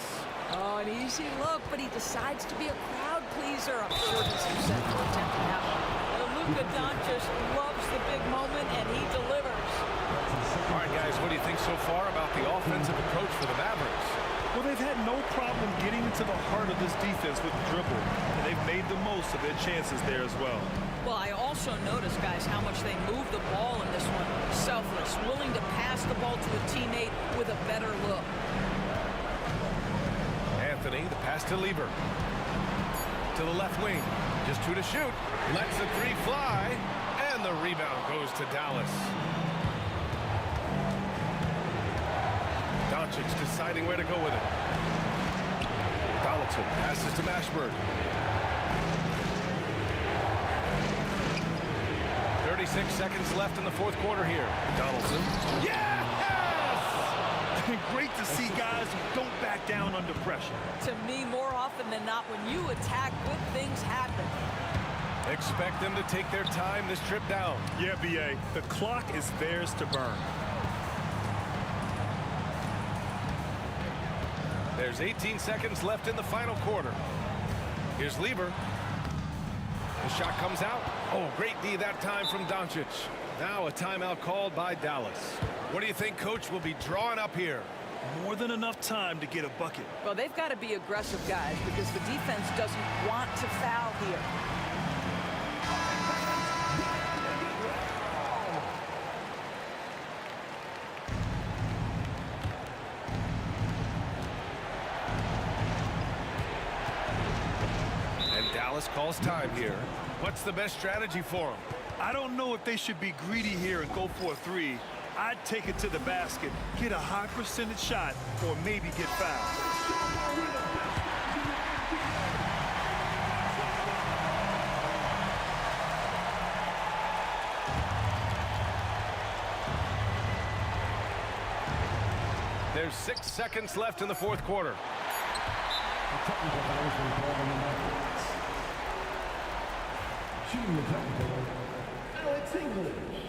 Oh, an easy look, but he decides to be a crowd pleaser. I'm sure he's upset for attempting that one. Luka Doncic loves the big moment, and he delivers. All right, guys, what do you think so far about the offensive approach for the Mavericks? Well, they've had no problem getting into the heart of this defense with the dribble, and they've made the most of their chances there as well. Well, I also noticed, guys, how much they move the ball in this one. Selfless, willing to pass the ball to a teammate with a better look. Anthony, the pass to Lieber. To the left wing. Just 2 to shoot. Lets the 3 fly. And the rebound goes to Dallas. Doncic deciding where to go with it. Donaldson passes to Mashburn. 36 seconds left in the fourth quarter here. Donaldson. Yes! Great to see guys who don't back down under pressure. To me, more often than not, when you attack, good things happen. Expect them to take their time this trip down. Yeah, B.A. The clock is theirs to burn. There's 18 seconds left in the final quarter. Here's Lieber. The shot comes out. Oh, great D that time from Doncic. Now a timeout called by Dallas. What do you think Coach will be drawing up here? More than enough time to get a bucket. Well, they've got to be aggressive, guys, because the defense doesn't want to foul here. And Dallas calls time here. What's the best strategy for them? I don't know if they should be greedy here and go for a 3. I'd take it to the basket, get a high percentage shot, or maybe get fouled. There's 6 seconds left in the fourth quarter. Technical foul for the ball on the Mavericks. Shooting the technical, Alex English.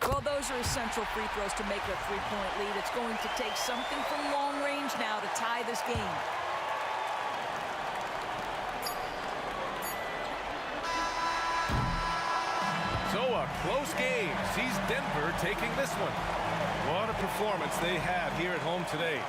Well, those are essential free throws to make a three-point lead. It's going to take something from long range now to tie this game. So a close game sees Denver taking this one. What a performance they have here at home today.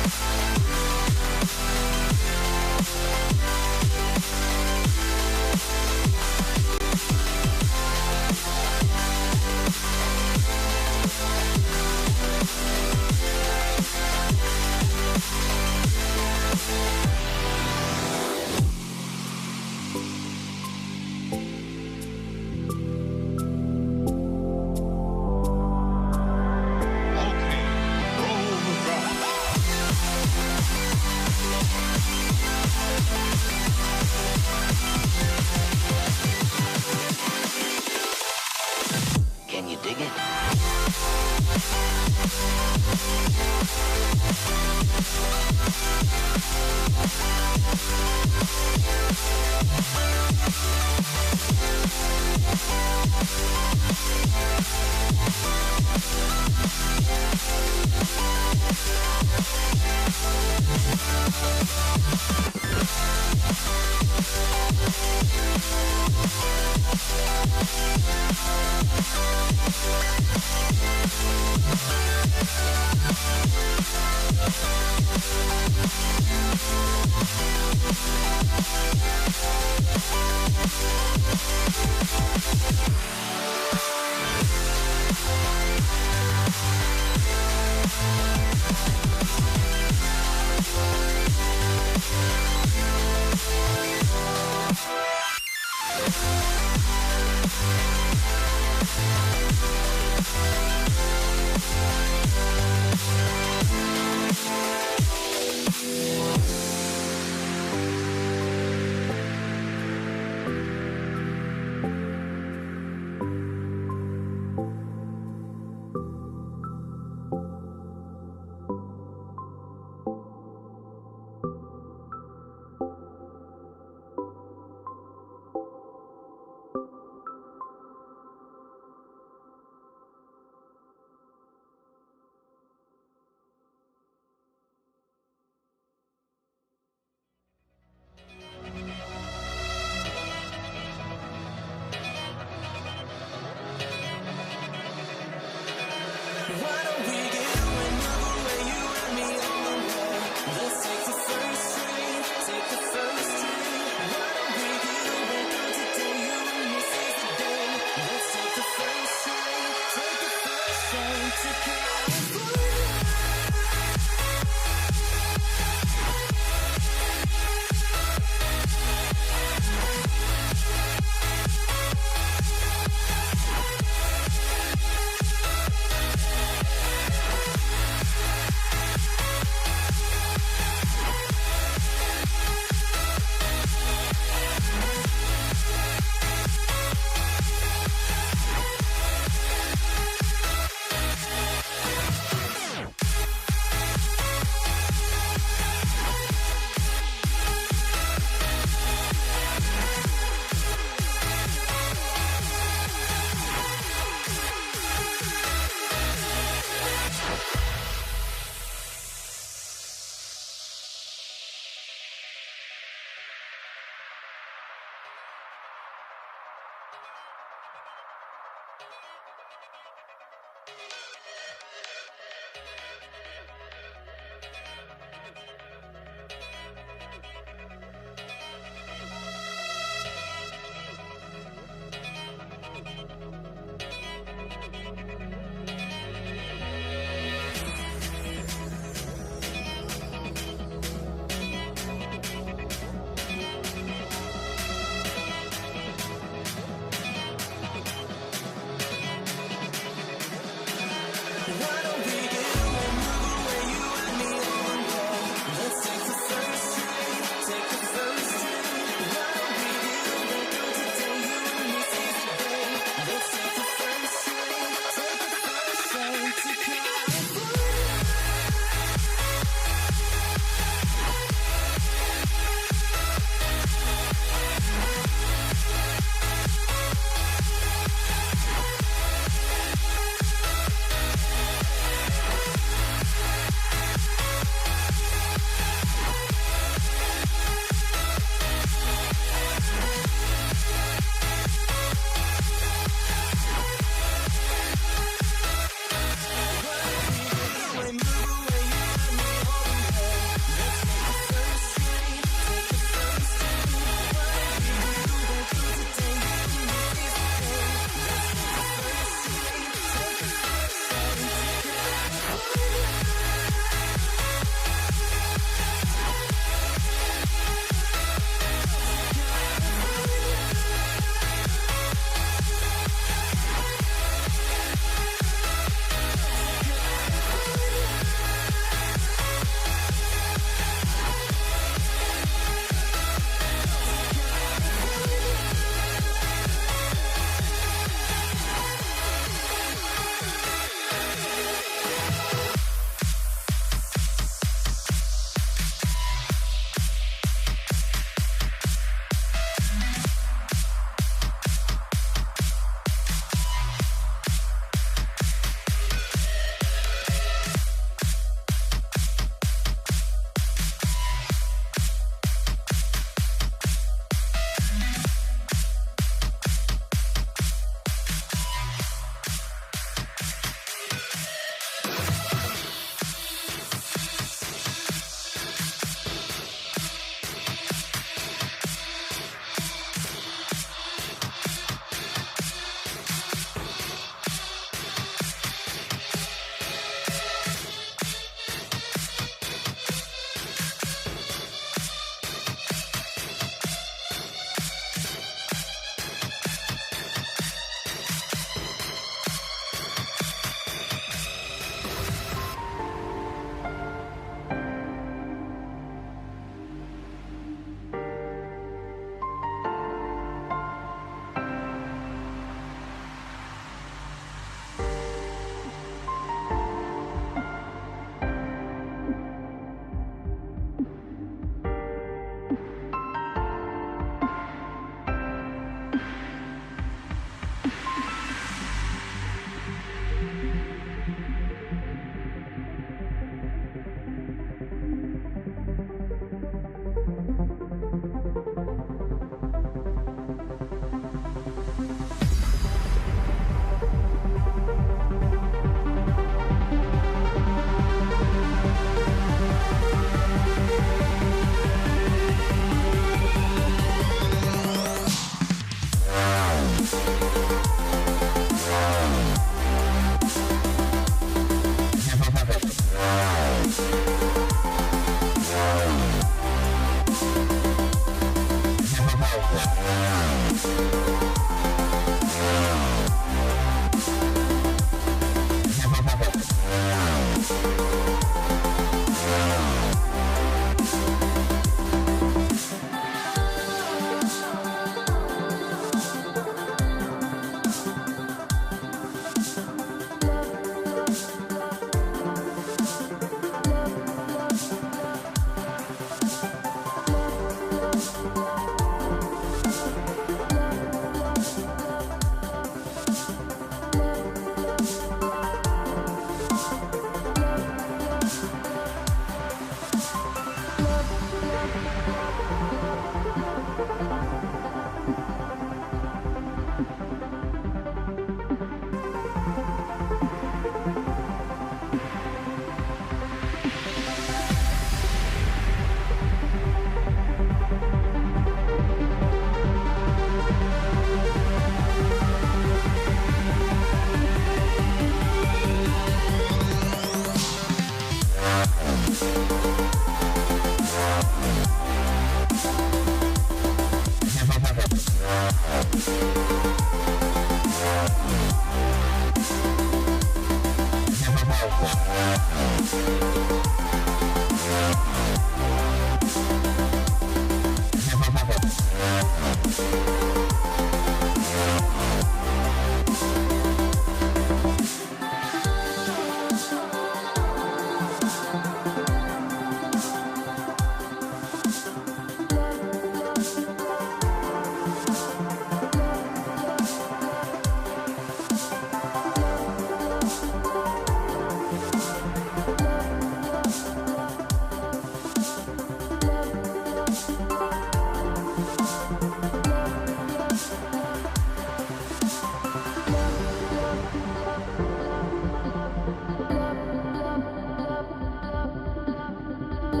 The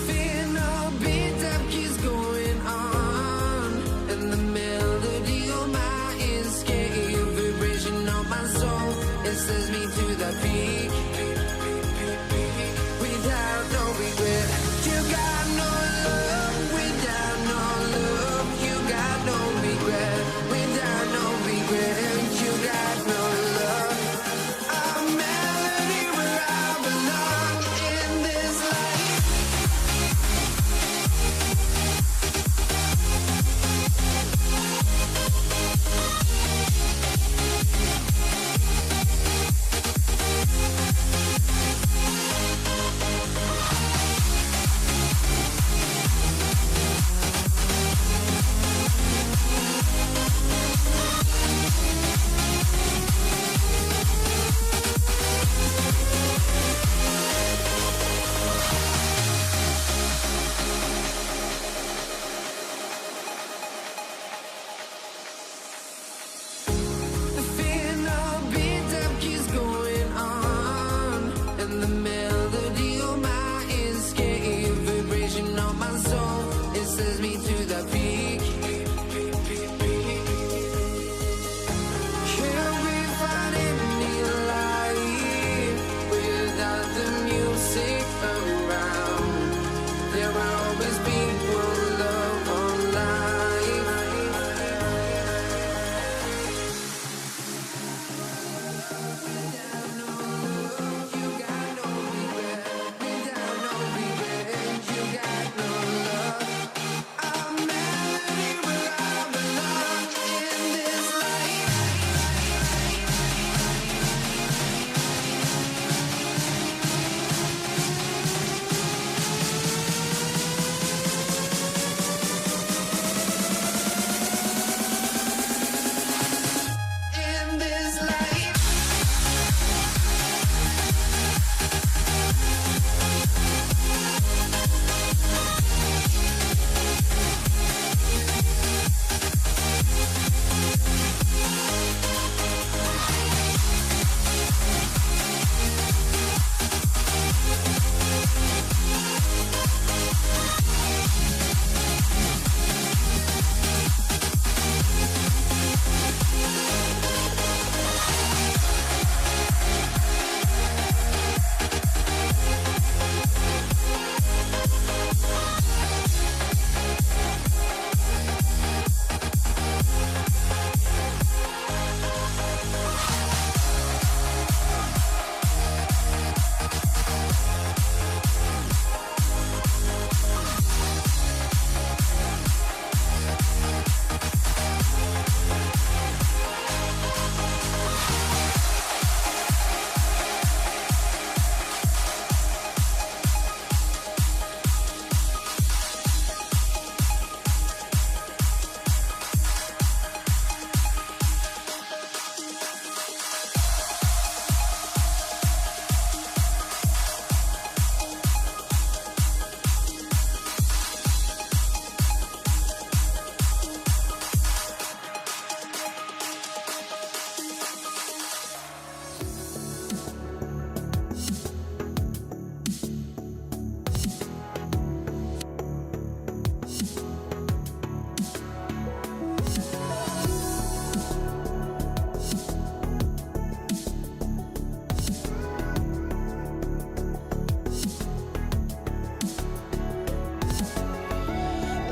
final beat up keeps going on, and the melody on my ears carry a vibration on my soul. It sends me to the peak without no regret. You got no love without no love. You got no regret without no regret. You got no love. A melody where I belong in this life. The final beat up keeps going on, and the melody on my ears carry a vibration on my soul. It sends me to the peak. Can't we find any light without the music around? There will always be one love on life. In this life.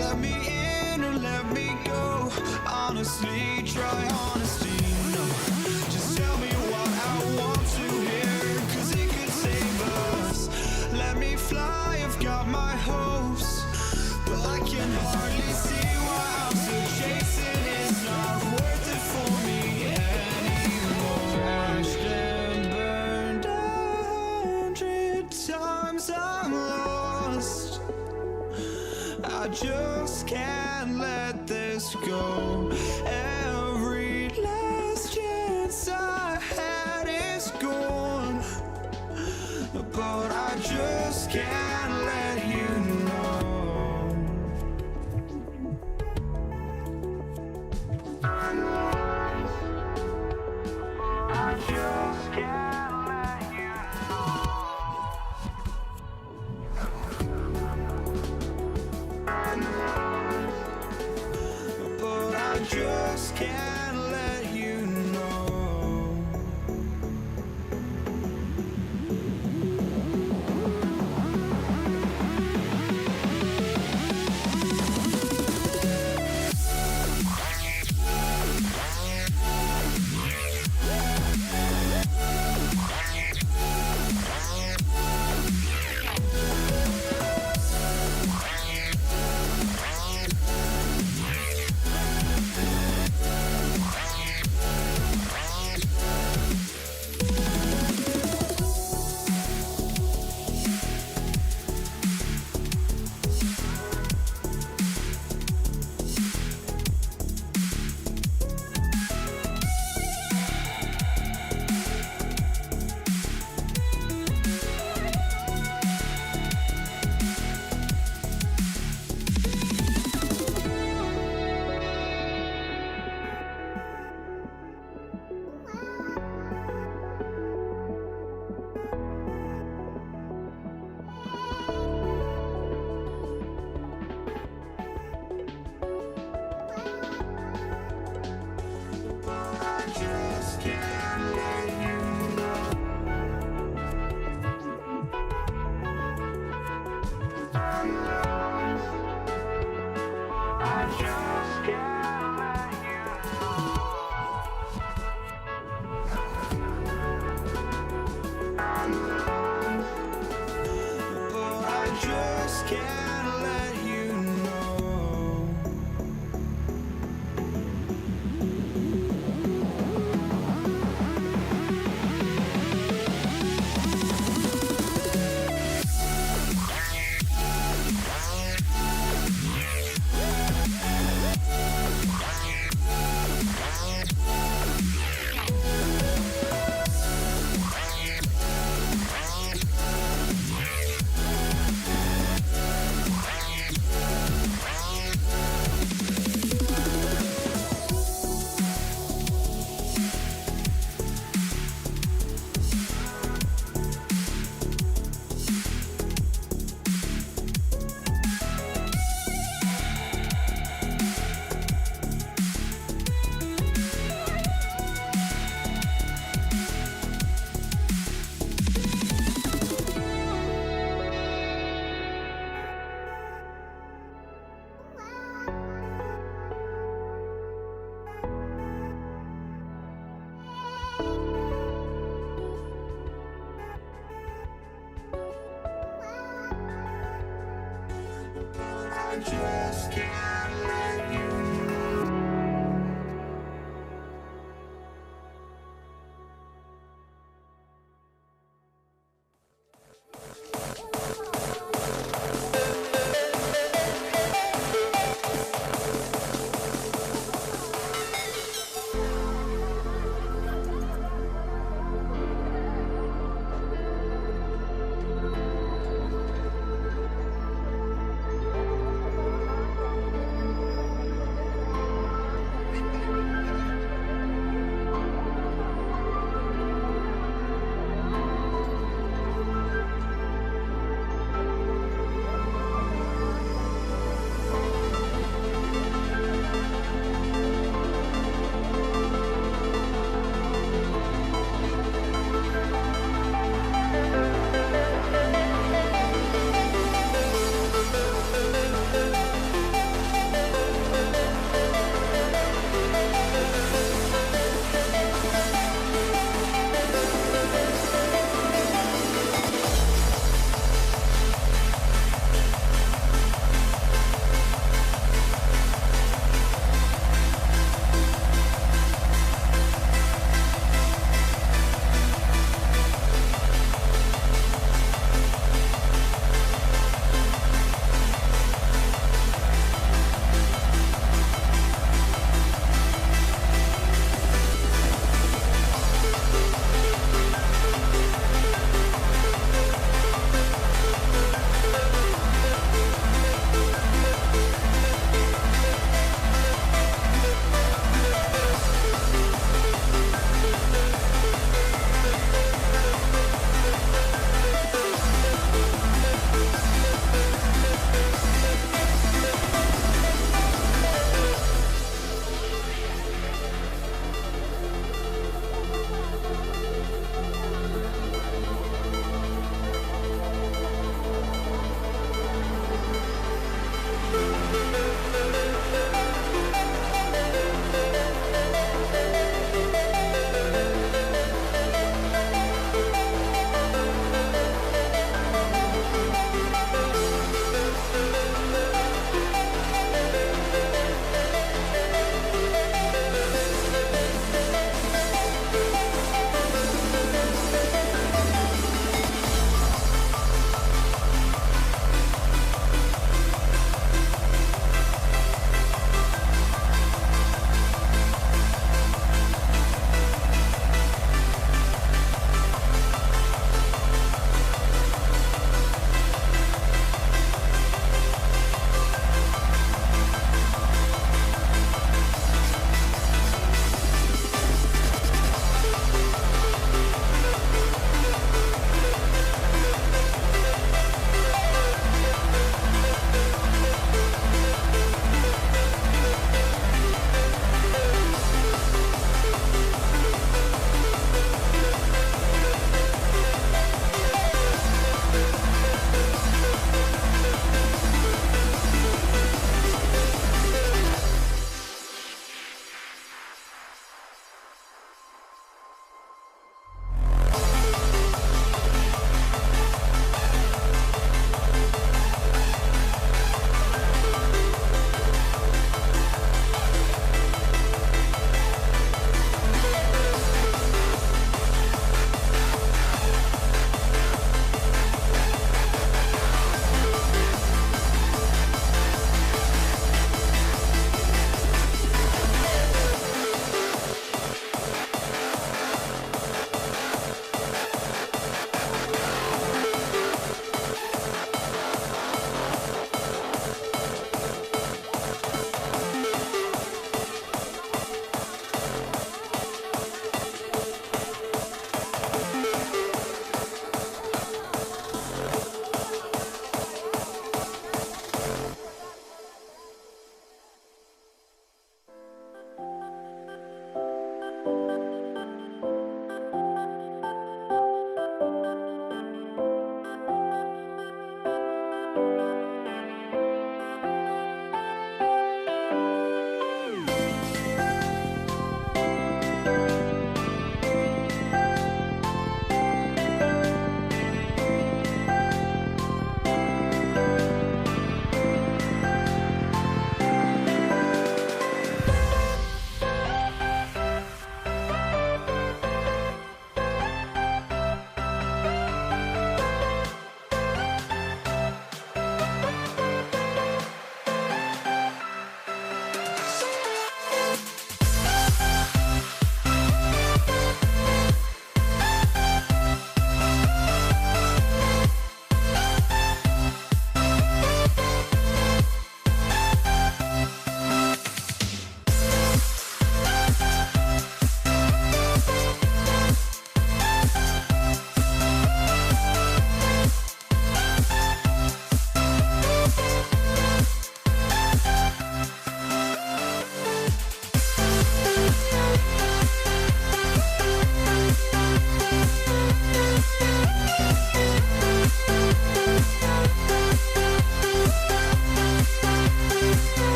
Let me in or let me go. Honestly, try honesty. No, just tell me what I want to hear, 'cause it could save us. Let me fly, I've got my hopes, but I can hardly see why I'm still chasing. It's not worth it for me anymore. Crashed and burned 100 times, I'm lost. I just can't let this go. Every last chance I had is gone. can't let you know. I just can't let you know. But I just can't let you know. Just can't let you know.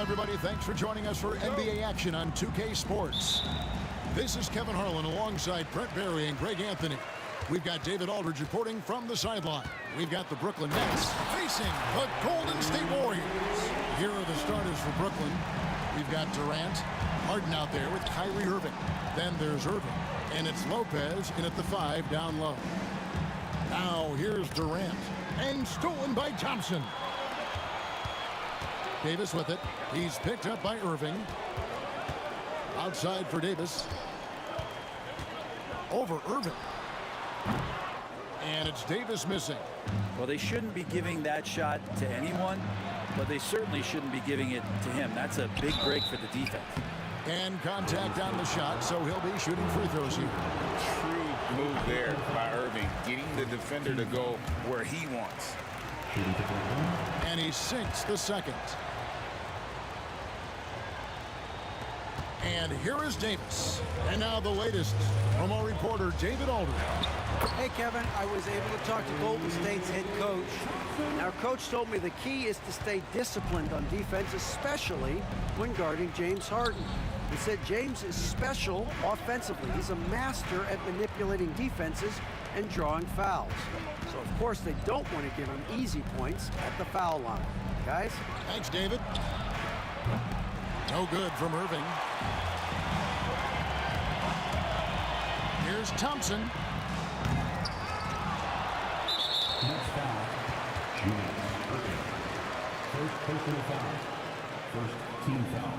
everybody. Thanks for joining us for NBA action on 2K Sports. This is Kevin Harlan alongside Brent Barry and Greg Anthony. We've got David Aldridge reporting from the sideline. We've got the Brooklyn Nets facing the Golden State Warriors. Here are the starters for Brooklyn. We've got Durant, Harden out there with Kyrie Irving. Then there's Irving, and it's Lopez in at the 5 down low. Now here's Durant, and stolen by Thompson. Davis with it. He's picked up by Irving. Outside for Davis. Over Irving. And it's Davis missing. Well, they shouldn't be giving that shot to anyone, but they certainly shouldn't be giving it to him. That's a big break for the defense. And contact on the shot, so he'll be shooting free throws here. True move there by Irving, getting the defender to go where he wants. And he sinks the second. And here is Davis. And now the latest from our reporter, David Aldridge. Hey, Kevin, I was able to talk to Golden State's head coach. Our coach told me the key is to stay disciplined on defense, especially when guarding James Harden. He said James is special offensively. He's a master at manipulating defenses and drawing fouls. So, of course, they don't want to give him easy points at the foul line. Guys? Thanks, David. No good from Irving. Here's Thompson. Next foul, James Irving. First personal foul. First team foul.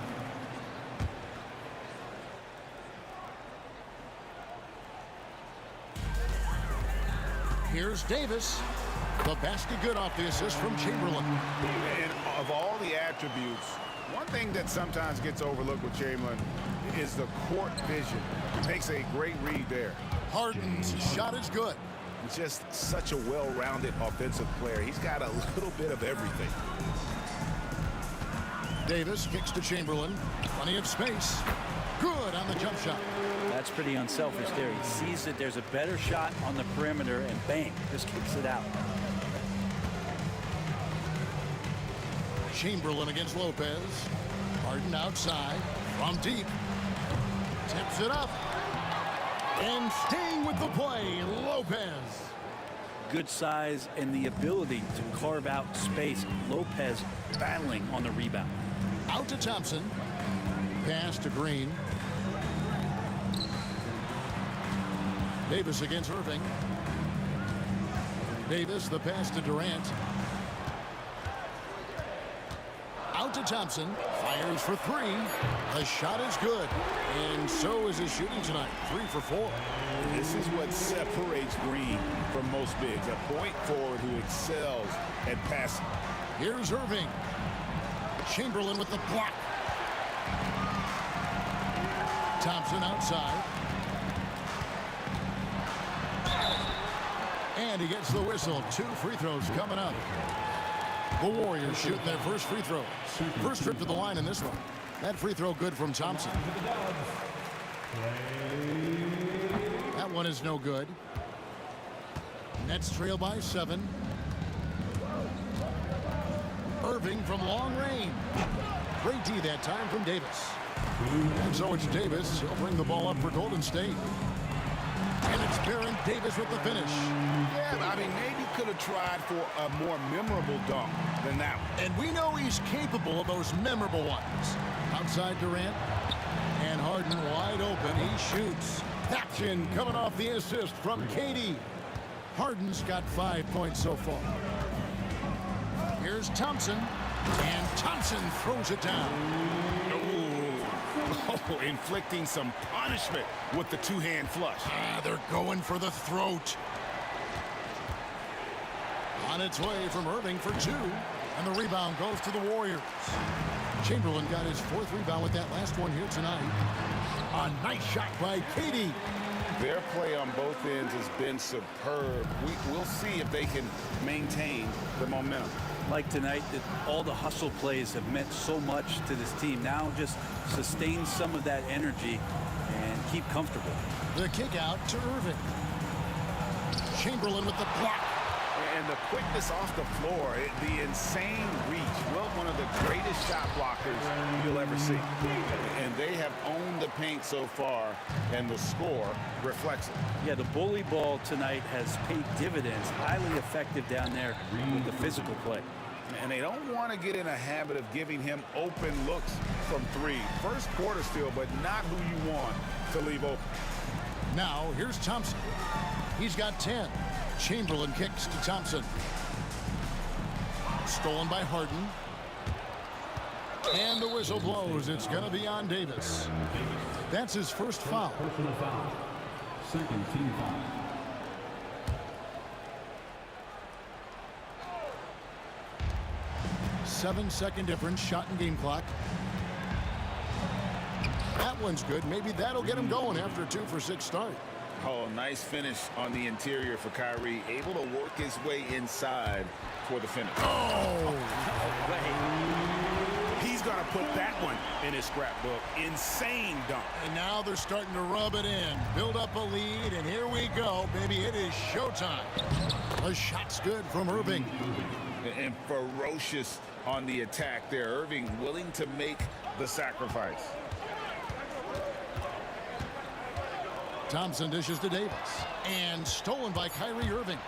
Here's Davis. The basket good off the assist from Chamberlain. And of all the attributes, one thing that sometimes gets overlooked with Chamberlain is the court vision. He makes a great read there. Harden's shot is good. He's just such a well-rounded offensive player. He's got a little bit of everything. Davis kicks to Chamberlain. Plenty of space. Good on the jump shot. That's pretty unselfish there. He sees that there's a better shot on the perimeter and bang, just kicks it out. Chamberlain against Lopez. Harden outside from deep. Tips it up. And staying with the play, Lopez. Good size and the ability to carve out space. Lopez battling on the rebound. Out to Thompson. Pass to Green. Davis against Irving. Davis, the pass to Durant. Out to Thompson. Fires for three. The shot is good. And so is his shooting tonight. 3 for 4. This is what separates Green from most bigs. A point forward who excels at passing. Here's Irving. Chamberlain with the block. Thompson outside. And he gets the whistle. 2 free throws coming up. The Warriors shooting their first free throw. First trip to the line in this one. That free throw good from Thompson. That one is no good. Nets trail by 7. Irving from long range. Great D that time from Davis. And so it's Davis. He'll bring the ball up for Golden State. And it's Baron Davis with the finish. Yeah, I mean, maybe could have tried for a more memorable dunk than that one. And we know he's capable of those memorable ones. Outside Durant. And Harden wide open. He shoots. Action coming off the assist from KD. Harden's got 5 points so far. Here's Thompson. And Thompson throws it down. Oh, inflicting some punishment with the two-hand flush. They're going for the throat. On its way from Irving for 2. And the rebound goes to the Warriors. Chamberlain got his 4th rebound with that last one here tonight. A nice shot by KD. Their play on both ends has been superb. We'll see if they can maintain the momentum. Like tonight, that all the hustle plays have meant so much to this team. Now just sustain some of that energy and keep comfortable. The kick out to Irving. Chamberlain with the block. And the quickness off the floor, the insane reach. Well, one of the greatest shot blockers you'll ever see. And they have owned the paint so far, and the score reflects it. Yeah, the bully ball tonight has paid dividends. Highly effective down there with the physical play. And they don't want to get in a habit of giving him open looks from 3. First quarter still, but not who you want to leave open. Now, here's Thompson. He's got 10. Chamberlain kicks to Thompson. Stolen by Harden. And the whistle blows. It's going to be on Davis. That's his first foul. Personal foul. Second team foul. Seven-second difference. Shot and game clock. That one's good. Maybe that'll get him going after a 2 for 6 start. Oh, nice finish on the interior for Kyrie. Able to work his way inside for the finish. Oh! He's going to put that one in his scrapbook. Insane dunk. And now they're starting to rub it in. Build up a lead, and here we go, baby. It is showtime. The shot's good from Irving. And ferocious on the attack there. Irving willing to make the sacrifice. Thompson dishes to Davis. And stolen by Kyrie Irving.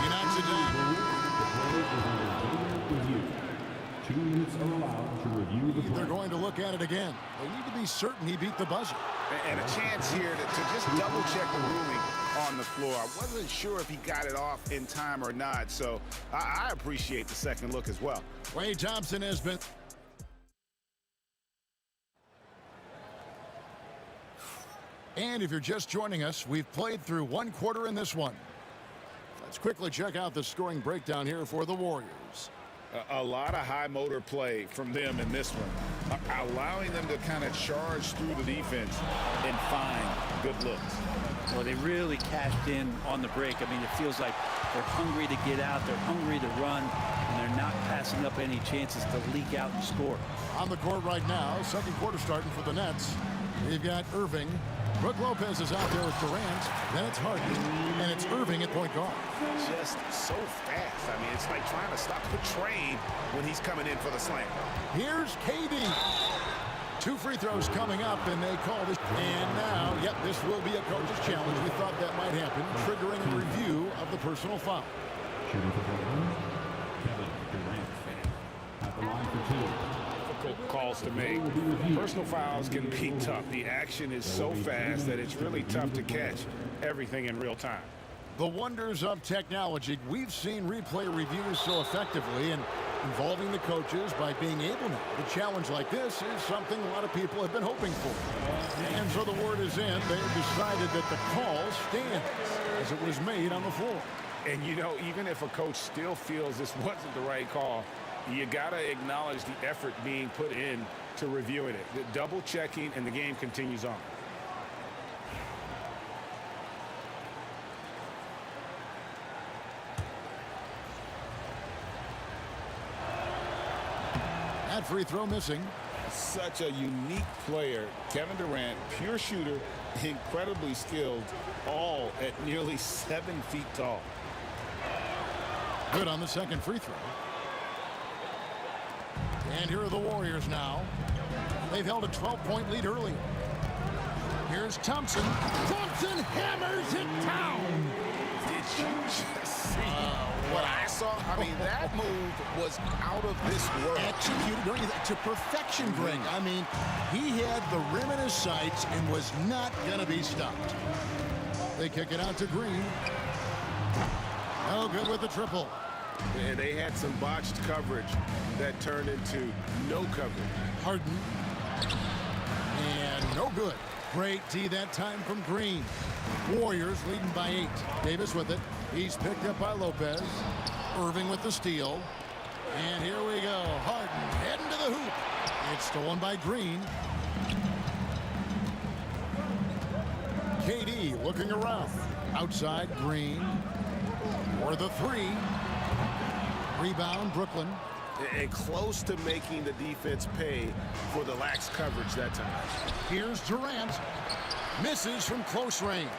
He knocks it down. 2 minutes are allowed to review the play. They're going to look at it again. They need to be certain he beat the buzzer. And a chance here to just double-check the ruling on the floor. I wasn't sure if he got it off in time or not, so I appreciate the second look as well. Klay Thompson has been... And if you're just joining us, we've played through 1 quarter in this one. Let's quickly check out the scoring breakdown here for the Warriors. A lot of high motor play from them in this one, allowing them to kind of charge through the defense and find good looks. Well, they really cashed in on the break. I mean, it feels like they're hungry to get out, they're hungry to run, and they're not passing up any chances to leak out and score. On the court right now, second quarter starting for the Nets. We've got Irving. Brook Lopez is out there with Durant. Then it's Harden. And it's Irving at point guard. Just so fast. I mean, it's like trying to stop the train when he's coming in for the slam. Here's KD. 2 free throws coming up, and they call this. And now, yep, this will be a coach's challenge. We thought that might happen, triggering a review of the personal foul. Shooting for Portland, Kevin Durant. At the line for 2. Difficult calls to make. Personal fouls can be tough. The action is so fast that it's really tough to catch everything in real time. The wonders of technology. We've seen replay reviews so effectively and involving the coaches by being able to. A challenge like this is something a lot of people have been hoping for. And so the word is in. They've decided that the call stands as it was made on the floor. And, you know, even if a coach still feels this wasn't the right call, you got to acknowledge the effort being put in to reviewing it. The double checking, and the game continues on. That free throw missing. Such a unique player. Kevin Durant, pure shooter, incredibly skilled, all at nearly 7 feet tall. Good on the second free throw. And here are the Warriors now. They've held a 12-point lead earlier. Here's Thompson. Thompson hammers it down. Did you just see what I saw? I mean, that move was out of this world. Executed, don't you think, to perfection, Greg. I mean, he had the rim in his sights and was not going to be stopped. They kick it out to Green. No good with the triple. And they had some botched coverage that turned into no coverage. Harden. And no good. Great D that time from Green. Warriors leading by 8. Davis with it. He's picked up by Lopez. Irving with the steal. And here we go. Harden heading to the hoop. It's stolen by Green. KD looking around. Outside Green. For the 3. Rebound, Brooklyn. And close to making the defense pay for the lax coverage that time. Here's Durant. Misses from close range.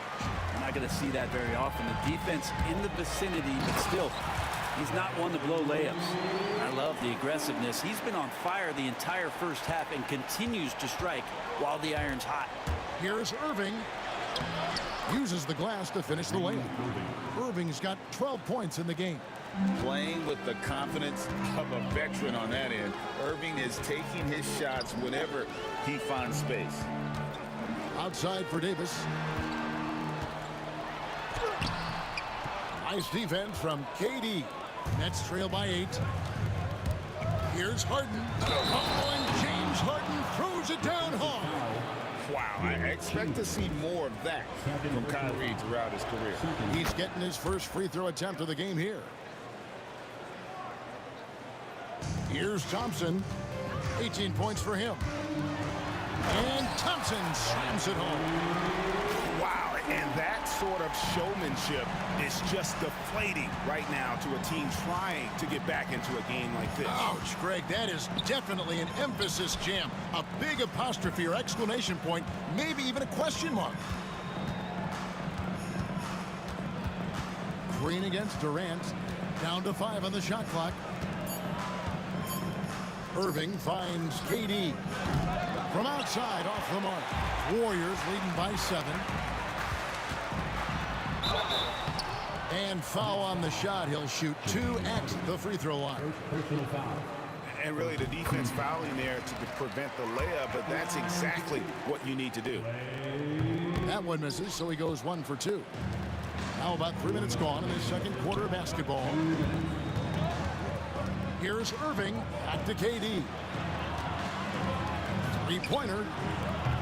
You're not going to see that very often. The defense in the vicinity, but still, he's not one to blow layups. I love the aggressiveness. He's been on fire the entire first half and continues to strike while the iron's hot. Here's Irving. Uses the glass to finish the layup. Irving's got 12 points in the game. Playing with the confidence of a veteran on that end. Irving is taking his shots whenever he finds space. Outside for Davis. Nice defense from KD. Nets trail by 8. Here's Harden. Oh, and James Harden throws it down hard. Wow, I expect to see more of that from Kyrie throughout his career. He's getting his first free throw attempt of the game here. Here's Thompson. 18 points for him. And Thompson slams it home. Wow, and that sort of showmanship is just deflating right now to a team trying to get back into a game like this. Ouch, Greg, that is definitely an emphasis jam. A big apostrophe or exclamation point, maybe even a question mark. Green against Durant. Down to 5 on the shot clock. Irving finds KD. From outside, off the mark. Warriors leading by 7. And foul on the shot. He'll shoot 2 at the free throw line. And really the defense fouling there to prevent the layup, but that's exactly what you need to do. That one misses, so he goes 1 for 2. Now about 3 minutes gone in the second quarter of basketball. Here's Irving, back to KD. Three-pointer,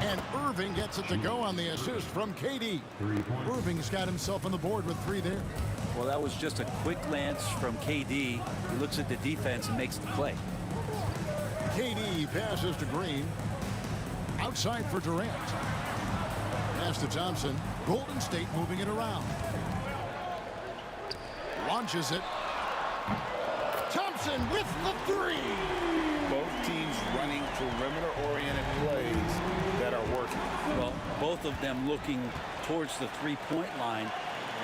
and Irving gets it to go on the assist from KD. Irving's got himself on the board with 3 there. Well, that was just a quick glance from KD. He looks at the defense and makes the play. KD passes to Green. Outside for Durant. Pass to Thompson. Golden State moving it around. Launches it. Thompson with the 3. Both teams running perimeter-oriented plays that are working. Well, both of them looking towards the three-point line,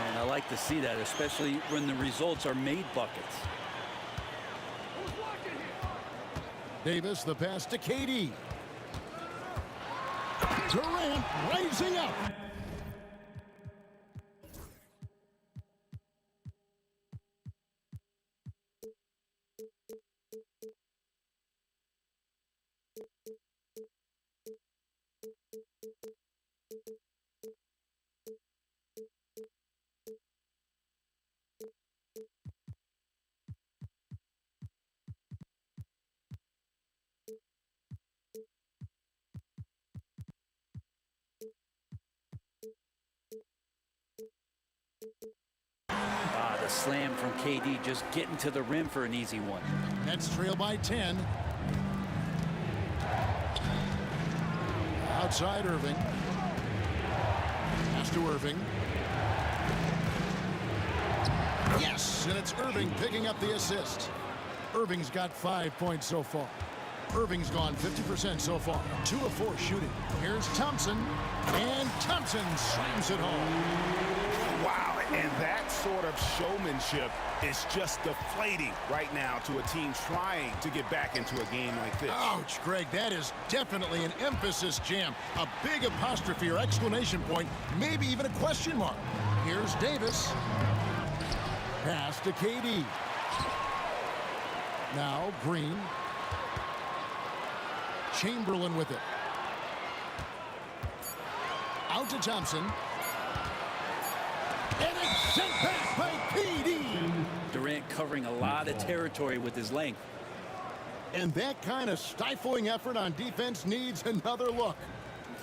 and I like to see that, especially when the results are made buckets. Davis, the pass to KD. Durant rising up. The slam from KD, just getting to the rim for an easy one. Nets trail by 10. Outside Irving. Pass to Irving. Yes, and it's Irving picking up the assist. Irving's got 5 points so far. Irving's gone 50% so far. 2 of 4 shooting. Here's Thompson, and Thompson slams it home. Wow, and that sort of showmanship is just deflating right now to a team trying to get back into a game like this. Ouch, Greg, that is definitely an emphasis jam. A big apostrophe or exclamation point, maybe even a question mark. Here's Davis. Pass to KD. Now Green. Chamberlain with it. Out to Thompson. And it's sent back by KD. Durant covering a lot of territory with his length. And that kind of stifling effort on defense needs another look.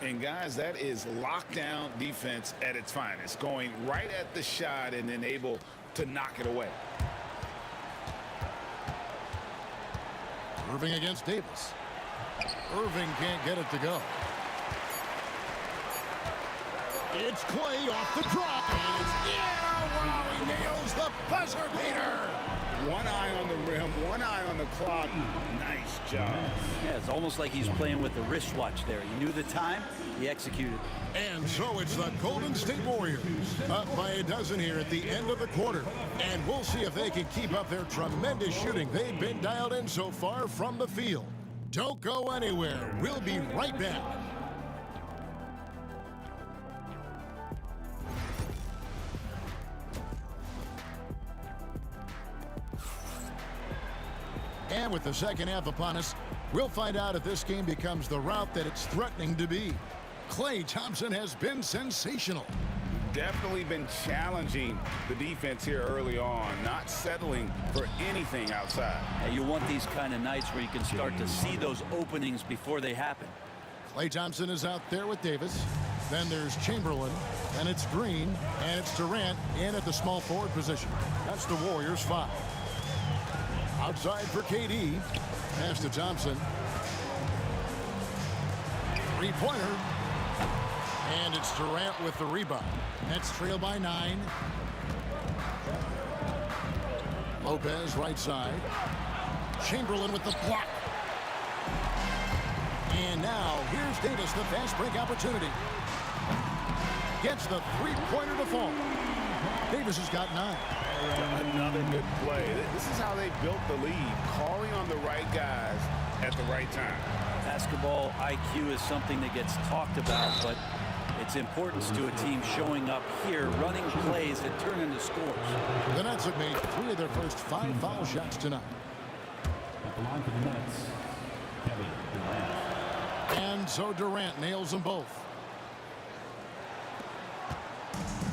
And guys, that is lockdown defense at its finest. Going right at the shot and then able to knock it away. Irving against Davis. Irving can't get it to go. It's Clay off the drop. And it's, wow, he nails the buzzer beater. One eye on the rim, one eye on the clock. Nice job. Yeah, it's almost like he's playing with the wristwatch there. He knew the time, he executed. And so it's the Golden State Warriors up by a dozen here at the end of the quarter. And we'll see if they can keep up their tremendous shooting. They've been dialed in so far from the field. Don't go anywhere. We'll be right back. And with the second half upon us, we'll find out if this game becomes the route that it's threatening to be. Klay Thompson has been sensational. Definitely been challenging the defense here early on, not settling for anything outside. And you want these kind of nights where you can start to see those openings before they happen. Klay Thompson is out there with Davis. Then there's Chamberlain, and it's Green, and it's Durant in at the small forward position. That's the Warriors 5. Outside for KD. Pass to Thompson. Three-pointer. And it's Durant with the rebound. Nets trail by 9. Lopez right side. Chamberlain with the block. And now here's Davis, the fast break opportunity. Gets the three-pointer to fall. Davis has got 9. Another good play. This is how they built the lead, calling on the right guys at the right time. Basketball IQ is something that gets talked about, but its importance to a team showing up here, running plays that turn into scores. The Nets have made 3 of their first 5 foul shots tonight. At the line for the Nets, Kevin Durant. And so Durant nails them both.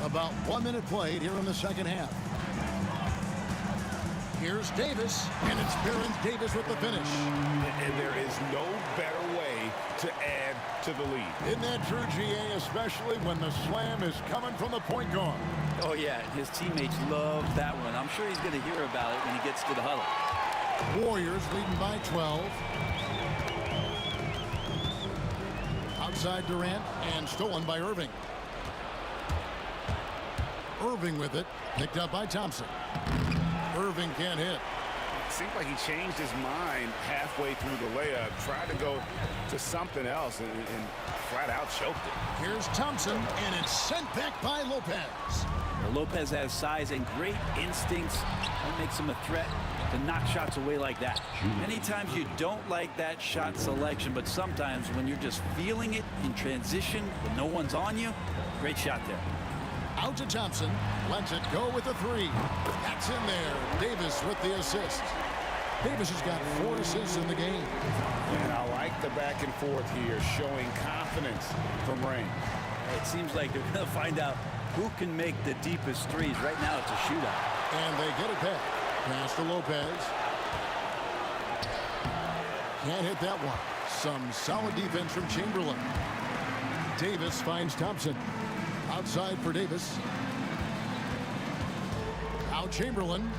About 1 minute played here in the second half. Here's Davis, and it's Baron Davis with the finish. And there is no better way to add to the lead. Isn't that true, GA, especially when the slam is coming from the point guard? Oh, yeah, his teammates love that one. I'm sure he's going to hear about it when he gets to the huddle. Warriors leading by 12. Outside Durant, and stolen by Irving. Irving with it, picked up by Thompson. Irving can't hit. It seemed like he changed his mind halfway through the layup, tried to go to something else, and flat out choked it. Here's Thompson, and it's sent back by Lopez. Well, Lopez has size and great instincts. That makes him a threat to knock shots away like that. Many times you don't like that shot selection, but sometimes when you're just feeling it in transition when no one's on you, great shot there. Out to Thompson, lets it go with the 3. That's in there. Davis with the assist. Davis has got 4 assists in the game. And I like the back and forth here, showing confidence from Rain. It seems like they're going to find out who can make the deepest threes. Right now it's a shootout. And they get it back. Pass to Lopez. Can't hit that one. Some solid defense from Chamberlain. Davis finds Thompson. Outside for Davis. Out Chamberlain.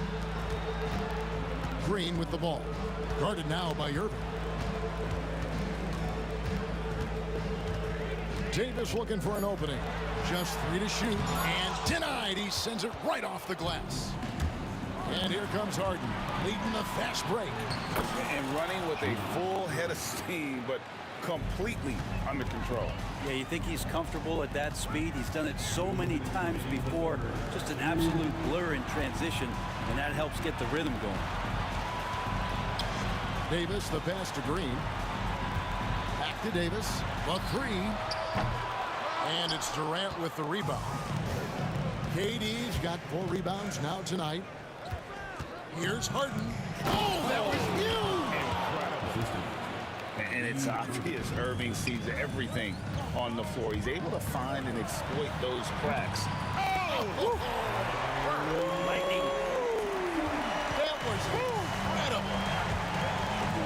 Green with the ball. Guarded now by Irving. Davis looking for an opening. Just 3 to shoot. And denied. He sends it right off the glass. And here comes Harden, leading the fast break. And running with a full head of steam, but completely under control. Yeah, you think he's comfortable at that speed? He's done it so many times before. Just an absolute blur in transition, and that helps get the rhythm going. Davis, the pass to Green. Back to Davis, the 3. And it's Durant with the rebound. KD's got 4 rebounds now tonight. Here's Harden. Oh, that was huge! Incredible. And it's obvious Irving sees everything on the floor. He's able to find and exploit those cracks. Oh! Lightning. That was incredible.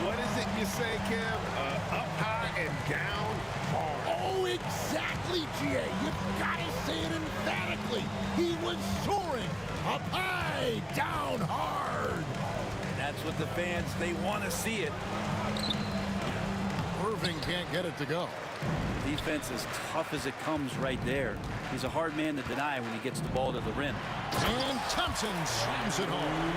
What is it you say, Kev? Up high and down hard. Oh, exactly, GA. You've got to say it emphatically. He was soaring. Up high, down hard. And that's what the fans, they want to see it. Irving can't get it to go. Defense as tough as it comes right there. He's a hard man to deny when he gets the ball to the rim. And Thompson slams it home.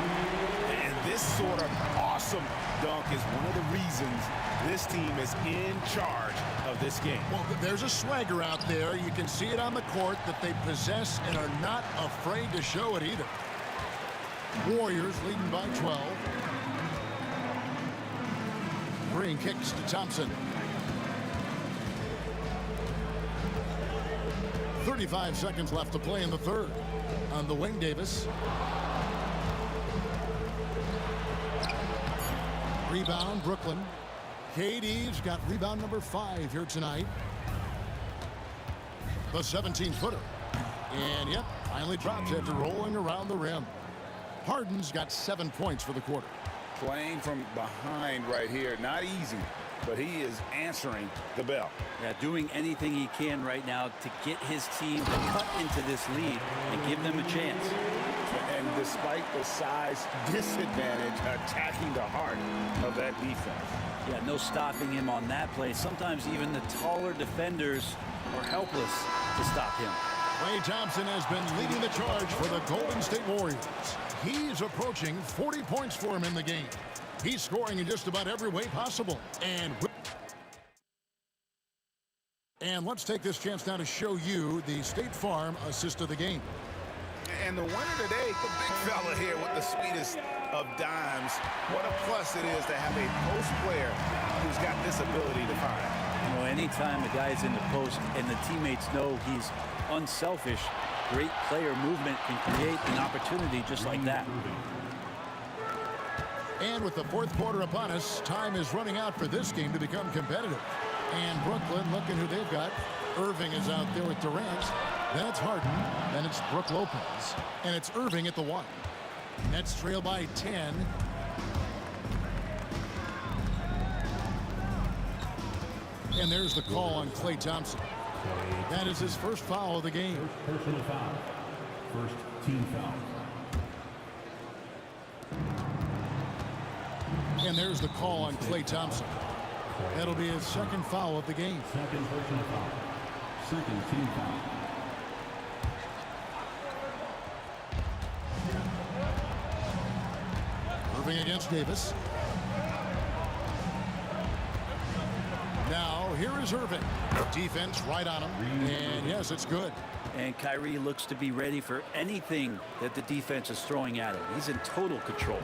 And this sort of awesome dunk is one of the reasons this team is in charge of this game. Well, there's a swagger out there. You can see it on the court that they possess and are not afraid to show it either. Warriors leading by 12. Green kicks to Thompson. 35 seconds left to play in the third. On the wing, Davis. Rebound, Brooklyn. KD's got rebound number 5 here tonight. The 17-footer. And, yep, finally drops after rolling around the rim. Harden's got 7 points for the quarter. Playing from behind right here, not easy, but he is answering the bell. Yeah, doing anything he can right now to get his team to cut into this lead and give them a chance. And despite the size disadvantage, attacking the heart of that defense. Yeah, no stopping him on that play. Sometimes even the taller defenders are helpless to stop him. Klay Thompson has been leading the charge for the Golden State Warriors. He's approaching 40 points for him in the game. He's scoring in just about every way possible. And let's take this chance now to show you the State Farm assist of the game. And the winner today, the big fella here with the sweetest of dimes. What a plus it is to have a post player who's got this ability to find. You know, anytime a guy's in the post and the teammates know he's unselfish, great player movement can create an opportunity just like that. And with the fourth quarter upon us, time is running out for this game to become competitive. And Brooklyn, looking who they've got. Irving is out there with Durant. Then it's Harden. Then it's Brook Lopez. And it's Irving at the 1. Nets trail by 10. And there's the call on Klay Thompson. That is his first foul of the game. First personal foul. First team foul. And there's the call on Klay Thompson. That'll be his second foul of the game. Second personal foul. Second team foul. Irving against Davis. Now, here is Irving. Defense right on him. And yes, it's good. And Kyrie looks to be ready for anything that the defense is throwing at him. He's in total control.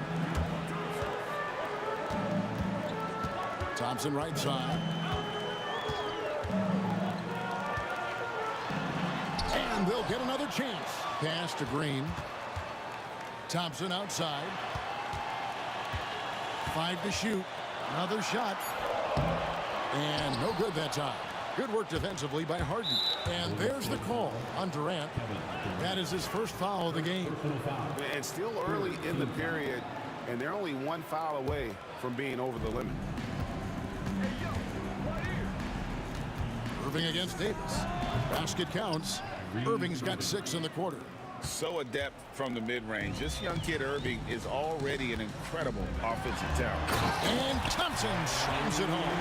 Thompson right side. And they'll get another chance. Pass to Green. Thompson outside. 5 to shoot. Another shot. And no good that time. Good work defensively by Harden. And there's the call on Durant. That is his first foul of the game. And still early in the period, and they're only one foul away from being over the limit. Irving against Davis. Basket counts. Irving's got 6 in the quarter. So adept from the mid-range. This young kid Irving is already an incredible offensive talent. And Thompson slams it home.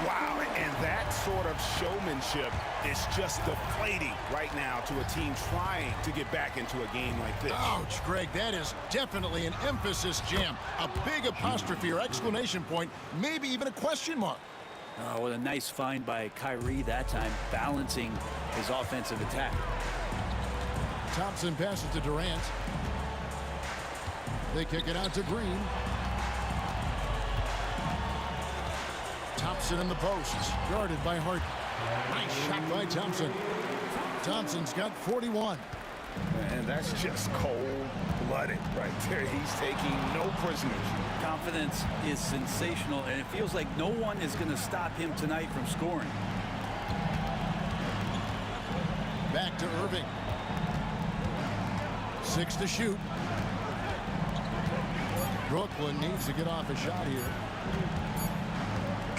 Wow, and that sort of showmanship is just deflating right now to a team trying to get back into a game like this. Ouch, Greg, that is definitely an emphasis jam. A big apostrophe or exclamation point, maybe even a question mark. Oh, what a nice find by Kyrie that time, balancing his offensive attack. Thompson passes to Durant. They kick it out to Green. Thompson in the post, guarded by Harden. Nice shot by Thompson. Thompson's got 41. And that's just cold-blooded right there. He's taking no prisoners. Confidence is sensational, and it feels like no one is going to stop him tonight from scoring. Back to Irving. 6 to shoot. Brooklyn needs to get off a shot here.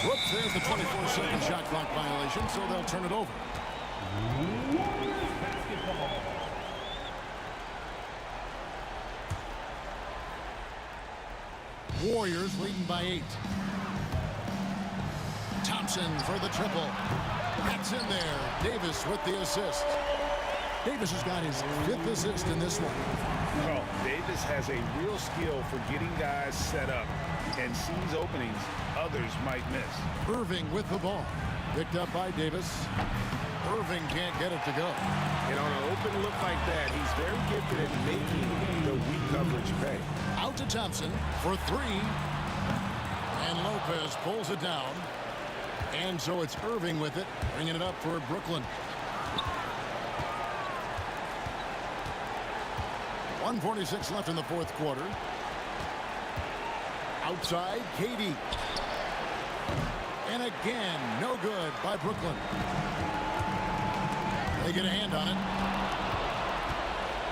Whoops, there's the 24-second shot clock violation, so they'll turn it over. Warriors leading by 8. Thompson for the triple. That's in there. Davis with the assist. Davis has got his 5th assist in this one. Well, Davis has a real skill for getting guys set up and sees openings others might miss. Irving with the ball. Picked up by Davis. Irving can't get it to go. And on an open look like that, he's very gifted at making the weak coverage pay. Out to Thompson for 3. And Lopez pulls it down. And so it's Irving with it, bringing it up for Brooklyn. 1:46 left in the fourth quarter. Outside, KD. And again, no good by Brooklyn. They get a hand on it.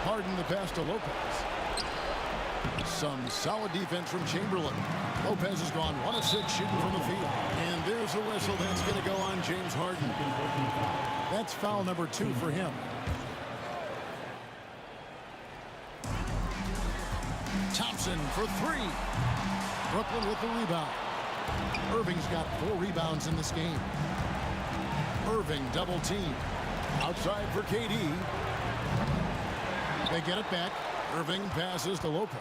Harden the pass to Lopez. Some solid defense from Chamberlain. Lopez has gone 1 of 6 shooting from the field. And there's a whistle that's going to go on James Harden. That's foul number 2 for him. Thompson for three. Brooklyn with the rebound. Irving's got 4 rebounds in this game. Irving double team. Outside for KD. They get it back. Irving passes to Lopez.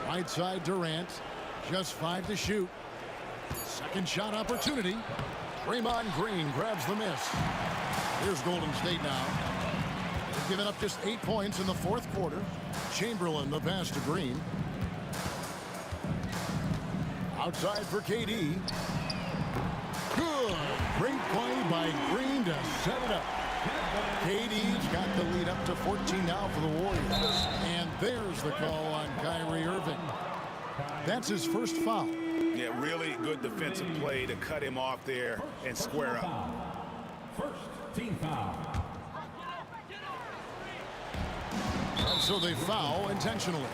Right side Durant. Just 5 to shoot. Second shot opportunity. Draymond Green grabs the miss. Here's Golden State now. They've given up just 8 points in the fourth quarter. Chamberlain the pass to Green. Outside for KD. Good. Great play by Green to set it up. KD's got the lead up to 14 now for the Warriors. And there's the call on Kyrie Irving. That's his first foul. Yeah, really good defensive play to cut him off there and square up. First team foul. And so they foul intentionally.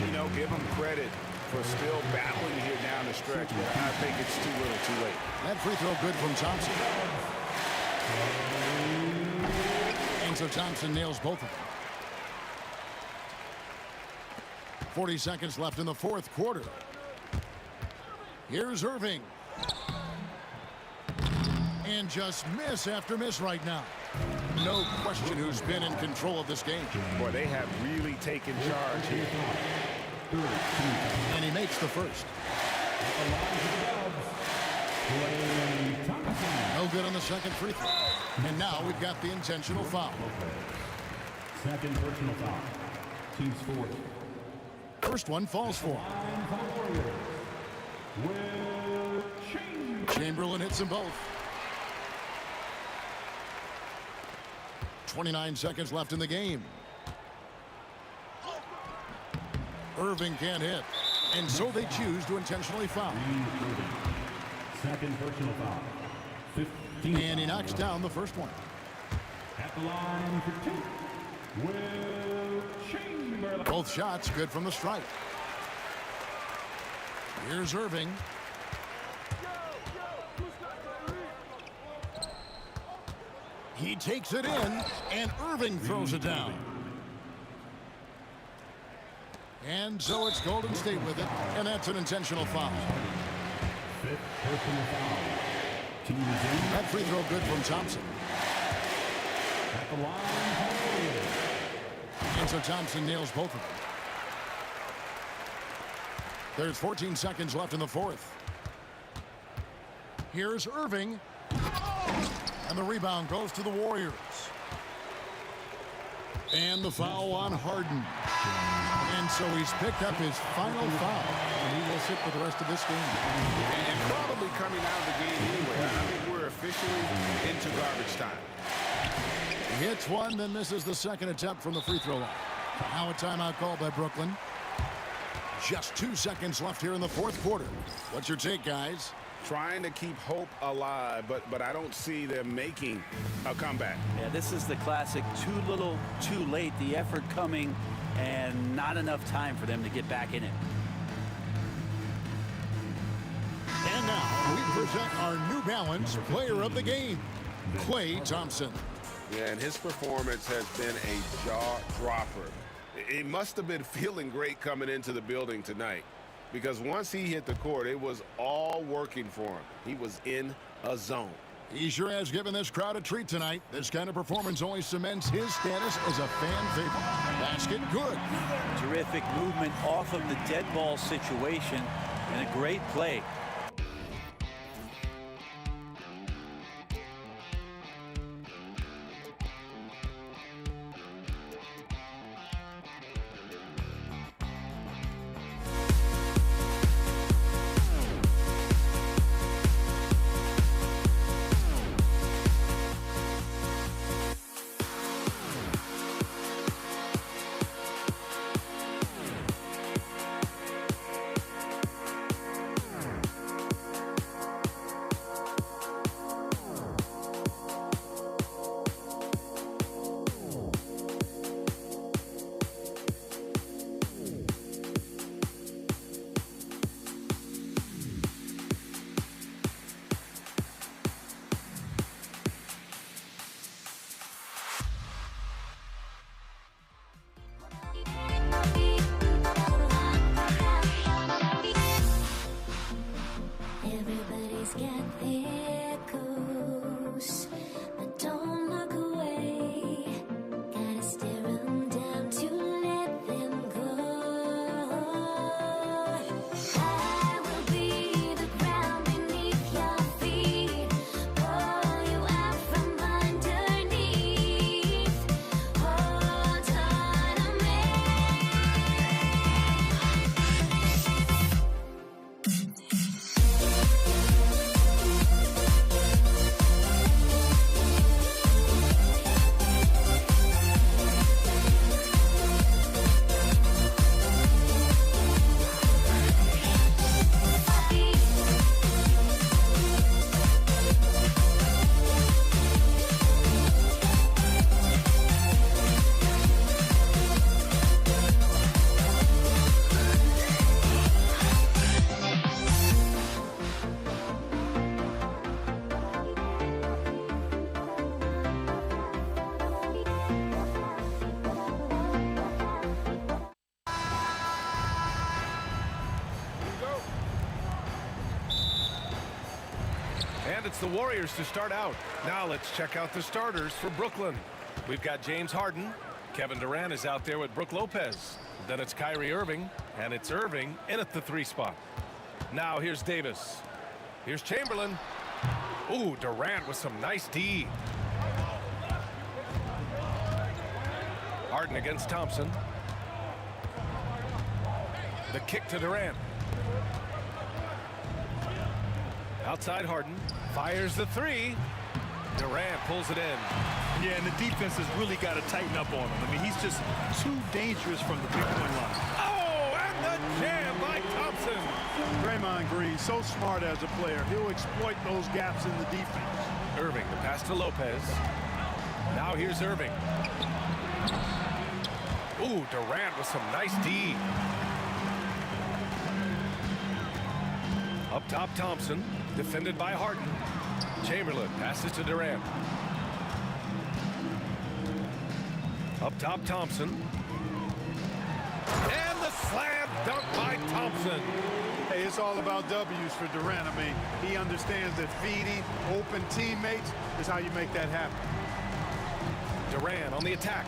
You know, give them credit for still battling here down the stretch, but I think it's too little too late. That free throw good from Thompson. And so Thompson nails both of them. 40 seconds left in the fourth quarter. Here's Irving. And just miss after miss right now. No question who's been in control of this game. Boy, they have really taken charge here. And he makes the first. No good on the second free throw. And now we've got the intentional foul. Second personal foul. Team's fourth. First one falls for him. Chamberlain hits them both. 29 seconds left in the game. Irving can't hit. And so they choose to intentionally foul. Second personal foul. 15. And he knocks down the first one. At the line for 2. Will Chamberlain. Both shots good from the stripe. Here's Irving. He takes it in, and Irving throws it down. And so it's Golden State with it, and that's an intentional foul. Fifth personal foul. Team is in. That free throw good from Thompson. At the line. And so Thompson nails both of them. There's 14 seconds left in the fourth. Here's Irving. And the rebound goes to the Warriors. And the foul on Harden. And so he's picked up his final foul. And he will sit for the rest of this game. And probably coming out of the game anyway. I think we're officially into garbage time. Hits one, then misses the second attempt from the free throw line. Now a timeout called by Brooklyn. Just 2 seconds left here in the fourth quarter. What's your take, guys? Trying to keep hope alive, but I don't see them making a comeback. Yeah, this is the classic too little, too late. The effort coming and not enough time for them to get back in it. And now we present our New Balance player of the game, Klay Thompson. Yeah, and his performance has been a jaw-dropper. He must have been feeling great coming into the building tonight, because once he hit the court, it was all working for him. He was in a zone. He sure has given this crowd a treat tonight. This kind of performance only cements his status as a fan favorite. Basket good. Terrific movement off of the dead ball situation and a great play. And it's the Warriors to start out. Now let's check out the starters for Brooklyn. We've got James Harden. Kevin Durant is out there with Brook Lopez. Then it's Kyrie Irving, and it's Irving in at the 3 spot. Now here's Davis. Here's Chamberlain. Ooh, Durant with some nice D. Harden against Thompson. The kick to Durant. Outside Harden. Fires the 3. Durant pulls it in. Yeah, and the defense has really got to tighten up on him. I mean, he's just too dangerous from the three-point line. Oh, and the jam by Thompson. Draymond Green, so smart as a player. He'll exploit those gaps in the defense. Irving, the pass to Lopez. Now here's Irving. Ooh, Durant with some nice D. Up top, Thompson, defended by Harden. Chamberlain passes to Durant. Up top, Thompson. And the slam dunk by Thompson. Hey, it's all about W's for Durant. I mean, he understands that feeding open teammates is how you make that happen. Durant on the attack.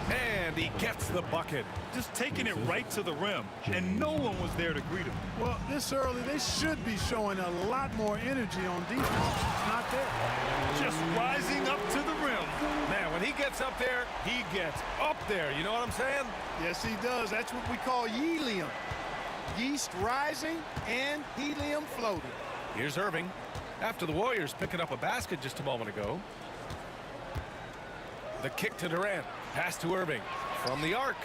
And he gets the bucket. Just taking it right to the rim, and no one was there to greet him. Well, this early, they should be showing a lot more energy on defense. It's not there. Just rising up to the rim. Man, when he gets up there, he gets up there. You know what I'm saying? Yes, he does. That's what we call helium. Yeast rising and helium floating. Here's Irving. After the Warriors picking up a basket just a moment ago. The kick to Durant. Pass to Irving from the arc.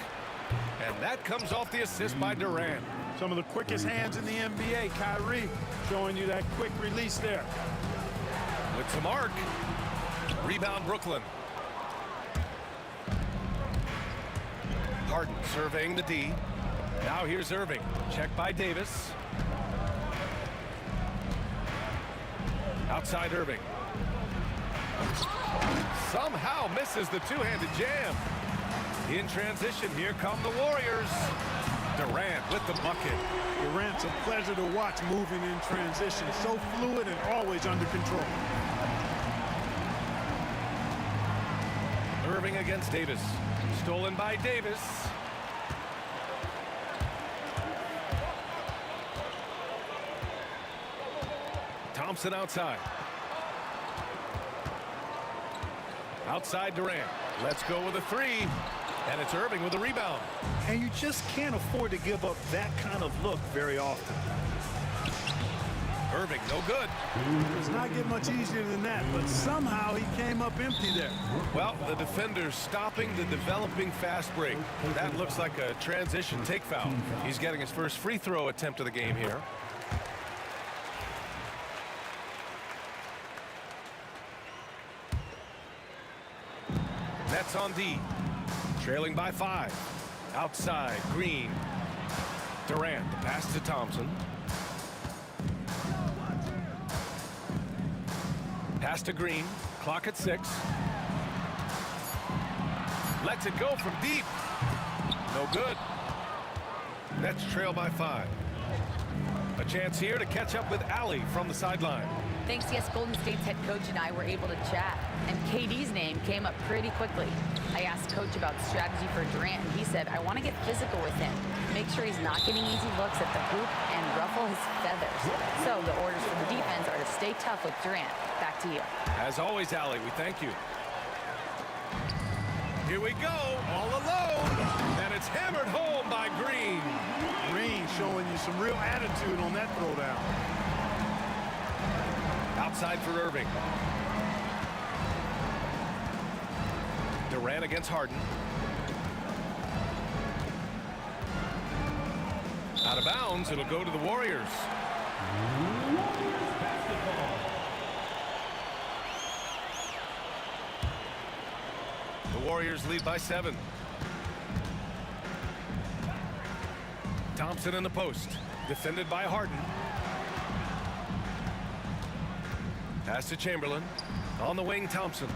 And that comes off the assist by Durant. Some of the quickest hands in the NBA. Kyrie showing you that quick release there. With some arc. Rebound Brooklyn. Harden surveying the D. Now here's Irving. Check by Davis. Outside Irving. Somehow misses the two-handed jam. In transition, here come the Warriors. Durant with the bucket. Durant's a pleasure to watch moving in transition. So fluid and always under control. Irving against Davis. Stolen by Davis. Thompson outside. Outside Durant. Let's go with a 3. And it's Irving with a rebound. And you just can't afford to give up that kind of look very often. Irving, no good. Does not get much easier than that, but somehow he came up empty there. Well, the defender's stopping the developing fast break. That looks like a transition take foul. He's getting his first free throw attempt of the game here. Nets on D. Trailing by 5. Outside, Green. Durant, the pass to Thompson. Pass to Green. Clock at 6. Lets it go from deep. No good. Nets trail by 5. A chance here to catch up with Allie from the sideline. Thanks, yes, Golden State's head coach and I were able to chat, and KD's name came up pretty quickly. I asked Coach about strategy for Durant, and he said, I want to get physical with him, make sure he's not getting easy looks at the hoop, and ruffle his feathers. So the orders for the defense are to stay tough with Durant. Back to you. As always, Allie, we thank you. Here we go, all alone, and it's hammered home by Green. Green showing you some real attitude on that throwdown. Outside for Irving. Durant against Harden. Out of bounds, it'll go to the Warriors. The Warriors lead by 7. Thompson in the post, defended by Harden. Pass to Chamberlain. On the wing, Thompson.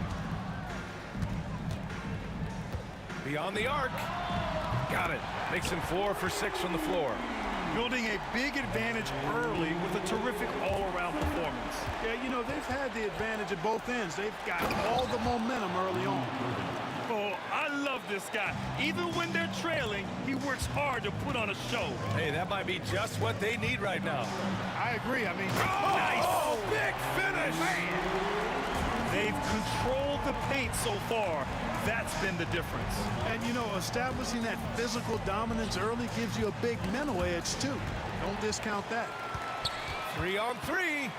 Beyond the arc. Got it. Makes him 4 for 6 from the floor. building a big advantage early with a terrific all-around performance. Yeah, you know, they've had the advantage at both ends. They've got all the momentum early on. Oh, I love this guy. Even when they're trailing, he works hard to put on a show. Hey, that might be just what they need right now. I agree. I mean, Oh, big finish! They've controlled the paint so far. That's been the difference. And, you know, establishing that physical dominance early gives you a big mental edge, too. Don't discount that. 3 on 3.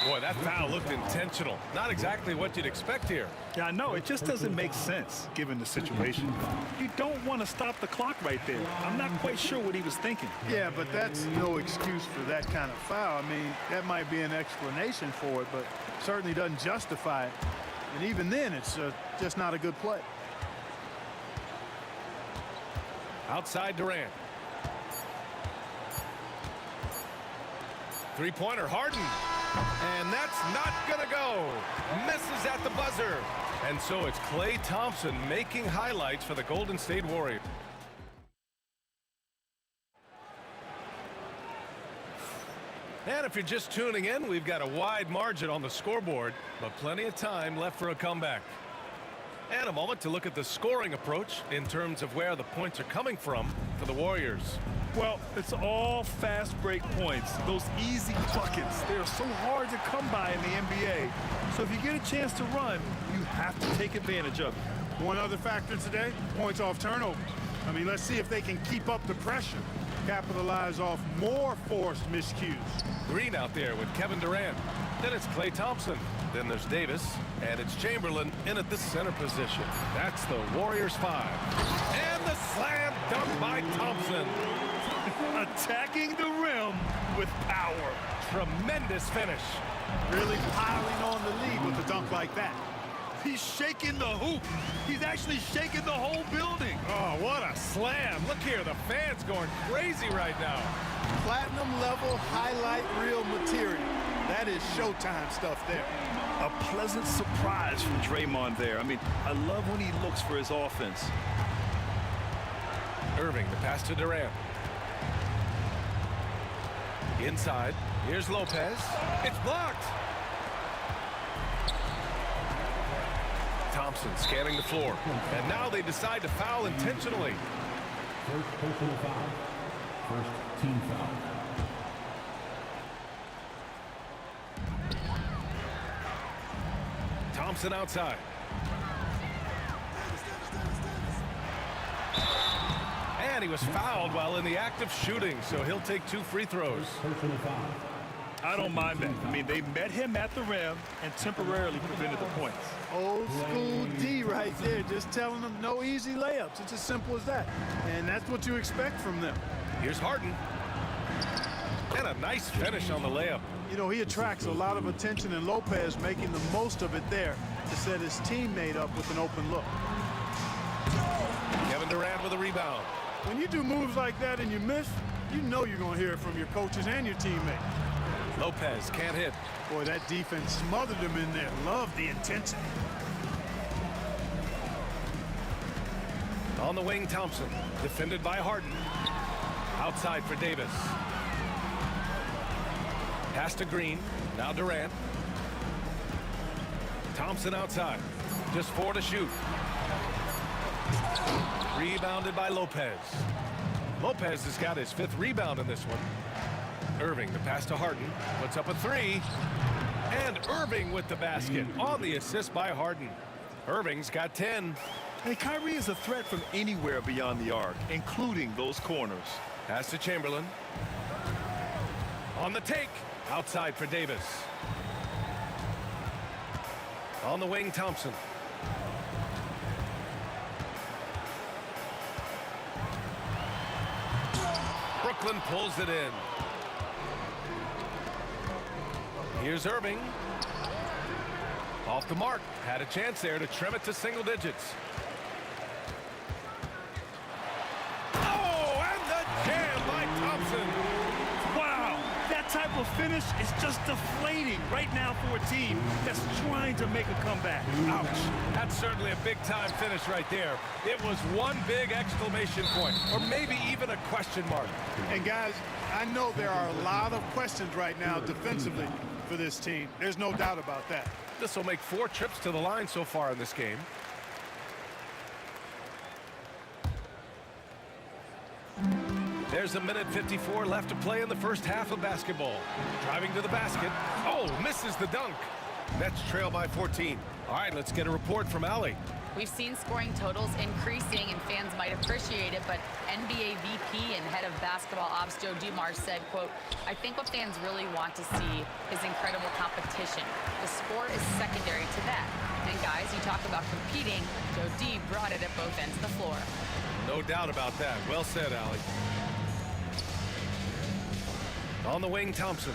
Boy, that foul looked intentional. Not exactly what you'd expect here. Yeah, I know. It just doesn't make sense, given the situation. You don't want to stop the clock right there. I'm not quite sure what he was thinking. Yeah, but that's no excuse for that kind of foul. I mean, that might be an explanation for it, but certainly doesn't justify it. And even then, it's just not a good play. Outside Durant. Three-pointer, Harden. And that's not gonna go. Misses at the buzzer. And so it's Klay Thompson making highlights for the Golden State Warriors. And if you're just tuning in, we've got a wide margin on the scoreboard, but plenty of time left for a comeback. And a moment to look at the scoring approach in terms of where the points are coming from for the Warriors. Well, it's all fast break points. Those easy buckets. They're so hard to come by in the NBA. So if you get a chance to run, you have to take advantage of it. One other factor today, points off turnovers. I mean, let's see if they can keep up the pressure. Capitalize off more forced miscues. Green out there with Kevin Durant. Then it's Klay Thompson. Then there's Davis. And it's Chamberlain in at the center position. That's the Warriors 5. And the slam dunk by Thompson. Attacking the rim with power. Tremendous finish. Really piling on the lead with a dunk like that. He's shaking the hoop. He's actually shaking the whole building. Oh, what a slam. Look here, the fans going crazy right now. Platinum level highlight reel material. That is Showtime stuff there. A pleasant surprise from Draymond there. I mean, I love when he looks for his offense. Irving, the pass to Durant. Inside, here's Lopez. It's blocked. Thompson scanning the floor. And now they decide to foul intentionally. First personal foul. First team foul. Thompson outside. And he was fouled while in the act of shooting, so he'll take 2 free throws. Personal foul. I don't mind that. I mean, they met him at the rim and temporarily prevented the points. Old school D right there, just telling them no easy layups. It's as simple as that. And that's what you expect from them. Here's Harden. And a nice finish on the layup. You know, he attracts a lot of attention, and Lopez making the most of it there to set his teammate up with an open look. Kevin Durant with a rebound. When you do moves like that and you miss, you know you're going to hear it from your coaches and your teammates. Lopez can't hit. Boy, that defense smothered him in there. Love the intensity. On the wing, Thompson. Defended by Harden. Outside for Davis. Pass to Green. Now Durant. Thompson outside. Just 4 to shoot. Rebounded by Lopez. Lopez has got his 5th rebound in this one. Irving, the pass to Harden. Puts up a 3. And Irving with the basket on the assist by Harden. Irving's got 10. And Kyrie is a threat from anywhere beyond the arc, including those corners. Pass to Chamberlain. On the take. Outside for Davis. On the wing, Thompson. Brooklyn pulls it in. Here's Irving. Off the mark. Had a chance there to trim it to single digits. Oh, and the jam by Thompson. Wow, that type type of finish is just deflating right now for a team that's trying to make a comeback. Ouch. That's certainly a big-time finish right there. It was one big exclamation point, or maybe even a question mark. And guys, I know there are a lot of questions right now defensively for this team. There's no doubt about that. This will make 4 trips to the line so far in this game. There's a minute 54 left to play in the first half of basketball. Driving to the basket. Oh, misses the dunk. Nets trail by 14. All right, let's get a report from Allie. We've seen scoring totals increasing, and fans might appreciate it, but NBA VP and head of basketball ops Joe Dumars said, quote, "I think what fans really want to see is incredible competition. The score is secondary to that. And guys, you talk about competing, Joe D brought it at both ends of the floor." No doubt about that. Well said, Allie. On the wing, Thompson.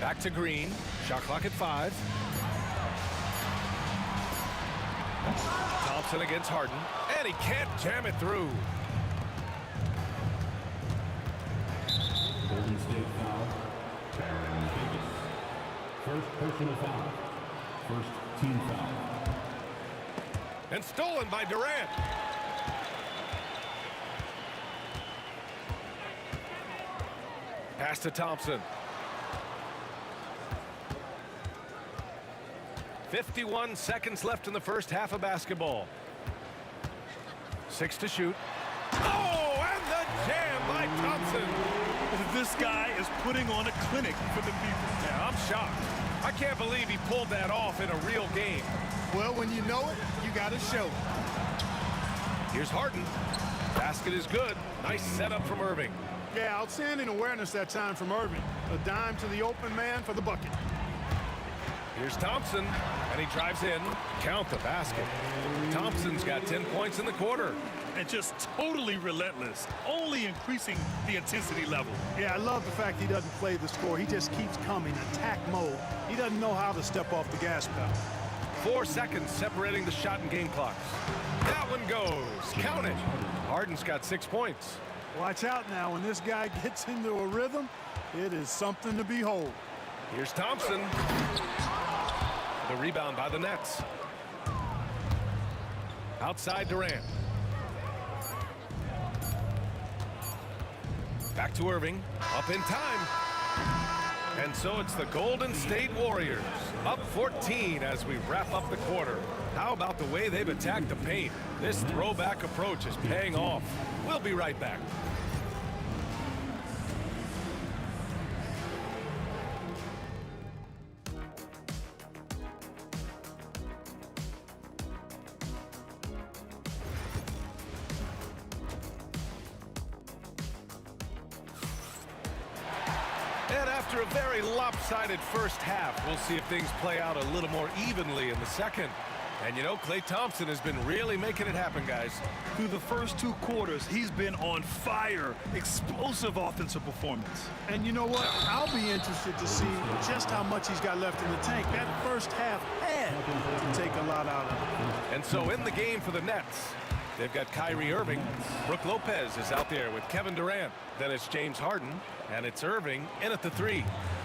Back to Green. Shot clock at 5. Thompson against Harden. And he can't jam it through. Golden State foul. Baron Davis. First personal foul. First team foul. And stolen by Durant. Pass to Thompson. 51 seconds left in the first half of basketball. 6 to shoot. Oh, and the jam by Thompson. This guy is putting on a clinic for the people. Yeah, I'm shocked. I can't believe he pulled that off in a real game. Well, when you know it, you got to show it. Here's Harden. Basket is good. Nice setup from Irving. Yeah, outstanding awareness that time from Irving. A dime to the open man for the bucket. Here's Thompson, and he drives in. Count the basket. Thompson's got 10 points in the quarter. And just totally relentless, only increasing the intensity level. Yeah, I love the fact he doesn't play the score. He just keeps coming, attack mode. He doesn't know how to step off the gas pedal. 4 seconds separating the shot and game clocks. That one goes. Count it. Harden's got 6 points. Watch out now. When this guy gets into a rhythm, it is something to behold. Here's Thompson. The rebound by the Nets. Outside Durant. Back to Irving. Up in time. And so it's the Golden State Warriors. Up 14 as we wrap up the quarter. How about the way they've attacked the paint? This throwback approach is paying off. We'll be right back. And after a very lopsided first half, we'll see if things play out a little more evenly in the second. And you know, Klay Thompson has been really making it happen, guys. Through the first 2 quarters, he's been on fire. Explosive offensive performance. And you know what? I'll be interested to see just how much he's got left in the tank. That first half had to take a lot out of it. And so in the game for the Nets, they've got Kyrie Irving. Brook Lopez is out there with Kevin Durant. Then it's James Harden, and it's Irving in at the 3.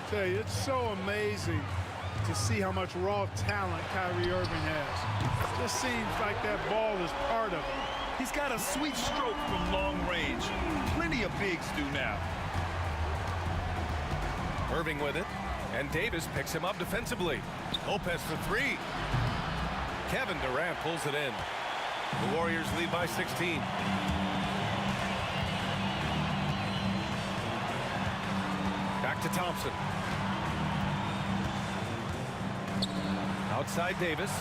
Tell you, it's so amazing to see how much raw talent Kyrie Irving has. It just seems like that ball is part of it. He's got a sweet stroke from long range. Plenty of bigs do now. Irving with it, and Davis picks him up defensively. Lopez for 3. Kevin Durant pulls it in. The Warriors lead by 16. Back to Thompson. Outside Davis.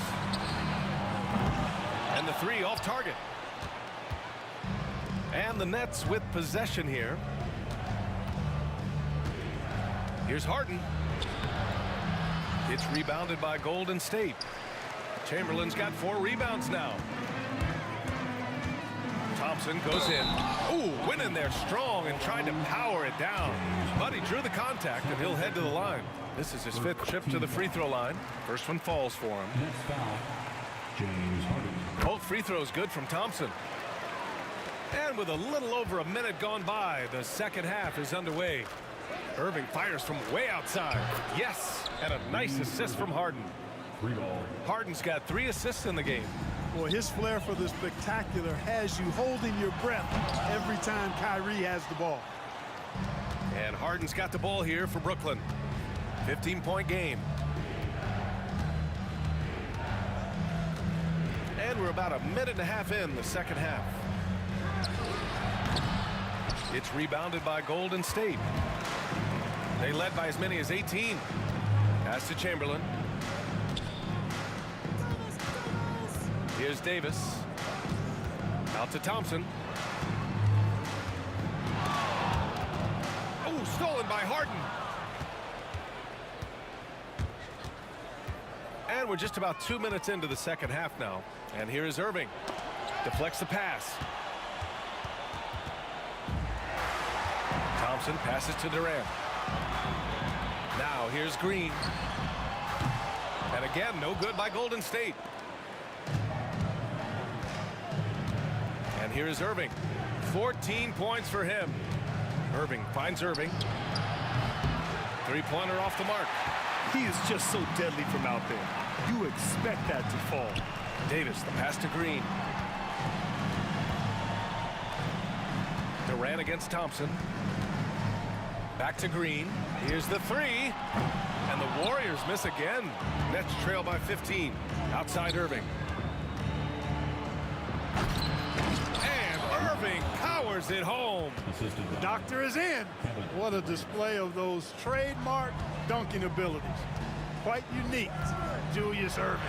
And the 3 off target. And the Nets with possession here. Here's Harden. It's rebounded by Golden State. Chamberlain's got 4 rebounds now. Thompson goes in. Ooh, went in there strong and tried to power it down. But he drew the contact, and he'll head to the line. This is his 5th trip to the free throw line. First one falls for him. Next foul, James Harden. Both free throws good from Thompson. And with a little over a minute gone by, the second half is underway. Irving fires from way outside. Yes, and a nice assist from Harden. Harden's got 3 assists in the game. Boy, his flair for the spectacular has you holding your breath every time Kyrie has the ball. And Harden's got the ball here for Brooklyn. 15-point game. And we're about a minute and a half in the second half. It's rebounded by Golden State. They led by as many as 18. Pass to Chamberlain. Here's Davis. Out to Thompson. Oh, stolen by Harden. And we're just about 2 minutes into the second half now. And here is Irving. Deflects the pass. Thompson passes to Durant. Now here's Green. And again, no good by Golden State. And here is Irving. 14 points for him. Irving finds Irving. 3-pointer off the mark. He is just so deadly from out there. You expect that to fall. Davis, the pass to Green. Durant against Thompson. Back to Green. Here's the 3. And the Warriors miss again. Nets trail by 15. Outside Irving. And Irving powers it home. The doctor is in. What a display of those trademark dunking abilities. Quite unique, Julius Irving.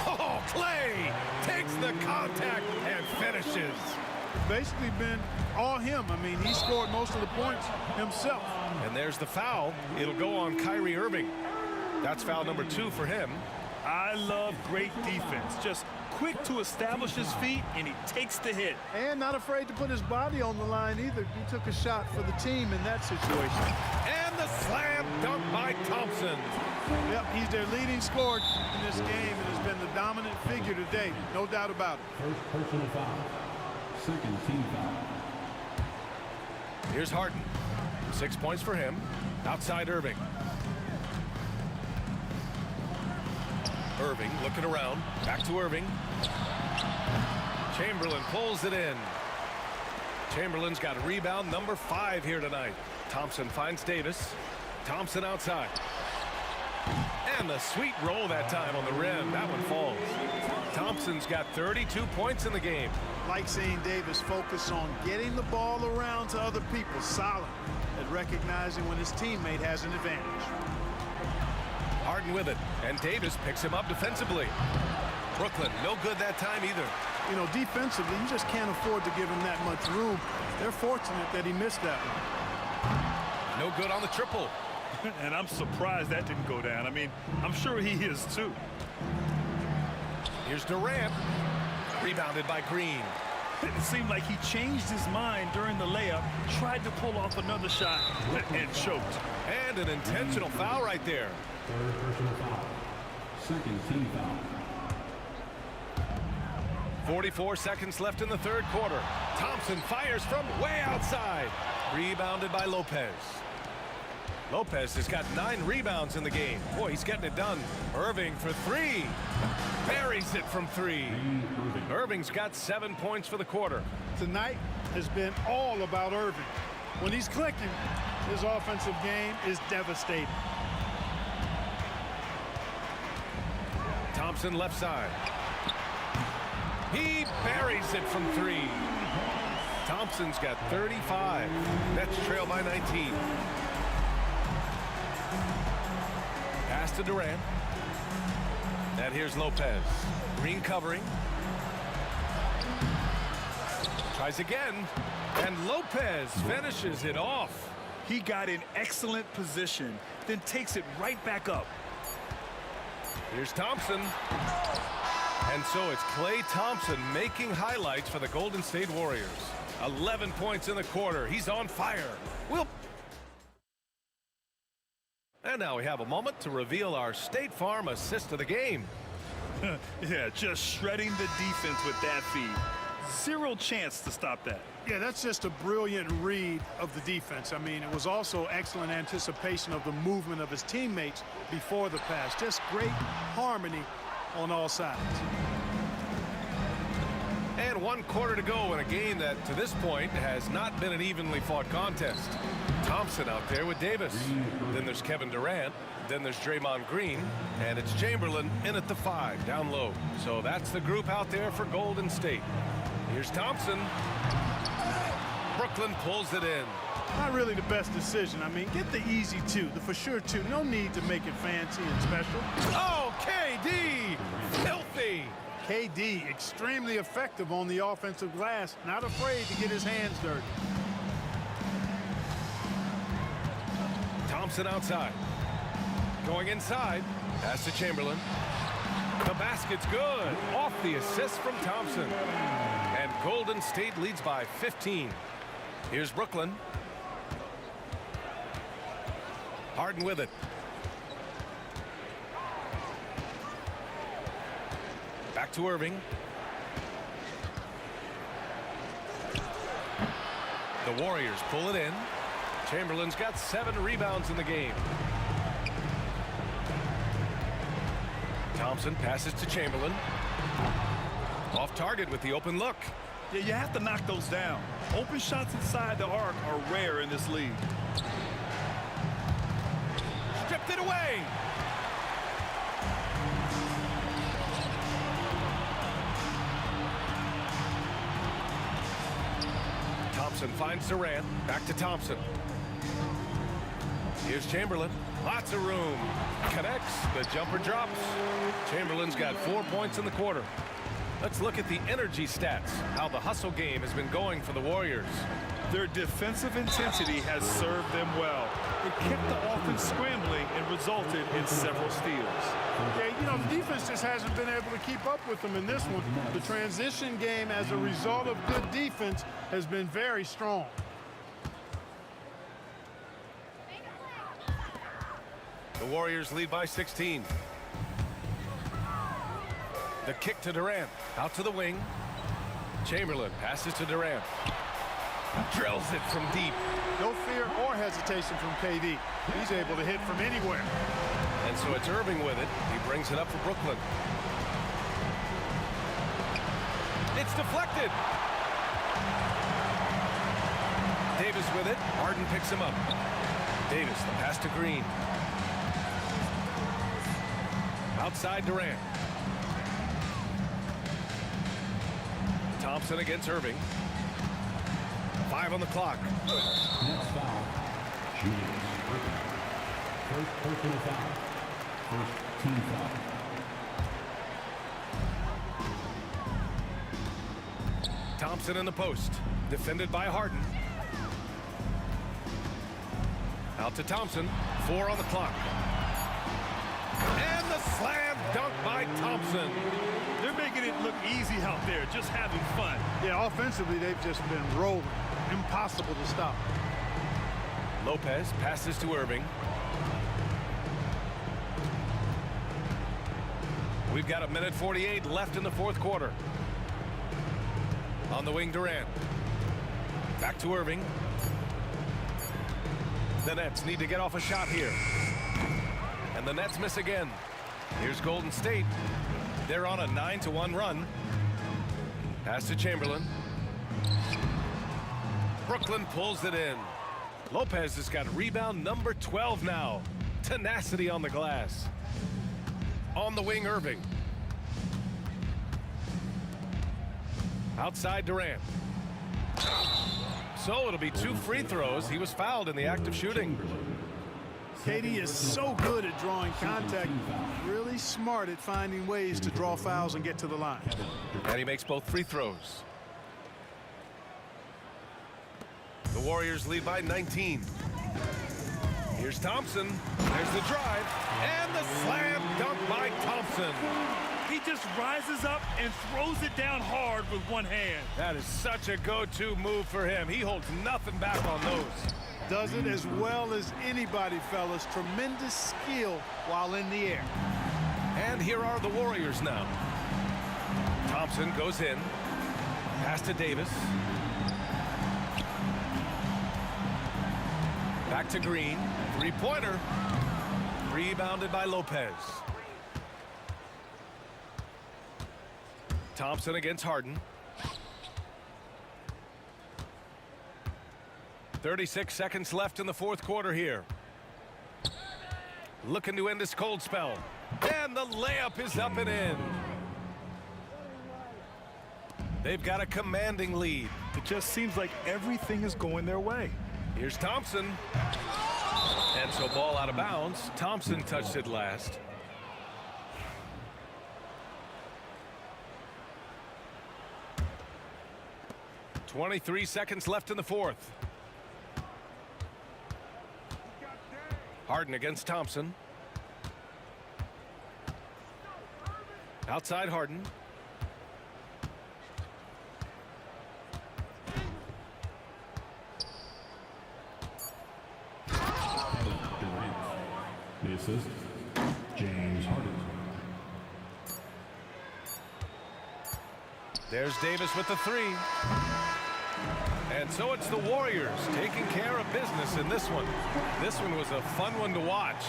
Oh, Clay takes the contact and finishes. Basically been all him. I mean, he scored most of the points himself. And there's the foul. It'll go on Kyrie Irving. That's foul number 2 for him. I love great defense. Just quick to establish his feet, and he takes the hit. And not afraid to put his body on the line either. He took a shot for the team in that situation. And the slam dunk by Thompson. Yep, he's their leading scorer in this game and has been the dominant figure today. No doubt about it. First personal foul. Second team foul. Here's Harden. 6 points for him. Outside Irving. Irving looking around. Back to Irving. Chamberlain pulls it in. Chamberlain's got rebound number 5 here tonight. Thompson finds Davis. Thompson outside. And the sweet roll that time on the rim. That one falls. Thompson's got 32 points in the game. Like seeing Davis focus on getting the ball around to other people. Solid at recognizing when his teammate has an advantage. Harden with it. And Davis picks him up defensively. Brooklyn, no good that time either. You know, defensively, you just can't afford to give him that much room. They're fortunate that he missed that one. No good on the triple. And I'm surprised that didn't go down. I mean, I'm sure he is too. Here's Durant. Rebounded by Green. It seemed like he changed his mind during the layup, tried to pull off another shot, and choked. And an intentional foul right there. Third personal foul. Second team foul. 44 seconds left in the third quarter. Thompson fires from way outside. Rebounded by Lopez. Lopez has got 9 rebounds in the game. Boy, he's getting it done. Irving for 3. Buries it from 3. Irving's got 7 points for the quarter. Tonight has been all about Irving. When he's clicking, his offensive game is devastating. Thompson left side. He buries it from 3. Thompson's got 35. Nets trail by 19. Pass to Durant. And here's Lopez. Green covering. Tries again. And Lopez finishes it off. He got in excellent position, then takes it right back up. Here's Thompson. And so it's Klay Thompson making highlights for the Golden State Warriors. 11 points in the quarter. He's on fire. And now we have a moment to reveal our State Farm assist of the game. Yeah, just shredding the defense with that feed. Zero chance to stop that. Yeah, that's just a brilliant read of the defense. I mean, it was also excellent anticipation of the movement of his teammates before the pass. Just great harmony on all sides. And 1 quarter to go in a game that, to this point, has not been an evenly fought contest. Thompson out there with Davis. Then there's Kevin Durant. Then there's Draymond Green. And it's Chamberlain in at the 5, down low. So that's the group out there for Golden State. Here's Thompson. Brooklyn pulls it in. Not really the best decision. I mean, get the easy 2, the for sure 2. No need to make it fancy and special. Oh, KD! Filthy! KD, extremely effective on the offensive glass. Not afraid to get his hands dirty. Thompson outside. Going inside. Pass to Chamberlain. The basket's good. Off the assist from Thompson. And Golden State leads by 15. Here's Brooklyn. Harden with it. Back to Irving. The Warriors pull it in. Chamberlain's got 7 rebounds in the game. Thompson passes to Chamberlain. Off target with the open look. Yeah, you have to knock those down. Open shots inside the arc are rare in this league. Stripped it away. Thompson finds Durant. Back to Thompson. Here's Chamberlain. Lots of room. Connects. The jumper drops. Chamberlain's got 4 points in the quarter. Let's look at the energy stats. How the hustle game has been going for the Warriors. Their defensive intensity has served them well. It kept the offense scrambling and resulted in several steals. Yeah, you know, the defense just hasn't been able to keep up with them in this one. The transition game, as a result of good defense, has been very strong. The Warriors lead by 16. The kick to Durant. Out to the wing. Chamberlain passes to Durant. Drills it from deep. No fear or hesitation from KD. He's able to hit from anywhere. And so it's Irving with it. He brings it up for Brooklyn. It's deflected. Davis with it. Harden picks him up. Davis, the pass to Green. Outside Durant. Thompson against Irving. 5 on the clock. Next foul, Julius Irving. First personal foul. First team foul. Thompson in the post. Defended by Harden. Out to Thompson. 4 on the clock. And the slam dunk by Thompson. They're making it look easy out there, just having fun. Yeah, offensively, they've just been rolling. Impossible to stop. Lopez passes to Irving. We've got 1:48 left in the 4th quarter. On the wing, Durant. Back to Irving. The Nets need to get off a shot here. And the Nets miss again. Here's Golden State. They're on a 9-1 run. Pass to Chamberlain. Brooklyn pulls it in. Lopez has got rebound number 12 now. Tenacity on the glass. On the wing, Irving. Outside Durant. So it'll be 2 free throws. He was fouled in the act of shooting. KD is so good at drawing contact. Really smart at finding ways to draw fouls and get to the line. And he makes both free throws. The Warriors lead by 19. Here's Thompson. There's the drive. And the slam dunk by Thompson. He just rises up and throws it down hard with one hand. That is such a go-to move for him. He holds nothing back on those. Does it as well as anybody, fellas. Tremendous skill while in the air. And here are the Warriors now. Thompson goes in. Pass to Davis. Back to Green. Three-pointer. Rebounded by Lopez. Thompson against Harden. 36 seconds left in the fourth quarter here. Looking to end this cold spell. And the layup is up and in. They've got a commanding lead. It just seems like everything is going their way. Here's Thompson. And so ball out of bounds. Thompson touched it last. .23 seconds left in the fourth. Harden against Thompson. Outside Harden. The assist, James Harden. There's Davis with the three. And so it's the Warriors taking care of business in this one. This one was a fun one to watch.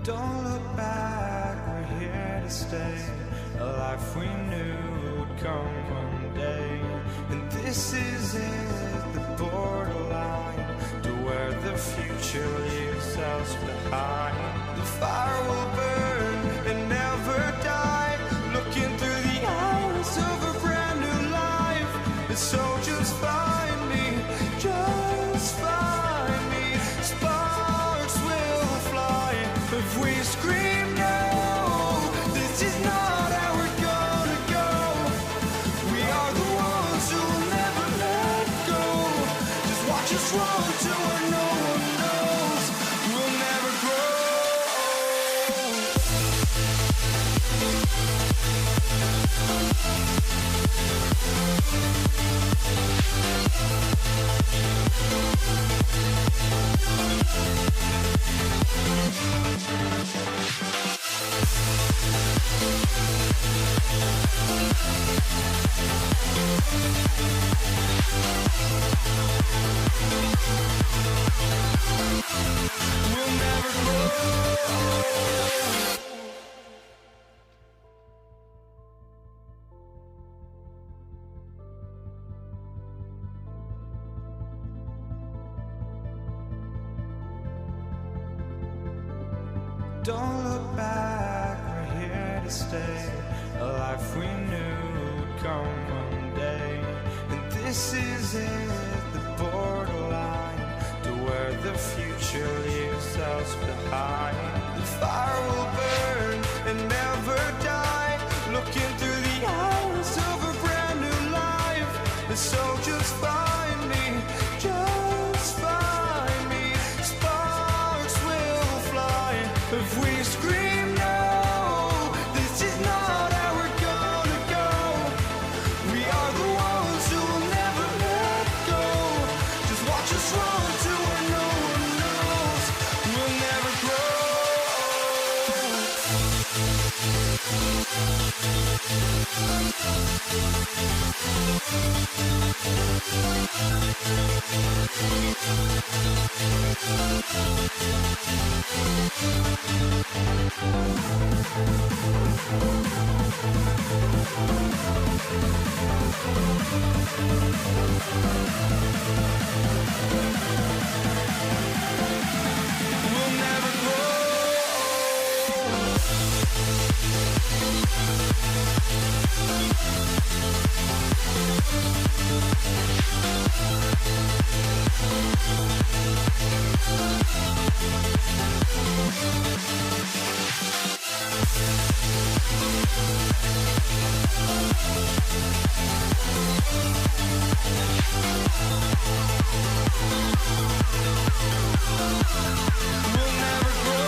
Don't look back, we're here to stay. A life we knew would come one day. And this is it, the borderline to where the future leaves us behind. The fire will burn and never die. Looking through the eyes of a brand new life. And so just find me, just find me. Sparks will fly if we scream no. This is not how we're gonna go. We are the ones who will never let go. Just watch us run to where no one knows. We'll never grow. We'll never grow. Don't look back, we're here to stay. A life we knew would come one day. And this is it, the borderline to where the future leaves us behind. The fire will burn and never die. Looking through the eyes of a brand new life. And so just find me, just find me. Sparks will fly if we scream no. This is not how we're gonna go. We are the ones who will never let go. Just watch us run to where no one knows. We'll never grow. We'll never grow. We'll never grow.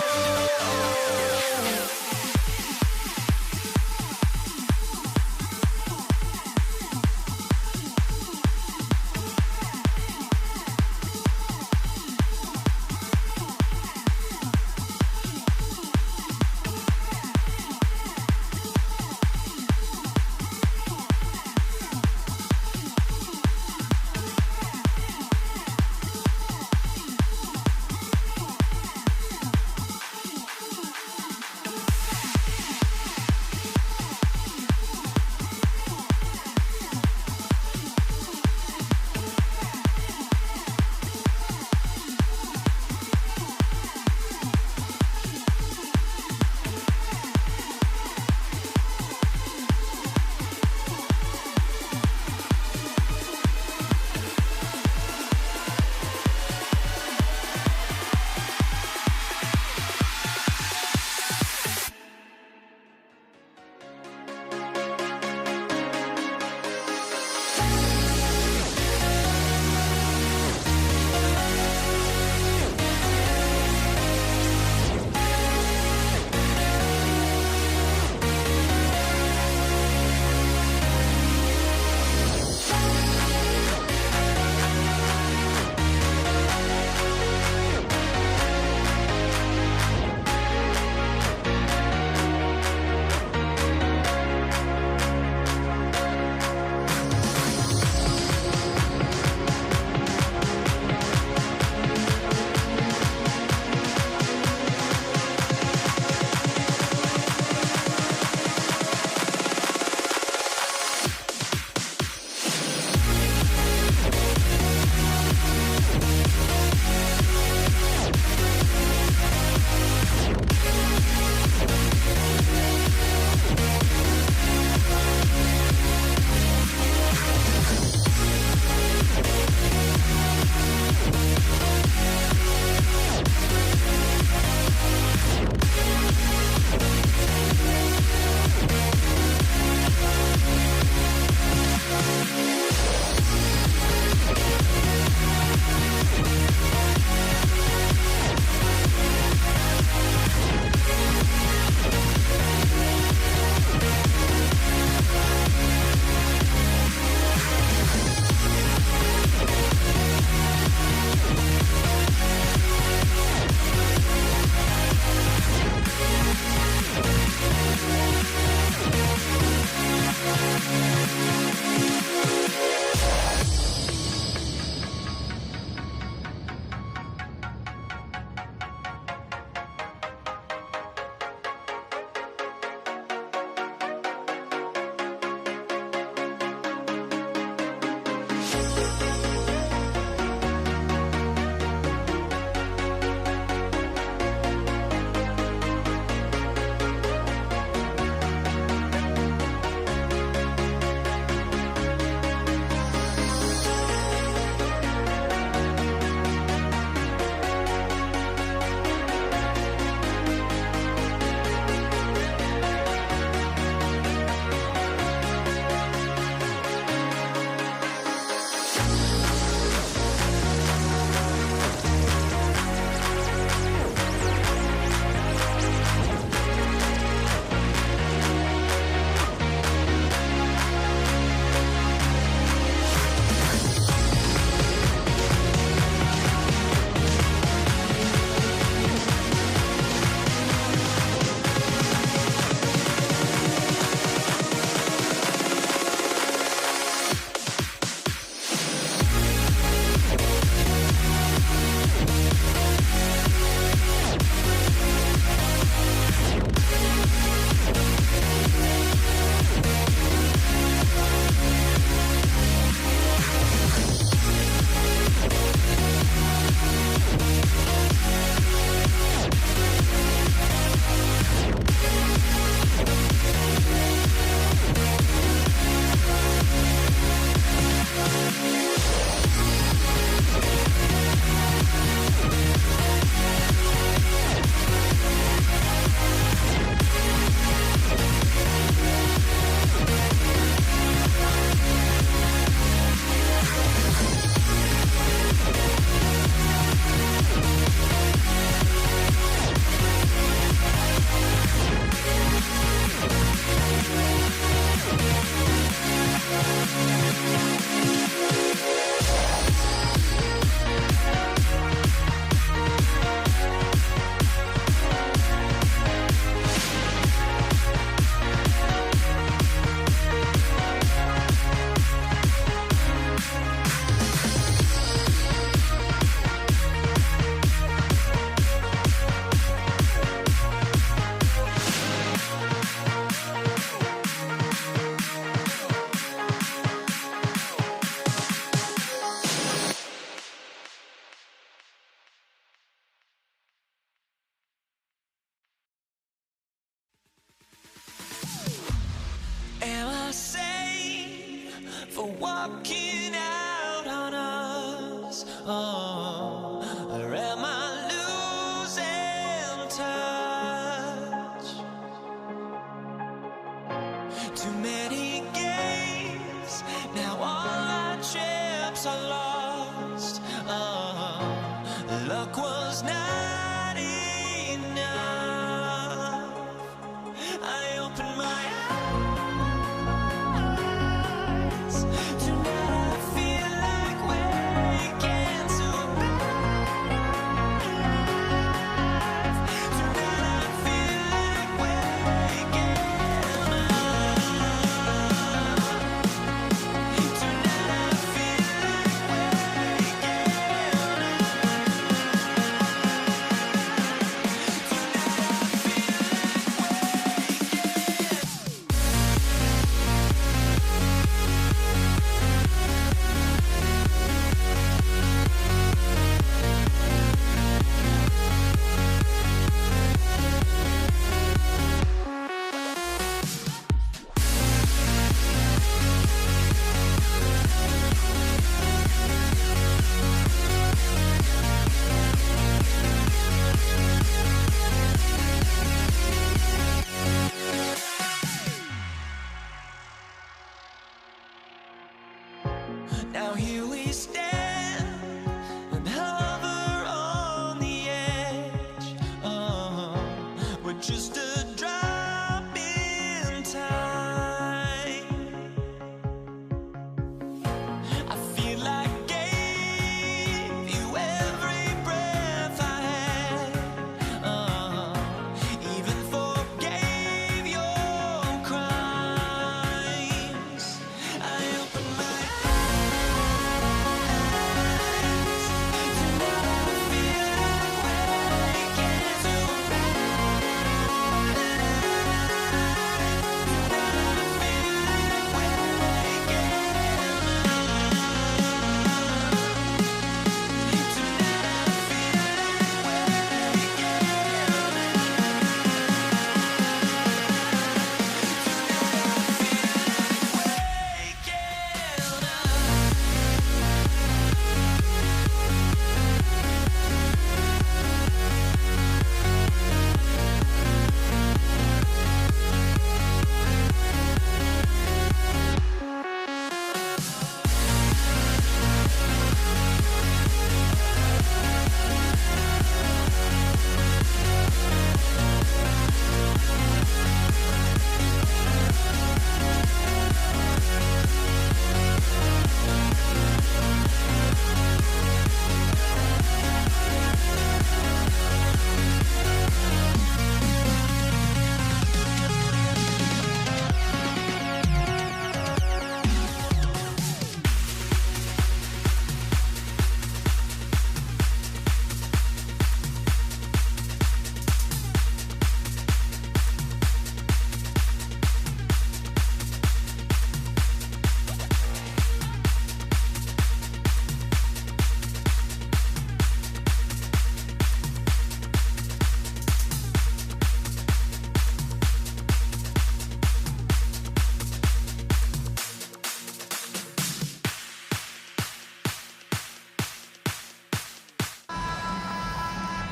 are walking out on us. Oh, or am I losing touch? Too many games, now all our chips are lost. Oh, luck was not enough. I opened my eyes. Tonight I feel like waking to a life. Tonight I feel like waking up. Tonight I feel like now here we stand and hover on the edge. Oh, we're just a drop in time. I feel like I gave you every breath I had. Oh, even forgave your crimes. I opened my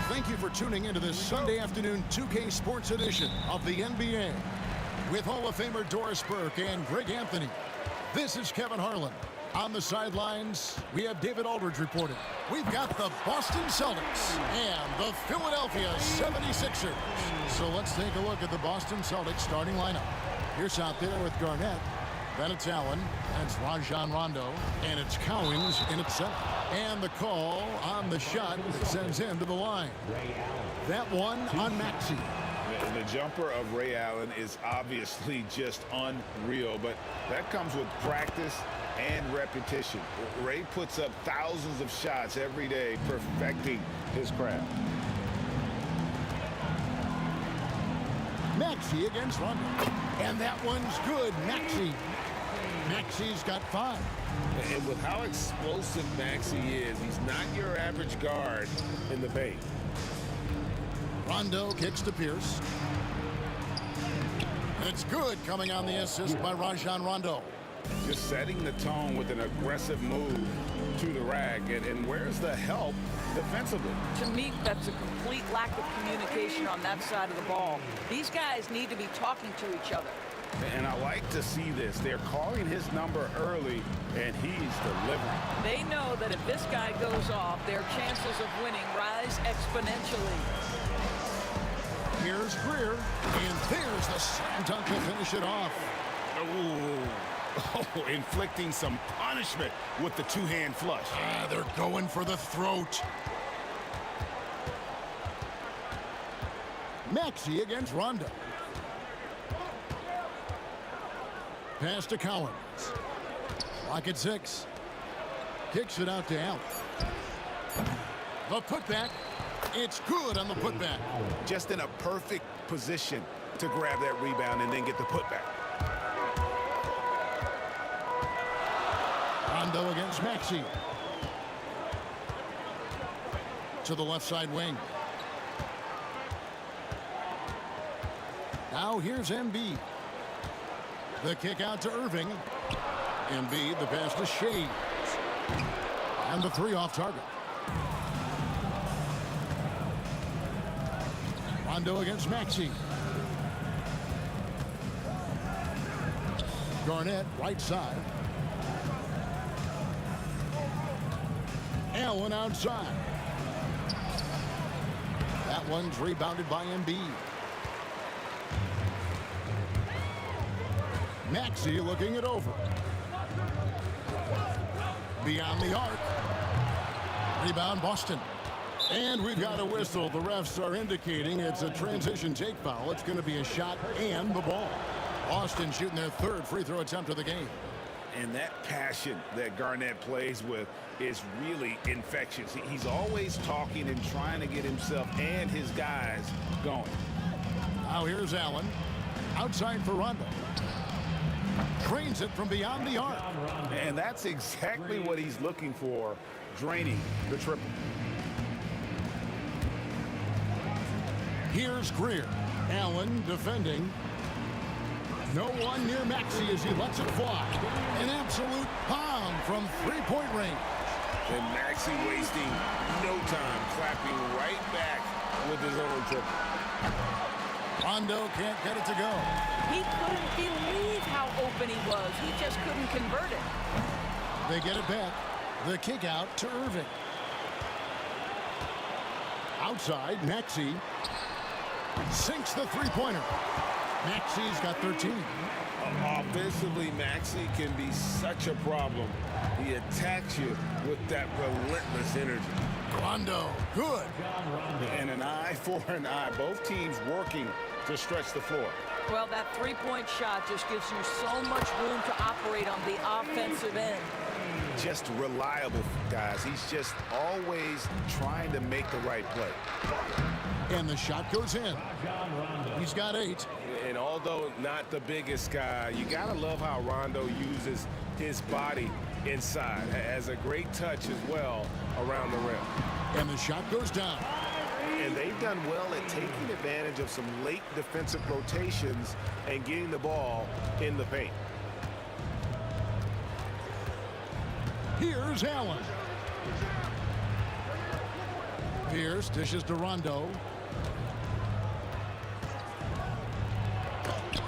Thank you for tuning into this Sunday afternoon 2K Sports edition of the NBA. With Hall of Famer Doris Burke and Greg Anthony, this is Kevin Harlan. On the sidelines, we have David Aldridge reporting. We've got the Boston Celtics and the Philadelphia 76ers. So let's take a look at the Boston Celtics starting lineup. Here's out there with Garnett. Then it's Allen, and it's Rajon Rondo, and it's Cowings in at center. And the call on the shot that sends him to the line. That one on Maxey. The jumper of Ray Allen is obviously just unreal, but that comes with practice and repetition. Ray puts up thousands of shots every day, perfecting his craft. Maxey against Rondo. And that one's good. Maxey's got 5. And with how explosive Maxey is, he's not your average guard in the paint. Rondo kicks to Pierce. And it's good, coming on the assist by Rajon Rondo. Just setting the tone with an aggressive move to the rack. And where's the help defensively? To me, that's a complete lack of communication on that side of the ball. These guys need to be talking to each other. And I like to see this. They're calling his number early, and he's delivering. They know that if this guy goes off, their chances of winning rise exponentially. Here's Greer, and there's the slam dunk to finish it off. Oh, inflicting some punishment with the two-hand flush. They're going for the throat. Maxey against Rondo. Pass to Collins. Lock at 6. Kicks it out to Allen. The putback. It's good on the putback. Just in a perfect position to grab that rebound and then get the putback. Rondo against Maxey. To the left side wing. Now here's Embiid. The kick out to Irving. Embiid, the pass to Shea. And the 3 off target. Rondo against Maxey. Garnett, right side. Allen outside. That one's rebounded by Embiid. Maxey looking it over. Beyond the arc. Rebound Boston. And we've got a whistle. The refs are indicating it's a transition take foul. It's going to be a shot and the ball. Boston shooting their 3rd free throw attempt of the game. And that passion that Garnett plays with is really infectious. He's always talking and trying to get himself and his guys going. Now here's Allen. Outside for Rondo. Drains it from beyond the arc. And that's exactly what he's looking for, draining the triple. Here's Greer. Allen defending. No one near Maxey as he lets it fly. An absolute bomb from 3-point range. And Maxey wasting no time, clapping right back with his own triple. Rondo can't get it to go. He couldn't believe how open he was. He just couldn't convert it. They get it back. The kick out to Irving. Outside, Maxey sinks the 3-pointer. Maxey's got 13. Offensively, Maxey can be such a problem. He attacks you with that relentless energy. Rondo, good. And an eye for an eye. Both teams working to stretch the floor. Well, that 3-point shot just gives you so much room to operate on the offensive end. Just reliable, guys. He's just always trying to make the right play. And the shot goes in. He's got 8. And although not the biggest guy, you gotta love how Rondo uses his body inside. Has a great touch as well around the rim. And the shot goes down. And they've done well at taking advantage of some late defensive rotations and getting the ball in the paint. Here's Allen. Pierce dishes to Rondo.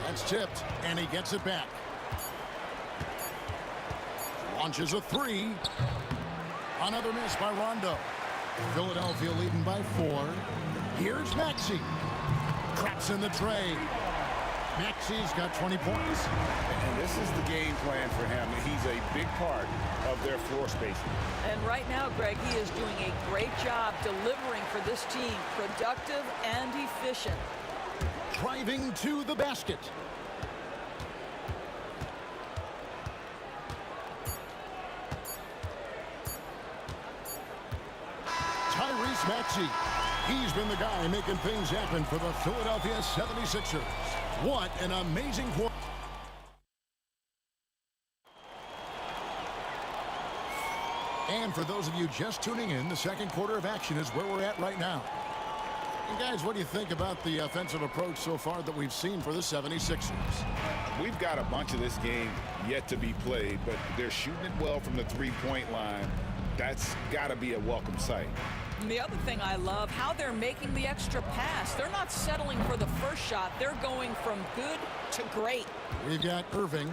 That's tipped, and he gets it back. Launches a 3. Another miss by Rondo. Philadelphia leading by 4. Here's Maxey. Traps in the tray. Maxey's got 20 points. And this is the game plan for him. He's a big part of their floor spacing. And right now, Greg, he is doing a great job delivering for this team. Productive and efficient. Driving to the basket. Tyrese Maxey. He's been the guy making things happen for the Philadelphia 76ers. What an amazing quarter. And for those of you just tuning in, the second quarter of action is where we're at right now. And guys, what do you think about the offensive approach so far that we've seen for the 76ers? We've got a bunch of this game yet to be played, but they're shooting it well from the three-point line. That's got to be a welcome sight. And the other thing I love, how they're making the extra pass. They're not settling for the first shot. They're going from good to great. We've got Irving,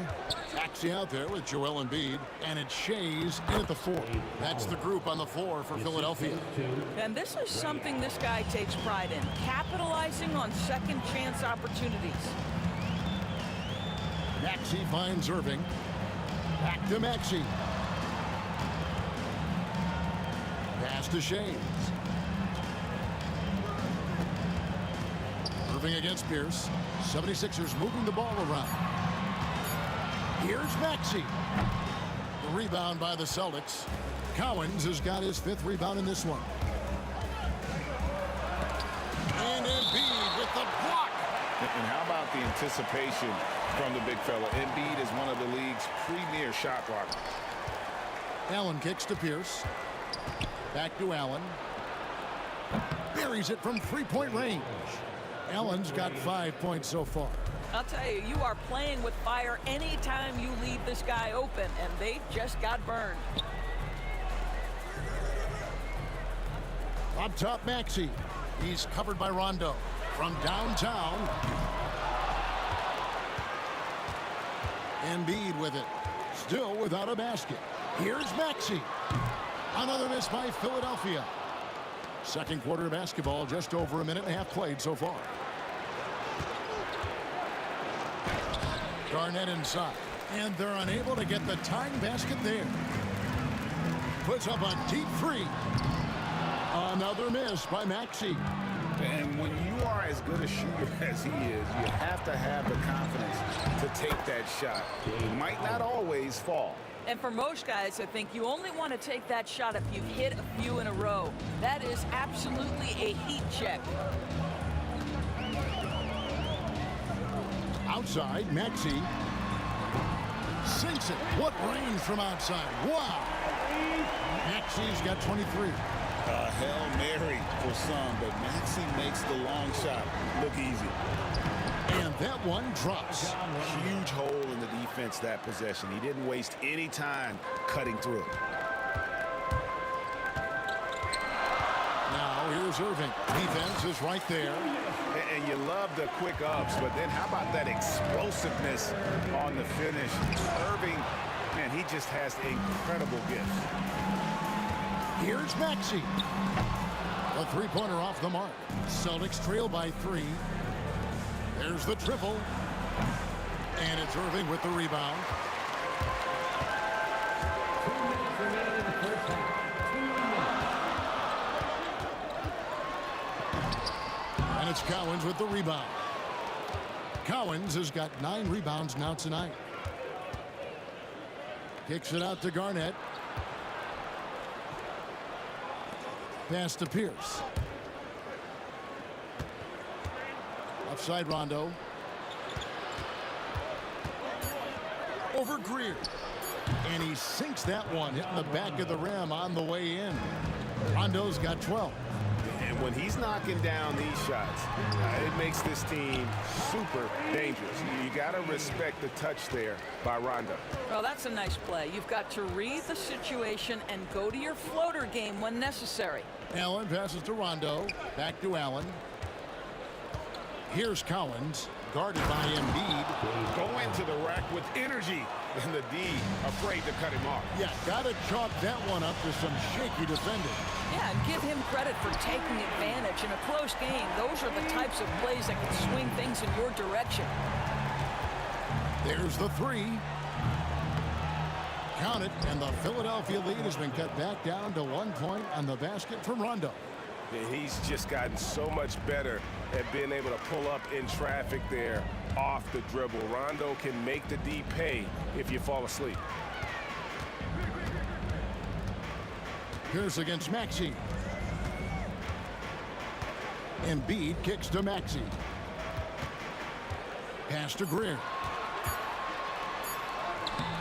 Maxey out there with Joel Embiid, and it's Shays in at the 4. That's the group on the floor for Philadelphia. And this is something this guy takes pride in, capitalizing on second chance opportunities. Maxey finds Irving. Back to Maxey. Pass to Shays. Irving against Pierce. 76ers moving the ball around. Here's Maxey. The rebound by the Celtics. Cowens has got his 5th rebound in this one. And Embiid with the block. And how about the anticipation from the big fella? Embiid is one of the league's premier shot blockers. Allen kicks to Pierce. Back to Allen. Buries it from 3-point range. Allen's got 5 points so far. I'll tell you, you are playing with fire anytime you leave this guy open, and they just got burned. Up top, Maxey. He's covered by Rondo. From downtown. Embiid with it. Still without a basket. Here's Maxey. Another miss by Philadelphia. Second quarter of basketball, just over a minute and a half played so far. Garnett inside. And they're unable to get the tying basket there. Puts up a deep 3. Another miss by Maxey. And when you are as good a shooter as he is, you have to have the confidence to take that shot. It might not always fall. And for most guys, I think you only want to take that shot if you've hit a few in a row. That is absolutely a heat check. Outside, Maxey sinks it. What range from outside. Wow. Maxey's got 23. A Hail Mary for some, but Maxey makes the long shot look easy. And that one drops. Huge hole in the defense that possession. He didn't waste any time cutting through. Now here's Irving. Defense is right there. And you love the quick ups, but then how about that explosiveness on the finish? Irving, man, he just has incredible gifts. Here's Maxey. A three-pointer off the mark. Celtics trail by 3. There's the triple. And it's Irving with the rebound. And it's Cowens with the rebound. Cowens has got 9 rebounds now tonight. Kicks it out to Garnett. Pass to Pierce. Offside Rondo. Over Greer. And he sinks that one, hitting the back of the rim on the way in. Rondo's got 12. And when he's knocking down these shots, it makes this team super dangerous. You got to respect the touch there by Rondo. Well, that's a nice play. You've got to read the situation and go to your floater game when necessary. Allen passes to Rondo. Back to Allen. Here's Cowens, guarded by Embiid. Go into the rack with energy, and the D afraid to cut him off. Yeah, got to chalk that one up to some shaky defending. Yeah, and give him credit for taking advantage in a close game. Those are the types of plays that can swing things in your direction. There's the 3. Count it, and the Philadelphia lead has been cut back down to 1 point on the basket from Rondo. He's just gotten so much better at being able to pull up in traffic there off the dribble. Rondo can make the D pay if you fall asleep. Pierce against Maxey. Embiid kicks to Maxey. Pass to Greer.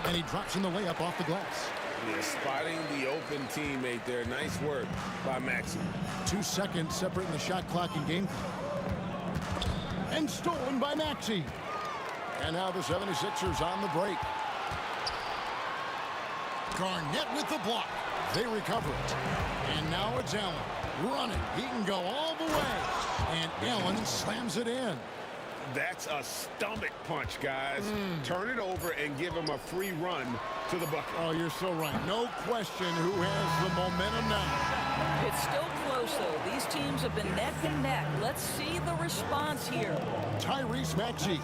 And he drops in the layup off the glass. Yeah, spotting the open teammate there. Nice work by Maxey. 2 seconds separating the shot clock and game clock. And stolen by Maxey. And now the 76ers on the break. Garnett with the block. They recover it. And now it's Allen running. He can go all the way. And Allen slams it in. That's a stomach punch, guys. Turn it over and give him a free run to the bucket. Oh, you're so right. No question who has the momentum now. It's still close, though. These teams have been neck and neck. Let's see the response here. Tyrese Maxey.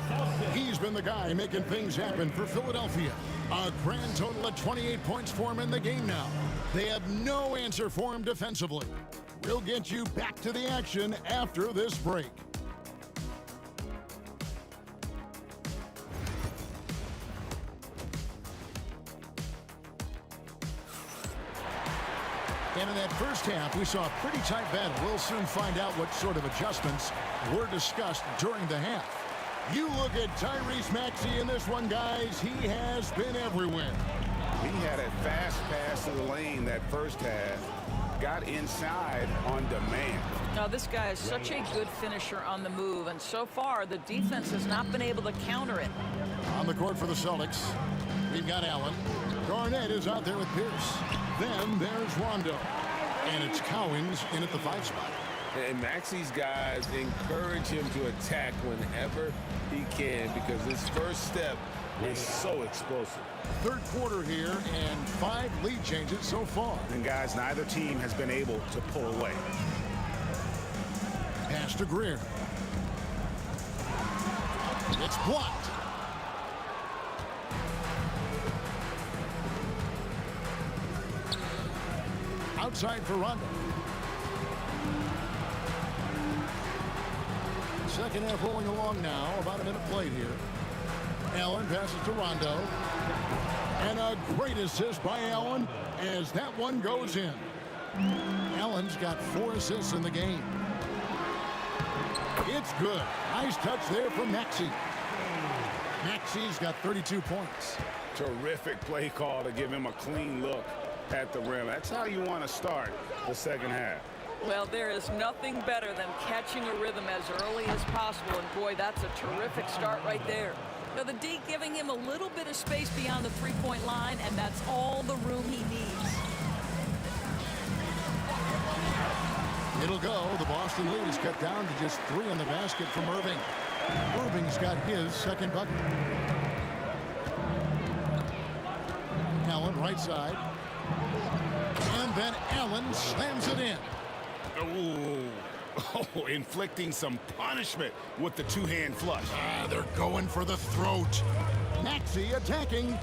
He's been the guy making things happen for Philadelphia. A grand total of 28 points for him in the game now. They have no answer for him defensively. We'll get you back to the action after this break. And in that first half, we saw a pretty tight battle. We'll soon find out what sort of adjustments were discussed during the half. You look at Tyrese Maxey in this one, guys. He has been everywhere. He had a fast pass to the lane that first half. Got inside on demand. Now, this guy is such a good finisher on the move, and so far, the defense has not been able to counter it. On the court for the Celtics, we've got Allen. Garnett is out there with Pierce. Then there's Rondo. And it's Cowens in at the 5 spot. And Maxey's guys encourage him to attack whenever he can because his first step is so explosive. Third quarter here and 5 lead changes so far. And guys, neither team has been able to pull away. Pass to Greer. It's blocked. Outside for Rondo. Second half rolling along now. About a minute played here. Allen passes to Rondo. And a great assist by Allen as that one goes in. Allen's got 4 assists in the game. It's good. Nice touch there from Maxey. Maxey's got 32 points. Terrific play call to give him a clean look at the rim. That's how you want to start the second half. Well, there is nothing better than catching a rhythm as early as possible, and boy, that's a terrific start right there. Now, the D giving him a little bit of space beyond the three-point line, and that's all the room he needs. It'll go. The Boston lead is cut down to just 3 in the basket from Irving. Irving's got his second bucket. Allen right side. And then Allen slams it in. Oh, inflicting some punishment with the two-hand flush. They're going for the throat. Maxey attacking.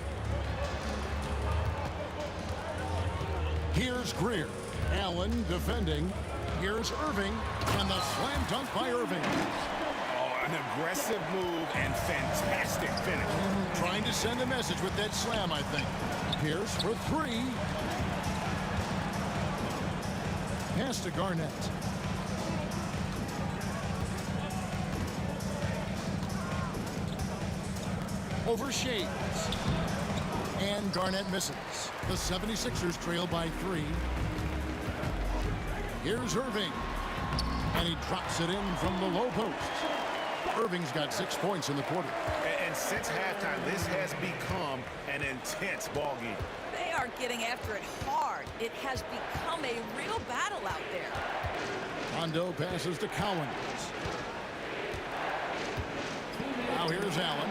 Here's Greer. Allen defending. Here's Irving. And the slam dunk by Irving. Oh, an aggressive move and fantastic finish. Trying to send a message with that slam, I think. Pierce for 3. Pass to Garnett. Over Shades. And Garnett misses. The 76ers trail by 3. Here's Irving. And he drops it in from the low post. Irving's got 6 points in the quarter. And since halftime, this has become an intense ball game. They are getting after it hard. It has become a real battle out there. Rondo passes to Cowens. Now here's Allen.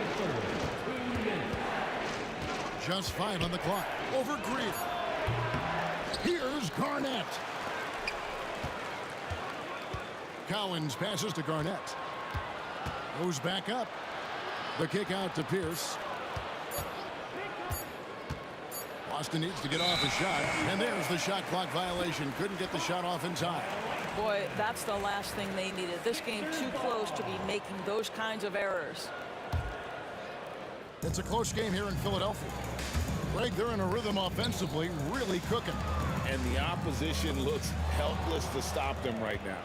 Just 5 on the clock. Over Greer. Here's Garnett. Cowens passes to Garnett. Goes back up. The kick out to Pierce. Boston needs to get off a shot. And there's the shot clock violation. Couldn't get the shot off in time. Boy, that's the last thing they needed. This game too close to be making those kinds of errors. It's a close game here in Philadelphia. Greg, they're in a rhythm offensively, really cooking. And the opposition looks helpless to stop them right now.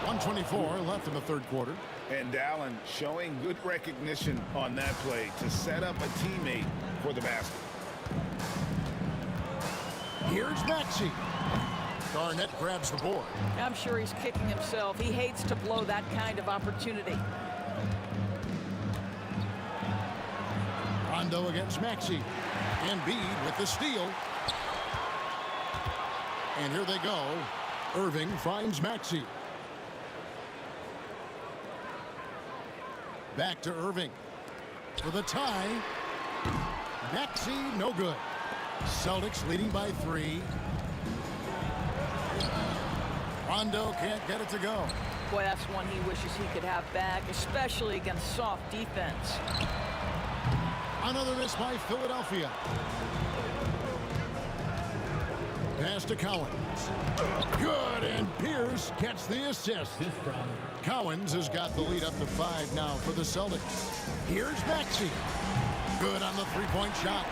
.124 left in the third quarter. And Dallin showing good recognition on that play to set up a teammate for the basket. Here's Maxey. Garnett grabs the board. I'm sure he's kicking himself. He hates to blow that kind of opportunity. Rondo against Maxey. Embiid with the steal. And here they go. Irving finds Maxey. Back to Irving. For the tie. Maxey, no good. Celtics leading by 3. Rondo can't get it to go. Boy, that's one he wishes he could have back, especially against soft defense. Another miss by Philadelphia. Pass to Cowens. Good, and Pierce gets the assist. Cowens has got the lead up to 5 now for the Celtics. Here's Maxey. Good on the three-point shot.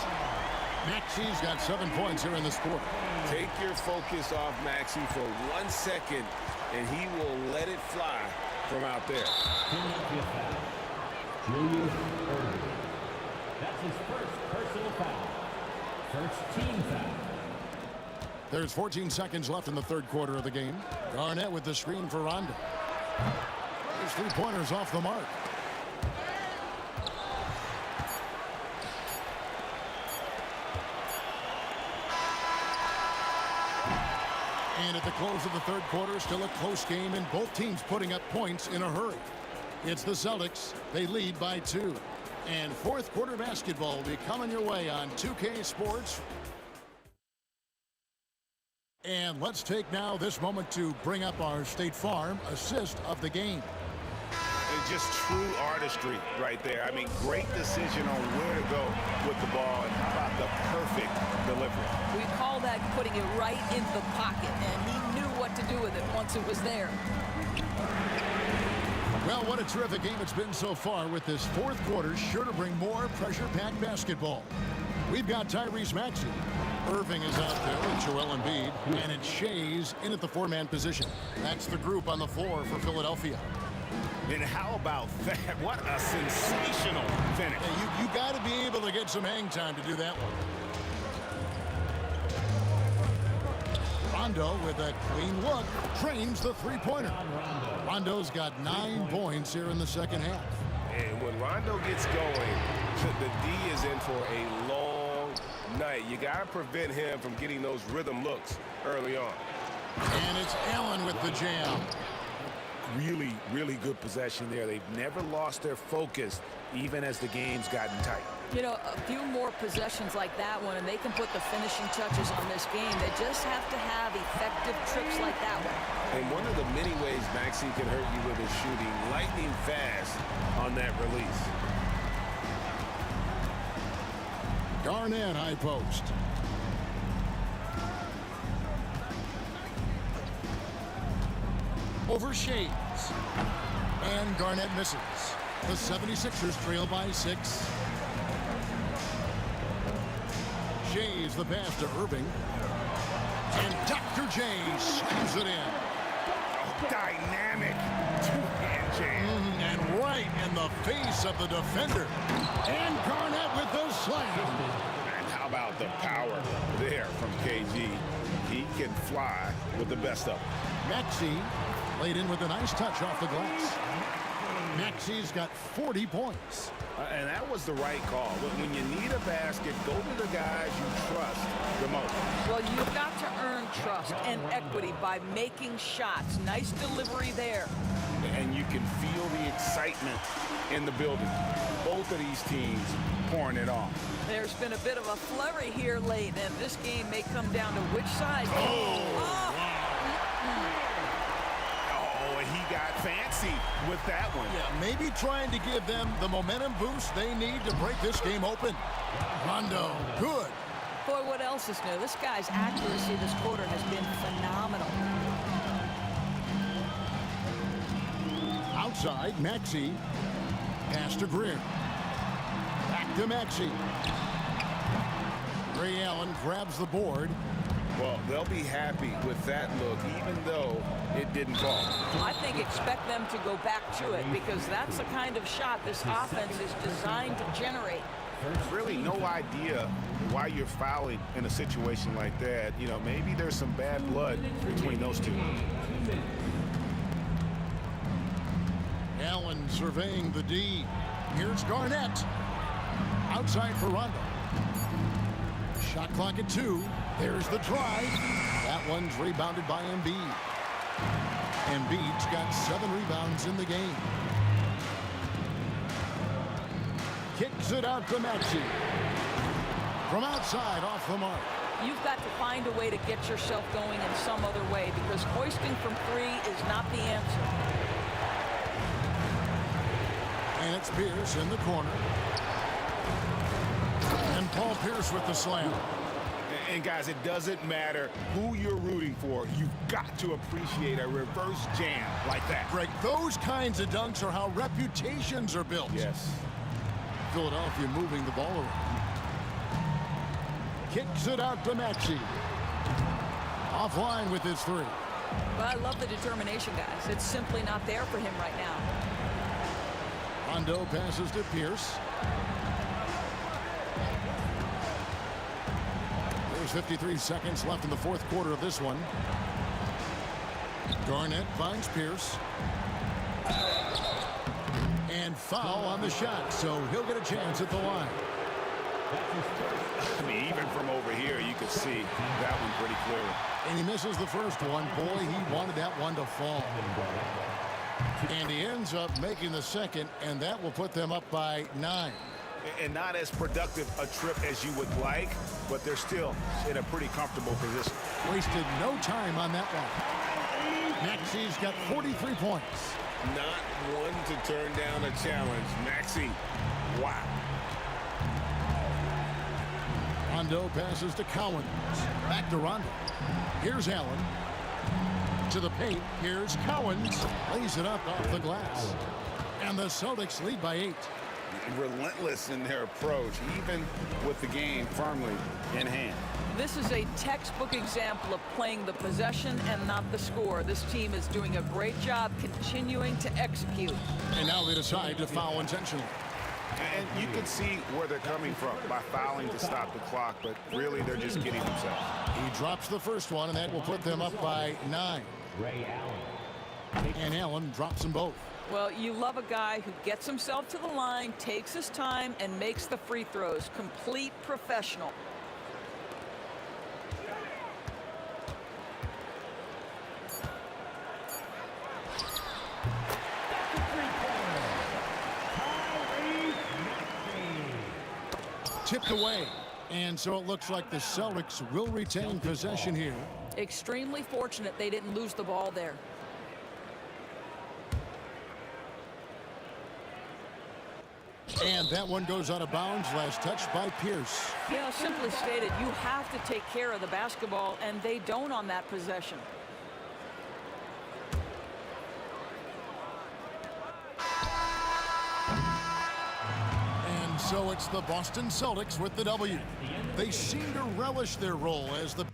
Maxey's got 7 points here in this quarter. Take your focus off Maxey for 1 second, and he will let it fly from out there. Julius Irving. That's his first personal foul. First team foul. There's 14 seconds left in the third quarter of the game. Garnett with the screen for Rondo. His three-pointers off the mark. And at the close of the third quarter, still a close game, and both teams putting up points in a hurry. It's the Celtics. They lead by 2. And fourth quarter basketball will be coming your way on 2K Sports. And let's take now this moment to bring up our State Farm assist of the game. And just true artistry right there. I mean, great decision on where to go with the ball, and how about the perfect delivery. We call that putting it right in the pocket, and he knew what to do with it once it was there. Well, what a terrific game it's been so far, with this fourth quarter sure to bring more pressure-packed basketball. We've got Tyrese Maxey. Irving is out there with Joel Embiid, and it's Shea's in at the 4-man position. That's the group on the floor for Philadelphia. And how about that? What a sensational finish. Yeah, you got to be able to get some hang time to do that one. Rondo with a clean look trains the three-pointer. Rondo's got 9 points here in the second half. And when Rondo gets going, the D is in for a long night. You got to prevent him from getting those rhythm looks early on. And it's Allen with the jam. Really, really good possession there. They've never lost their focus, even as the game's gotten tight. You know, a few more possessions like that one, and they can put the finishing touches on this game. They just have to have effective trips like that one. And one of the many ways Maxey can hurt you with his shooting, lightning fast on that release. Garnett high post. Over Shea's. And Garnett misses. The 76ers trail by 6. Shea's the pass to Irving. And Dr. J slams it in. Dynamic two-hand jam. And right in the face of the defender. And Garnett with the slam. And how about the power there from KG? He can fly with the best of them. Maxey laid in with a nice touch off the glass. Maxey's got 40 points. And that was the right call. When you need a basket, go to the guys you trust the most. Well, you've got to earn trust and equity by making shots. Nice delivery there. And you can feel the excitement in the building. Both of these teams pouring it on. There's been a bit of a flurry here late, and this game may come down to which side. He got fancy with that one. Yeah, maybe trying to give them the momentum boost they need to break this game open. Rondo, good. Boy, what else is new? This guy's accuracy this quarter has been phenomenal. Outside, Maxey. Pass to Greer. Back to Maxey. Ray Allen grabs the board. Well, they'll be happy with that look, even though it didn't fall. I think expect them to go back to it because that's the kind of shot this offense is designed to generate. There's really no idea why you're fouling in a situation like that. You know, maybe there's some bad blood between those two. Allen surveying the D. Here's Garnett. Outside for Rondo. Shot clock at 2. There's the drive. That one's rebounded by Embiid. Embiid's got 7 rebounds in the game. Kicks it out to Maxey. From outside, off the mark. You've got to find a way to get yourself going in some other way because hoisting from 3 is not the answer. And it's Pierce in the corner. And Paul Pierce with the slam. And guys, it doesn't matter who you're rooting for. You've got to appreciate a reverse jam like that. Greg, those kinds of dunks are how reputations are built. Yes. Philadelphia moving the ball around. Kicks it out to Maxey. Offline with his 3. But I love the determination, guys. It's simply not there for him right now. Rondo passes to Pierce. There's 53 seconds left in the 4th quarter of this one. Garnett finds Pierce. And foul on the shot, so he'll get a chance at the line. I mean, even from over here, you could see that one pretty clearly. And he misses the first one. Boy, he wanted that one to fall. And he ends up making the second, and that will put them up by 9. And not as productive a trip as you would like, but they're still in a pretty comfortable position. Wasted no time on that one. Maxey's got 43 points. Not one to turn down a challenge. Maxey, wow. Rondo passes to Cowens. Back to Rondo. Here's Allen. To the paint. Here's Cowens. Lays it up off the glass. And the Celtics lead by 8. Relentless in their approach, even with the game firmly in hand. This is a textbook example of playing the possession and not the score. This team is doing a great job continuing to execute. And now they decide to foul intentionally. And you can see where they're coming from by fouling to stop the clock, but really they're just kidding themselves. He drops the first one, and that will put them up by 9. And Allen drops them both. Well, you love a guy who gets himself to the line, takes his time, and makes the free throws. Complete professional. Tipped away. And so it looks like the Celtics will retain possession here. Extremely fortunate they didn't lose the ball there. And that one goes out of bounds. Last touch by Pierce. You know, simply stated, you have to take care of the basketball, and they don't on that possession. And so it's the Boston Celtics with the W. They seem to relish their role as the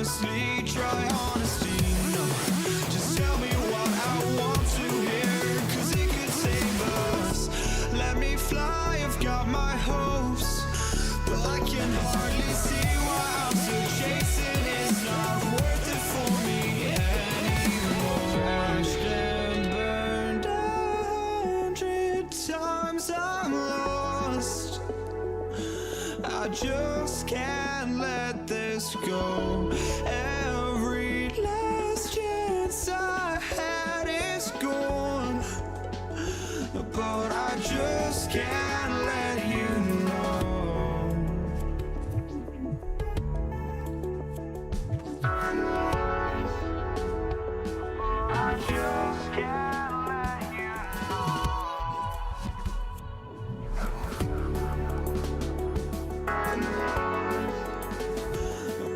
honestly, try honesty. No, just tell me what I want to hear, 'cause it could save us. Let me fly, I've got my hopes, but I can hardly see why I'm still chasing. It's not worth it for me anymore. Crashed and burned 100 times, I'm lost. I just can't let this go. Every last chance I had is gone, but I just can't let you know. I just can't let you know.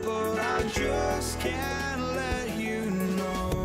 But I just can't let you know.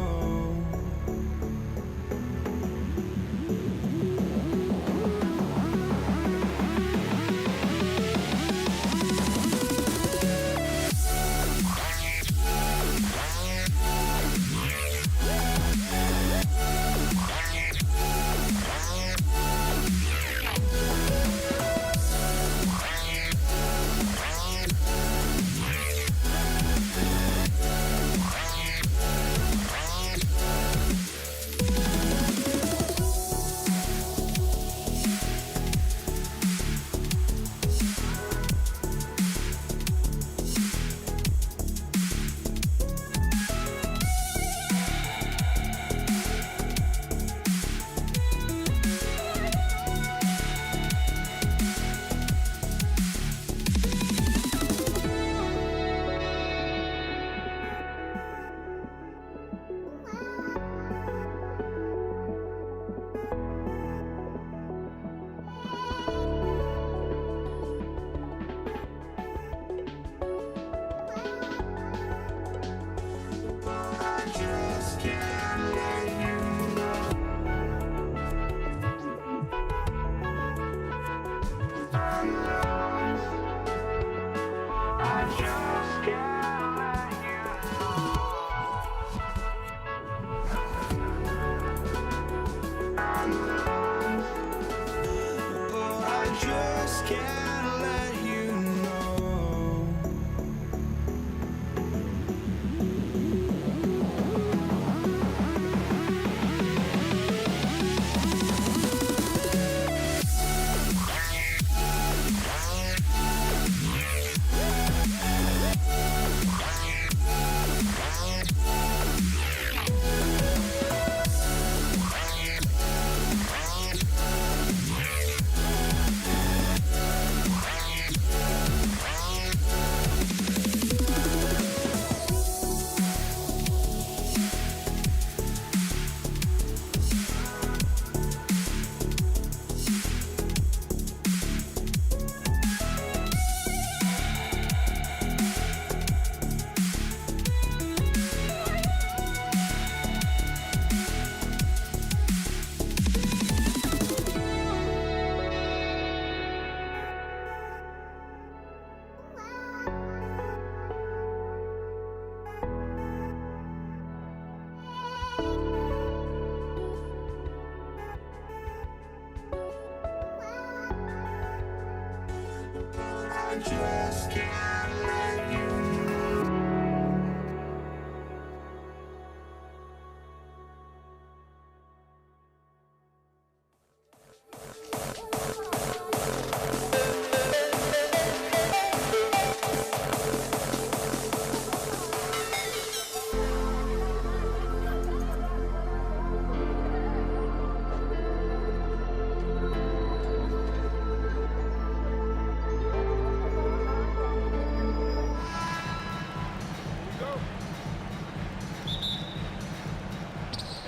just can't let you know.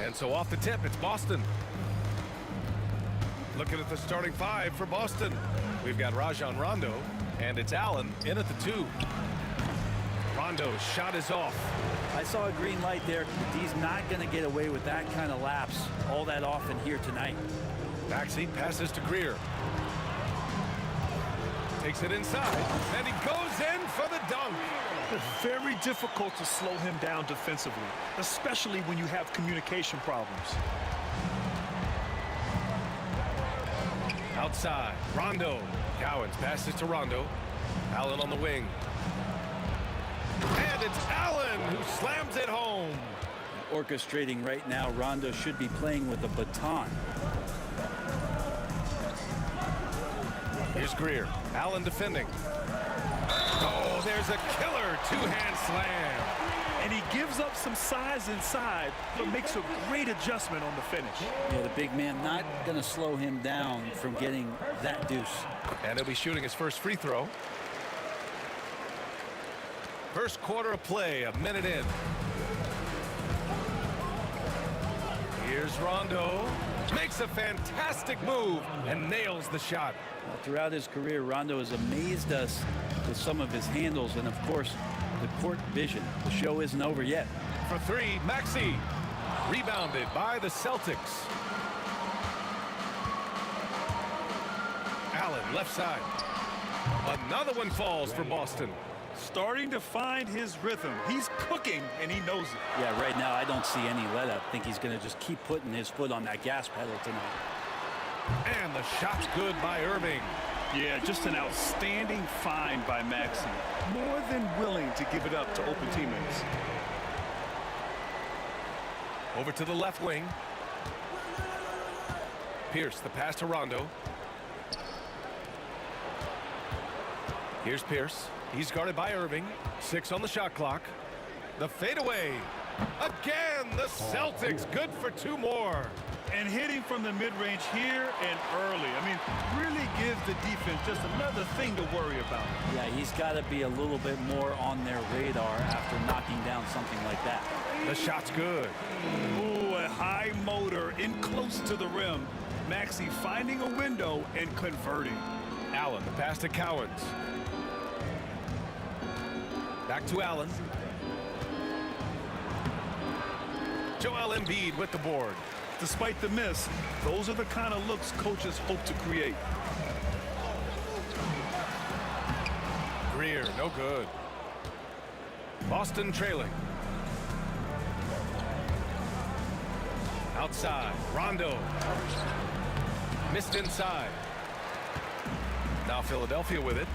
And so off the tip, it's Boston. Looking at the starting five for Boston. We've got Rajon Rondo, and it's Allen in at the 2. Rondo's shot is off. I saw a green light there. He's not going to get away with that kind of lapse all that often here tonight. Backseat passes to Greer. Takes it inside, and he goes in for the dunk. Very difficult to slow him down defensively, especially when you have communication problems. Outside, Rondo. Cowens passes to Rondo. Allen on the wing. And it's Allen who slams it home. Orchestrating right now, Rondo should be playing with a baton. Here's Greer. Allen defending. Oh, there's a killer two-hand slam. And he gives up some size inside, but makes a great adjustment on the finish. Yeah, the big man not going to slow him down from getting that deuce. And he'll be shooting his first free throw. First quarter of play, a minute in. Here's Rondo. Makes a fantastic move and nails the shot. Well, throughout his career, Rondo has amazed us with some of his handles and, of course, the court vision. The show isn't over yet. For three, Maxey. Rebounded by the Celtics. Allen, left side. Another one falls for Boston. Starting to find his rhythm. He's cooking, and he knows it. Yeah, right now I don't see any let up. I think he's going to just keep putting his foot on that gas pedal tonight. And the shot's good by Irving. Yeah, just an outstanding find by Maxey. More than willing to give it up to open teammates. Over to the left wing. Pierce, the pass to Rondo. Here's Pierce. He's guarded by Irving. 6 on the shot clock. The fadeaway. Again, the Celtics good for 2 more. And hitting from the mid-range here and early. I mean, really gives the defense just another thing to worry about. Yeah, he's got to be a little bit more on their radar after knocking down something like that. The shot's good. Ooh, a high motor in close to the rim. Maxey finding a window and converting. Allen, the pass to Cowens. Back to Allen. Joel Embiid with the board. Despite the miss, those are the kind of looks coaches hope to create. Greer, no good. Boston trailing. Outside, Rondo. Missed inside. Now Philadelphia with it.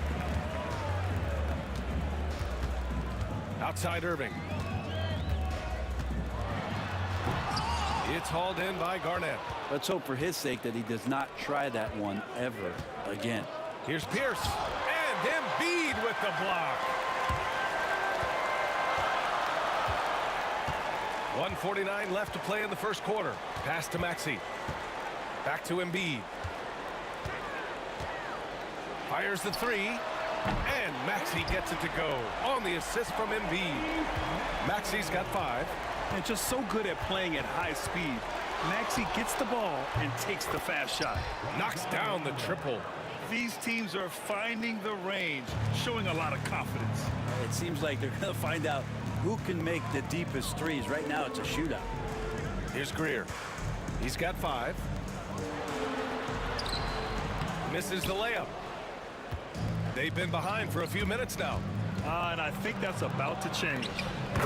Outside Irving. It's hauled in by Garnett. Let's hope for his sake that he does not try that one ever again. Here's Pierce. And Embiid with the block. 1:49 left to play in the first quarter. Pass to Maxey. Back to Embiid. Fires the 3. And Maxey gets it to go on the assist from Embiid. Maxey's got 5. And just so good at playing at high speed. Maxey gets the ball and takes the fast shot. Knocks down the triple. These teams are finding the range, showing a lot of confidence. It seems like they're going to find out who can make the deepest threes. Right now, it's a shootout. Here's Greer. He's got 5. Misses the layup. They've been behind for a few minutes now. And I think that's about to change.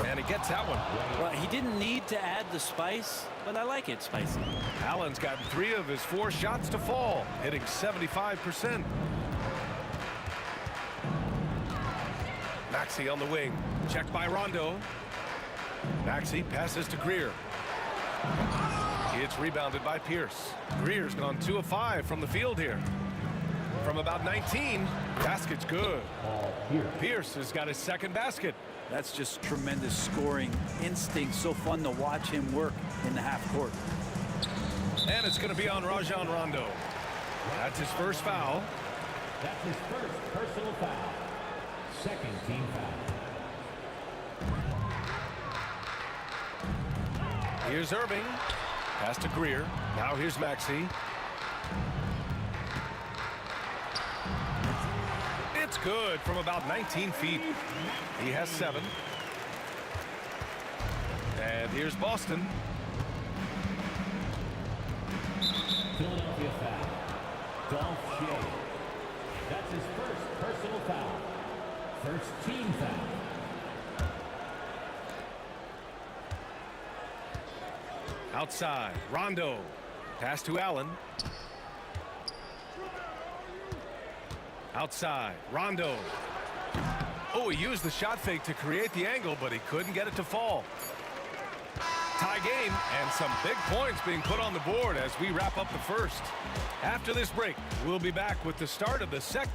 And he gets that one. Well, he didn't need to add the spice, but I like it spicy. Allen's gotten 3 of his 4 shots to fall, hitting 75%. Maxey on the wing. Checked by Rondo. Maxey passes to Greer. It's rebounded by Pierce. Greer's gone 2 of 5 from the field here. From about 19, basket's good. Pierce has got his second basket. That's just tremendous scoring instinct. So fun to watch him work in the half court. And it's going to be on Rajon Rondo. That's his first foul. That's his first personal foul. Second team foul. Here's Irving. Pass to Greer. Now here's Maxey. It's good from about 19 feet. He has 7. And here's Boston. Philadelphia foul. Dolph Shea. That's his first personal foul. First team foul. Outside, Rondo. Pass to Allen. Outside, Rondo. Oh, he used the shot fake to create the angle, but he couldn't get it to fall. Tie game, and some big points being put on the board as we wrap up the first. After this break, we'll be back with the start of the second.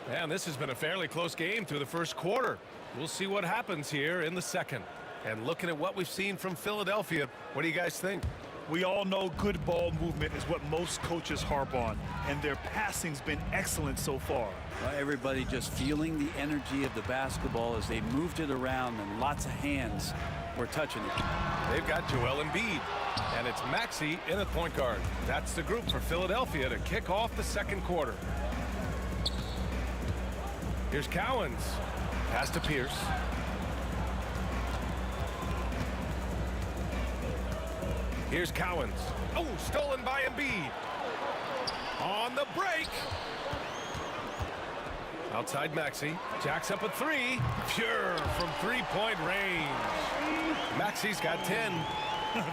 And this has been a fairly close game through the first quarter. We'll see what happens here in the second. And looking at what we've seen from Philadelphia, what do you guys think? We all know good ball movement is what most coaches harp on, and their passing's been excellent so far. Well, everybody just feeling the energy of the basketball as they moved it around, and lots of hands were touching it. They've got Joel Embiid, and it's Maxey in at point guard. That's the group for Philadelphia to kick off the second quarter. Here's Cowens. Pass to Pierce. Here's Cowens. Oh, stolen by Embiid. On the break. Outside Maxey. Jacks up a three. Pure from three-point range. Maxey's got 10.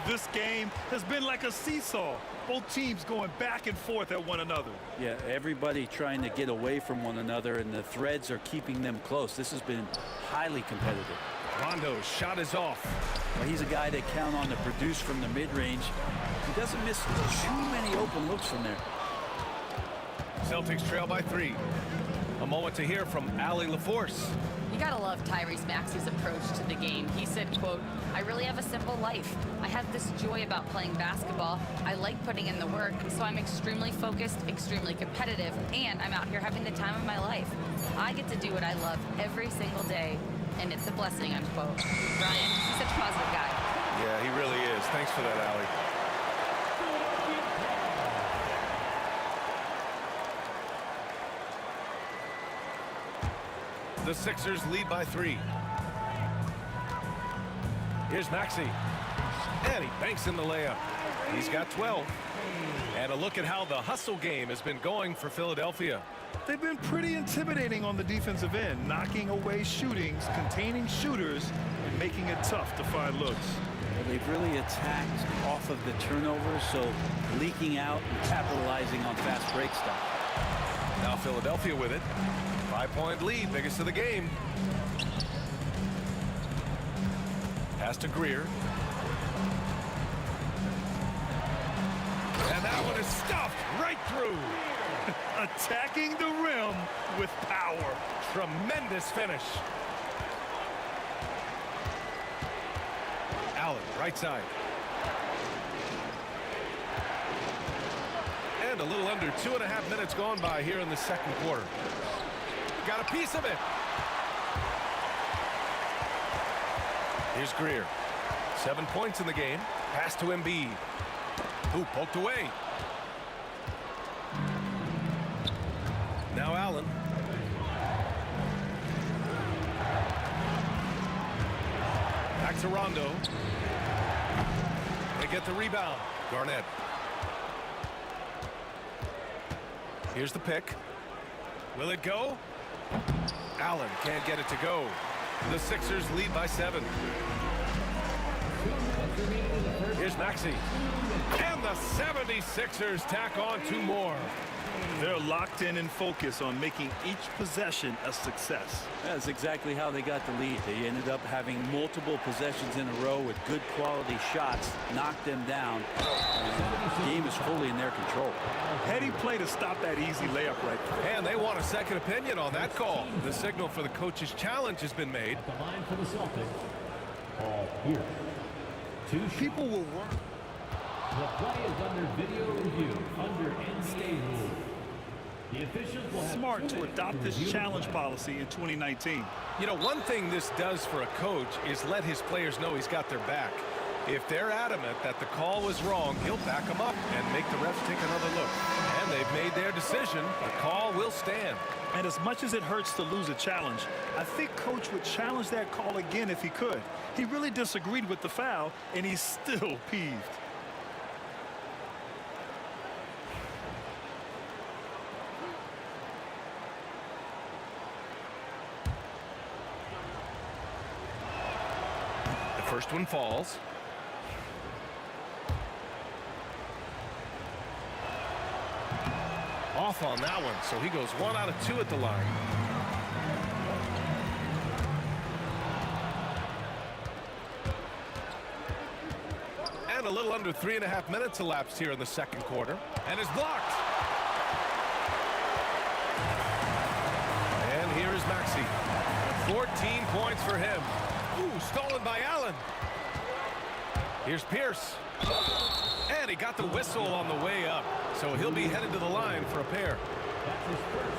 This game has been like a seesaw. Both teams going back and forth at one another. Yeah, everybody trying to get away from one another, and the threads are keeping them close. This has been highly competitive. Rondo's shot is off. Well, he's a guy they count on to produce from the mid-range. He doesn't miss too many open looks from there. Celtics trail by 3. A moment to hear from Allie LaForce. You gotta love Tyrese Maxey's approach to the game. He said, quote, "I really have a simple life. I have this joy about playing basketball. I like putting in the work, so I'm extremely focused, extremely competitive, and I'm out here having the time of my life. I get to do what I love every single day, and it's a blessing," unquote. Brian, he's such a positive guy. Yeah, he really is. Thanks for that, Allie. The Sixers lead by 3. Here's Maxey. And he banks in the layup. He's got 12. And a look at how the hustle game has been going for Philadelphia. They've been pretty intimidating on the defensive end, knocking away shootings, containing shooters, and making it tough to find looks. Well, they've really attacked off of the turnovers, so leaking out and capitalizing on fast break stuff. Now Philadelphia with it. 5-point lead, biggest of the game. Pass to Greer. And that one is stuffed right through. Attacking the rim with power. Tremendous finish. Allen, right side. And a little under 2.5 minutes gone by here in the second quarter. Got a piece of it. Here's Greer. 7 points in the game. Pass to Embiid. Who poked away. Now Allen. Back to Rondo. They get the rebound. Garnett. Here's the pick. Will it go? Allen can't get it to go. The Sixers lead by 7. Here's Maxey. And the 76ers tack on 2 more. They're locked in and focused on making each possession a success. That's exactly how they got the lead. They ended up having multiple possessions in a row with good quality shots, knocked them down. The game is fully in their control. Heady play to stop that easy layup right there. And they want a second opinion on that call. The signal for the coach's challenge has been made. At the line for the Celtics, here. People will work. The play is under video review, under NCAA rules. The officials will have smart to adopt this challenge policy in 2019. You know, one thing this does for a coach is let his players know he's got their back. If they're adamant that the call was wrong, he'll back them up and make the refs take another look. And they've made their decision. The call will stand. And as much as it hurts to lose a challenge, I think Coach would challenge that call again if he could. He really disagreed with the foul, and he's still peeved. First one falls. Off on that one, so he goes 1 out of 2 at the line. And a little under 3.5 minutes elapsed here in the second quarter, and is blocked. And here is Maxey. 14 points for him. Ooh, stolen by Allen. Here's Pierce. And he got the whistle on the way up, so he'll be headed to the line for a pair.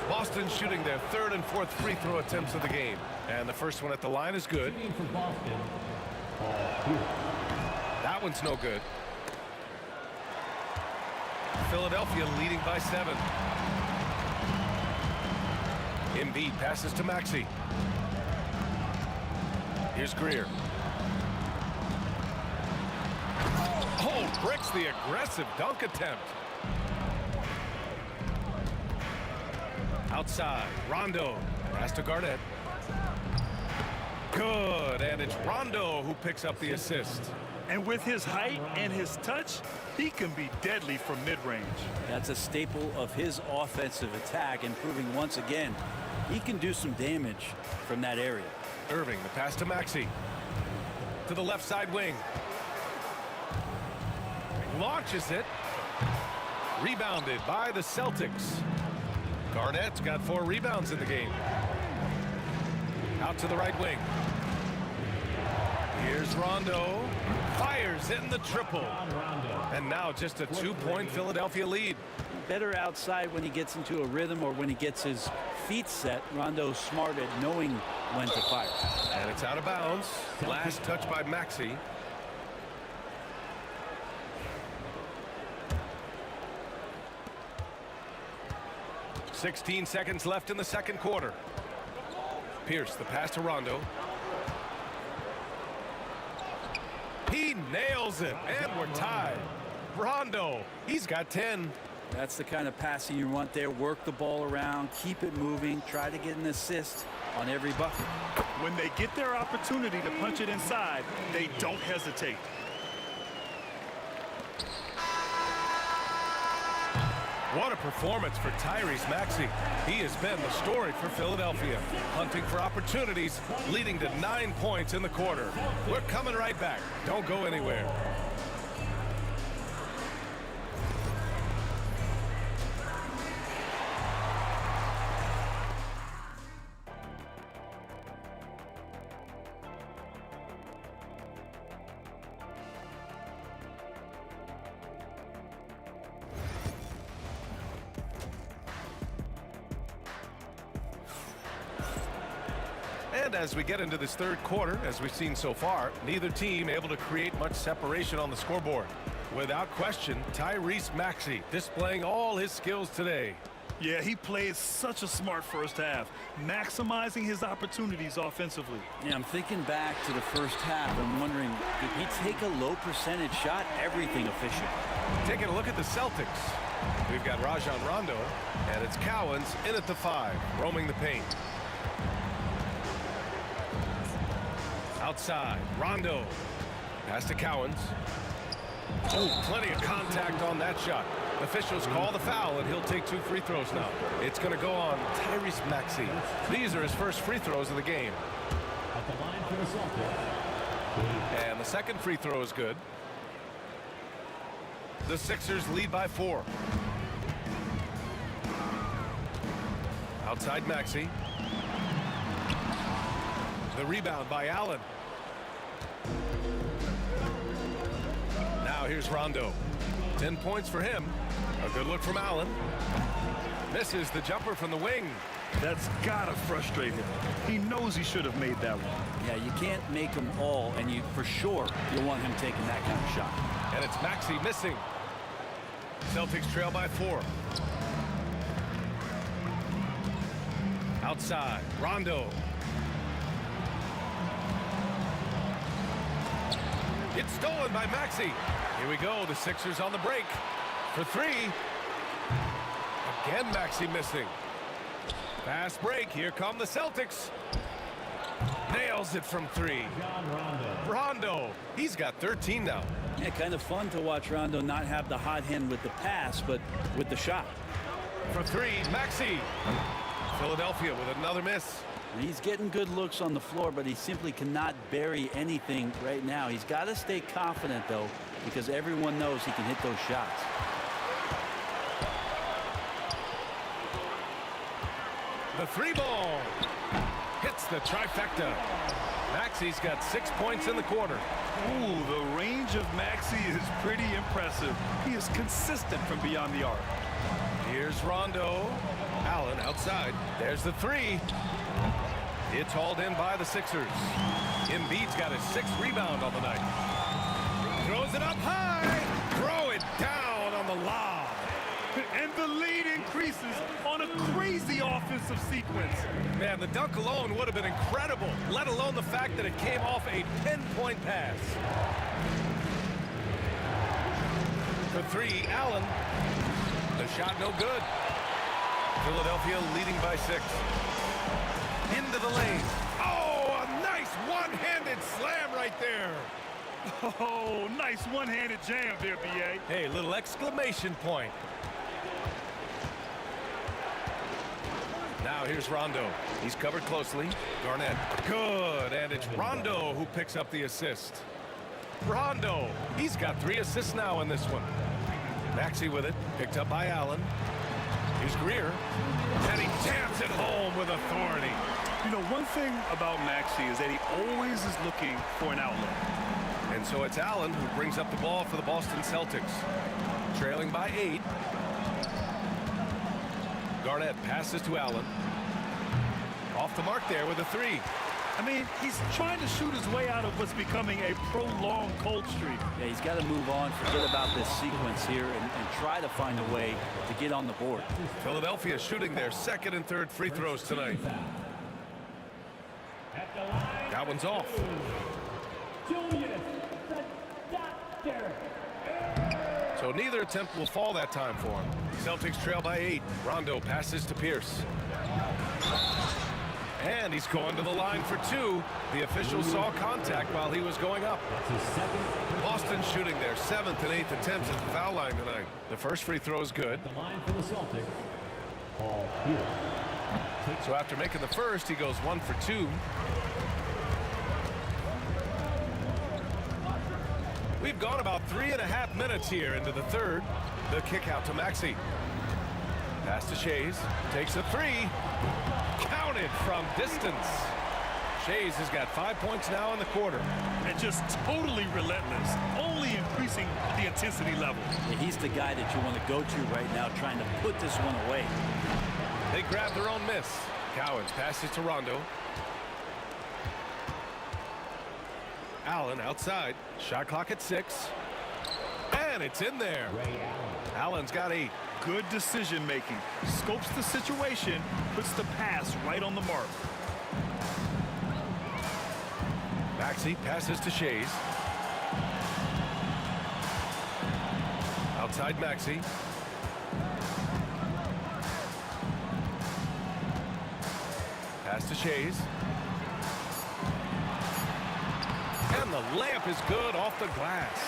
Boston shooting their third and fourth free throw attempts of the game. And the first one at the line is good. That one's no good. Philadelphia leading by 7. Embiid passes to Maxey. Here's Greer. Oh, bricks the aggressive dunk attempt. Outside, Rondo. Pass to Garnett. Good, and it's Rondo who picks up the assist. And with his height and his touch, he can be deadly from mid-range. That's a staple of his offensive attack, and proving once again he can do some damage from that area. Irving, the pass to Maxey. To the left side wing. Launches it. Rebounded by the Celtics. Garnett's got 4 rebounds in the game. Out to the right wing. Here's Rondo. Fires in the triple. And now just a 2-point Philadelphia lead. Better outside when he gets into a rhythm or when he gets his feet set. Rondo's smart at knowing when to fire. And it's out of bounds. Last touch by Maxey. .16 seconds left in the second quarter. Pierce, the pass to Rondo. He nails it, and we're tied. Rondo, he's got 10. That's the kind of passing you want there. Work the ball around, keep it moving, try to get an assist on every bucket. When they get their opportunity to punch it inside, they don't hesitate. What a performance for Tyrese Maxey. He has been the story for Philadelphia, hunting for opportunities, leading to 9 points in the quarter. We're coming right back. Don't go anywhere. And as we get into this third quarter, as we've seen so far, neither team able to create much separation on the scoreboard. Without question, Tyrese Maxey displaying all his skills today. Yeah, he played such a smart first half, maximizing his opportunities offensively. Yeah, I'm thinking back to the first half. I'm wondering, did he take a low percentage shot? Everything efficient. Taking a look at the Celtics. We've got Rajon Rondo, and it's Cowens in at the 5, roaming the paint. Outside, Rondo. Pass to Cowens. Oh, plenty of contact on that shot. Officials call the foul, and he'll take 2 free throws now. It's going to go on Tyrese Maxey. These are his first free throws of the game. At the line for the Celtics. And the second free throw is good. The Sixers lead by 4. Outside Maxey. The rebound by Allen. Now here's Rondo. 10 points for him. A good look from Allen. Misses the jumper from the wing. That's gotta frustrate him. He knows he should have made that one. Yeah, you can't make them all, and you for sure you'll want him taking that kind of shot. And it's Maxey missing. Celtics trail by 4. Outside, Rondo. It's stolen by Maxey. Here we go, the Sixers on the break. For 3. Again, Maxey missing. Fast break, here come the Celtics. Nails it from three. Rondo, he's got 13 now. Yeah, kind of fun to watch Rondo not have the hot hand with the pass, but with the shot. For three, Maxey. Philadelphia with another miss. He's getting good looks on the floor, but he simply cannot bury anything right now. He's got to stay confident, though, because everyone knows he can hit those shots. The three ball hits the trifecta. Maxey's got 6 points in the quarter. Ooh, the range of Maxey is pretty impressive. He is consistent from beyond the arc. Here's Rondo. Allen outside. There's the three. It's hauled in by the Sixers. Embiid's got his 6th rebound on the night. Throws it up high. Throw it down on the lob. And the lead increases on a crazy offensive sequence. Man, the dunk alone would have been incredible, let alone the fact that it came off a pinpoint pass. For three, Allen. The shot no good. Philadelphia leading by 6. Into the lane. Oh, a nice one-handed slam right there. Oh, nice one-handed jam there, B.A. Hey, little exclamation point. Now here's Rondo. He's covered closely. Garnett. Good. And it's Rondo who picks up the assist. Rondo. He's got 3 assists now in this one. Maxey with it. Picked up by Allen. Here's Greer. And he jams it home with authority. You know, one thing about Maxey is that he always is looking for an outlet. And so it's Allen who brings up the ball for the Boston Celtics. Trailing by 8. Garnett passes to Allen. Off the mark there with a 3. I mean, he's trying to shoot his way out of what's becoming a prolonged cold streak. Yeah, he's got to move on, forget about this sequence here, and try to find a way to get on the board. Philadelphia shooting their 2nd and 3rd free throws tonight. That one's off. So neither attempt will fall that time for him. Celtics trail by 8. Rondo passes to Pierce. And he's going to the line for 2. The official saw contact while he was going up. Boston shooting their 7th and 8th attempts at the foul line tonight. The first free throw is good. So after making the first, he goes 1 for 2. We've gone about 3.5 minutes here into the 3rd. The kick out to Maxey. Pass to Shays. Takes a 3. Counted from distance. Shays has got 5 points now in the quarter. And just totally relentless, only increasing the intensity level. Yeah, he's the guy that you want to go to right now, trying to put this one away. They grab their own miss. Cowens passes to Rondo. Allen outside. Shot clock at 6. And it's in there. Allen's got 8. Good decision making. Scopes the situation, puts the pass right on the mark. Maxey passes to Shays. Outside Maxey. Pass to Shays. And the layup is good off the glass.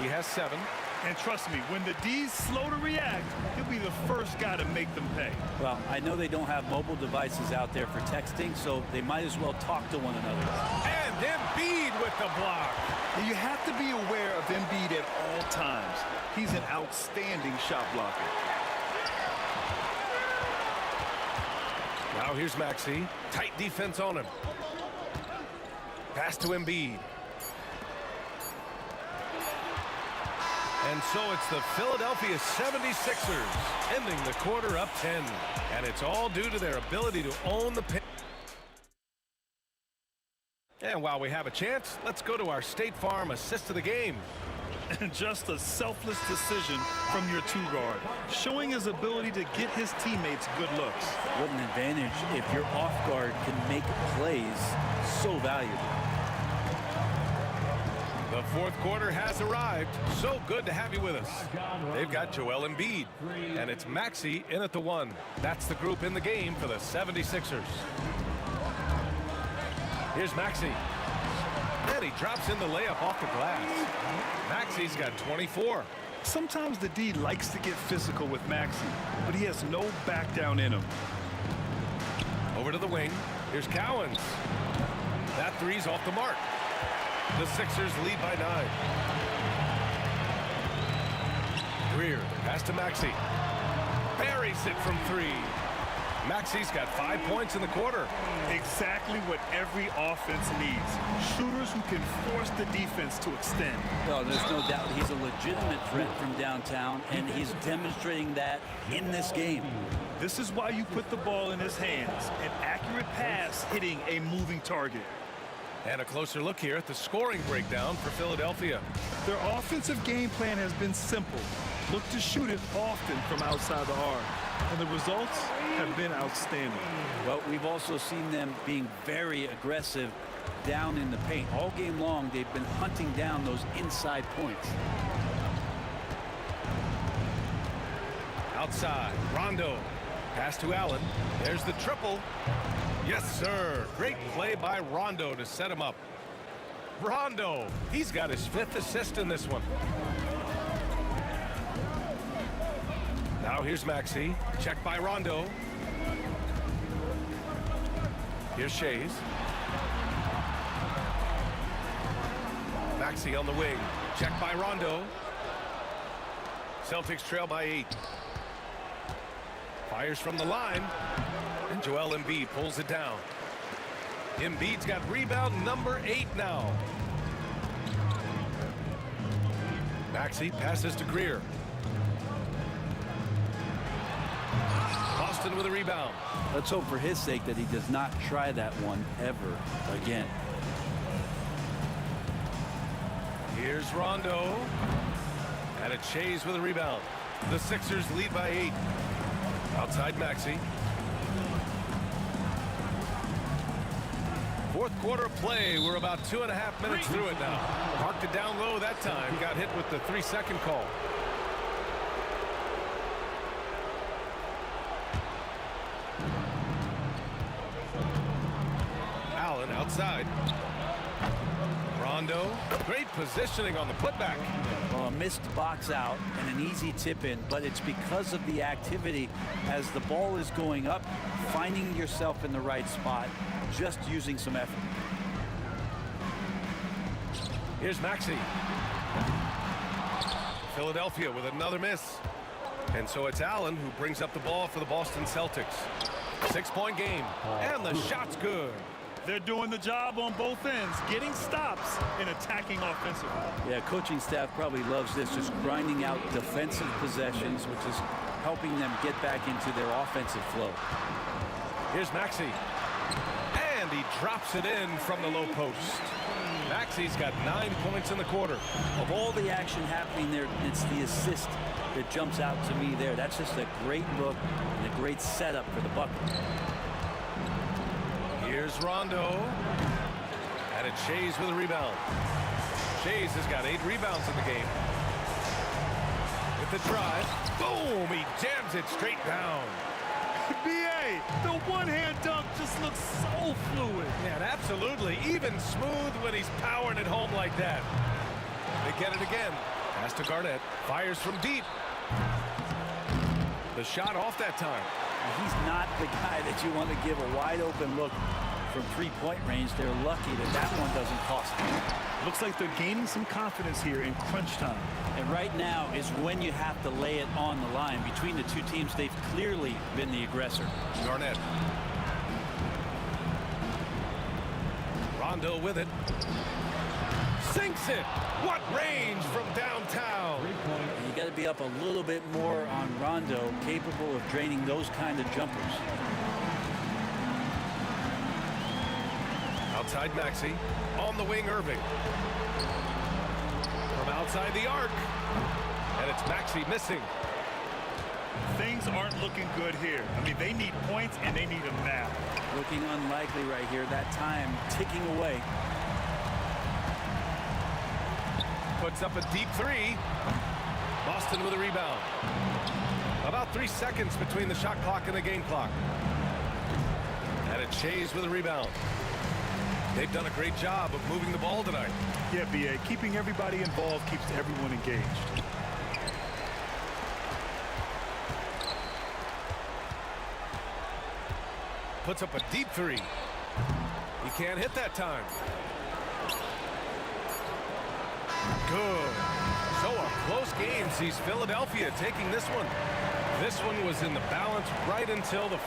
He has 7. And trust me, when the D's slow to react, he'll be the first guy to make them pay. Well, I know they don't have mobile devices out there for texting, so they might as well talk to one another. And Embiid with the block. You have to be aware of Embiid at all times. He's an outstanding shot blocker. Now here's Maxey. Tight defense on him. Pass to Embiid. And so it's the Philadelphia 76ers ending the quarter up 10. And it's all due to their ability to own the paint. And while we have a chance, let's go to our State Farm assist of the game. And just a selfless decision from your 2-guard, showing his ability to get his teammates good looks. What an advantage if your off guard can make plays so valuable. The 4th quarter has arrived. So good to have you with us. They've got Joel Embiid, and it's Maxey in at the 1. That's the group in the game for the 76ers. Here's Maxey. And he drops in the layup off the glass. Maxey's got 24. Sometimes the D likes to get physical with Maxey, but he has no back down in him. Over to the wing. Here's Cowens. That three's off the mark. The Sixers lead by 9. Greer, pass to Maxey. Buries it from 3. Maxey's got 5 points in the quarter. Exactly what every offense needs. Shooters who can force the defense to extend. No, there's no doubt he's a legitimate threat from downtown, and he's demonstrating that in this game. This is why you put the ball in his hands. An accurate pass hitting a moving target. And a closer look here at the scoring breakdown for Philadelphia. Their offensive game plan has been simple. Look to shoot it often from outside the arc. And the results have been outstanding. Well, we've also seen them being very aggressive down in the paint. All game long, they've been hunting down those inside points. Outside, Rondo. Pass to Allen. There's the triple. Yes, sir. Great play by Rondo to set him up. Rondo, he's got his 5th assist in this one. Now here's Maxey. Check by Rondo. Here's Shays. Maxey on the wing. Check by Rondo. Celtics trail by 8. Fires from the line. And Joel Embiid pulls it down. Embiid's got rebound number 8 now. Maxey passes to Greer. Boston with a rebound. Let's hope for his sake that he does not try that one ever again. Here's Rondo. And a Chase with a rebound. The Sixers lead by 8. Outside Maxey. Fourth quarter play. We're about 2.5 minutes through it now. Marked it down low that time. Got hit with the 3-second call. Allen outside. Rondo. Great positioning on the putback. Well, a missed box out and an easy tip in, but it's because of the activity as the ball is going up, finding yourself in the right spot, just using some effort. Here's Maxey. Philadelphia with another miss. And so it's Allen who brings up the ball for the Boston Celtics. 6-point game. And the shot's good. They're doing the job on both ends, getting stops and attacking offensively. Yeah, coaching staff probably loves this, just grinding out defensive possessions, which is helping them get back into their offensive flow. Here's Maxey. And he drops it in from the low post. Maxey's got 9 points in the quarter. Of all the action happening there, it's the assist that jumps out to me there. That's just a great look and a great setup for the bucket. Here's Rondo. And a Chase with a rebound. Chase has got 8 rebounds in the game. With the drive. Boom! He jams it straight down. B.A., the one-hand dunk just looks so fluid. Man, absolutely. Even smooth when he's powering it home like that. They get it again. Pass to Garnett. Fires from deep. The shot off that time. He's not the guy that you want to give a wide-open look from 3-point range. They're lucky that that one doesn't cost them. Looks like they're gaining some confidence here in crunch time. And right now is when you have to lay it on the line. Between the two teams, they've clearly been the aggressor. Garnett. Rondo with it. Sinks it. What range from downtown. You got to be up a little bit more on Rondo, capable of draining those kind of jumpers. Outside Maxey. On the wing, Irving. From outside the arc. And it's Maxey missing. Things aren't looking good here. I mean, they need points, and they need them now. Looking unlikely right here. That time ticking away. Puts up a deep 3. Boston with a rebound. About 3 seconds between the shot clock and the game clock. And a Chase with a rebound. They've done a great job of moving the ball tonight. Yeah, B.A. Keeping everybody involved keeps everyone engaged. Puts up a deep three. He can't hit that time. Good. So a close game sees Philadelphia taking this one. This one was in the balance right until the...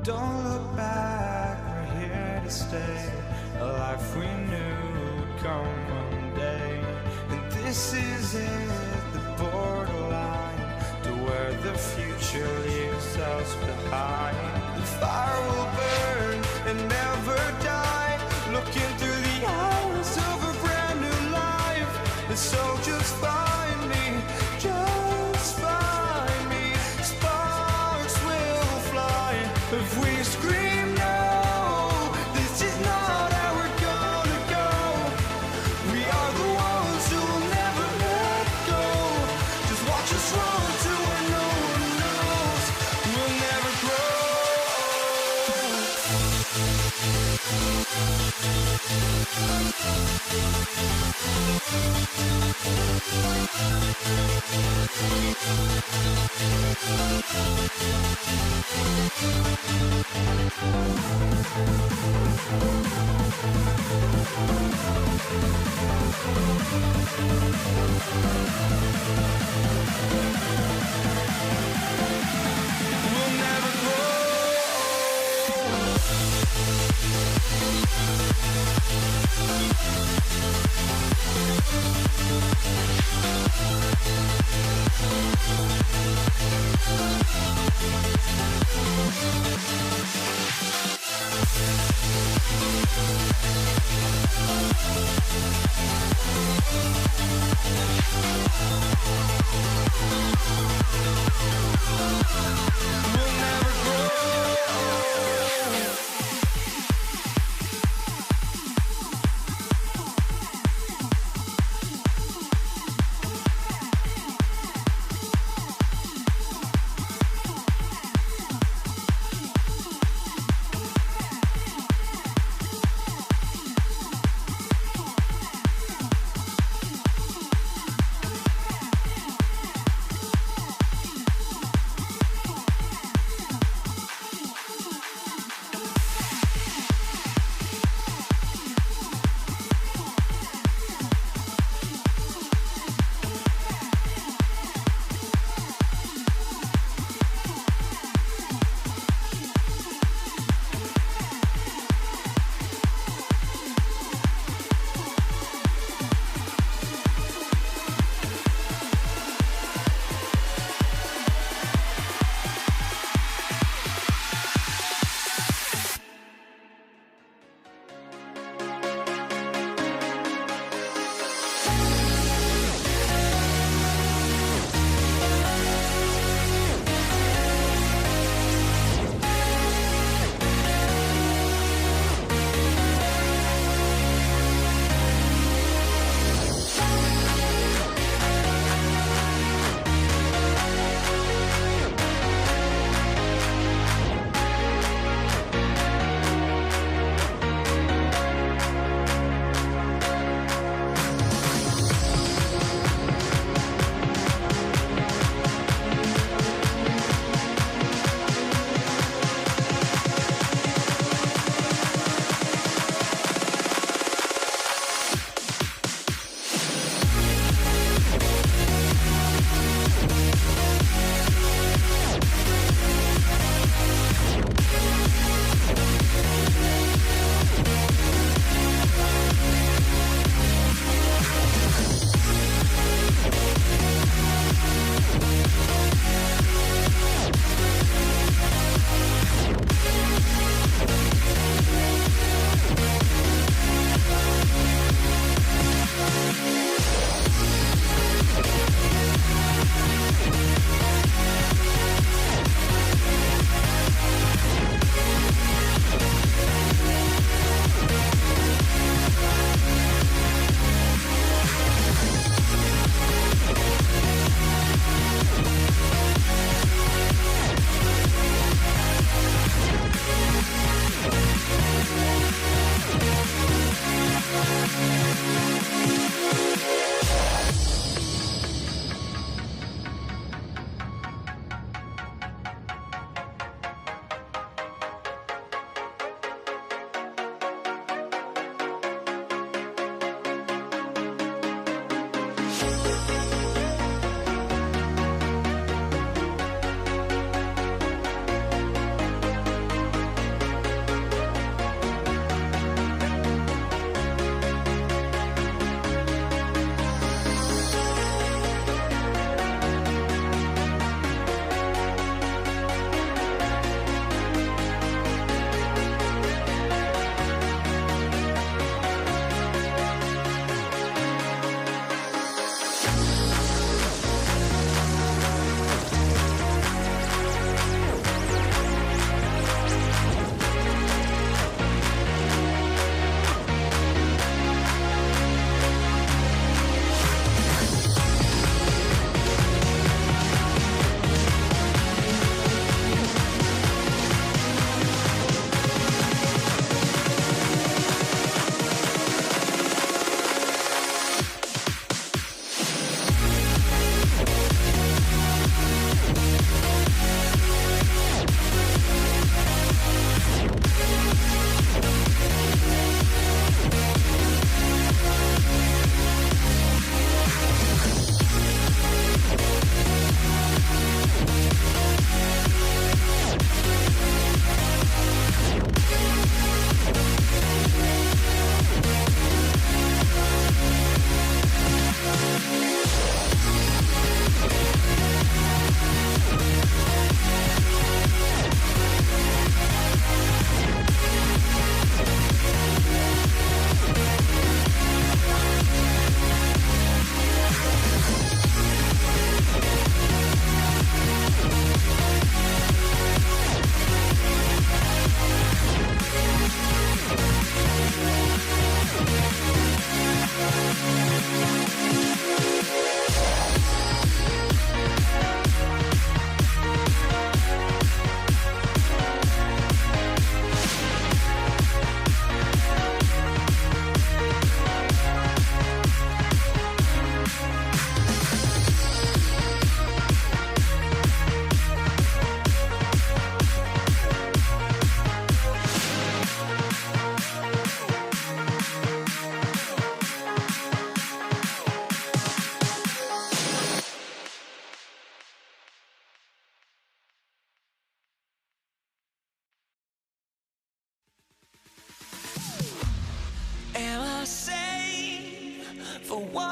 Don't look back, we're here to stay. A life we knew would come one day. And this is it, the borderline to where the future leaves us behind. The fire will burn and never die, looking through the eyes of a brand new life. And so just find me, just find me. Sparks will fly if we scream no. This is not how we're gonna go. We are the ones who will never let go. Just watch us run to where no one knows. We'll never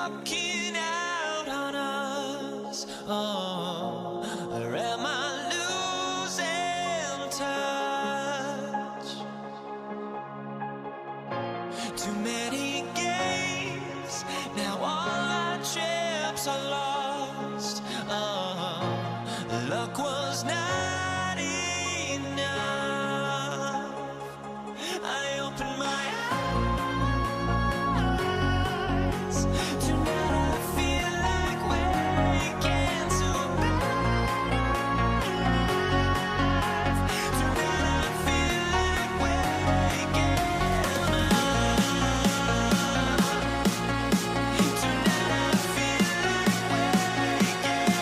walking out on us? Oh, or am I losing touch? Too many games, now all our chips are lost. Oh, luck was not enough. I opened my eyes. Tonight I feel like waking to a better life. Tonight I feel like waking up. Tonight I feel like waking up.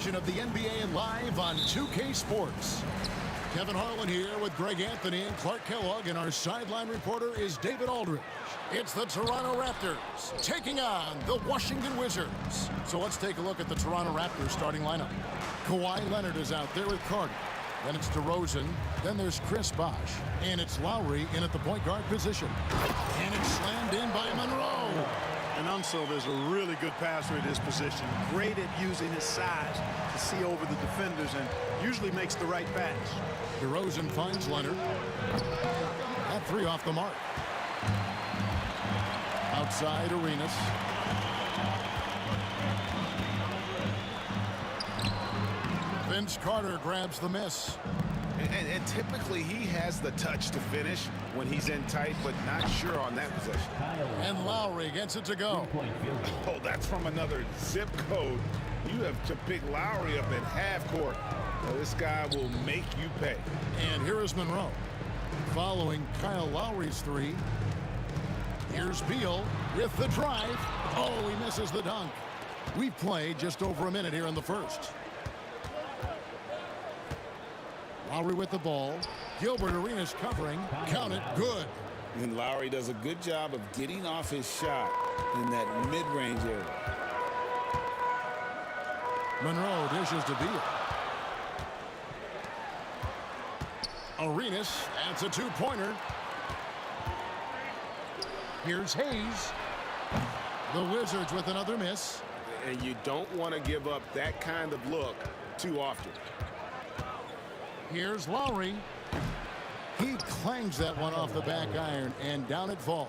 Of the NBA live on 2K Sports. Kevin Harlan here with Greg Anthony and Clark Kellogg, and our sideline reporter is David Aldridge. It's the Toronto Raptors taking on the Washington Wizards. So let's take a look at the Toronto Raptors starting lineup. Kawhi Leonard is out there with Carter. Then it's DeRozan. Then there's Chris Bosh. And it's Lowry in at the point guard position. And it's slammed in by Monroe. And Unseld is a really good passer at his position. Great at using his size to see over the defenders and usually makes the right pass. DeRozan finds Leonard. That three off the mark. Outside Arenas. Vince Carter grabs the miss. And typically he has the touch to finish when he's in tight, but not sure on that possession. And Lowry gets it to go. Oh, that's from another zip code. You have to pick Lowry up at half court. Well, this guy will make you pay. And here is Monroe. Following Kyle Lowry's three. Here's Beal with the drive. Oh, he misses the dunk. We've played just over a minute here in the first. Lowry with the ball. Gilbert Arenas covering. Count it. Good. And Lowry does a good job of getting off his shot in that mid-range area. Monroe dishes to Beal. Arenas adds a two-pointer. Here's Hayes. The Wizards with another miss. And you don't want to give up that kind of look too often. Here's Lowry. He clangs that one off the back iron, and down it falls.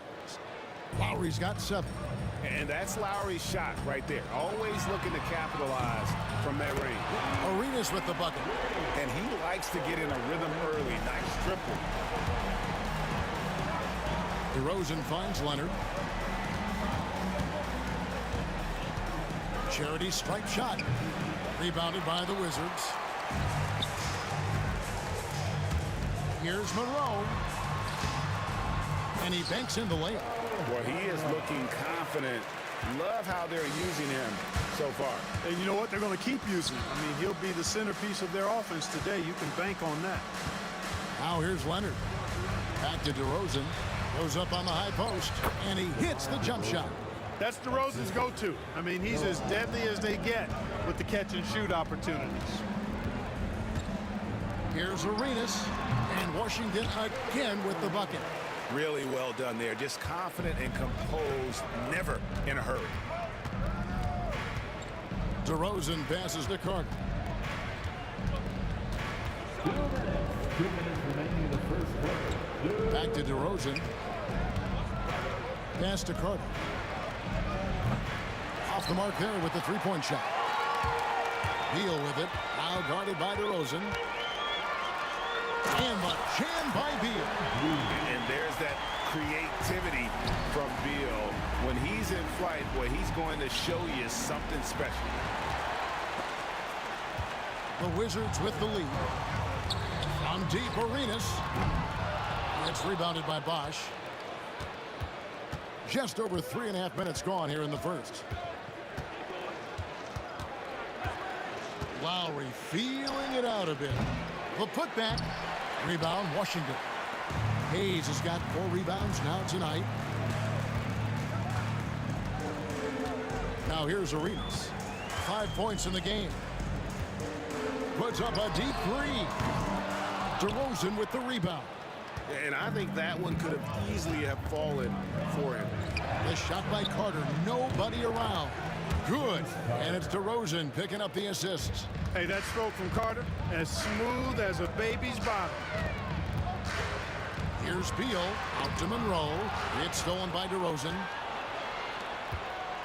Lowry's got 7. And that's Lowry's shot right there. Always looking to capitalize from that range. Arenas with the bucket. And he likes to get in a rhythm early. Nice triple. DeRozan finds Leonard. Charity stripe shot. Rebounded by the Wizards. Here's Monroe. And he banks in the layup. Well, he is looking confident. Love how they're using him so far. And you know what? They're going to keep using him. I mean, he'll be the centerpiece of their offense today. You can bank on that. Now here's Leonard. Back to DeRozan. Goes up on the high post. And he hits the jump shot. That's DeRozan's go-to. I mean, he's as deadly as they get with the catch-and-shoot opportunities. Here's Arenas. And Washington again with the bucket. Really well done there. Just confident and composed, never in a hurry. DeRozan passes to Carter. 2 minutes remaining in the first quarter. Back to DeRozan. Pass to Carter. Off the mark there with the three-point shot. Beal with it. Now guarded by DeRozan. And the jam by Beal. And there's that creativity from Beal. When he's in flight, boy, he's going to show you something special. The Wizards with the lead. From deep, Arenas. It's rebounded by Bosch. Just over 3.5 minutes gone here in the first. Lowry feeling it out a bit. The putback. Rebound, Washington. Hayes has got 4 rebounds now tonight. Now here's Arenas. 5 points in the game. Puts up a deep 3. DeRozan with the rebound. And I think that one could have easily have fallen for him. The shot by Carter. Nobody around. Good. And it's DeRozan picking up the assists. Hey, that stroke from Carter, as smooth as a baby's bottom. Here's Beal. Out to Monroe. It's stolen by DeRozan.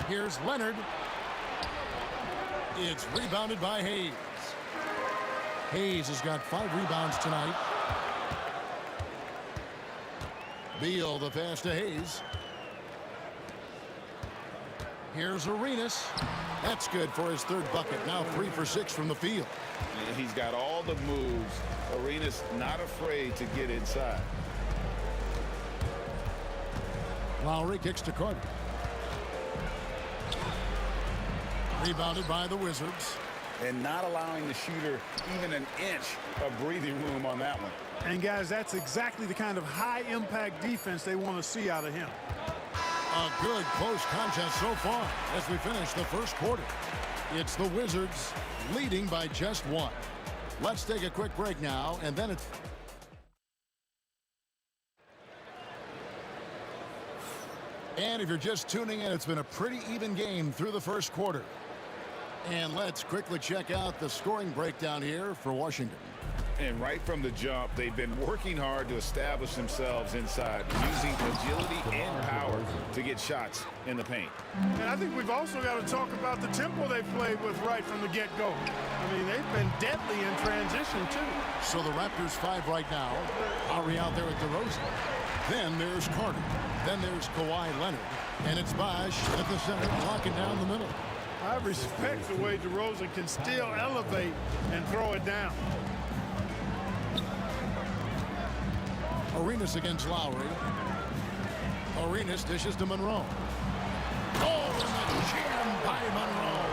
Here's Leonard. It's rebounded by Hayes. Hayes has got 5 rebounds tonight. Beal, the pass to Hayes. Here's Arenas. That's good for his 3rd bucket. Now 3 for 6 from the field. He's got all the moves. Arenas not afraid to get inside. Lowry kicks to Carter. Rebounded by the Wizards. And not allowing the shooter even an inch of breathing room on that one. And guys, that's exactly the kind of high-impact defense they want to see out of him. A good close contest so far as we finish the first quarter. It's the Wizards leading by just 1. Let's take a quick break now, and then it's... And if you're just tuning in, it's been a pretty even game through the first quarter. And let's quickly check out the scoring breakdown here for Washington. And right from the jump, they've been working hard to establish themselves inside, using agility and power to get shots in the paint. And I think we've also got to talk about the tempo they've played with right from the get-go. I mean, they've been deadly in transition, too. So the Raptors 5 right now. Lowry out there with DeRozan. Then there's Carter. Then there's Kawhi Leonard. And it's Bosch at the center, locking down the middle. I respect the way DeRozan can still elevate and throw it down. Arenas against Lowry. Arenas dishes to Monroe. Oh, and the jam by Monroe.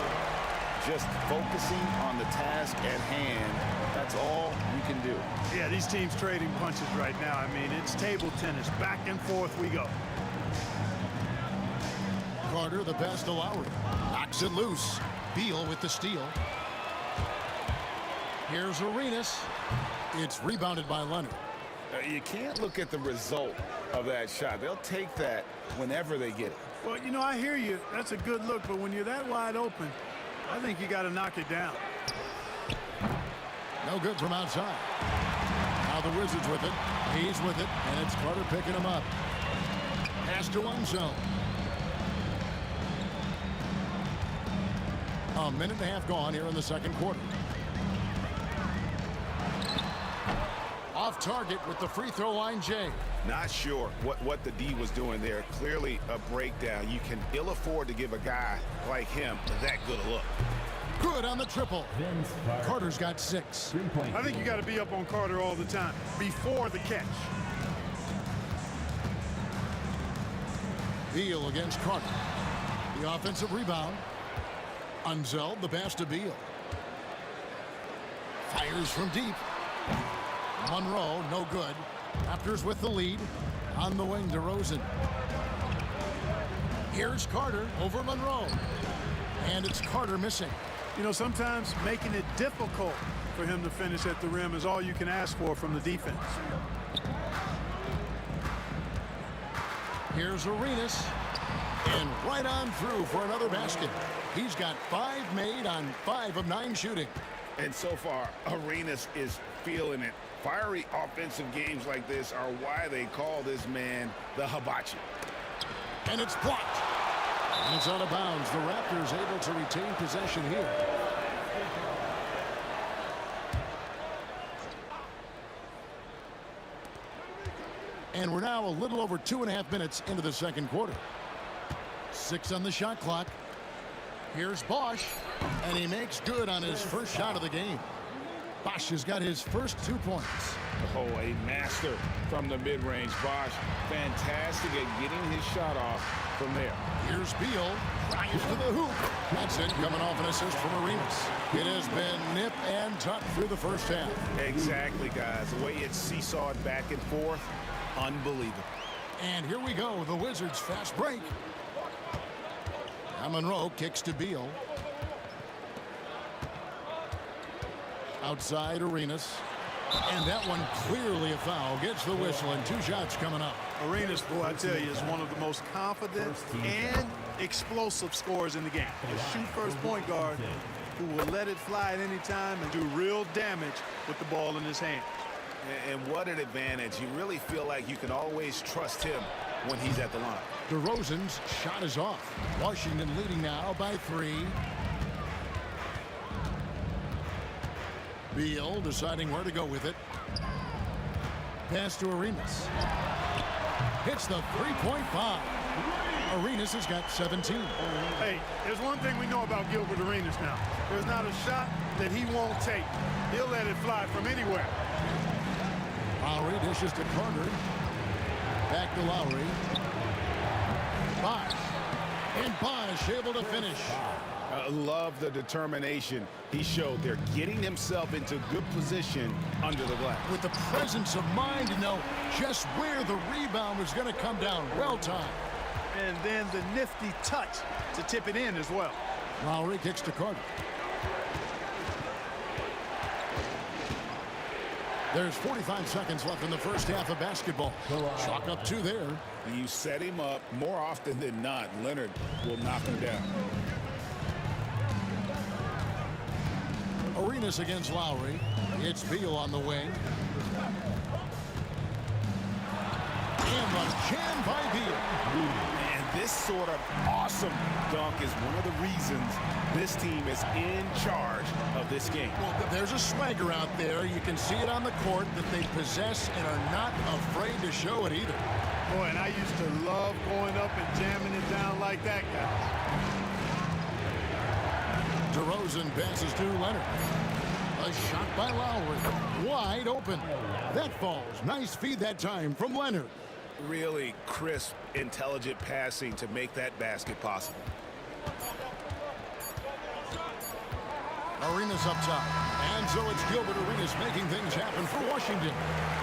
Just focusing on the task at hand. That's all you can do. Yeah, these teams trading punches right now. I mean, it's table tennis. Back and forth we go. Carter, the pass to Lowry. Knocks it loose. Beal with the steal. Here's Arenas. It's rebounded by Leonard. You can't look at the result of that shot. They'll take that whenever they get it. Well, you know, I hear you. That's a good look, but when you're that wide open, I think you got to knock it down. No good from outside. Now the Wizards with it. He's with it, and it's Carter picking him up. Pass to one zone. A minute and a half gone here in the second quarter. Off target with the free throw line, Jay. Not sure what the D was doing there. Clearly a breakdown. You can ill afford to give a guy like him that good a look. Good on the triple. Carter's got 6. I think you got to be up on Carter all the time before the catch. Beal against Carter. The offensive rebound. Unzeld, the pass to Beal. Fires from deep. Monroe, no good. Raptors with the lead. On the wing, DeRozan. Here's Carter over Monroe. And it's Carter missing. You know, sometimes making it difficult for him to finish at the rim is all you can ask for from the defense. Here's Arenas. And right on through for another basket. He's got 5 made on 5 of 9 shooting. And so far, Arenas is feeling it. Fiery offensive games like this are why they call this man the hibachi. And it's blocked. And it's out of bounds. The Raptors able to retain possession here. And we're now a little over 2.5 minutes into the second quarter. 6 on the shot clock. Here's Bosch, and he makes good on his first shot of the game. Bosch has got his first 2 points. Oh, a master from the mid-range. Bosch, fantastic at getting his shot off from there. Here's Beal, drives to the hoop. That's it, coming off an assist from Arenas. It has been nip and tuck through the first half. Exactly, guys. The way it's seesawed back and forth, unbelievable. And here we go, the Wizards fast break. Now Monroe kicks to Beal. Outside Arenas. And that one clearly a foul. Gets the whistle and 2 shots coming up. Arenas, boy, I tell you, is one of the most confident and explosive scorers in the game. A shoot first point guard who will let it fly at any time and do real damage with the ball in his hand. And what an advantage. You really feel like you can always trust him when he's at the line. DeRozan's shot is off. Washington leading now by 3. Beal deciding where to go with it. Pass to Arenas. Hits the three-point bomb. Arenas has got 17. Hey, there's one thing we know about Gilbert Arenas now. There's not a shot that he won't take. He'll let it fly from anywhere. Lowry dishes to Carter. Back to Lowry. Bosch. And Bosch able to finish. Love the determination he showed there, getting himself into good position under the glass. With the presence of mind to know just where the rebound was going to come down. Well timed. And then the nifty touch to tip it in as well. Lowry kicks to Carter. There's 45 seconds left in the first half of basketball. Chalk up 2 there. You set him up more often than not. Leonard will knock him down. Arenas against Lowry. It's Beal on the wing. And the jam by Beal. And this sort of awesome dunk is one of the reasons this team is in charge of this game. Well, there's a swagger out there. You can see it on the court that they possess and are not afraid to show it either. Boy, and I used to love going up and jamming it down like that, guys. DeRozan passes to Leonard. A shot by Lowry. Wide open. That falls. Nice feed that time from Leonard. Really crisp, intelligent passing to make that basket possible. Arenas up top. And so it's Gilbert Arenas making things happen for Washington.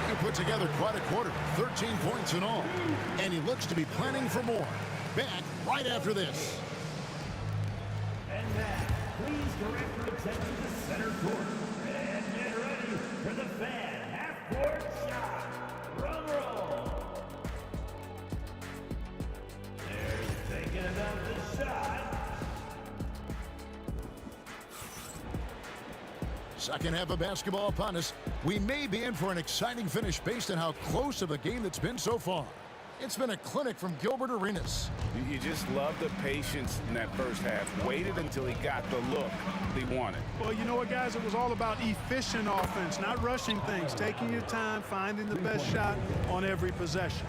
He put together quite a quarter. 13 points in all. And he looks to be planning for more. Back right after this. And now, please direct your attention to center court. And get ready for the fan half-court shot. Second half of basketball upon us. We may be in for an exciting finish based on how close of a game it's been so far. It's been a clinic from Gilbert Arenas. You just love the patience in that first half. Waited until he got the look he wanted. Well, you know what, guys? It was all about efficient offense, not rushing things, taking your time, finding the best shot on every possession.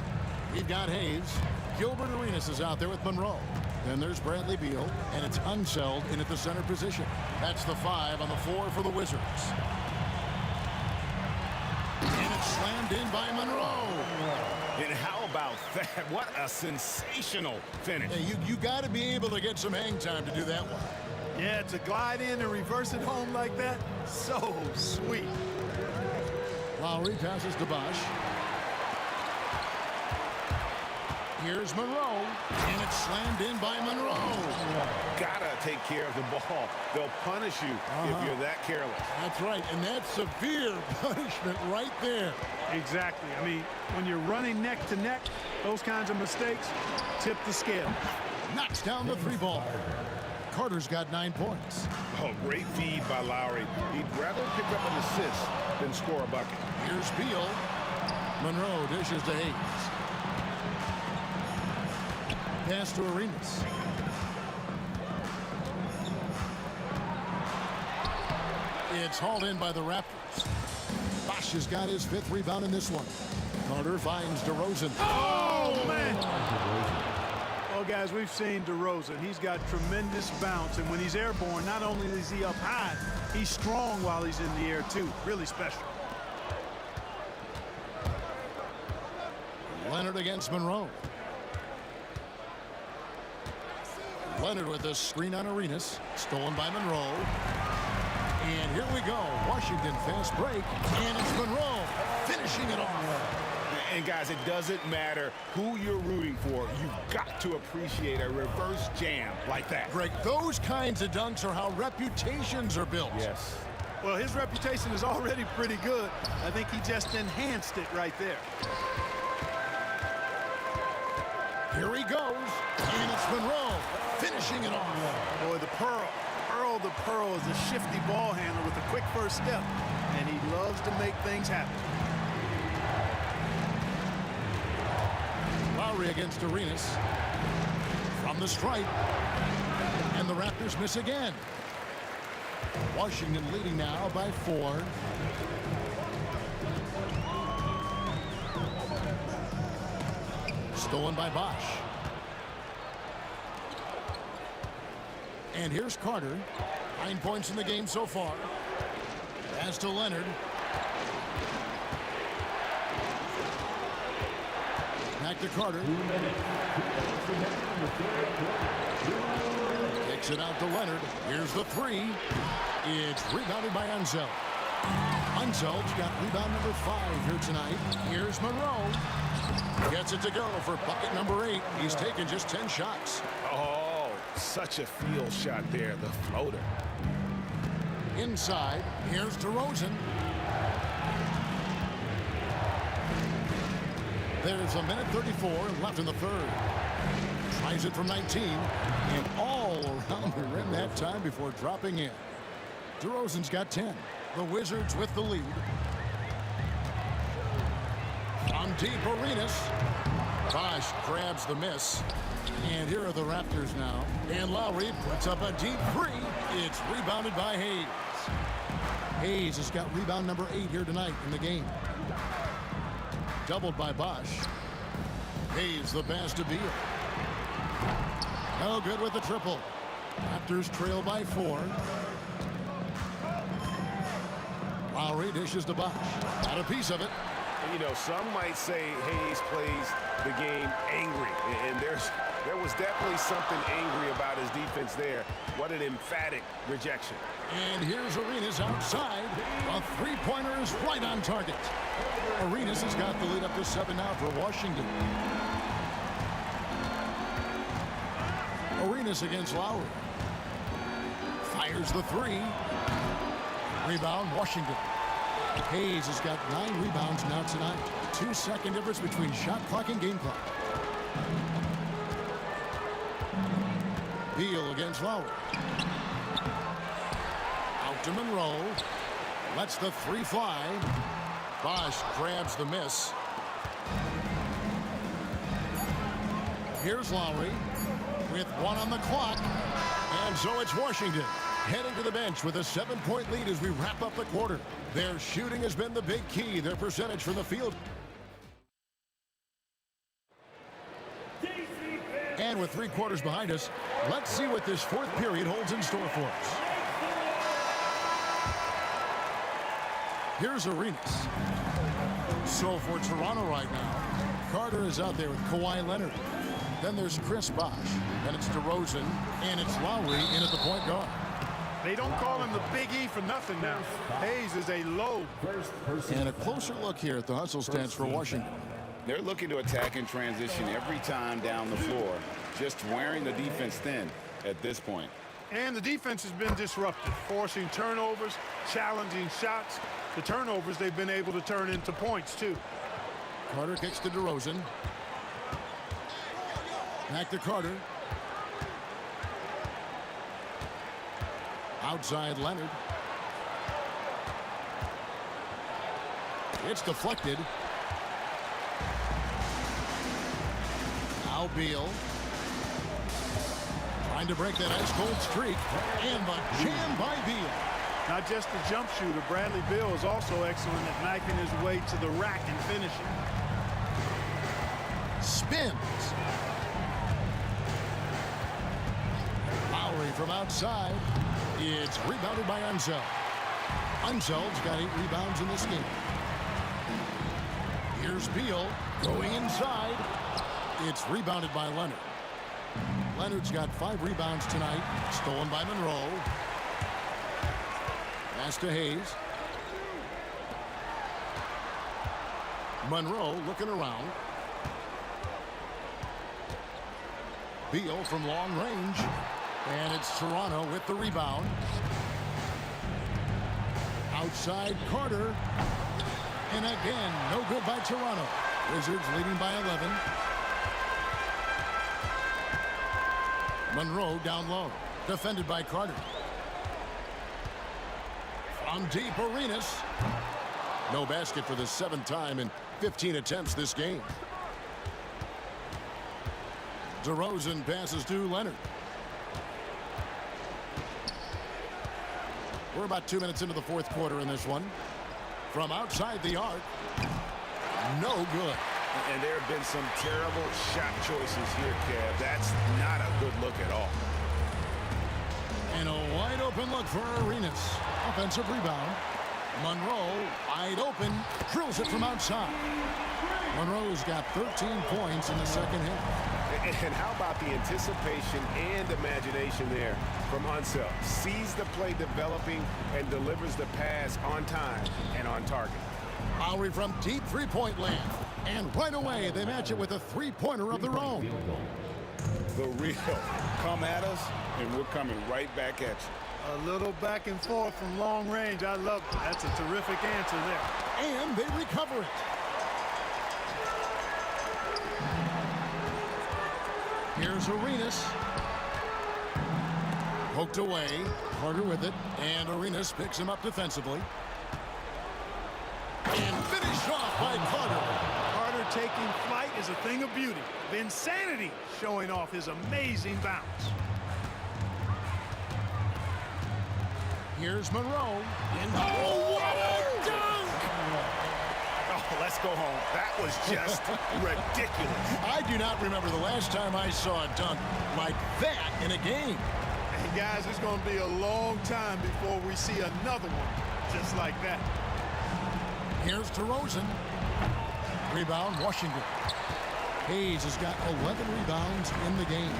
We've got Hayes. Gilbert Arenas is out there with Monroe. Then there's Bradley Beal, and it's Unseld in at the center position. That's the 5 on the 4 for the Wizards. And it's slammed in by Monroe. And how about that? What a sensational finish. Hey, you got to be able to get some hang time to do that one. Yeah, to glide in and reverse it home like that, so sweet. Lowry passes to Bosch. Here's Monroe, and it's slammed in by Monroe. Gotta take care of the ball. They'll punish you if you're that careless. That's right, and that's severe punishment right there. Exactly. I mean, when you're running neck to neck, those kinds of mistakes tip the scale. Knocks down the 3-ball. Carter's got 9 points. Oh, great feed by Lowry. He'd rather pick up an assist than score a bucket. Here's Beal. Monroe dishes to Hayes. Pass to Arenas. It's hauled in by the Raptors. Bosch has got his 5th rebound in this one. Carter finds DeRozan. Oh, man! Well, guys, we've seen DeRozan. He's got tremendous bounce, and when he's airborne, not only is he up high, he's strong while he's in the air, too. Really special. Leonard against Monroe. Leonard with a screen on Arenas. Stolen by Monroe. And here we go. Washington fast break. And it's Monroe finishing it off. And guys, it doesn't matter who you're rooting for. You've got to appreciate a reverse jam like that. Greg, those kinds of dunks are how reputations are built. Yes. Well, his reputation is already pretty good. I think he just enhanced it right there. Here he goes. And it's Monroe finishing it off. Boy, the Pearl. Earl the Pearl is a shifty ball handler with a quick first step, and he loves to make things happen. Lowry against Arenas. From the stripe. And the Raptors miss again. Washington leading now by 4. Stolen by Bosch. And here's Carter. 9 points in the game so far. Pass to Leonard. Back to Carter. Kicks it out to Leonard. Here's the 3. It's rebounded by Unseld. Unseld's got rebound number 5 here tonight. Here's Monroe. Gets it to go for bucket number 8. He's taken just 10 shots. Oh, such a field shot there, the floater. Inside, here's DeRozan. There's a minute 34 left in the 3rd. Tries it from 19, and all around the rim that time before dropping in. DeRozan's got 10. The Wizards with the lead. From deep, Arenas. Bosch grabs the miss. And here are the Raptors now. And Lowry puts up a deep 3. It's rebounded by Hayes. Hayes has got rebound number 8 here tonight in the game. Doubled by Bosch. Hayes the pass to Beal. No good with the triple. Raptors trail by 4. Lowry dishes to Bosch. Got a piece of it. You know, some might say Hayes plays the game angry, and there was definitely something angry about his defense there. What an emphatic rejection. And here's Arenas outside. A 3-pointer is right on target. Arenas has got the lead up to 7 now for Washington. Arenas against Lowry. Fires the 3. Rebound, Washington. Hayes has got 9 rebounds now tonight. 2-second difference between shot clock and game clock. Beal against Lowry. Out to Monroe. Lets the three fly. Bosch grabs the miss. Here's Lowry with 1 on the clock. And so it's Washington heading to the bench with a 7-point lead as we wrap up the quarter. Their shooting has been the big key. Their percentage from the field. And with 3 quarters behind us, let's see what this 4th period holds in store for us. Here's Arenas. So for Toronto right now, Carter is out there with Kawhi Leonard. Then there's Chris Bosh. Then it's DeRozan. And it's Lowry in at the point guard. They don't call him the Big E for nothing now. Hayes is a low. And a closer look here at the hustle stance for Washington. They're looking to attack in transition every time down the floor, just wearing the defense thin at this point. And the defense has been disruptive, forcing turnovers, challenging shots. The turnovers they've been able to turn into points, too. Carter kicks to DeRozan. Back to Carter. Outside Leonard. It's deflected. Now Beal. Trying to break that ice-cold streak. And the jam by Beal. Not just the jump shooter, Bradley Beal is also excellent at knifing his way to the rack and finishing. Spins. Lowry from outside. It's rebounded by Unseld. Unseld's got 8 rebounds in this game. Here's Beal going inside. It's rebounded by Leonard. Leonard's got 5 rebounds tonight. Stolen by Monroe. Pass to Hayes. Monroe looking around. Beal from long range. And it's Toronto with the rebound. Outside Carter. And again, no good by Toronto. Wizards leading by 11. Monroe down low. Defended by Carter. From deep, Arenas. No basket for the 7th time in 15 attempts this game. DeRozan passes to Leonard. We're about 2 minutes into the 4th quarter in this one. From outside the arc. No good. And there have been some terrible shot choices here, Kev. That's not a good look at all. And a wide open look for Arenas. Offensive rebound. Monroe, wide open, drills it from outside. Monroe's got 13 points in the 2nd half. And how about the anticipation and imagination there from Unseld? Sees the play developing and delivers the pass on time and on target. Lowry from deep 3-point land. And right away, they match it with a 3-pointer of their own. The real. Come at us, and we're coming right back at you. A little back and forth from long range. I love it. That's a terrific answer there. And they recover it. Here's Arenas. Poked away. Carter with it. And Arenas picks him up defensively. And finished off by Carter. Carter taking flight is a thing of beauty. Insanity showing off his amazing bounce. Here's Monroe. And oh, what a dunk! Oh, let's go home. That was just ridiculous. I do not remember the last time I saw a dunk like that in a game. Hey, guys, it's going to be a long time before we see another one just like that. Here's DeRozan. Rebound, Washington. Hayes has got 11 rebounds in the game.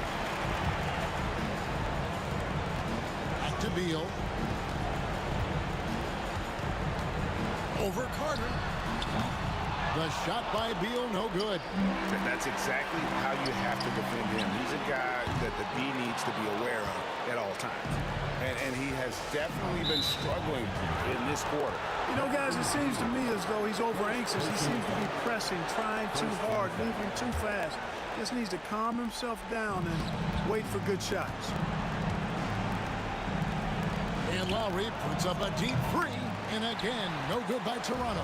Back to Beal. Over Carter. The shot by Beal, no good. That's exactly how you have to defend him. He's a guy that the D needs to be aware of at all times. And he has definitely been struggling in this quarter. You know, guys, it seems to me as though he's over anxious. He seems to be pressing, trying too hard, moving too fast. Just needs to calm himself down and wait for good shots. And Lowry puts up a deep 3. And again, no good by Toronto.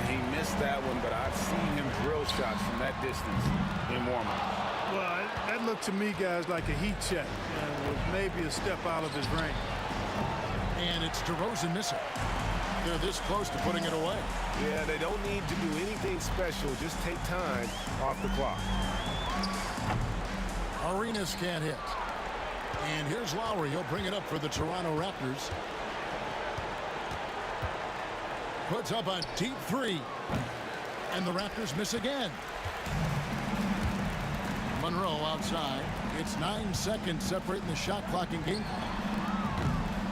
He missed that one, but I've seen him drill shots from that distance in warm-up. Well, that looked to me, guys, like a heat check. And was maybe a step out of his range. And it's DeRozan missing. They're this close to putting it away. Yeah, they don't need to do anything special. Just take time off the clock. Arenas can't hit. And here's Lowry. He'll bring it up for the Toronto Raptors. Puts up a deep three. And the Raptors miss again. Monroe outside. It's 9 seconds separating the shot clock and game clock.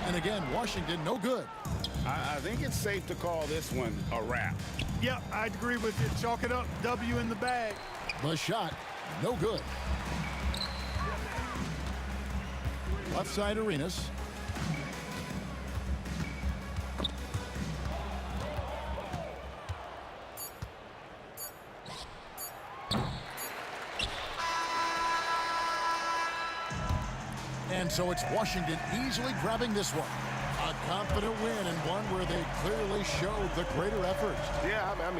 And again, Washington, no good. I think it's safe to call this one a wrap. Yeah, I'd agree with you. Chalk it up. W in the bag. The shot, no good. Left side Arenas. And so it's Washington easily grabbing this one. A confident win and one where they clearly showed the greater effort. Yeah, I mean.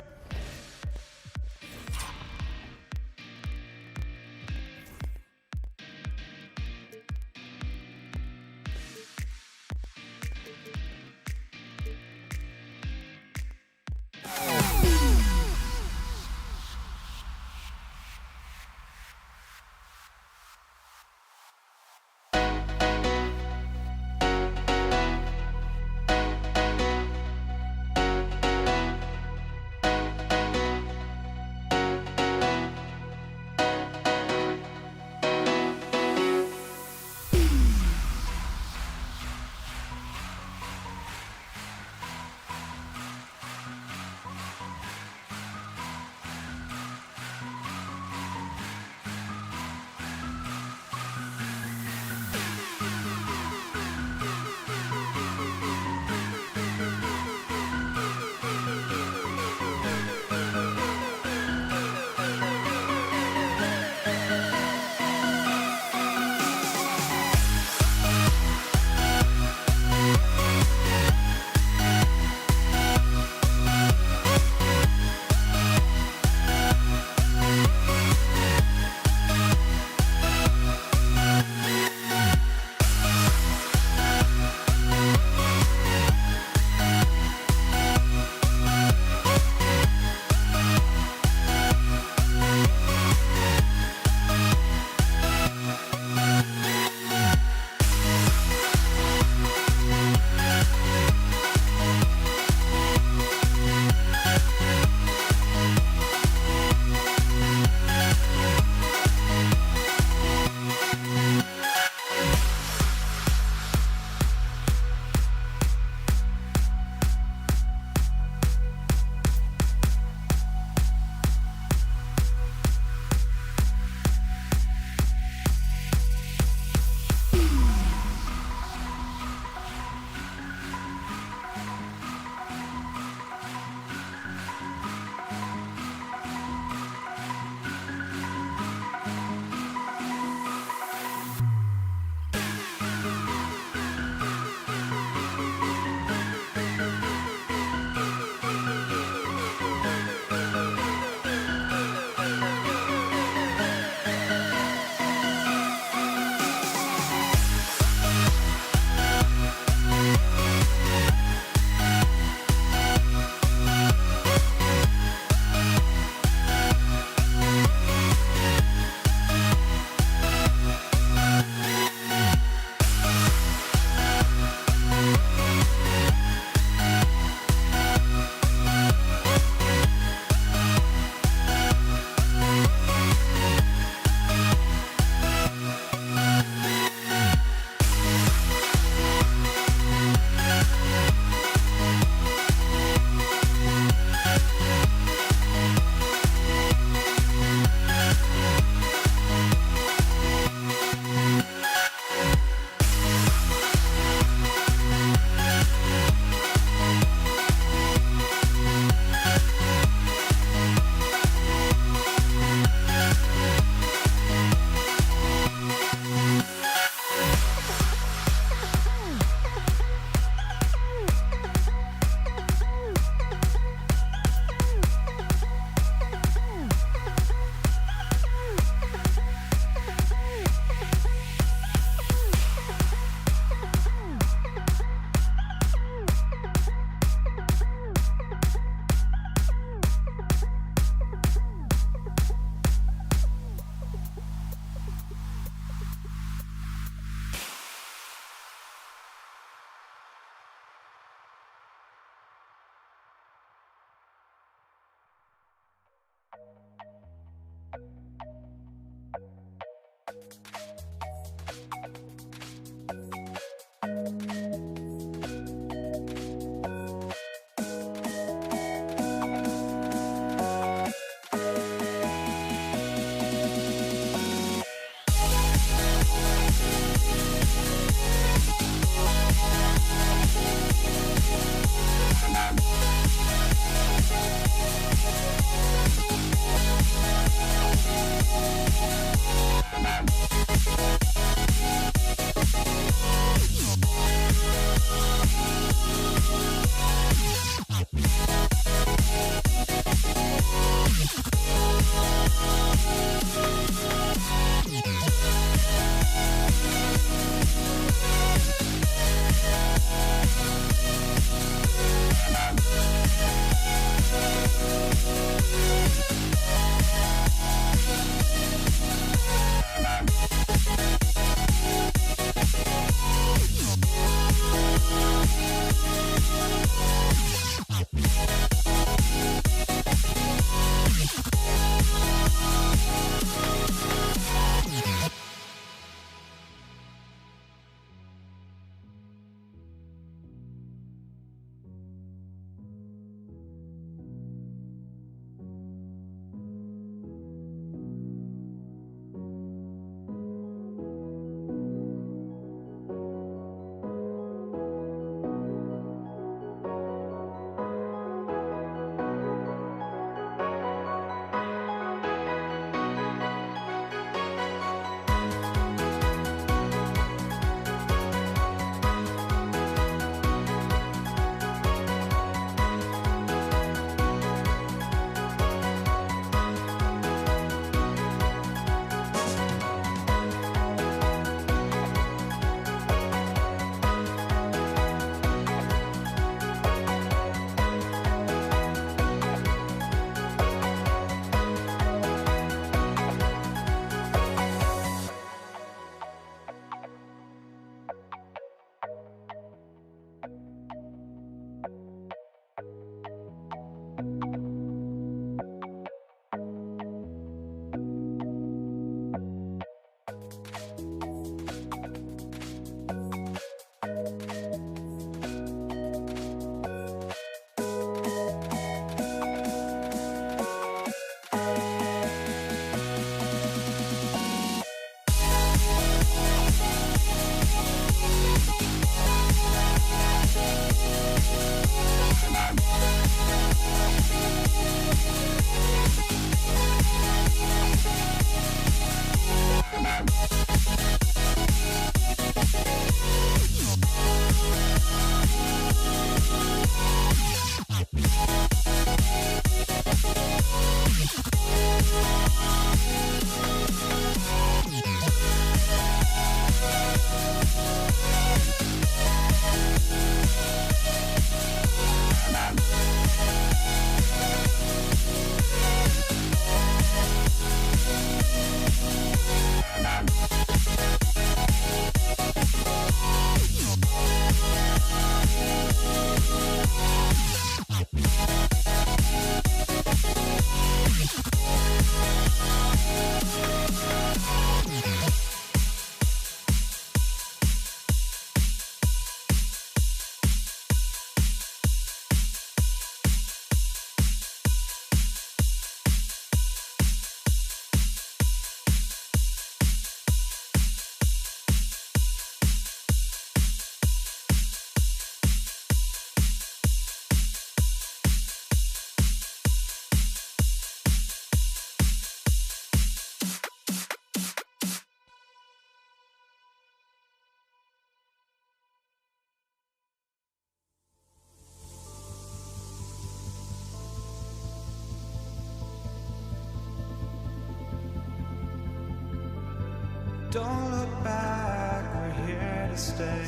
Don't look back, we're here to stay.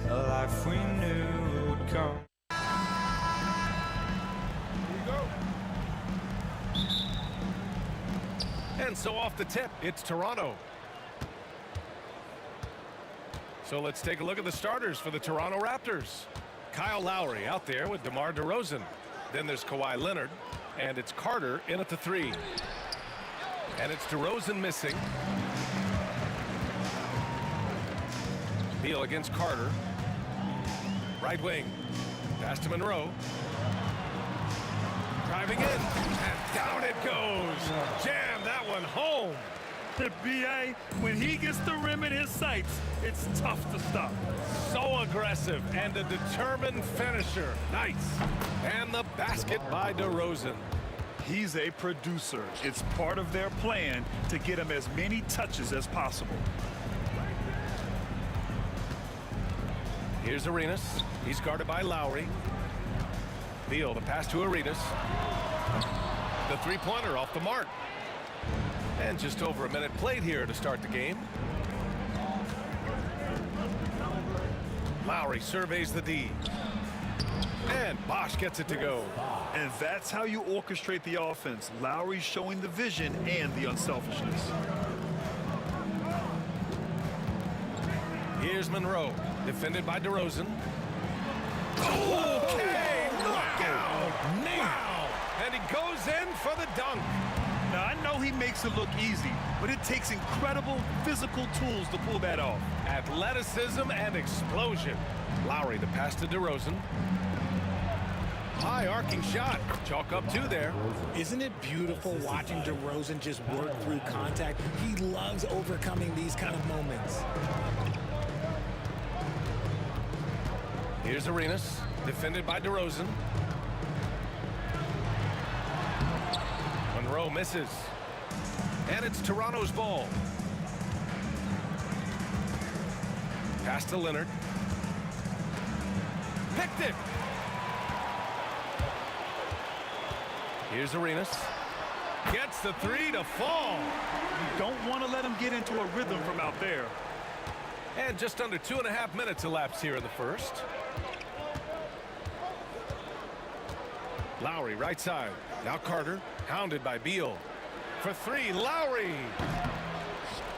A life we knew would come. And so off the tip, it's Toronto. So let's take a look at the starters for the Toronto Raptors. Kyle Lowry out there with DeMar DeRozan. Then there's Kawhi Leonard. And it's Carter in at the 3. And it's DeRozan missing. Beal against Carter. Right wing. Pass to Monroe. Driving in. And down it goes. Jam that one home. The BA, when he gets the rim in his sights, it's tough to stop. So aggressive and a determined finisher. Nice. And the basket by DeRozan. He's a producer. It's part of their plan to get him as many touches as possible. Here's Arenas. He's guarded by Lowry. Beal, the pass to Arenas. The three-pointer off the mark. And just over a minute played here to start the game. Lowry surveys the D. And Bosch gets it to go. And that's how you orchestrate the offense. Lowry showing the vision and the unselfishness. Here's Monroe, defended by DeRozan. Okay, look out! Wow! And he goes in for the dunk. Now, I know he makes it look easy, but it takes incredible physical tools to pull that off. Athleticism and explosion. Lowry, the pass to DeRozan. High arcing shot. Chalk up 2 there. Isn't it beautiful watching DeRozan just work through contact? He loves overcoming these kind of moments. Here's Arenas, defended by DeRozan. Monroe misses. And it's Toronto's ball. Pass to Leonard. Picked it. Here's Arenas. Gets the 3 to fall. You don't want to let him get into a rhythm from out there. And just under 2.5 minutes elapsed here in the first. Lowry, right side. Now Carter, hounded by Beal. For 3, Lowry.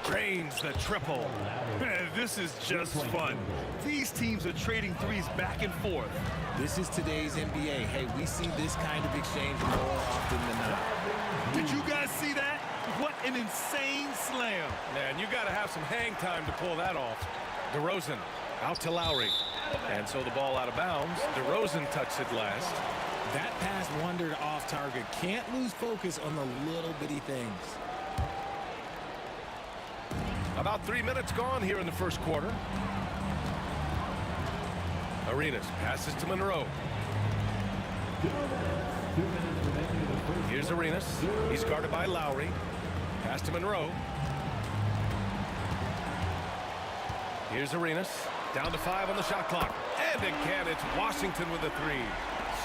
Drains the triple. Man, this is just fun. These teams are trading threes back and forth. This is today's NBA. Hey, we see this kind of exchange more often than not. Did you guys see that? What an insane slam. Man, you got to have some hang time to pull that off. DeRozan out to Lowry. And so the ball out of bounds. DeRozan touched it last. That pass wandered off target. Can't lose focus on the little bitty things. About 3 minutes gone here in the first quarter. Arenas passes to Monroe. Here's Arenas. He's guarded by Lowry. Pass to Monroe. Here's Arenas. Down to 5 on the shot clock. And again, it's Washington with a 3.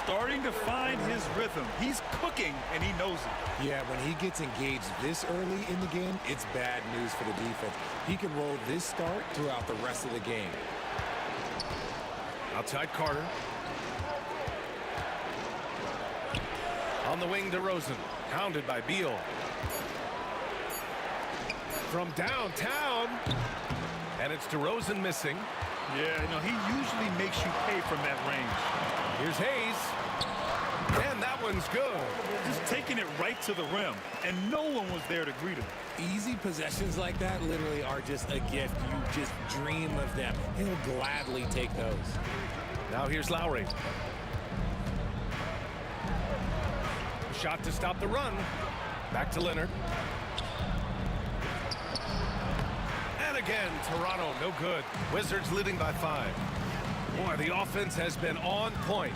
Starting to find his rhythm. He's cooking, and he knows it. Yeah, when he gets engaged this early in the game, it's bad news for the defense. He can roll this start throughout the rest of the game. Outside Carter. On the wing, DeRozan, hounded by Beal. From downtown, and it's DeRozan missing. Yeah, no, he usually makes you pay from that range. Here's Hayes, and that one's good. Just taking it right to the rim, and no one was there to greet him. Easy possessions like that literally are just a gift. You just dream of them. He'll gladly take those. Now here's Lowry. Shot to stop the run. Back to Leonard. And again, Toronto, no good. Wizards leading by 5. Boy, the offense has been on point.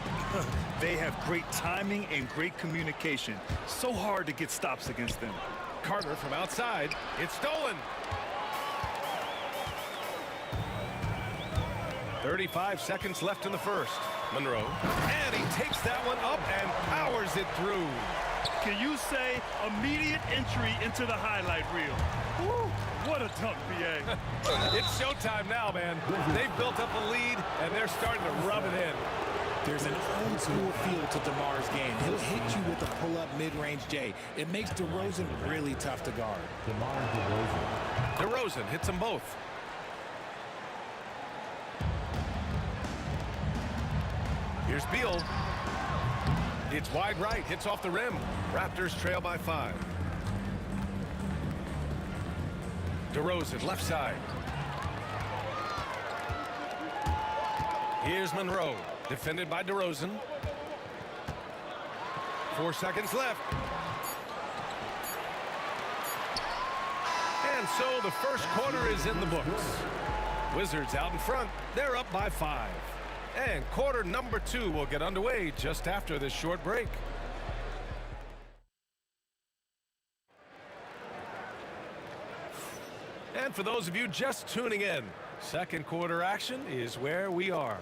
They have great timing and great communication. So hard to get stops against them. Carter from outside. It's stolen. 35 seconds left in the first. Monroe. And he takes that one up and powers it through. Can you say immediate entry into the highlight reel? Woo, what a dunk, BA. It's showtime now, man. They've built up a lead, and they're starting to rub it in. There's an old school feel to DeMar's game. He'll hit you with a pull-up mid-range J. It makes DeRozan really tough to guard. DeRozan hits them both. Here's Beal. It's wide right, hits off the rim. Raptors trail by 5. DeRozan, left side. Here's Monroe, defended by DeRozan. 4 seconds left. And so the first quarter is in the books. Wizards out in front. They're up by 5. And quarter number 2 will get underway just after this short break. And for those of you just tuning in, second quarter action is where we are.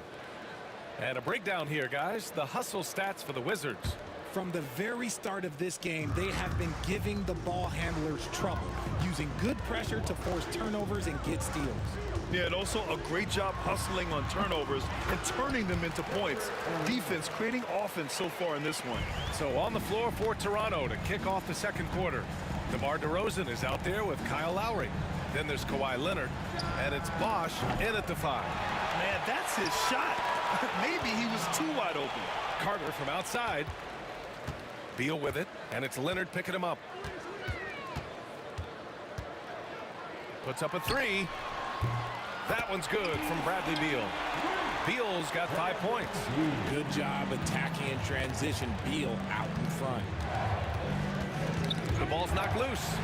And a breakdown here, guys. The hustle stats for the Wizards. From the very start of this game, they have been giving the ball handlers trouble, using good pressure to force turnovers and get steals. Yeah, and also a great job hustling on turnovers and turning them into points. Defense creating offense so far in this one. So on the floor for Toronto to kick off the second quarter. DeMar DeRozan is out there with Kyle Lowry. Then there's Kawhi Leonard, and it's Bosch in at the 5. Man, that's his shot. Maybe he was too wide open. Carter from outside. Beal with it, and it's Leonard picking him up. Puts up a 3. That one's good from Bradley Beal. Beal's got 5 points. Good job attacking in transition. Beal out in front. The ball's knocked loose.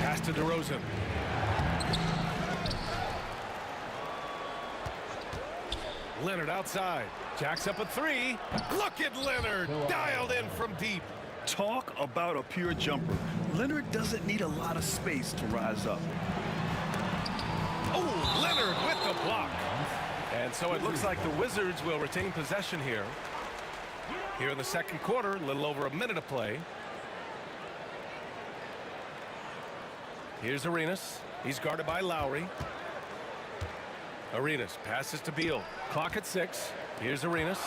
Pass to DeRozan. Leonard outside. Jacks up a 3. Look at Leonard. Dialed in from deep. Talk about a pure jumper. Leonard doesn't need a lot of space to rise up. Oh, Leonard with the block. And so it looks like the Wizards will retain possession here. Here in the second quarter, a little over a minute of play. Here's Arenas. He's guarded by Lowry. Arenas passes to Beal. Clock at 6. Here's Arenas.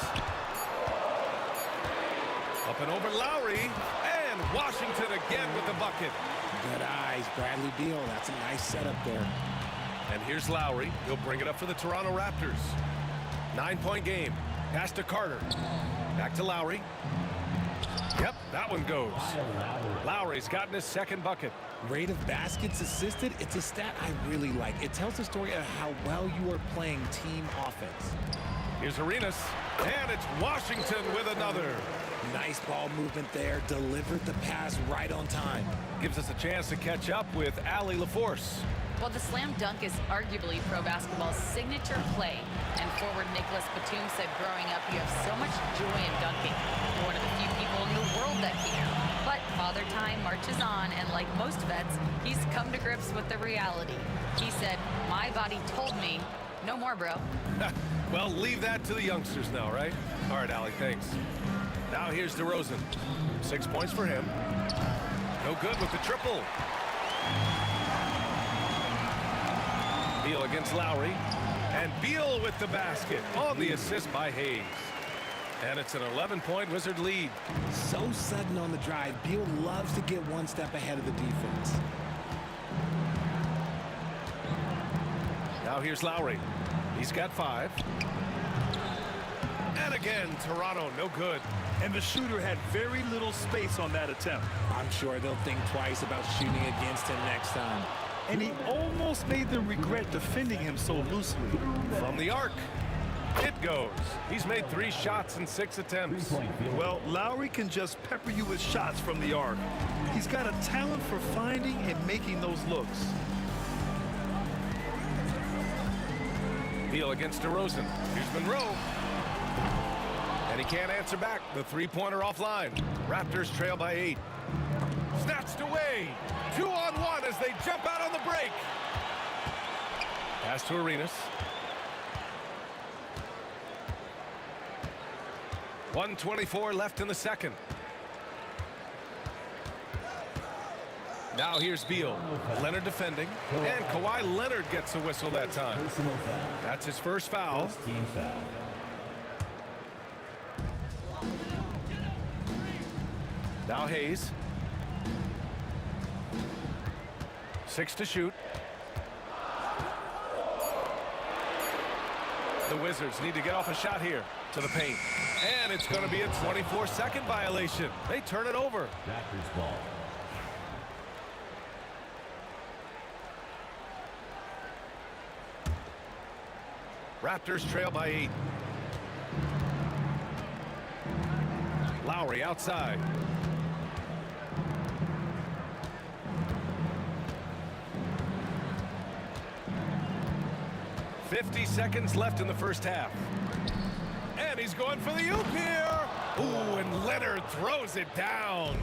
Up and over Lowry. And Washington again with the bucket. Good eyes, Bradley Beal. That's a nice setup there. And here's Lowry. He'll bring it up for the Toronto Raptors. 9-point game. Pass to Carter. Back to Lowry. Yep, that one goes. Lowry's gotten his second bucket. Rate of baskets assisted, it's a stat I really like. It tells the story of how well you are playing team offense. Here's Arenas, and it's Washington with another. Nice ball movement there, delivered the pass right on time. Gives us a chance to catch up with Allie LaForce. Well, the slam dunk is arguably pro basketball's signature play. And forward Nicholas Batum said growing up, you have so much joy in dunking. You're one of the few people in the world that can. But Father Time marches on, and like most vets, he's come to grips with the reality. He said, my body told me, no more, bro. Well, leave that to the youngsters now, right? All right, Allie, thanks. Now here's DeRozan. 6 points for him. No good with the triple. Beal against Lowry. And Beal with the basket on the assist by Hayes. And it's an 11-point Wizard lead. So sudden on the drive. Beal loves to get one step ahead of the defense. Now here's Lowry. He's got 5. And again, Toronto, no good. And the shooter had very little space on that attempt. I'm sure they'll think twice about shooting against him next time. And he almost made them regret defending him so loosely. From the arc, it goes. He's made 3 shots in 6 attempts. Well, Lowry can just pepper you with shots from the arc. He's got a talent for finding and making those looks. Beal against DeRozan. Here's Monroe. And he can't answer back. The 3-pointer offline. Raptors trail by 8. Snatched away. 2-on-1 as they jump out on the break. Pass to Arenas. 1:24 left in the second. Now here's Beal. Leonard defending. And Kawhi Leonard gets a whistle that time. That's his first foul. Team foul. Now Hayes. 6 to shoot. The Wizards need to get off a shot here to the paint. And it's going to be a 24-second violation. They turn it over. Raptors ball. Raptors trail by 8. Lowry outside. "50 seconds left in the first half. And he's going for the oop here. Ooh, and Leonard throws it down.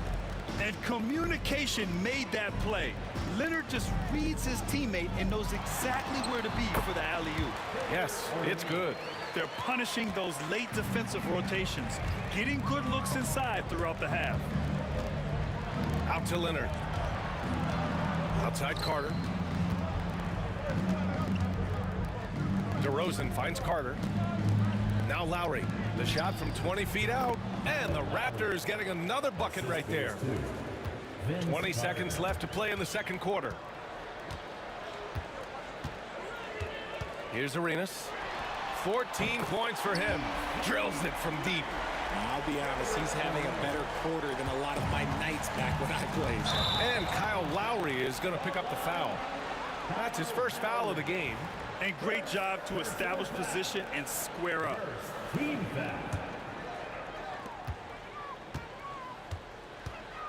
And communication made that play. Leonard just reads his teammate and knows exactly where to be for the alley-oop. Yes, it's good. They're punishing those late defensive rotations, getting good looks inside throughout the half. Out to Leonard. Outside Carter. DeRozan finds Carter. Now Lowry. The shot from 20 feet out. And the Raptors getting another bucket right there. 20 seconds left to play in the second quarter. Here's Arenas. 14 points for him. Drills it from deep. I'll be honest, he's having a better quarter than a lot of my nights back when I played. And Kyle Lowry is going to pick up the foul. That's his first foul of the game. And great job to establish position and square up. Team foul.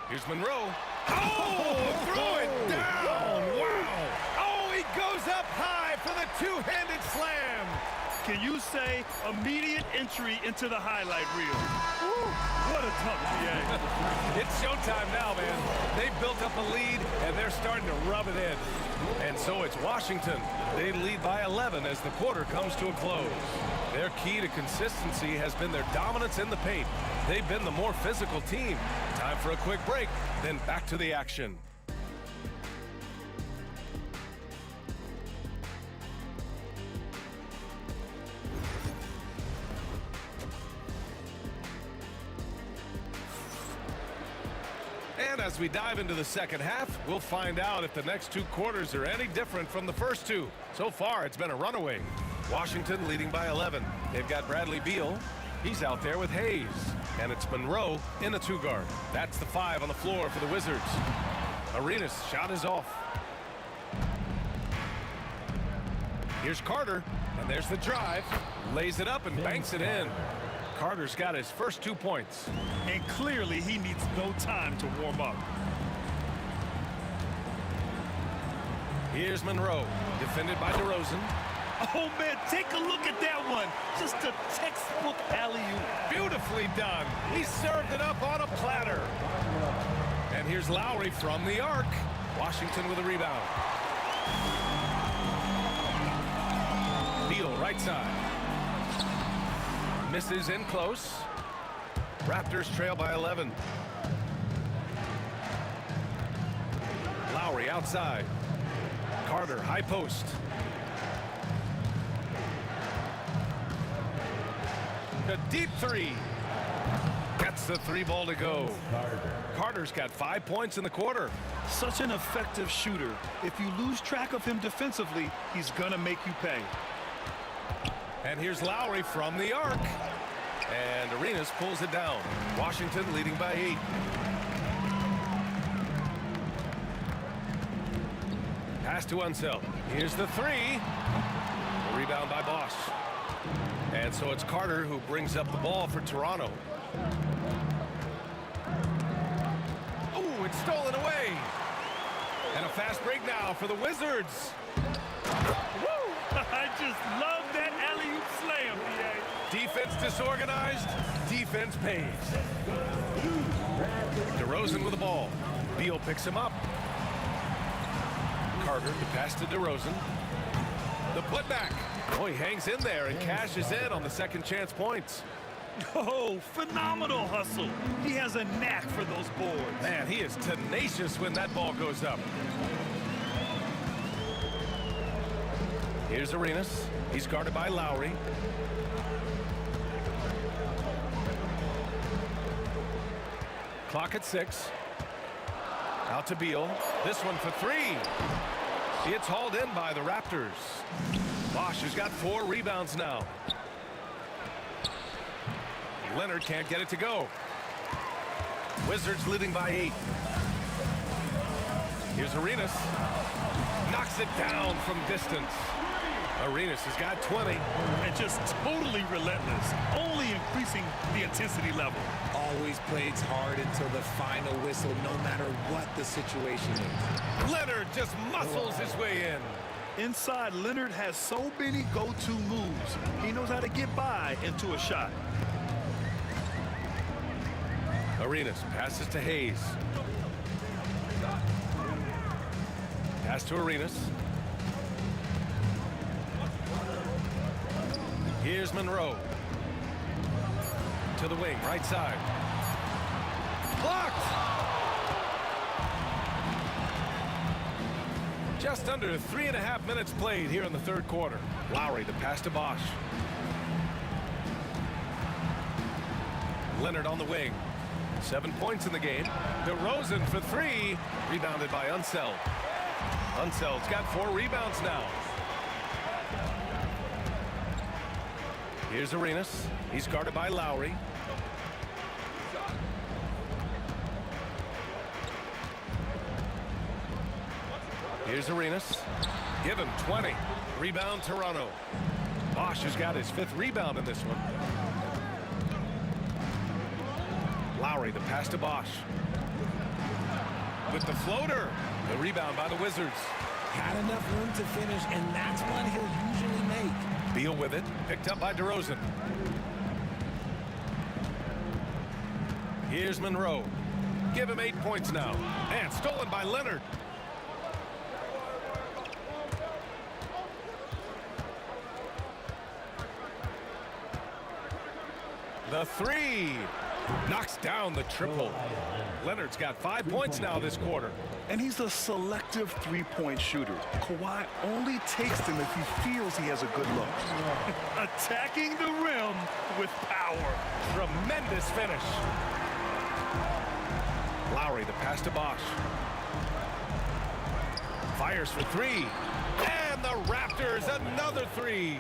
Here's Monroe. Oh, throw it down. Wow. Oh, he goes up high for the two-handed slam. Can you say immediate entry into the highlight reel? Woo, what a dunk, PA. It's showtime now, man. They've built up a lead, and they're starting to rub it in. And so it's Washington. They lead by 11 as the quarter comes to a close. Their key to consistency has been their dominance in the paint. They've been the more physical team. Time for a quick break, then back to the action. And as we dive into the second half, we'll find out if the next two quarters are any different from the first two. So far, it's been a runaway. Washington leading by 11. They've got Bradley Beal. He's out there with Hayes. And it's Monroe in a two-guard. That's the 5 on the floor for the Wizards. Arenas' shot is off. Here's Carter, and there's the drive. Lays it up and banks it in. Carter's got his first 2 points. And clearly he needs no time to warm up. Here's Monroe, defended by DeRozan. Oh, man, take a look at that one. Just a textbook alley-oop. Beautifully done. He served it up on a platter. And here's Lowry from the arc. Washington with a rebound. Beal right side. Misses in close. Raptors trail by 11. Lowry outside. Carter, high post. A deep three. Gets the 3-ball to go. Carter's got 5 points in the quarter. Such an effective shooter. If you lose track of him defensively, he's gonna make you pay. And here's Lowry from the arc. And Arenas pulls it down. Washington leading by 8. Pass to Unseld. Here's the 3. A rebound by Bosch. And so it's Carter who brings up the ball for Toronto. Oh, it's stolen away. And a fast break now for the Wizards. Woo! I just love that alley-oop slam, PA. Defense disorganized, defense pays. DeRozan with the ball. Beal picks him up. Carter to pass to DeRozan. The putback. Oh, he hangs in there and cashes in on the second chance points. Oh, phenomenal hustle. He has a knack for those boards. Man, he is tenacious when that ball goes up. Here's Arenas. He's guarded by Lowry. Clock at 6. Out to Beal. This one for 3. It's hauled in by the Raptors. Bosch has got 4 rebounds now. Leonard can't get it to go. Wizards leading by 8. Here's Arenas. Knocks it down from distance. Arenas has got 20. And just totally relentless, only increasing the intensity level. Always plays hard until the final whistle, no matter what the situation is. Leonard just muscles his way in. Inside, Leonard has so many go-to moves. He knows how to get by into a shot. Arenas passes to Hayes. Pass to Arenas. Here's Monroe. To the wing, right side. Blocked! Just under 3.5 minutes played here in the third quarter. Lowry, the pass to Bosch. Leonard on the wing. 7 points in the game. DeRozan for 3. Rebounded by Unseld. Unseld's got 4 rebounds now. Here's Arenas. He's guarded by Lowry. Here's Arenas. Give him 20. Rebound Toronto. Bosch has got his 5th rebound in this one. Lowry, the pass to Bosch. With the floater. The rebound by the Wizards. Had enough room to finish, and that's one he'll usually make. Beal with it. Picked up by DeRozan. Here's Monroe. Give him 8 points now. And stolen by Leonard. The 3. Knocks down the triple. Leonard's got 5 points now this quarter. And he's a selective three-point shooter. Kawhi only takes them if he feels he has a good look. Attacking the rim with power. Tremendous finish. Lowry, the pass to Bosch. Fires for 3. And the Raptors, another 3.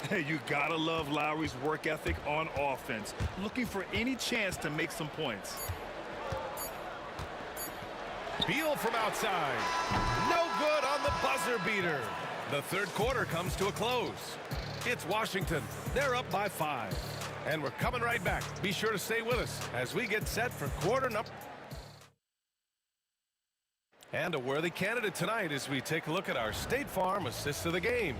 Hey, you gotta love Lowry's work ethic on offense. Looking for any chance to make some points. Beal from outside. No good on the buzzer beater. The third quarter comes to a close. It's Washington. They're up by 5. And we're coming right back. Be sure to stay with us as we get set for quarter number. And a worthy candidate tonight as we take a look at our State Farm assist of the game.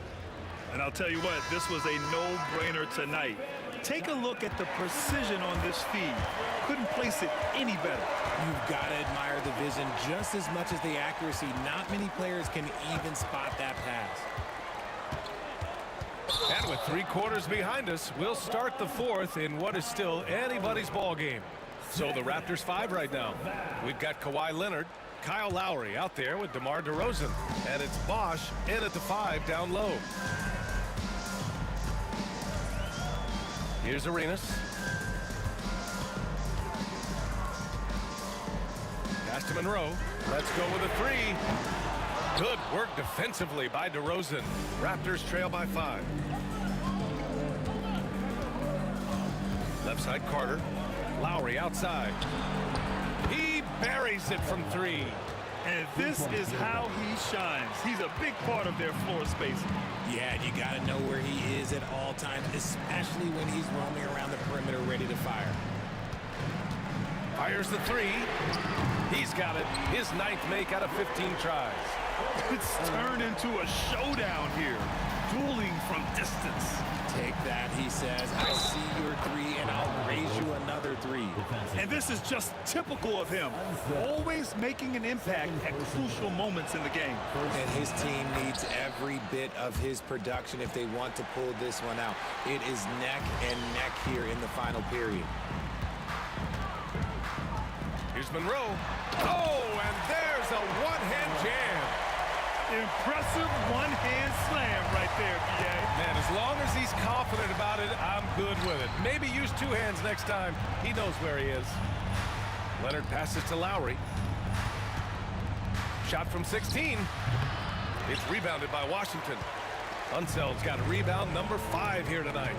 And I'll tell you what, this was a no-brainer tonight. Take a look at the precision on this feed. Couldn't place it any better. You've got to admire the vision just as much as the accuracy. Not many players can even spot that pass. And with 3 quarters behind us, we'll start the 4th in what is still anybody's ball game. So the Raptors 5 right now. We've got Kawhi Leonard, Kyle Lowry out there with DeMar DeRozan. And it's Bosch in at the 5 down low. Here's Arenas. Pass to Monroe. Let's go with a 3. Good work defensively by DeRozan. Raptors trail by 5. Left side Carter. Lowry outside. He buries it from 3. And this is how he shines. He's a big part of their floor spacing. Yeah, you got to know where he is at all times, especially when he's roaming around the perimeter ready to fire. Fires the 3. He's got it. His 9th make out of 15 tries. It's turned into a showdown here. Dueling from distance. Take that, he says. I see your 3, and I'll raise you another three. And this is just typical of him. Always making an impact at crucial moments in the game. And his team needs every bit of his production if they want to pull this one out. It is neck and neck here in the final period. Here's Monroe. Oh, and there's a one-hand jam. Impressive one-hand slam right there, B.A. Man, as long as he's confident about it, I'm good with it. Maybe use two hands next time. He knows where he is. Leonard passes to Lowry. Shot from 16. It's rebounded by Washington. Unseld's got a rebound number 5 here tonight.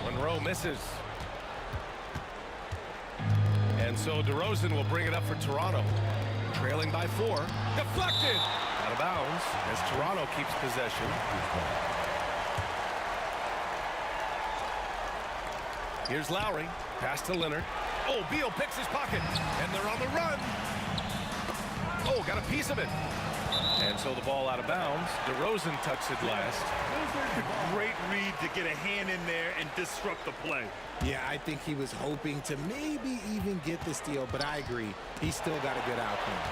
Monroe misses. And so DeRozan will bring it up for Toronto. Trailing by 4. Deflected! Out of bounds as Toronto keeps possession. Here's Lowry. Pass to Leonard. Oh, Beal picks his pocket. And they're on the run. Oh, got a piece of it. And so the ball out of bounds. DeRozan tucks it last. Great read to get a hand in there and disrupt the play. Yeah, I think he was hoping to maybe even get the steal, but I agree. He still got a good outcome.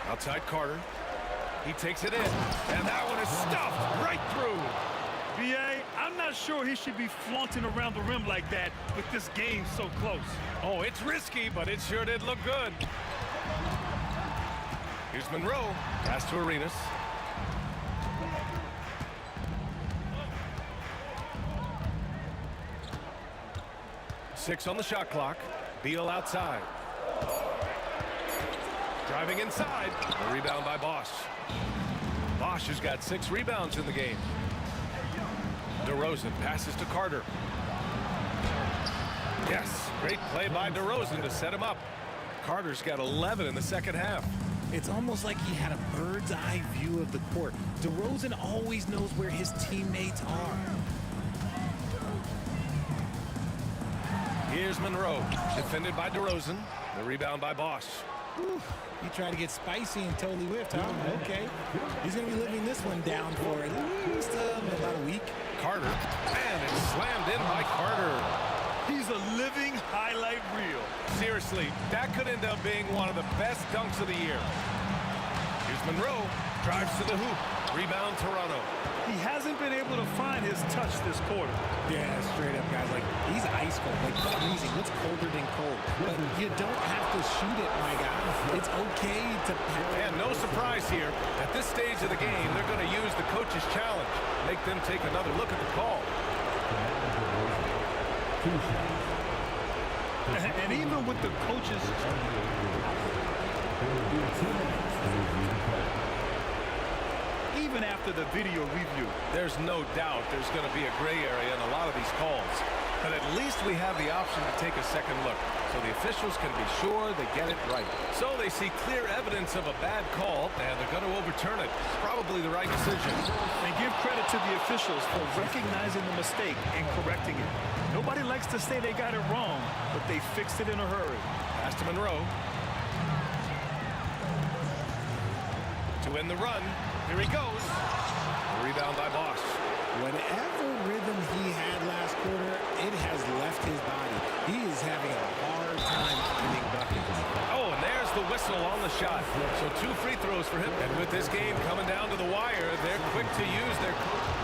Outside Carter. He takes it in. And that one is stuffed right through. B.A., I'm not sure he should be flaunting around the rim like that with this game so close. Oh, it's risky, but it sure did look good. Here's Monroe. Pass to Arenas. Six on the shot clock. Beal outside. Driving inside. The rebound by Bosch. Bosch has got 6 rebounds in the game. DeRozan passes to Carter. Yes, great play by DeRozan to set him up. Carter's got 11 in the second half. It's almost like he had a bird's eye view of the court. DeRozan always knows where his teammates are. Here's Monroe, defended by DeRozan. The rebound by Bosch. Whew. He tried to get spicy and totally whiffed, huh? Okay. He's going to be living this one down for at least about a week. Carter, and it's slammed in by Carter. He's a living highlight reel. Seriously, that could end up being one of the best dunks of the year. Here's Monroe, drives to the hoop. Rebound, Toronto. He hasn't been able to find his touch this quarter. Yeah, straight up, guys. Like, he's ice cold. Like, freezing. What's colder than cold? But you don't have to shoot it, my guy. It's okay to... And no surprise here. At this stage of the game, they're going to use the coach's challenge. Make them take another look at the call. And even with the coach's... Even after the video review. There's no doubt there's going to be a gray area in a lot of these calls. But at least we have the option to take a second look, so the officials can be sure they get it right. So they see clear evidence of a bad call, and they're going to overturn it. Probably the right decision. And give credit to the officials for recognizing the mistake and correcting it. Nobody likes to say they got it wrong, but they fixed it in a hurry. Pass to Monroe. To end the run. Here he goes. Rebound by Bosch. Whatever rhythm he had last quarter, it has left his body. He is having a hard time finding buckets. Oh, and there's the whistle on the shot. So 2 free throws for him. And with this game coming down to the wire, they're quick to use their call.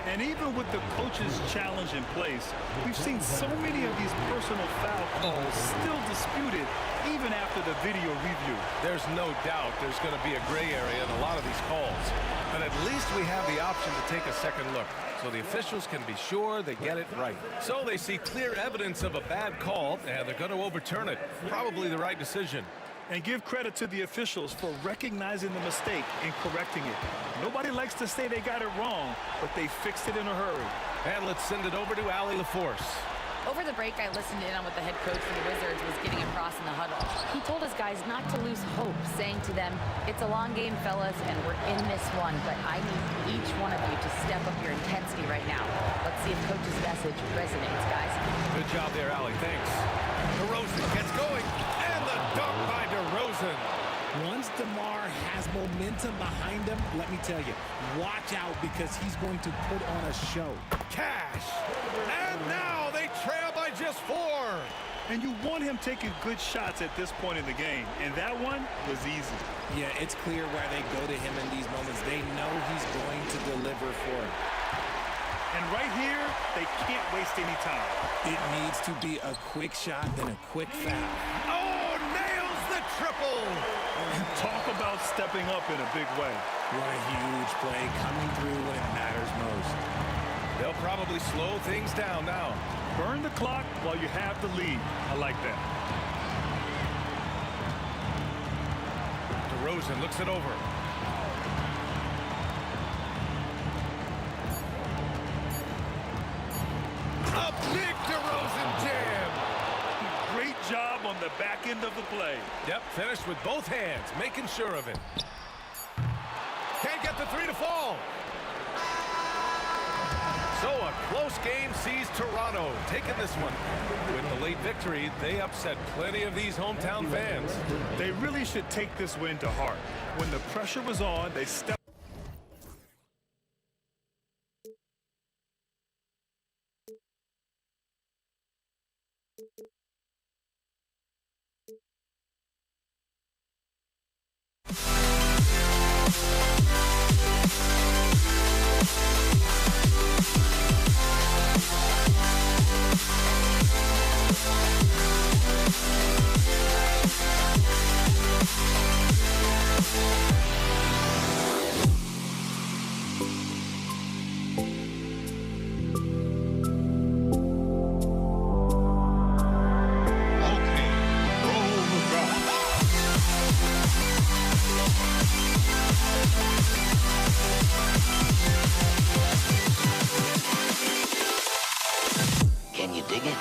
And even with the coach's challenge in place, we've seen so many of these personal foul calls still disputed even after the video review. There's no doubt there's going to be a gray area in a lot of these calls. But at least we have the option to take a second look, so the officials can be sure they get it right. So they see clear evidence of a bad call, and they're going to overturn it. Probably the right decision. And give credit to the officials for recognizing the mistake and correcting it. Nobody likes to say they got it wrong, but they fixed it in a hurry. And let's send it over to Allie LaForce. Over the break, I listened in on what the head coach for the Wizards was getting across in the huddle. He told his guys not to lose hope, saying to them, it's a long game, fellas, and we're in this one, but I need each one of you to step up your intensity right now. Let's see if coach's message resonates, guys. Good job there, Allie. Thanks. DeRozan gets going, and the dunk by DeRozan. Once DeMar has momentum behind him, let me tell you, watch out because he's going to put on a show. Cash. And now they trail by just 4. And you want him taking good shots at this point in the game. And that one was easy. Yeah, it's clear why they go to him in these moments. They know he's going to deliver for him. And right here, they can't waste any time. It needs to be a quick shot, then a quick foul. Oh, nails the triple. Talk about stepping up in a big way. What a huge play coming through when it matters most. They'll probably slow things down now. Burn the clock while you have the lead. I like that. DeRozan looks it over. A big DeRozan jam. Great job on the back end of the play. Yep, finished with both hands, making sure of it. Can't get the 3 to fall. So a close game sees Toronto taking this one. With the late victory, they upset plenty of these hometown fans. They really should take this win to heart. When the pressure was on, they stepped. Can you dig it?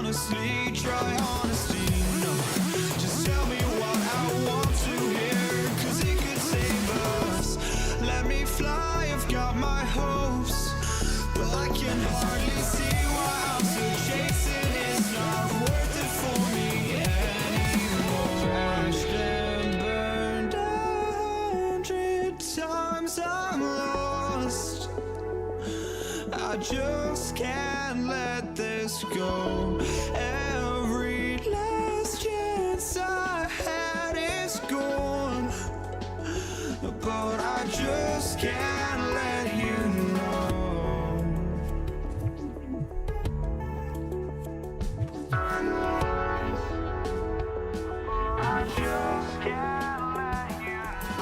honestly, try honesty, no. Just tell me what I want to hear, 'cause it could save us. Let me fly, I've got my hopes, but I can hardly see why I'm still chasing. It's not worth it for me anymore. Crashed and burned 100 times, I'm lost. I just can't let this go. Every last chance I had is gone, but I just can't let you know. I just can't let you know.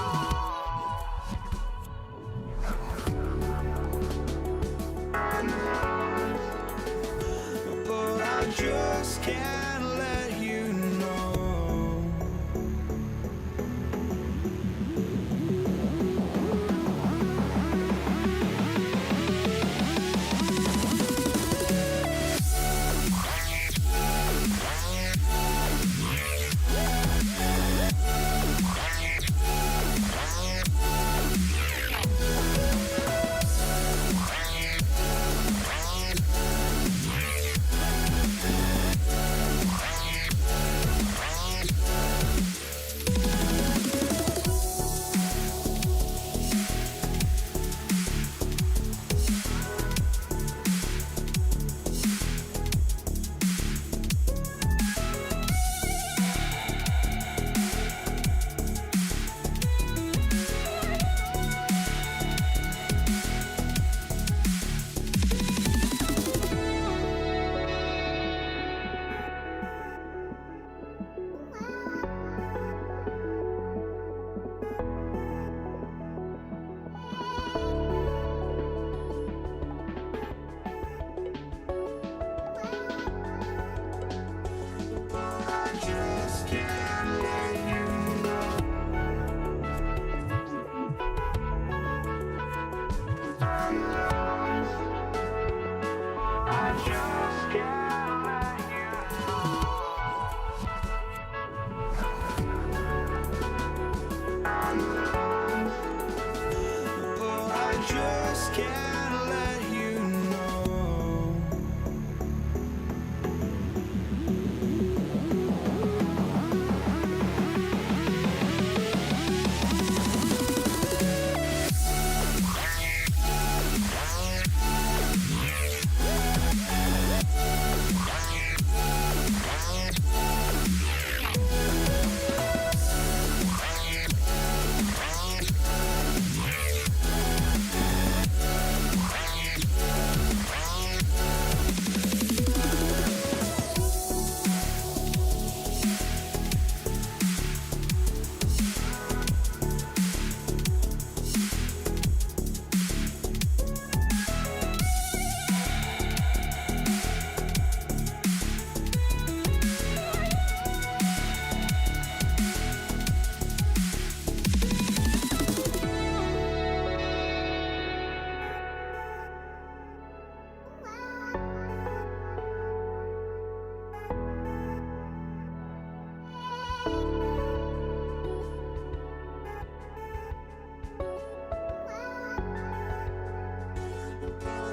But I just can't let you know.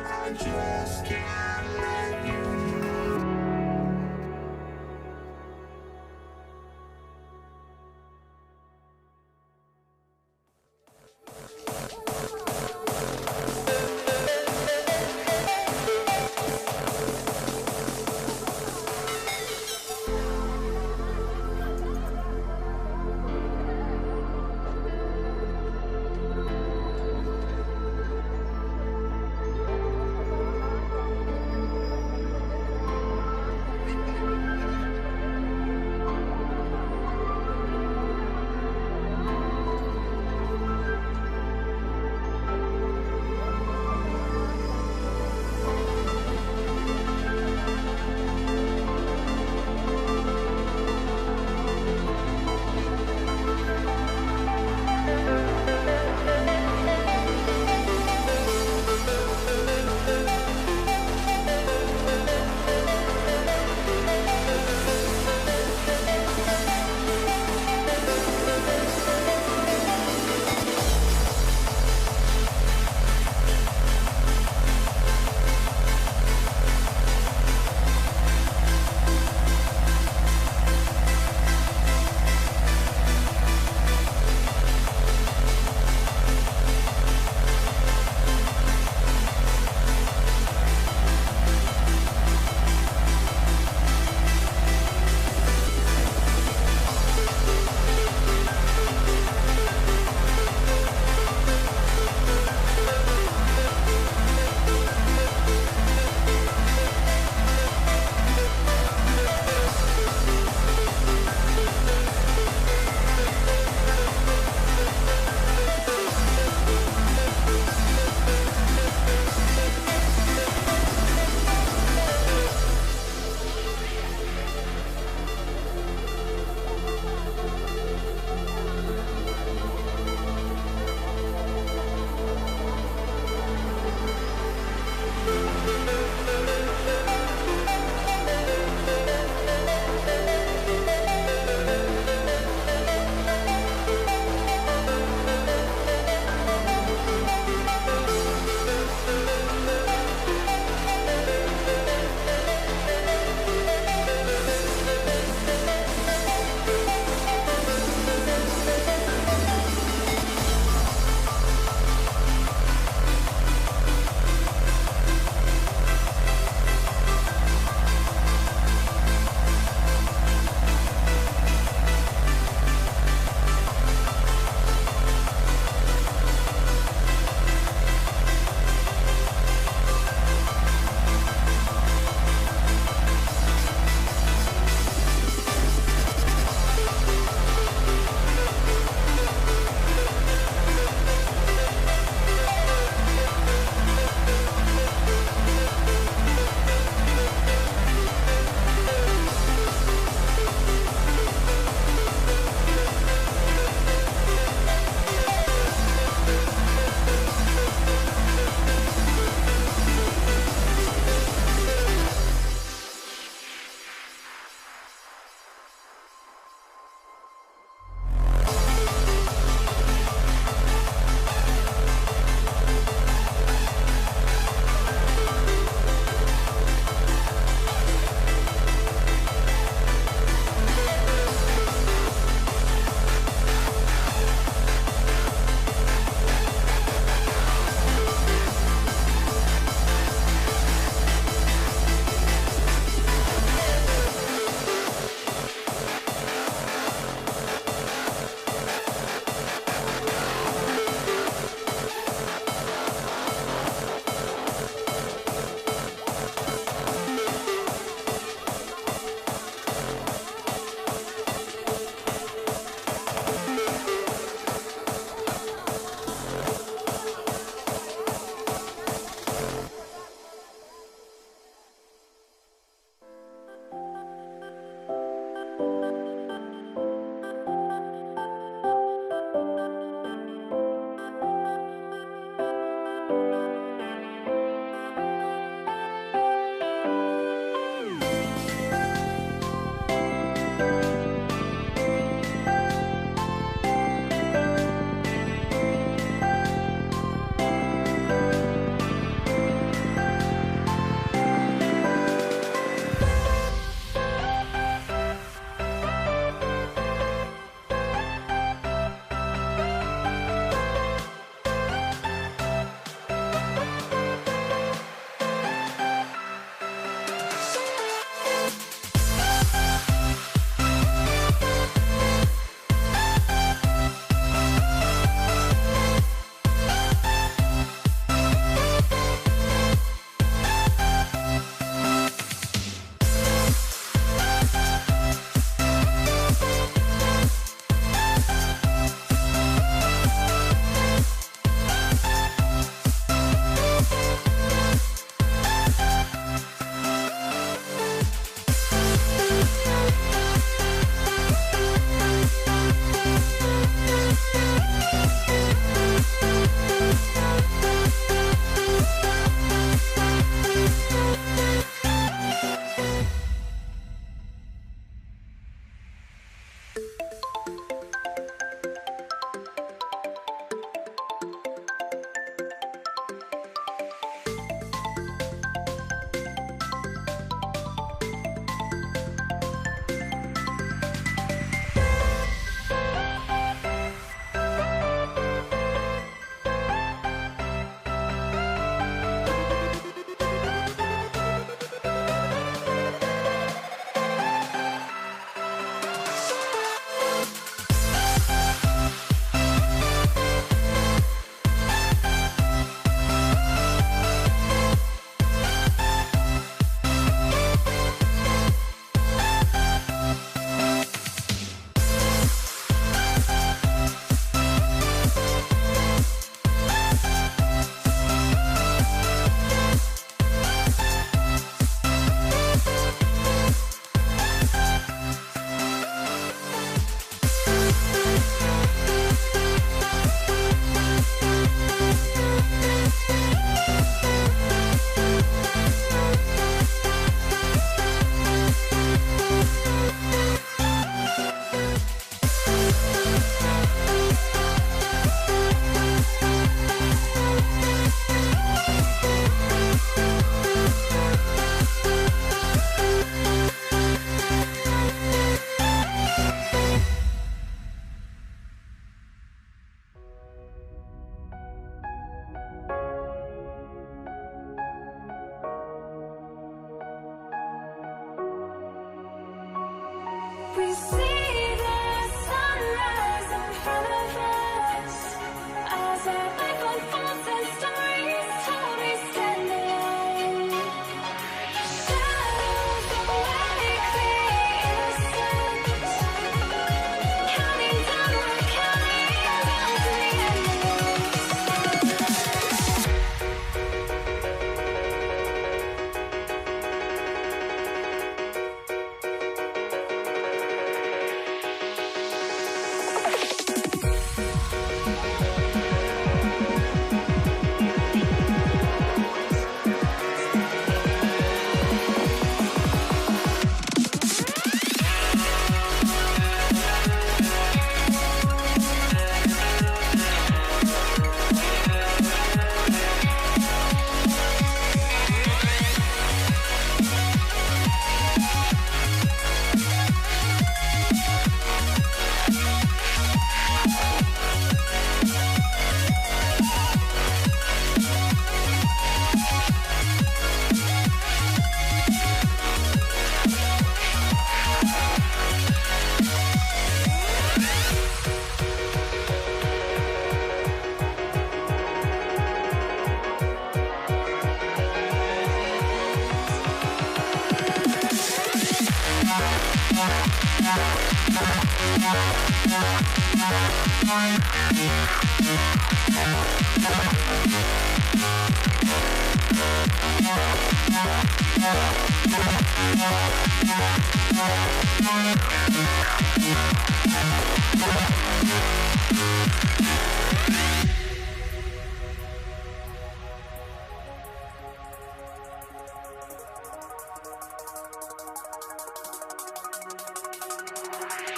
I just can't let you know.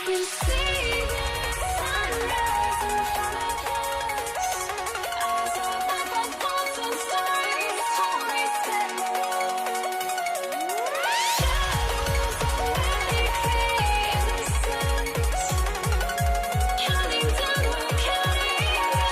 You see the sunrise in front of us. Eyes are like golden stars, stories that shadows already fade the suns. Counting down, we're counting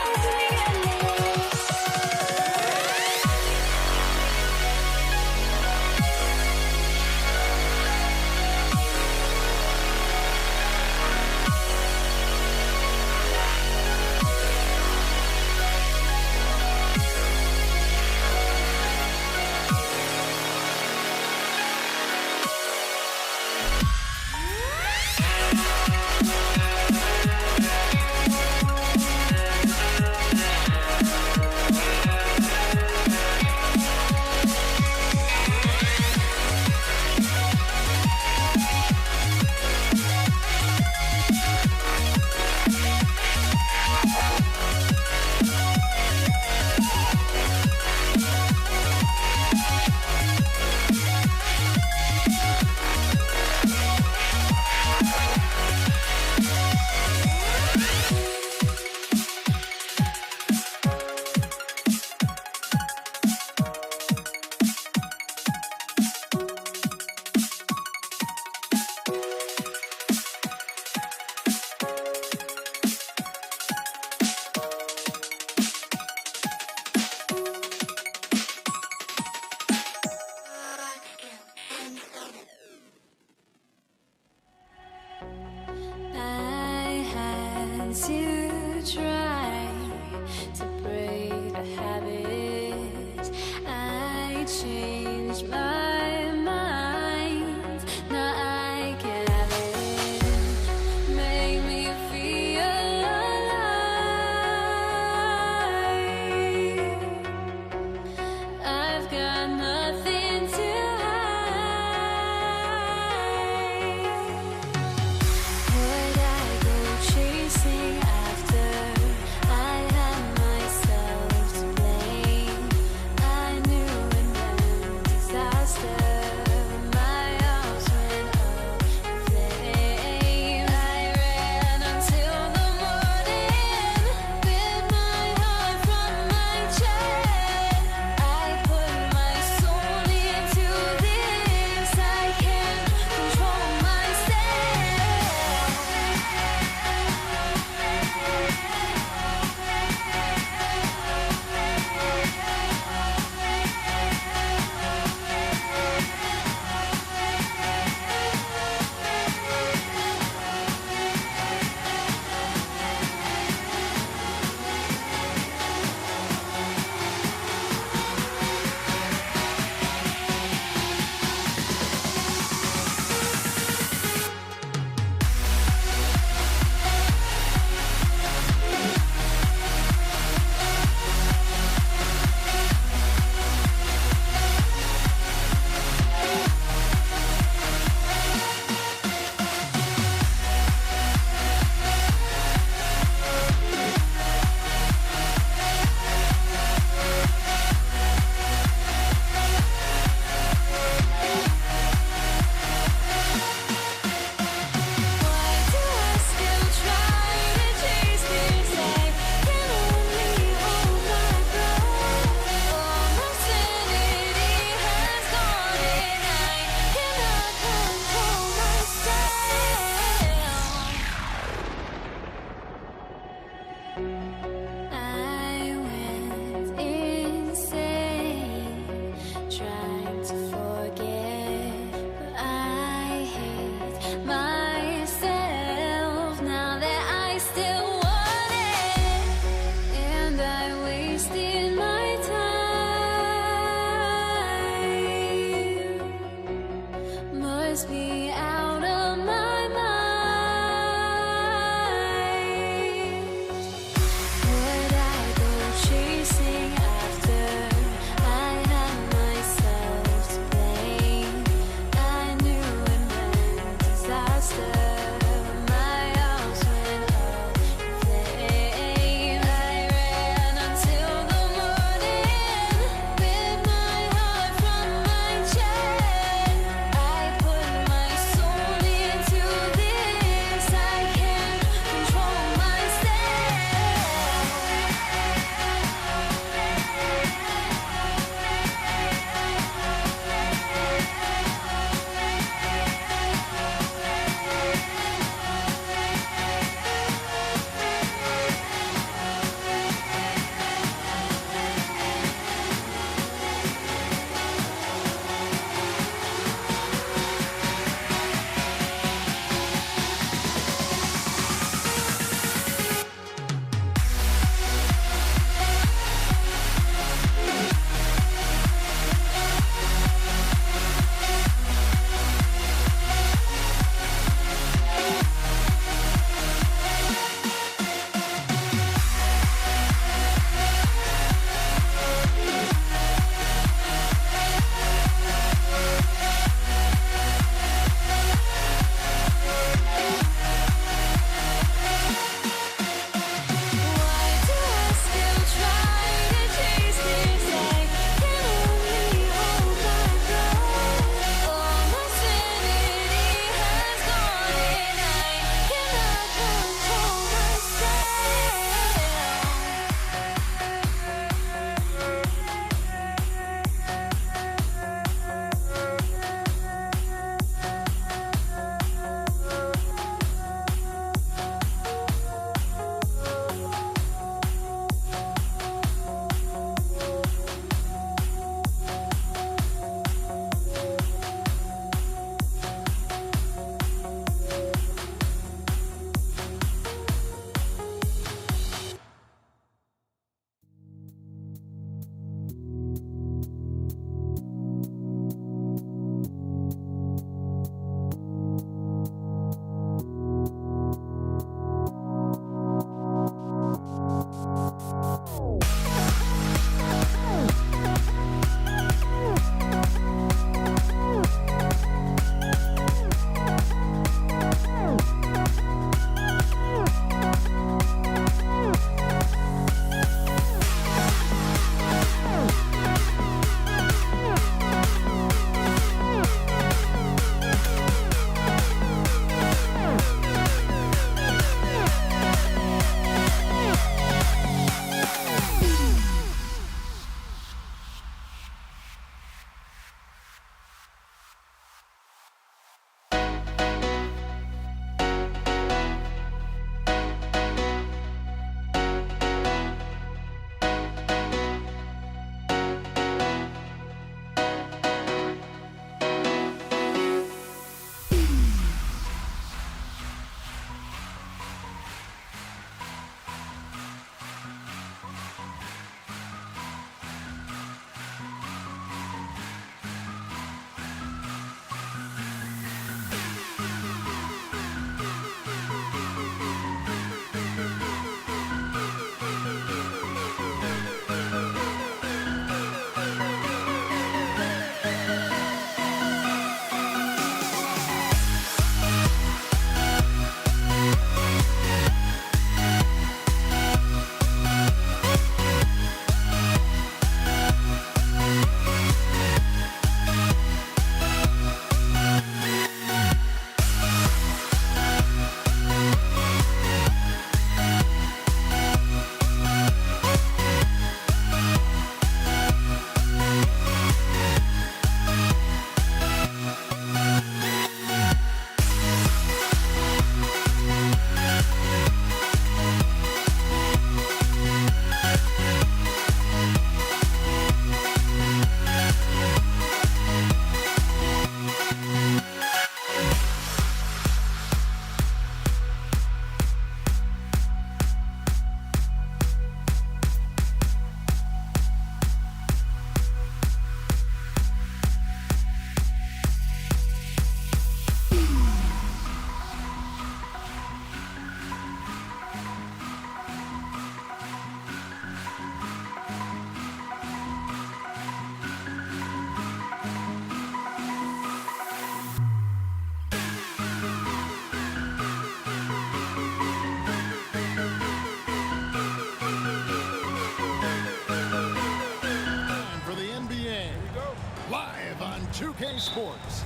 2K Sports.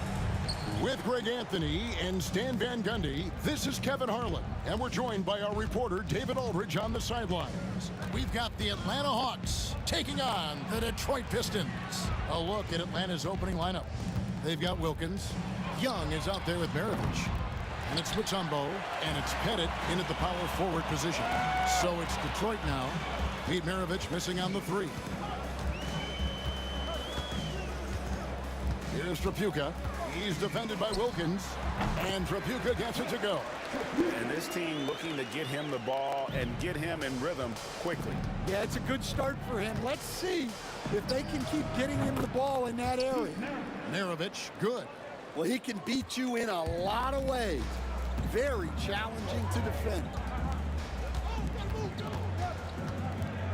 With Greg Anthony and Stan Van Gundy, this is Kevin Harlan, and we're joined by our reporter David Aldridge on the sidelines. We've got the Atlanta Hawks taking on the Detroit Pistons. A look at Atlanta's opening lineup. They've got Wilkins. Young is out there with Maravich. And it's Mutombo, and it's Pettit in at the power forward position. So it's Detroit now. Pete Maravich missing on the 3. Here's Trapuka. He's defended by Wilkins, and Trapuka gets it to go. And this team looking to get him the ball and get him in rhythm quickly. Yeah, it's a good start for him. Let's see if they can keep getting him the ball in that area. Maravich, good. Well, he can beat you in a lot of ways. Very challenging to defend.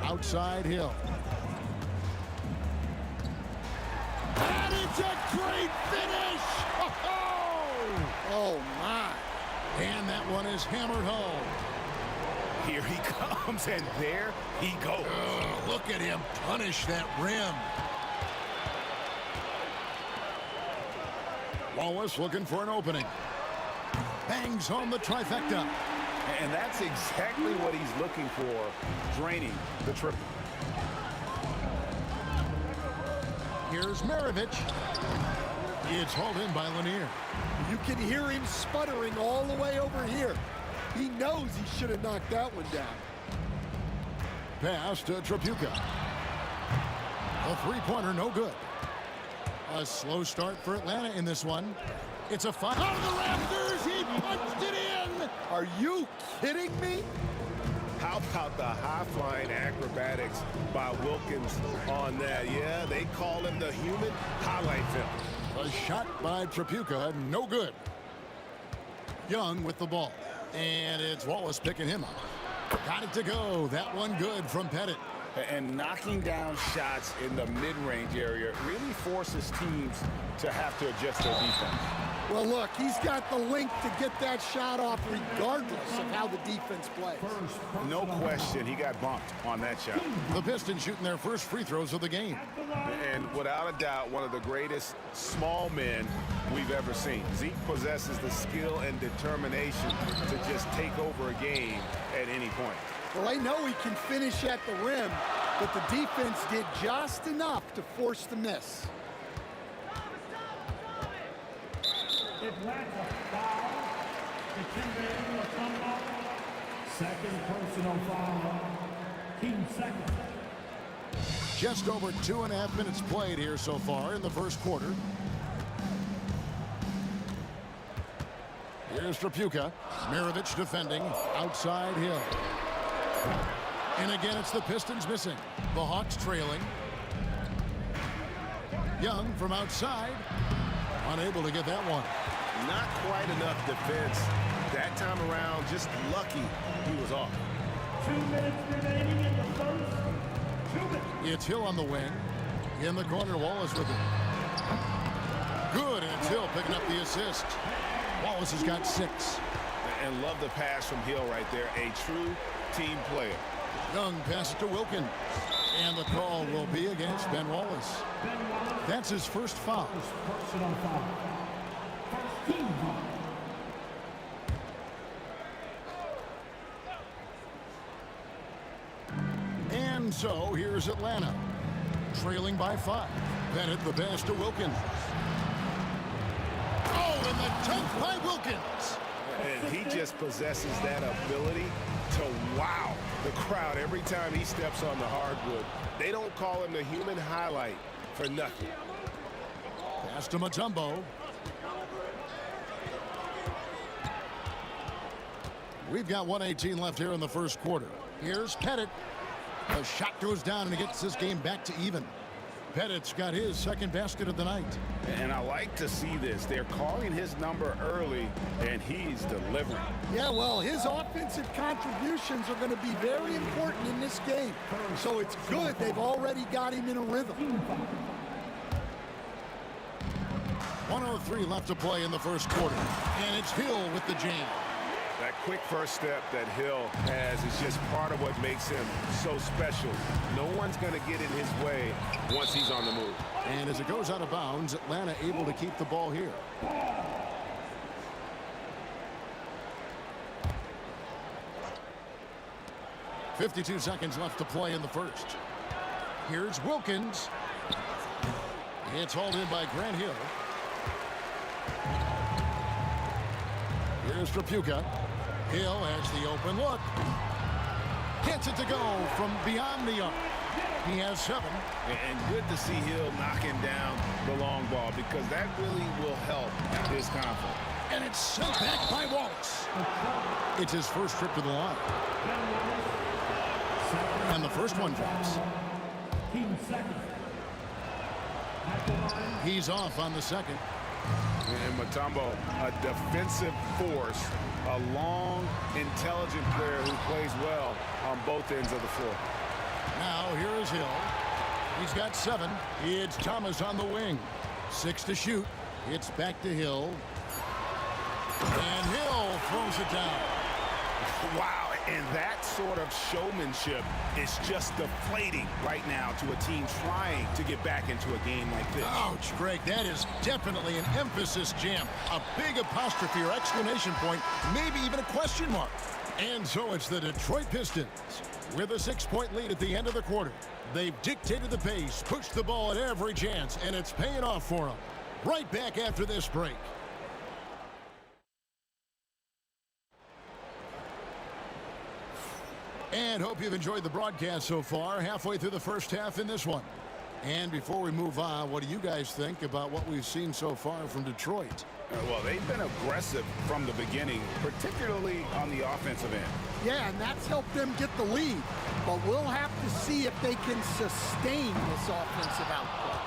Outside Hill. And it's a great finish! Oh, my. And that one is hammered home. Here he comes, and there he goes. Look at him punish that rim. Wallace looking for an opening. Bangs home the trifecta. And that's exactly what he's looking for, draining the triple. Here's Maravich. It's hauled in by Lanier. You can hear him sputtering all the way over here. He knows he should have knocked that one down. Pass to Trapuka. A three-pointer, no good. A slow start for Atlanta in this one. It's a fight. Out of the rafters, he punched it in! Are you kidding me? How about the high-flying acrobatics by Wilkins on that? Yeah, they call him the human highlight film. A shot by Trapuka, no good. Young with the ball. And it's Wallace picking him up. Got it to go. That one good from Pettit. And knocking down shots in the mid-range area really forces teams to have to adjust their defense. Well, look, he's got the length to get that shot off regardless of how the defense plays. No question, he got bumped on that shot. The Pistons shooting their first free throws of the game. And without a doubt, one of the greatest small men we've ever seen. Zeke possesses the skill and determination to just take over a game at any point. Well, they know he can finish at the rim, but the defense did just enough to force the miss. Atlanta foul. Second personal foul. Team second. Just over 2.5 minutes played here so far in the first quarter. Here's Trapuka. Maravich defending. Outside Hill. And again, it's the Pistons missing. The Hawks trailing. Young from outside. Unable to get that one. Not quite enough defense. That time around, just lucky he was off. 2 minutes remaining in the first. 2 minutes. It's Hill on the wing. In the corner, Wallace with it. Good, and it's Hill picking up the assist. Wallace has got 6. And love the pass from Hill right there. A true team player. Young passes to Wilkins. And the call will be against Ben Wallace. That's his first foul. Personal foul. First team foul. And so here's Atlanta. Trailing by 5. Pettit the pass to Wilkins. Oh, and the dunk by Wilkins. And he just possesses that ability to wow the crowd every time he steps on the hardwood. They don't call him the human highlight for nothing. Pass to Mutombo. We've got 1:18 left here in the first quarter. Here's Pettit. The shot goes down and he gets this game back to even. Pettit's got his second basket of the night. And I like to see this. They're calling his number early, and he's delivering. Yeah, well, his offensive contributions are going to be very important in this game. So it's good they've already got him in a rhythm. 1:03 left to play in the first quarter. And it's Hill with the jam. That quick first step that Hill has is just part of what makes him so special. No one's going to get in his way once he's on the move. And as it goes out of bounds, Atlanta able to keep the ball here. .52 seconds left to play in the first. Here's Wilkins. It's hauled in by Grant Hill. Here's Trapuka. Hill has the open look. Gets it to go from beyond the arc. He has 7. And good to see Hill knocking down the long ball because that really will help his confidence. And it's sent back by Wallace. It's his first trip to the line. And the first one drops. He's off on the second. And Mutombo, a defensive force, a long, intelligent player who plays well on both ends of the floor. Now here is Hill. He's got 7. It's Thomas on the wing. 6 to shoot. It's back to Hill. And Hill throws it down. Wow, and that sort of showmanship is just deflating right now to a team trying to get back into a game like this. Ouch, Greg, that is definitely an emphasis jam. A big apostrophe or exclamation point, maybe even a question mark. And so it's the Detroit Pistons with a 6-point lead at the end of the quarter. They've dictated the pace, pushed the ball at every chance, and it's paying off for them. Right back after this break. And hope you've enjoyed the broadcast so far. Halfway through the first half in this one. And before we move on, what do you guys think about what we've seen so far from Detroit? Well, they've been aggressive from the beginning, particularly on the offensive end. Yeah, and that's helped them get the lead. But we'll have to see if they can sustain this offensive output.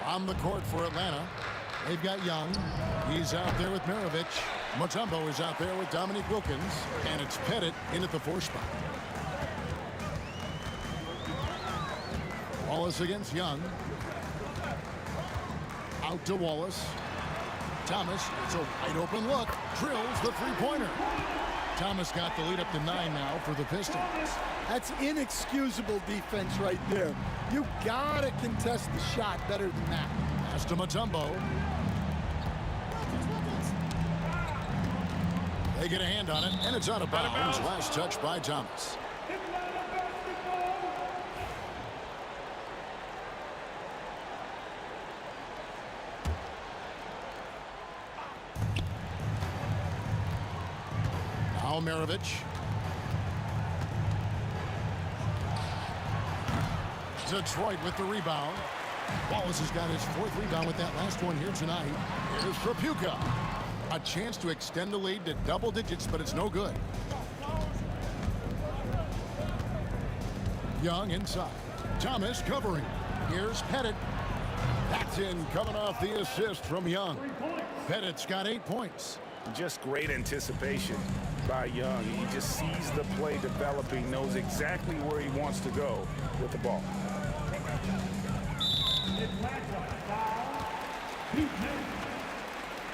On the court for Atlanta, they've got Young. He's out there with Maravich. Mutombo is out there with Dominique Wilkins. And it's Pettit in at the 4 spot. Wallace against Young. Out to Wallace. Thomas, it's a wide open look. Drills the 3-pointer. Thomas got the lead up to 9 now for the Pistons. That's inexcusable defense right there. You gotta contest the shot better than that. Pass to Mutombo. They get a hand on it, and it's out of bounds. Last touch by Thomas. Now Maravich. Detroit with the rebound. Wallace has got his 4th rebound with that last one here tonight. Here's Trapuka. A chance to extend the lead to double digits, but it's no good. Young inside. Thomas covering. Here's Pettit. That's in, coming off the assist from Young. Pettit's got 8 points. Just great anticipation by Young. He just sees the play developing, knows exactly where he wants to go with the ball.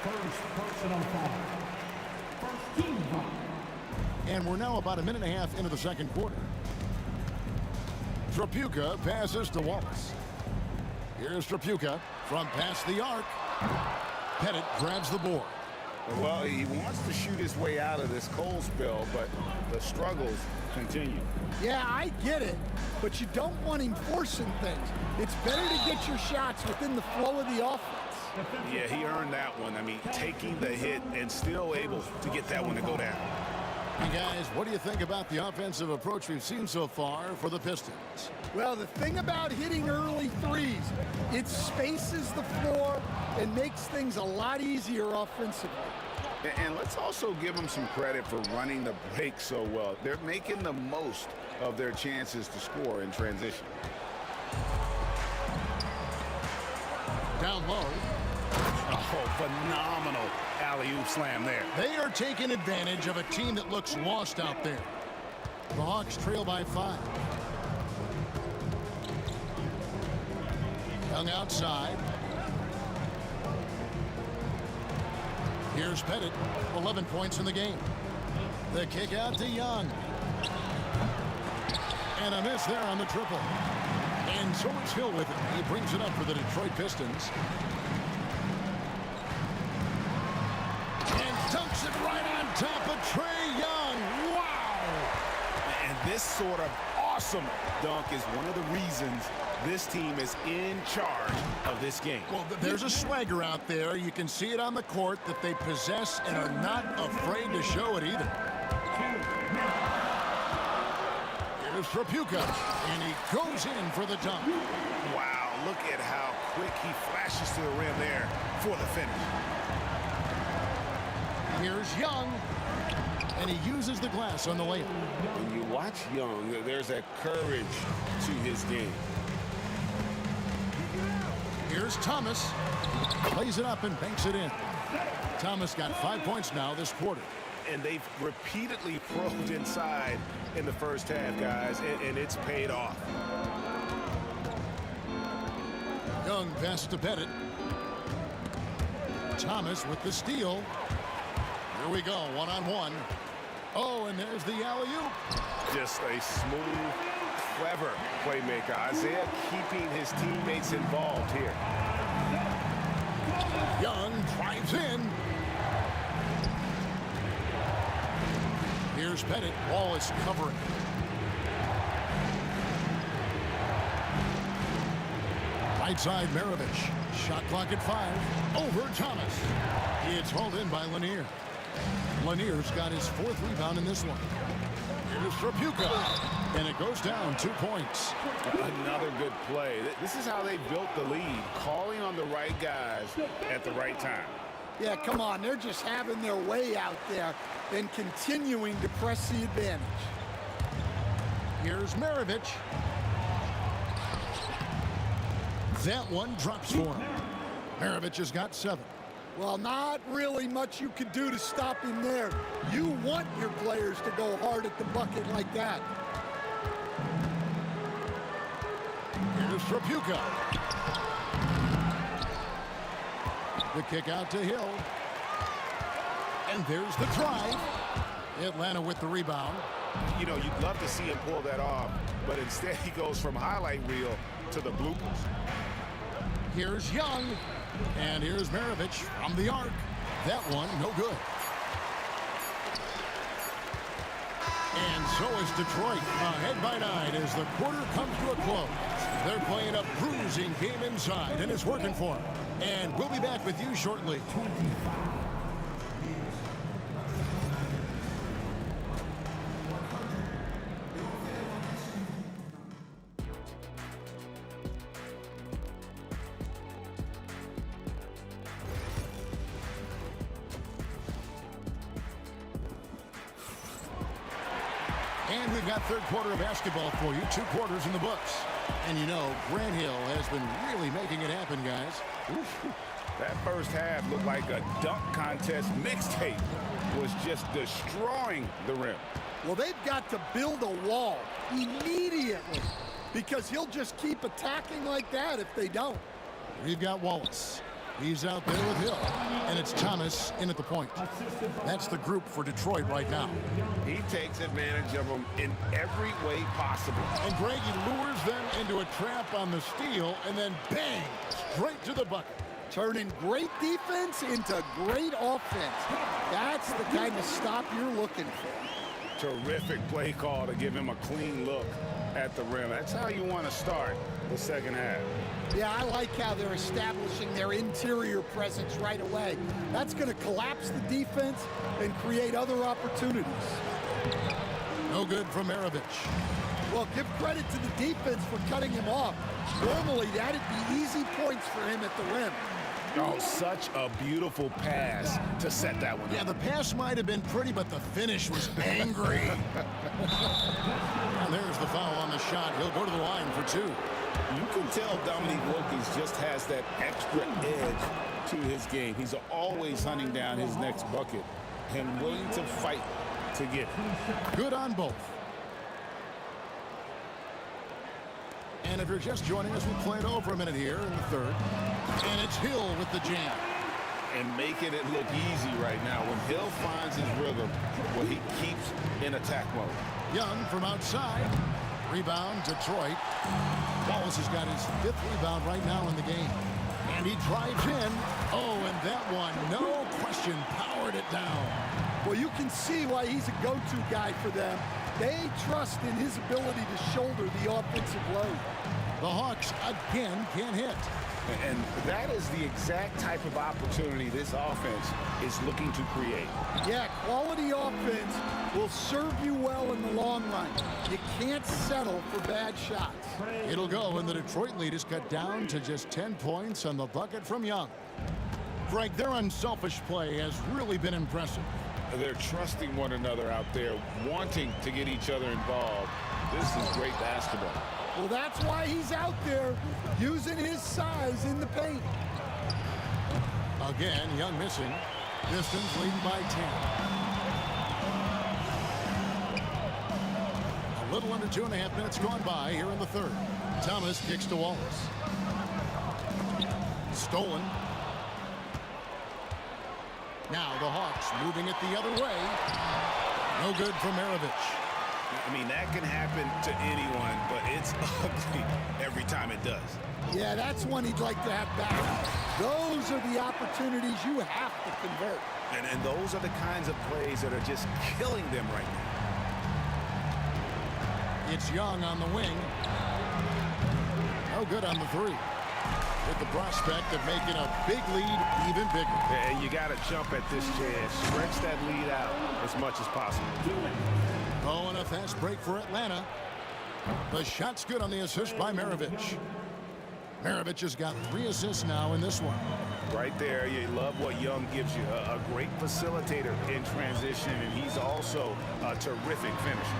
First personal foul. First team foul. And we're now about a minute and a half into the second quarter. Trapuka passes to Wallace. Here's Trapuka from past the arc. Pettit grabs the board. Well, he wants to shoot his way out of this cold spill, but the struggles continue. Yeah, I get it, but you don't want him forcing things. It's better to get your shots within the flow of the offense. Yeah, he earned that one. I mean, taking the hit and still able to get that one to go down. Hey guys, what do you think about the offensive approach we've seen so far for the Pistons? Well, the thing about hitting early threes, it spaces the floor and makes things a lot easier offensively. And let's also give them some credit for running the break so well. They're making the most of their chances to score in transition. Down low. Oh, phenomenal alley-oop slam there. They are taking advantage of a team that looks lost out there. The Hawks trail by 5. Young outside. Here's Pettit, 11 points in the game. The kick out to Young. And a miss there on the triple. And so it's Hill with it. He brings it up for the Detroit Pistons. And dunks it right on top of Trae Young. Wow! And this sort of awesome dunk is one of the reasons this team is in charge of this game. Well, there's a swagger out there. You can see it on the court that they possess and are not afraid to show it either. Here's Trapuka, and he goes in for the dunk. Wow, look at how quick he flashes to the rim there for the finish. Here's Young, and he uses the glass on the layup. When you watch Young, there's a courage to his game. Here's Thomas. Plays it up and banks it in. Thomas got 5 points now this quarter. And they've repeatedly probed inside in the first half, guys, and it's paid off. Young pass to Pettit. Thomas with the steal. Here we go, one-on-one. Oh, and there's the alley-oop. Just a smooth, clever playmaker. Isaiah keeping his teammates involved here. Young drives in. Here's Pettit. Wallace covering. Right side, Maravich. Shot clock at 5. Over Thomas. It's hauled in by Lanier. Lanier's got his 4th rebound in this one. Here's Trapuka. And it goes down 2 points. Another good play. This is how they built the lead. Calling on the right guys at the right time. Yeah, come on. They're just having their way out there and continuing to press the advantage. Here's Maravich. That one drops for him. Maravich has got 7. Well, not really much you could do to stop him there. You want your players to go hard at the bucket like that. Here's Trapuka. The kick out to Hill. And there's the drive. Atlanta with the rebound. You know, you'd love to see him pull that off, but instead he goes from highlight reel to the bloopers. Here's Young. And here's Maravich from the arc. That one, no good. And so is Detroit, ahead by 9 as the quarter comes to a close. They're playing a bruising game inside, and it's working for them. And we'll be back with you shortly. And we've got third quarter of basketball for you. 2 quarters in the books. And you know, Grant Hill has been really making it happen, guys. Oof. That first half looked like a dunk contest mixtape. Was just destroying the rim. Well, they've got to build a wall immediately because he'll just keep attacking like that if they don't. We've got Wallace. He's out there with Hill. And it's Thomas in at the point. That's the group for Detroit right now. He takes advantage of them in every way possible. And Greg, he lures them into a trap on the steal and then bang, straight to the bucket. Turning great defense into great offense. That's the kind of stop you're looking for. Terrific play call to give him a clean look at the rim. That's how you want to start the second half. Yeah, I like how they're establishing their interior presence right away. That's going to collapse the defense and create other opportunities. No good from Maravich. Well, give credit to the defense for cutting him off. Normally, that'd be easy points for him at the rim. Oh, such a beautiful pass to set that one up. Yeah, the pass might have been pretty, but the finish was angry. And there's the foul on the shot. He'll go to the line for 2. You can tell Dominique Wilkins just has that extra edge to his game. He's always hunting down his next bucket and willing to fight to get it. Good on both. And if you're just joining us, we played over a minute here in the third. And it's Hill with the jam. And making it look easy right now. When Hill finds his rhythm, well, he keeps in attack mode. Young from outside. Rebound, Detroit. Wallace has got his 5th rebound right now in the game. And he drives in. Oh, and that one, no question, powered it down. Well, you can see why he's a go-to guy for them. They trust in his ability to shoulder the offensive load. The Hawks again can't hit. And that is the exact type of opportunity this offense is looking to create. Yeah, quality offense will serve you well in the long run. You can't settle for bad shots. It'll go, and the Detroit lead is cut down to just 10 points on the bucket from Young. Greg, their unselfish play has really been impressive. They're trusting one another out there, wanting to get each other involved. This is great basketball. Well, that's why he's out there using his size in the paint. Again, Young missing. Pistons leading by 10. A little under 2.5 minutes gone by here in the third. Thomas kicks to Wallace. Stolen. Now the Hawks moving it the other way. No good for Maravich. I mean, that can happen to anyone, but it's ugly every time it does. Yeah, that's one he'd like to have back. Those are the opportunities you have to convert. And those are the kinds of plays that are just killing them right now. It's Young on the wing. No good on the three. With the prospect of making a big lead even bigger. And you got to jump at this chance. Stretch that lead out as much as possible. Oh, and a fast break for Atlanta. The shot's good on the assist by Maravich. Maravich has got 3 assists now in this one. Right there, you love what Young gives you. A great facilitator in transition, and he's also a terrific finisher.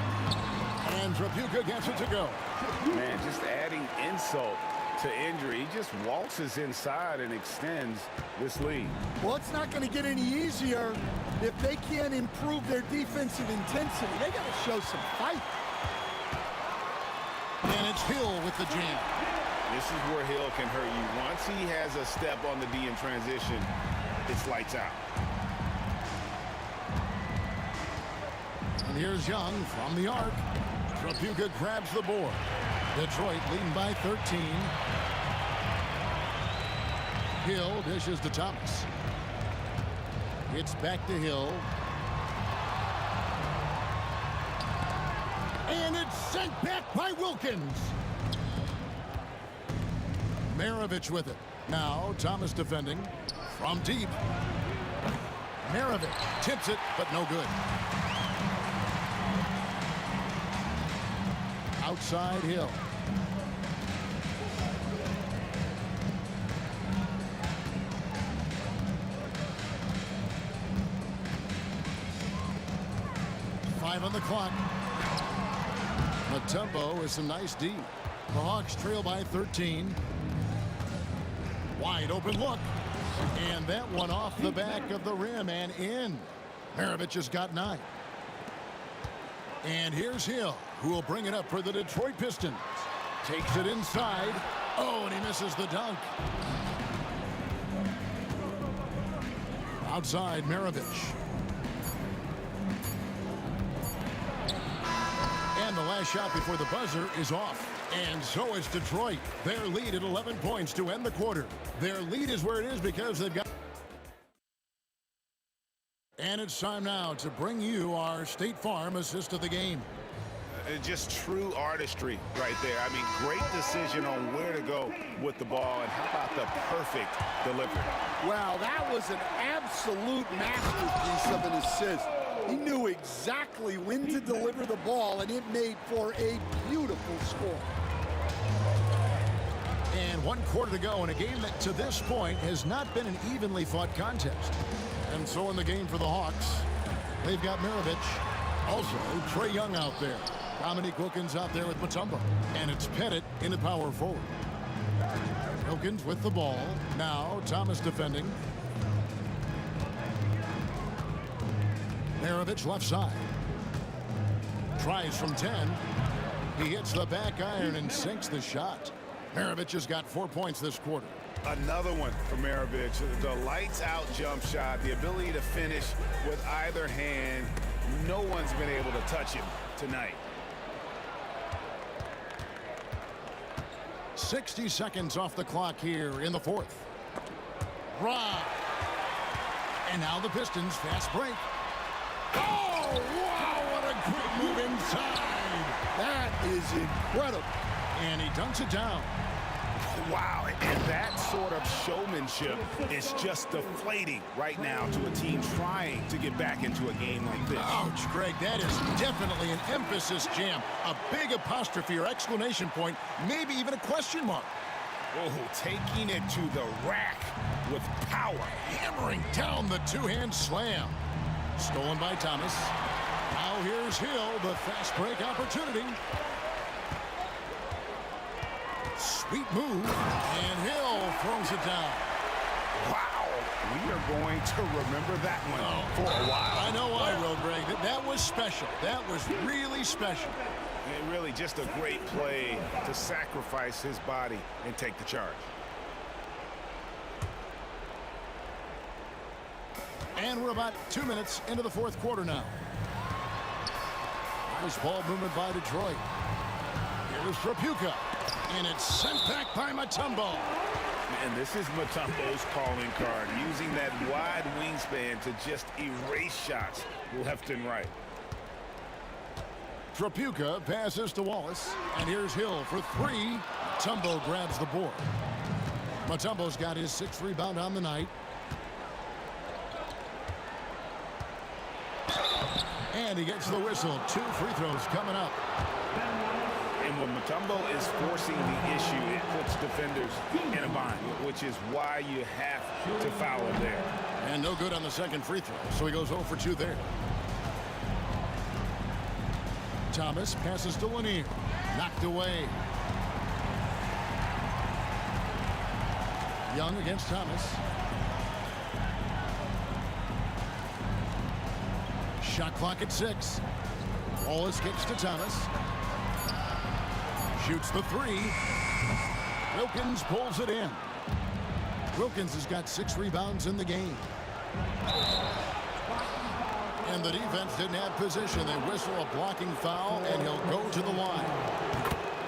And Trapuka gets it to go. Man, just adding insult to injury. He just waltzes inside and extends this lead. Well, it's not going to get any easier if they can't improve their defensive intensity. They got to show some fight. And it's Hill with the jam. This is where Hill can hurt you. Once he has a step on the D in transition, it's lights out. And here's Young from the arc. Trapuka grabs the board. Detroit leading by 13. Hill dishes to Thomas. It's back to Hill. And it's sent back by Wilkins. Maravich with it. Now Thomas defending from deep. Maravich tips it, but no good. Outside Hill. On the clock. Mutombo is some nice D. The Hawks trail by 13. Wide open look. And that one off the back of the rim and in. Maravich has got 9. And here's Hill, who will bring it up for the Detroit Pistons. Takes it inside. Oh, and he misses the dunk. Outside Maravich. And the last shot before the buzzer is off. And so is Detroit. Their lead at 11 points to end the quarter. Their lead is where it is because they've got... And it's time now to bring you our State Farm assist of the game. Just true artistry right there. I mean, great decision on where to go with the ball. And how about the perfect delivery? Wow, that was an absolute masterpiece of an assist. He knew exactly when to deliver the ball, and it made for a beautiful score. And 1 quarter to go in a game that to this point has not been an evenly fought contest. And so in the game for the Hawks, they've got Maravich. Also, Trae Young out there. Dominique Wilkins out there with Mutombo. And it's Pettit in the power forward. Wilkins with the ball. Now Thomas defending. Maravich left side. Tries from 10. He hits the back iron and sinks the shot. Maravich has got 4 points this quarter. Another one for Maravich. The lights out jump shot, the ability to finish with either hand. No one's been able to touch him tonight. 60 seconds off the clock here in the fourth. Right. And now the Pistons fast break. Oh, wow, what a great move inside. That is incredible. And he dunks it down. Wow, and that sort of showmanship is just deflating right now to a team trying to get back into a game like this. Ouch, Greg, that is definitely an emphasis jam. A big apostrophe or exclamation point, maybe even a question mark. Oh, taking it to the rack with power. Hammering down the two-hand slam. Stolen by Thomas. Now here's Hill, the fast break opportunity. Sweet move, and Hill throws it down. Wow, we are going to remember that one for a while. I know I will, Greg. That was special. That was really special. And really just a great play to sacrifice his body and take the charge. And we're about 2 minutes into the fourth quarter now. Nice ball movement by Detroit. Here's Trapuka. And it's sent back by Mutombo. And this is Mutombo's calling card, using that wide wingspan to just erase shots left and right. Trapuka passes to Wallace. And here's Hill for three. Mutombo grabs the board. Mutombo's got his 6th rebound on the night. And he gets the whistle. 2 free throws coming up. And when Mutombo is forcing the issue, it puts defenders in a bind, which is why you have to foul him there. And no good on the second free throw, so he goes 0 for 2 there. Thomas passes to Lanier. Knocked away. Young against Thomas. Shot clock at 6. Wallace kicks to Thomas. Shoots the 3. Wilkins pulls it in. Wilkins has got 6 rebounds in the game. And the defense didn't have position. They whistle a blocking foul, and he'll go to the line.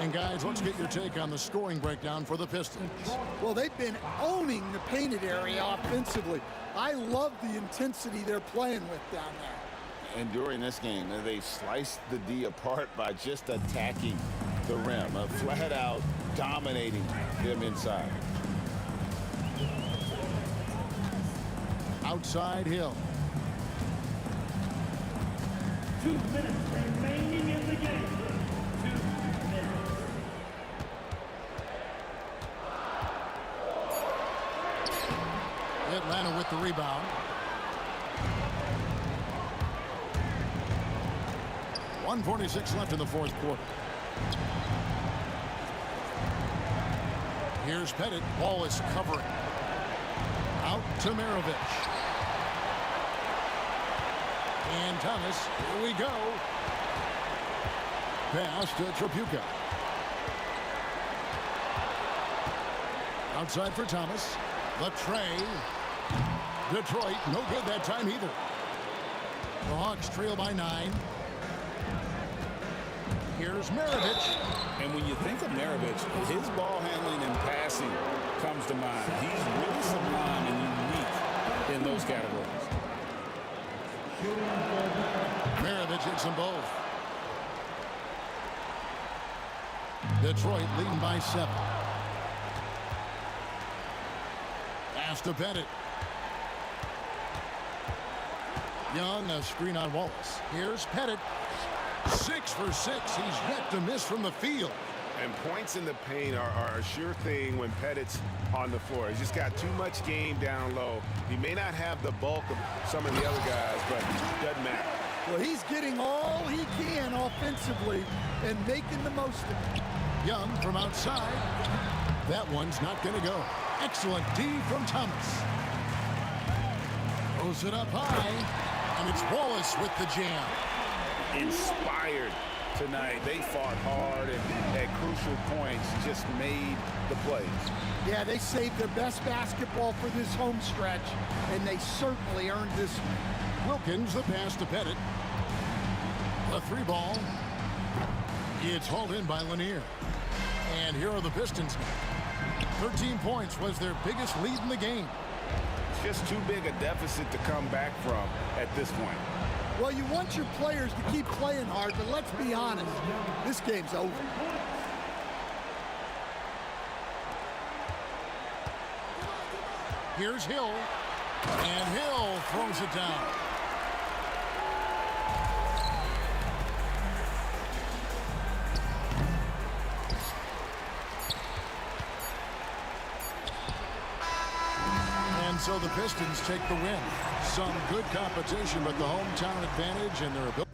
And guys, let's get your take on the scoring breakdown for the Pistons. Well, they've been owning the painted area offensively. I love the intensity they're playing with down there. And during this game, they sliced the D apart by just attacking the rim, flat out dominating them inside. Outside Hill. 2 minutes remaining in the game. 2 minutes. Atlanta with the rebound. .146 left in the fourth quarter. Here's Pettit. Wallace covering. Out to Maravich. And Thomas. Here we go. Pass to Trapuka. Outside for Thomas. The tray. Detroit. No good that time either. The Hawks trail by 9. Here's Maravich. And when you think of Maravich, his ball handling and passing comes to mind. He's really sublime and unique in those categories. Maravich hits them both. Detroit leading by 7. Pass to Pettit. Young, a screen on Wallace. Here's Pettit. 6 for 6. He's yet to miss from the field. And points in the paint are a sure thing when Pettit's on the floor. He's just got too much game down low. He may not have the bulk of some of the other guys, but it doesn't matter. Well, he's getting all he can offensively and making the most of it. Young from outside. That one's not going to go. Excellent D from Thomas. Throws it up high, and it's Wallace with the jam. Inspired tonight. They fought hard and at crucial points just made the plays. Yeah, they saved their best basketball for this home stretch, and they certainly earned this one. Wilkins, the pass to Pettit. The 3 ball. It's hauled in by Lanier. And here are the Pistons now. 13 points was their biggest lead in the game. Just too big a deficit to come back from at this point. Well, you want your players to keep playing hard, but let's be honest, this game's over. Here's Hill, and Hill throws it down. And so the Pistons take the win. Some good competition, but the hometown advantage and their ability.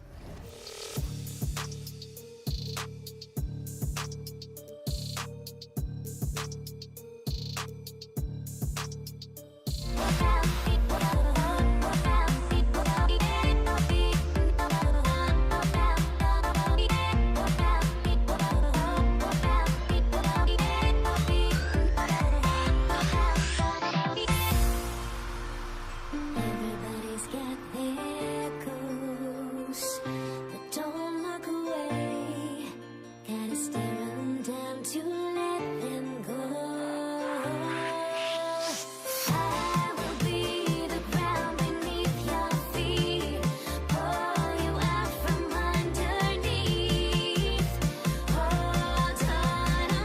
Everybody's got their goals, but don't look away. Gotta stare 'em down to let them go. I will be the ground beneath your feet, pull you out from underneath. Hold on to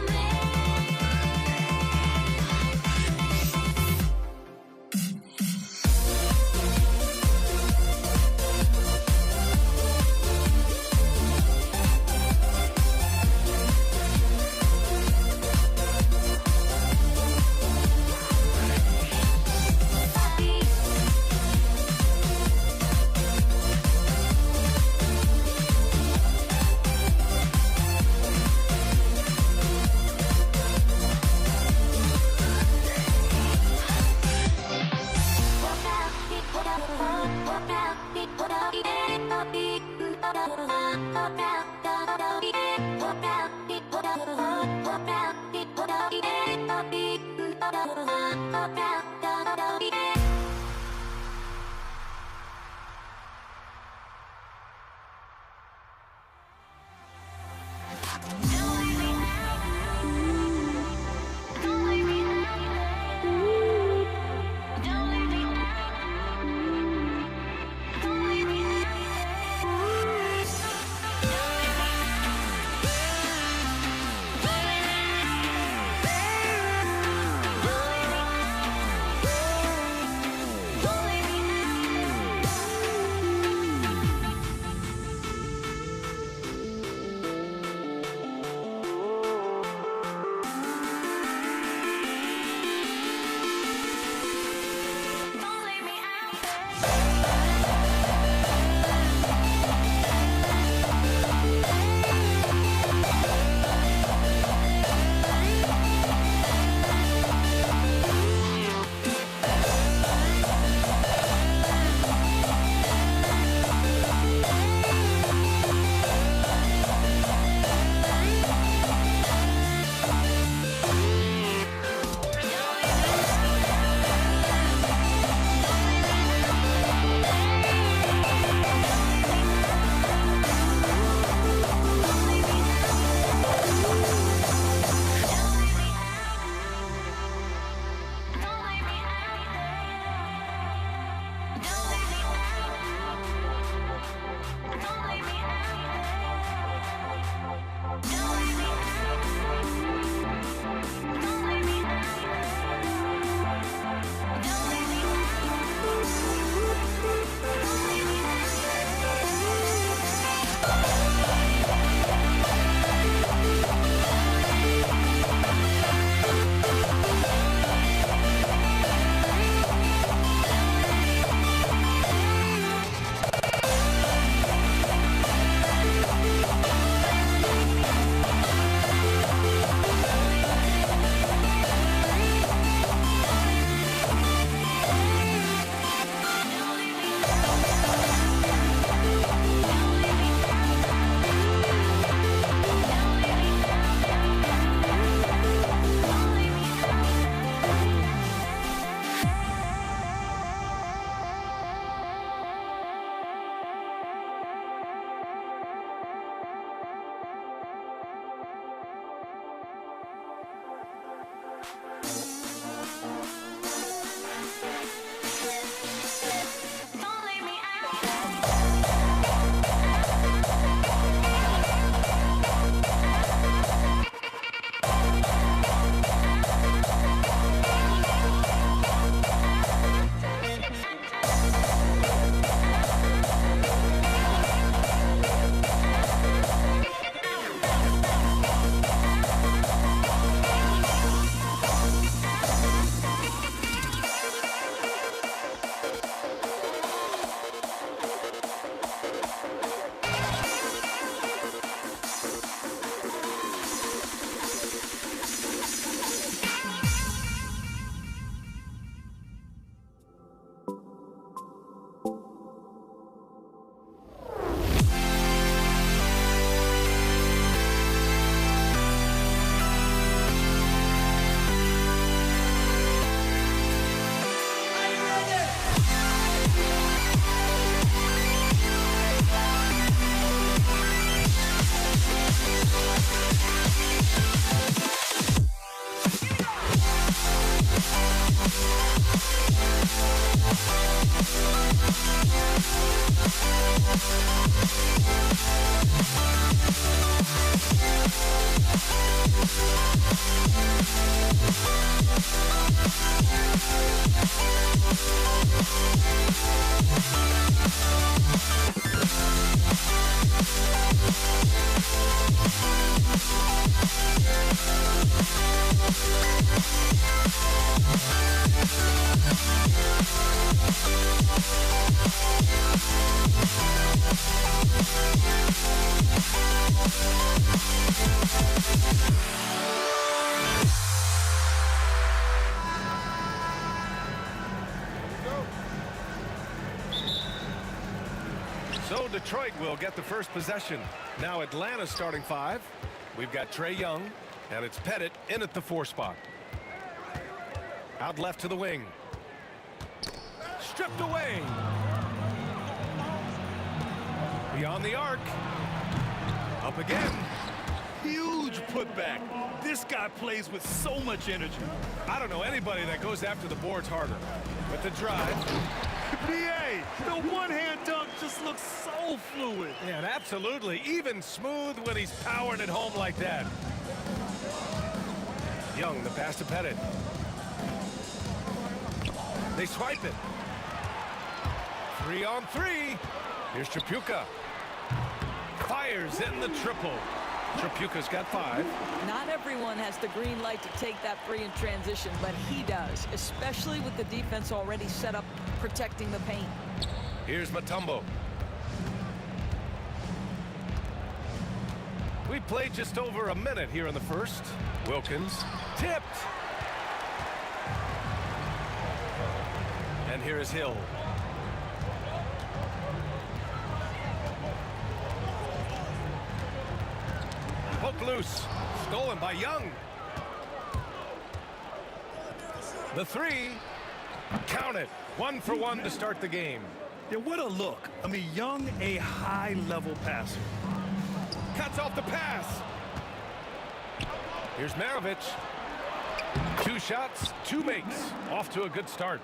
me. So Detroit will get the first possession. Now Atlanta's starting 5. We've got Trae Young, and it's Pettit in at the 4 spot. Out left to the wing. Stripped away. Beyond the arc. Up again. Huge putback. This guy plays with so much energy. I don't know anybody that goes after the boards harder. With the drive. BA, the one-hand dunk just looks so fluid. Yeah, and absolutely. Even smooth when he's powering it home like that. Young, the pass to Pettit. They swipe it. 3-on-3. Here's Tripucka. Fires in the triple. Tripucka's got 5. Not everyone has the green light to take that 3 in transition, but he does, especially with the defense already set up protecting the paint. Here's Mutombo. We played just over a minute here in the first. Wilkins tipped. And here is Hill. Poke loose. Stolen by Young. The 3. Count it. 1 for 1 to start the game. Yeah, what a look. I mean, Young, a high-level passer. Cuts off the pass. Here's Maravich. 2 shots, 2 makes. Off to a good start.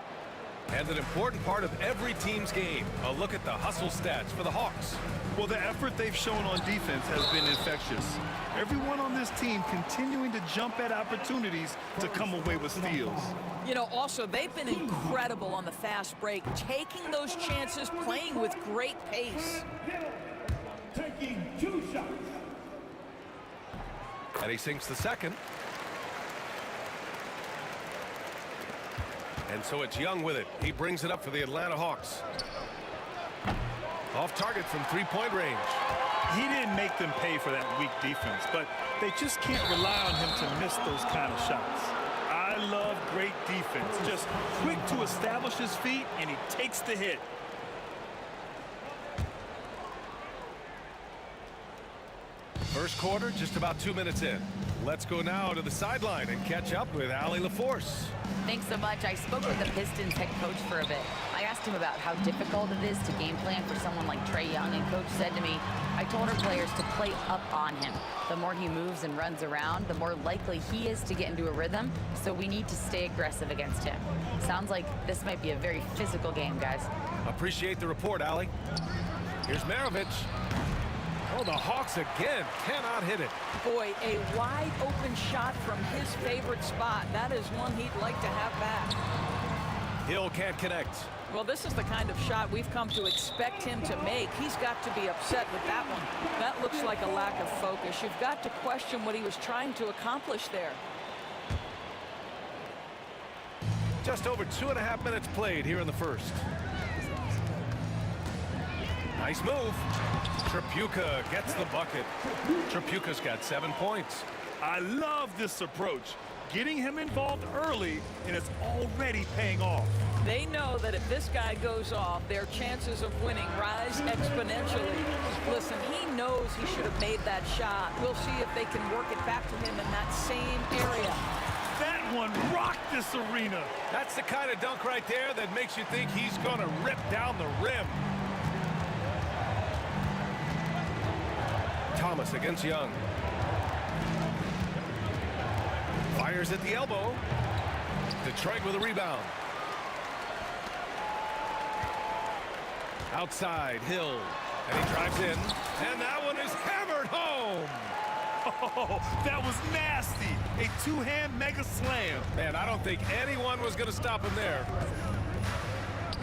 And an important part of every team's game. A look at the hustle stats for the Hawks. Well, the effort they've shown on defense has been infectious. Everyone on this team continuing to jump at opportunities to come away with steals. You know, also, they've been incredible on the fast break, taking those chances, playing with great pace. Taking 2 shots. And he sinks the second. And so it's Young with it. He brings it up for the Atlanta Hawks. Off target from 3-point range. He didn't make them pay for that weak defense, but they just can't rely on him to miss those kind of shots. I love great defense. Just quick to establish his feet, and he takes the hit. First quarter, just about 2 minutes in. Let's go now to the sideline and catch up with Allie LaForce. Thanks so much. I spoke with the Pistons head coach for a bit. I asked him about how difficult it is to game plan for someone like Trae Young, and coach said to me, I told our players to play up on him. The more he moves and runs around, the more likely he is to get into a rhythm, so we need to stay aggressive against him. Sounds like this might be a very physical game, guys. Appreciate the report, Allie. Here's Maravich. Oh, the Hawks again cannot hit it. Boy, a wide open shot from his favorite spot. That is one he'd like to have back. Hill can't connect. Well, this is the kind of shot we've come to expect him to make. He's got to be upset with that one. That looks like a lack of focus. You've got to question what he was trying to accomplish there. Just over 2.5 minutes played here in the first. Nice move. Tripucka gets the bucket. Tripucka's got 7 points. I love this approach. Getting him involved early, and it's already paying off. They know that if this guy goes off, their chances of winning rise exponentially. Listen, he knows he should have made that shot. We'll see if they can work it back to him in that same area. That one rocked this arena. That's the kind of dunk right there that makes you think he's going to rip down the rim. Thomas against Young. Fires at the elbow. Detroit with a rebound. Outside, Hill. And he drives in. And that one is hammered home. Oh, that was nasty. A two-hand mega slam. Man, I don't think anyone was going to stop him there.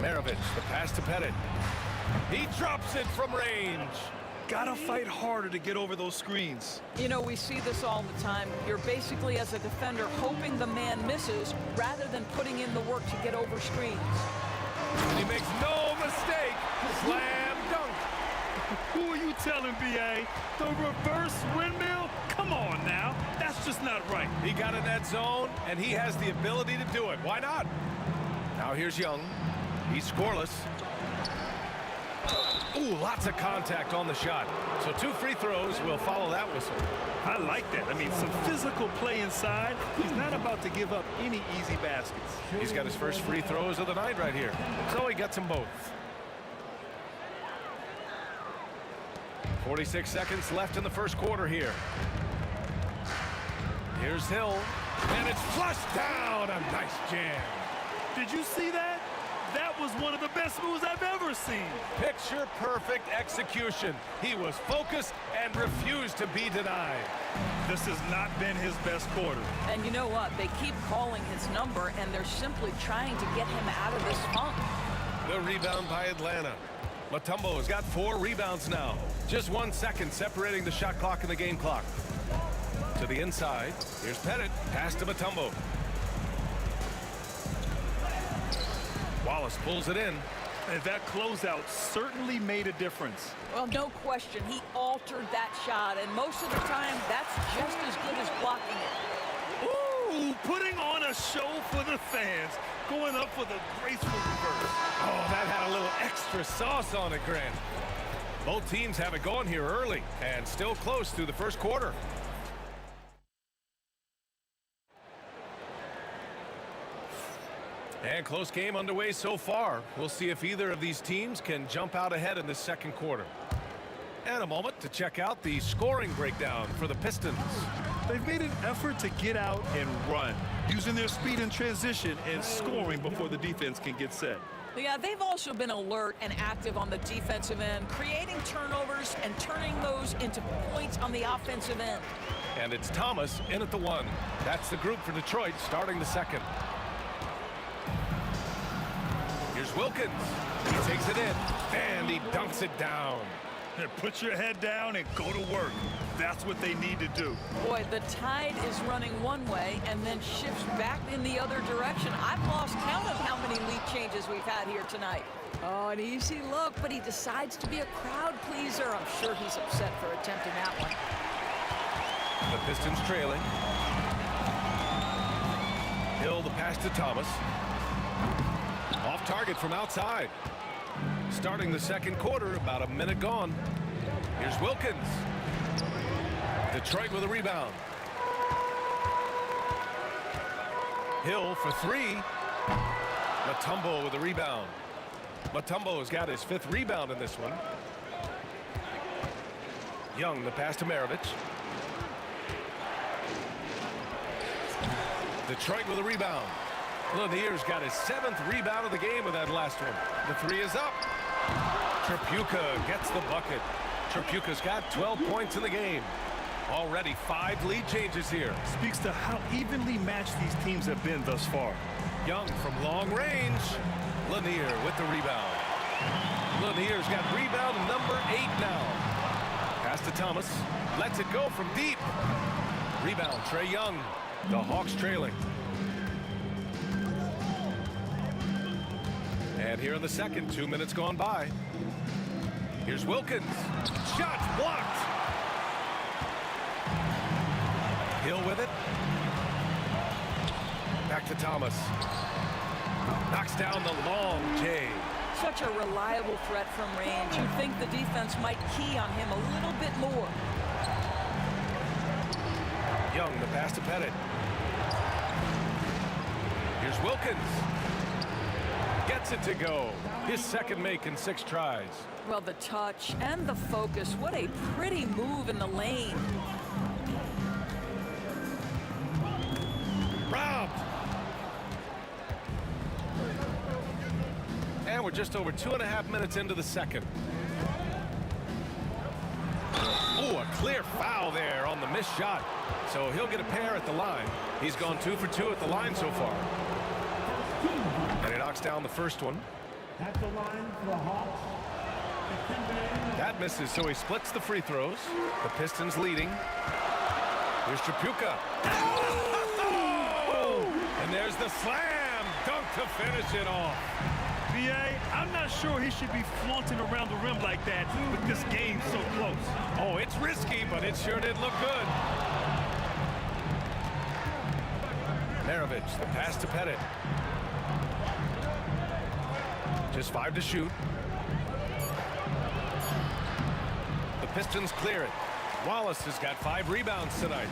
Maravich, the pass to Pettit. He drops it from range. Gotta fight harder to get over those screens. You know, we see this all the time. You're basically, as a defender, hoping the man misses rather than putting in the work to get over screens. And he makes no mistake. Slam dunk. Who are you telling, B.A.? The reverse windmill? Come on now. That's just not right. He got in that zone, and he has the ability to do it. Why not? Now here's Young. He's scoreless. Ooh, lots of contact on the shot. So 2 free throws will follow that whistle. I like that. I mean, some physical play inside. He's not about to give up any easy baskets. He's got his first free throws of the night right here. So he gets them both. 46 seconds left in the first quarter here. Here's Hill. And it's flushed down. A nice jam. Did you see that? That was one of the best moves I've ever seen. Picture perfect execution. He was focused and refused to be denied. This has not been his best quarter. And you know what? They keep calling his number, and they're simply trying to get him out of this funk. The rebound by Atlanta. Mutombo has got 4 rebounds now. Just 1 second separating the shot clock and the game clock. To the inside. Here's Pettit. Pass to Mutombo. Wallace pulls it in. And that closeout certainly made a difference. Well, no question. He altered that shot, and most of the time, that's just as good as blocking it. Ooh, putting on a show for the fans. Going up for the graceful reverse. Oh, that had a little extra sauce on it, Grant. Both teams have it going here early and still close through the first quarter. And close game underway so far. We'll see if either of these teams can jump out ahead in the second quarter. And a moment to check out the scoring breakdown for the Pistons. They've made an effort to get out and run, using their speed in transition and scoring before the defense can get set. Yeah, they've also been alert and active on the defensive end, creating turnovers and turning those into points on the offensive end. And it's Thomas in at the 1. That's the group for Detroit starting the second. Here's Wilkins. He takes it in, and he dunks it down. Put your head down and go to work. That's what they need to do. Boy, the tide is running one way and then shifts back in the other direction. I've lost count of how many lead changes we've had here tonight. Oh, an easy look, but he decides to be a crowd pleaser. I'm sure he's upset for attempting that one. The Pistons trailing. Hill, the pass to Thomas. Off target from outside. Starting the second quarter, about a minute gone. Here's Wilkins. Detroit with a rebound. Hill for 3. Mutombo with a rebound. Mutombo has got his 5th rebound in this one. Young, the pass to Maravich. Detroit with a rebound. Lanier's got his 7th rebound of the game with that last one. The 3 is up. Tripucka gets the bucket. Tripucka's got 12 points in the game. Already 5 lead changes here. Speaks to how evenly matched these teams have been thus far. Young from long range. Lanier with the rebound. Lanier's got rebound number 8 now. Pass to Thomas. Lets it go from deep. Rebound, Trae Young. The Hawks trailing. And here in the second, 2 minutes gone by. Here's Wilkins. Shots blocked. Hill with it. Back to Thomas. Knocks down the long J. Such a reliable threat from range. You'd think the defense might key on him a little bit more. Young, the pass to Pettit. Here's Wilkins. Gets it to go. His second make in 6 tries. Well, the touch and the focus. What a pretty move in the lane. Robbed. just over 2.5 minutes into the second. Oh, a clear foul there on the missed shot. So he'll get a pair at the line. He's gone 2 for 2 at the line so far. And he knocks down the first one. At the line for the Hawks. That misses, so he splits the free throws. The Pistons leading. Here's Tripucka. Oh! And there's the slam dunk to finish it off. B.A., I'm not sure he should be flaunting around the rim like that with this game so close. Oh, it's risky, but it sure did look good. Maravich, the pass to Pettit. Just 5 to shoot. The Pistons clear it. Wallace has got 5 rebounds tonight.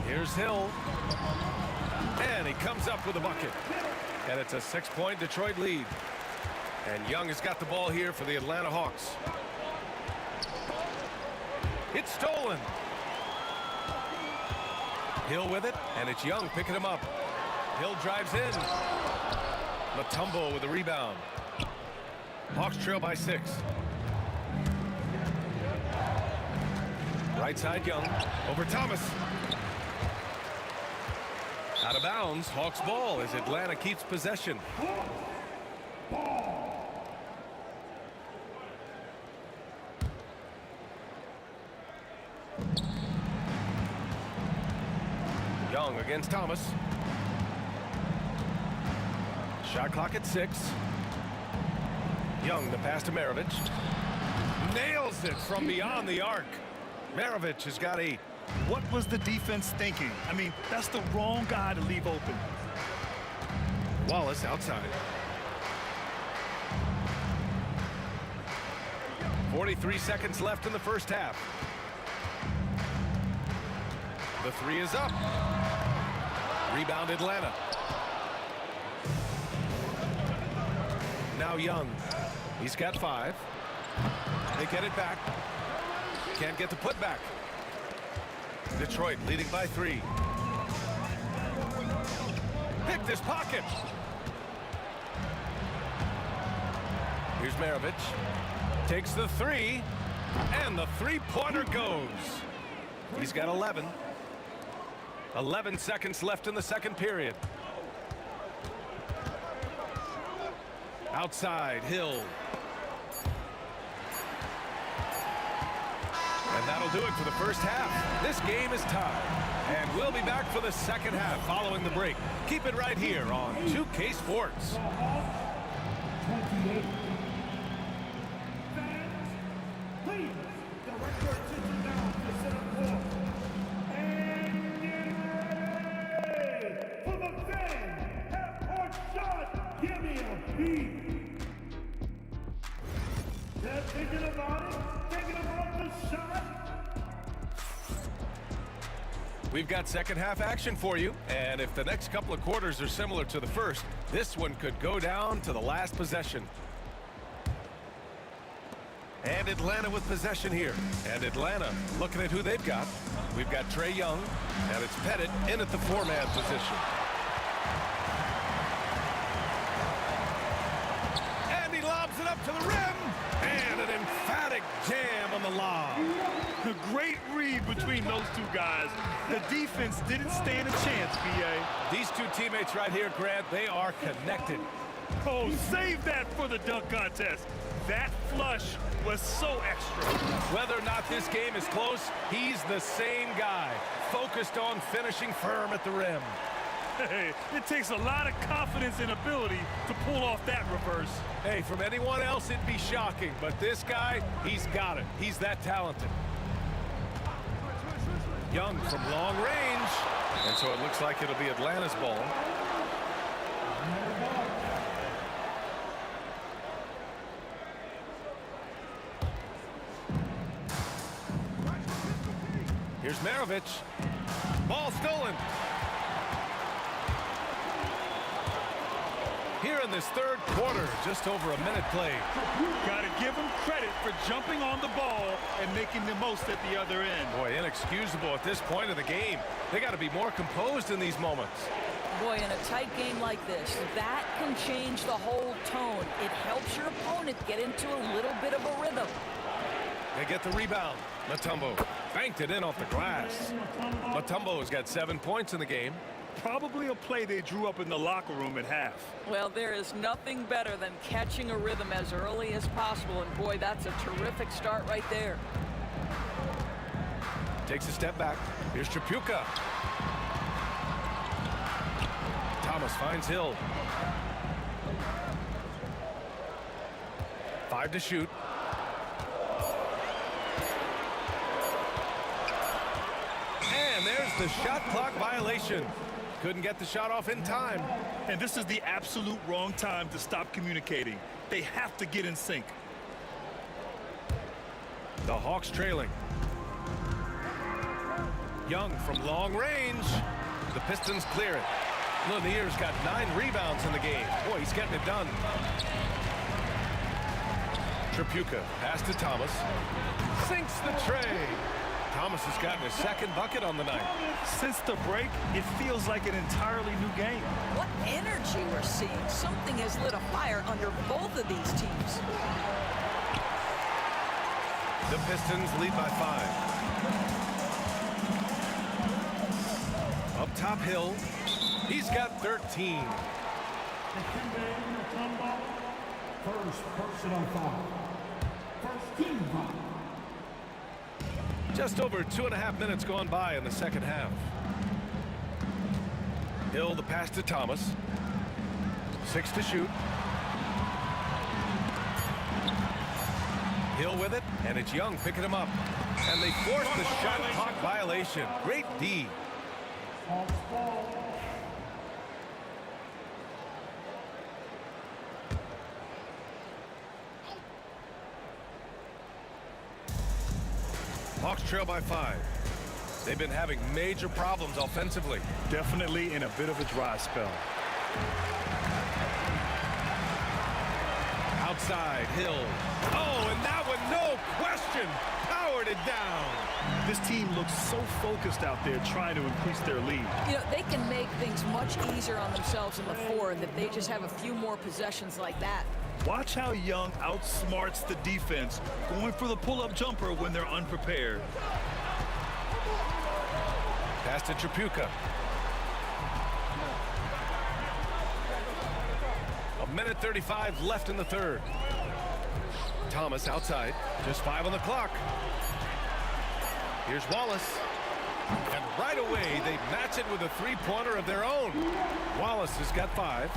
Here's Hill. And he comes up with a bucket. And it's a 6-point Detroit lead. And Young has got the ball here for the Atlanta Hawks. It's stolen. Hill with it, and it's Young picking him up. Hill drives in. Mutombo with the rebound. Hawks trail by 6. Right side Young. Over Thomas. Out of bounds. Hawks ball as Atlanta keeps possession. Young against Thomas. Shot clock at 6. Young, the pass to Maravich. Nails it from beyond the arc. Maravich has got 8. What was the defense thinking? I mean, that's the wrong guy to leave open. Wallace outside. 43 seconds left in the first half. The 3 is up. Rebound Atlanta. Now Young. He's got 5. They get it back. Can't get the putback. Detroit leading by 3. Picked his pocket. Here's Maravich. Takes the 3. And the 3-pointer goes. He's got 11. 11 seconds left in the second period. Outside, Hill. And that'll do it for the first half. This game is tied. And we'll be back for the second half following the break. Keep it right here on 2K Sports. 28. Please, direct your attention now to center court. And get ready for the fan half-court shot. Give me a beat. They're thinking about it. Thinking about the shot. We've got second half action for you, and if the next couple of quarters are similar to the first, this one could go down to the last possession. And Atlanta with possession here. And Atlanta looking at who they've got. We've got Trae Young, and it's Pettit in at the 4-man position. And he lobs it up to the rim, and an emphatic jam on the lob. A great read between those two guys. The defense didn't stand a chance, B.A. These two teammates right here, Grant, they are connected. Oh, save that for the dunk contest. That flush was so extra. Whether or not this game is close, he's the same guy, focused on finishing firm at the rim. Hey, it takes a lot of confidence and ability to pull off that reverse. Hey, from anyone else, it'd be shocking, but this guy, he's got it. He's that talented. Young from long range, and so it looks like it'll be Atlanta's ball. Here's Maravich. Ball stolen. Here in this third quarter, just over a minute played. Gotta give him credit for jumping on the ball and making the most at the other end. Boy, inexcusable at this point of the game. They got to be more composed in these moments. Boy, in a tight game like this, that can change the whole tone. It helps your opponent get into a little bit of a rhythm. They get the rebound. Mutombo banked it in off the glass. Mutombo's got 7 points in the game. Probably a play they drew up in the locker room at half. Well, there is nothing better than catching a rhythm as early as possible, and boy, that's a terrific start right there. Takes a step back. Here's Tripucka. Thomas finds Hill. 5 to shoot. And there's the shot clock violation. Couldn't get the shot off in time. And this is the absolute wrong time to stop communicating. They have to get in sync. The Hawks trailing. Young from long range. The Pistons clear it. Lanier's got 9 rebounds in the game. Boy, he's getting it done. Tripucka pass to Thomas. Sinks the tray. Thomas has gotten his second bucket on the night. Since the break, it feels like an entirely new game. What energy we're seeing. Something has lit a fire under both of these teams. The Pistons lead by 5. Up top, Hill. He's got 13. First personal foul. First team foul. Just over 2.5 minutes gone by in the second half. Hill the pass to Thomas. 6 to shoot. Hill with it, and it's Young picking him up. And they force the shot clock violation. Great D. Hawks trail by 5. They've been having major problems offensively. Definitely in a bit of a dry spell. Outside, Hill. Oh, and that one, no question, powered it down. This team looks so focused out there trying to increase their lead. You know, they can make things much easier on themselves in the fourth if they just have a few more possessions like that. Watch how Young outsmarts the defense, going for the pull-up jumper when they're unprepared. Pass to Tripucka. 1:35 left in the third. Thomas outside. Just 5 on the clock. Here's Wallace. And right away, they match it with a three-pointer of their own. Wallace has got 5.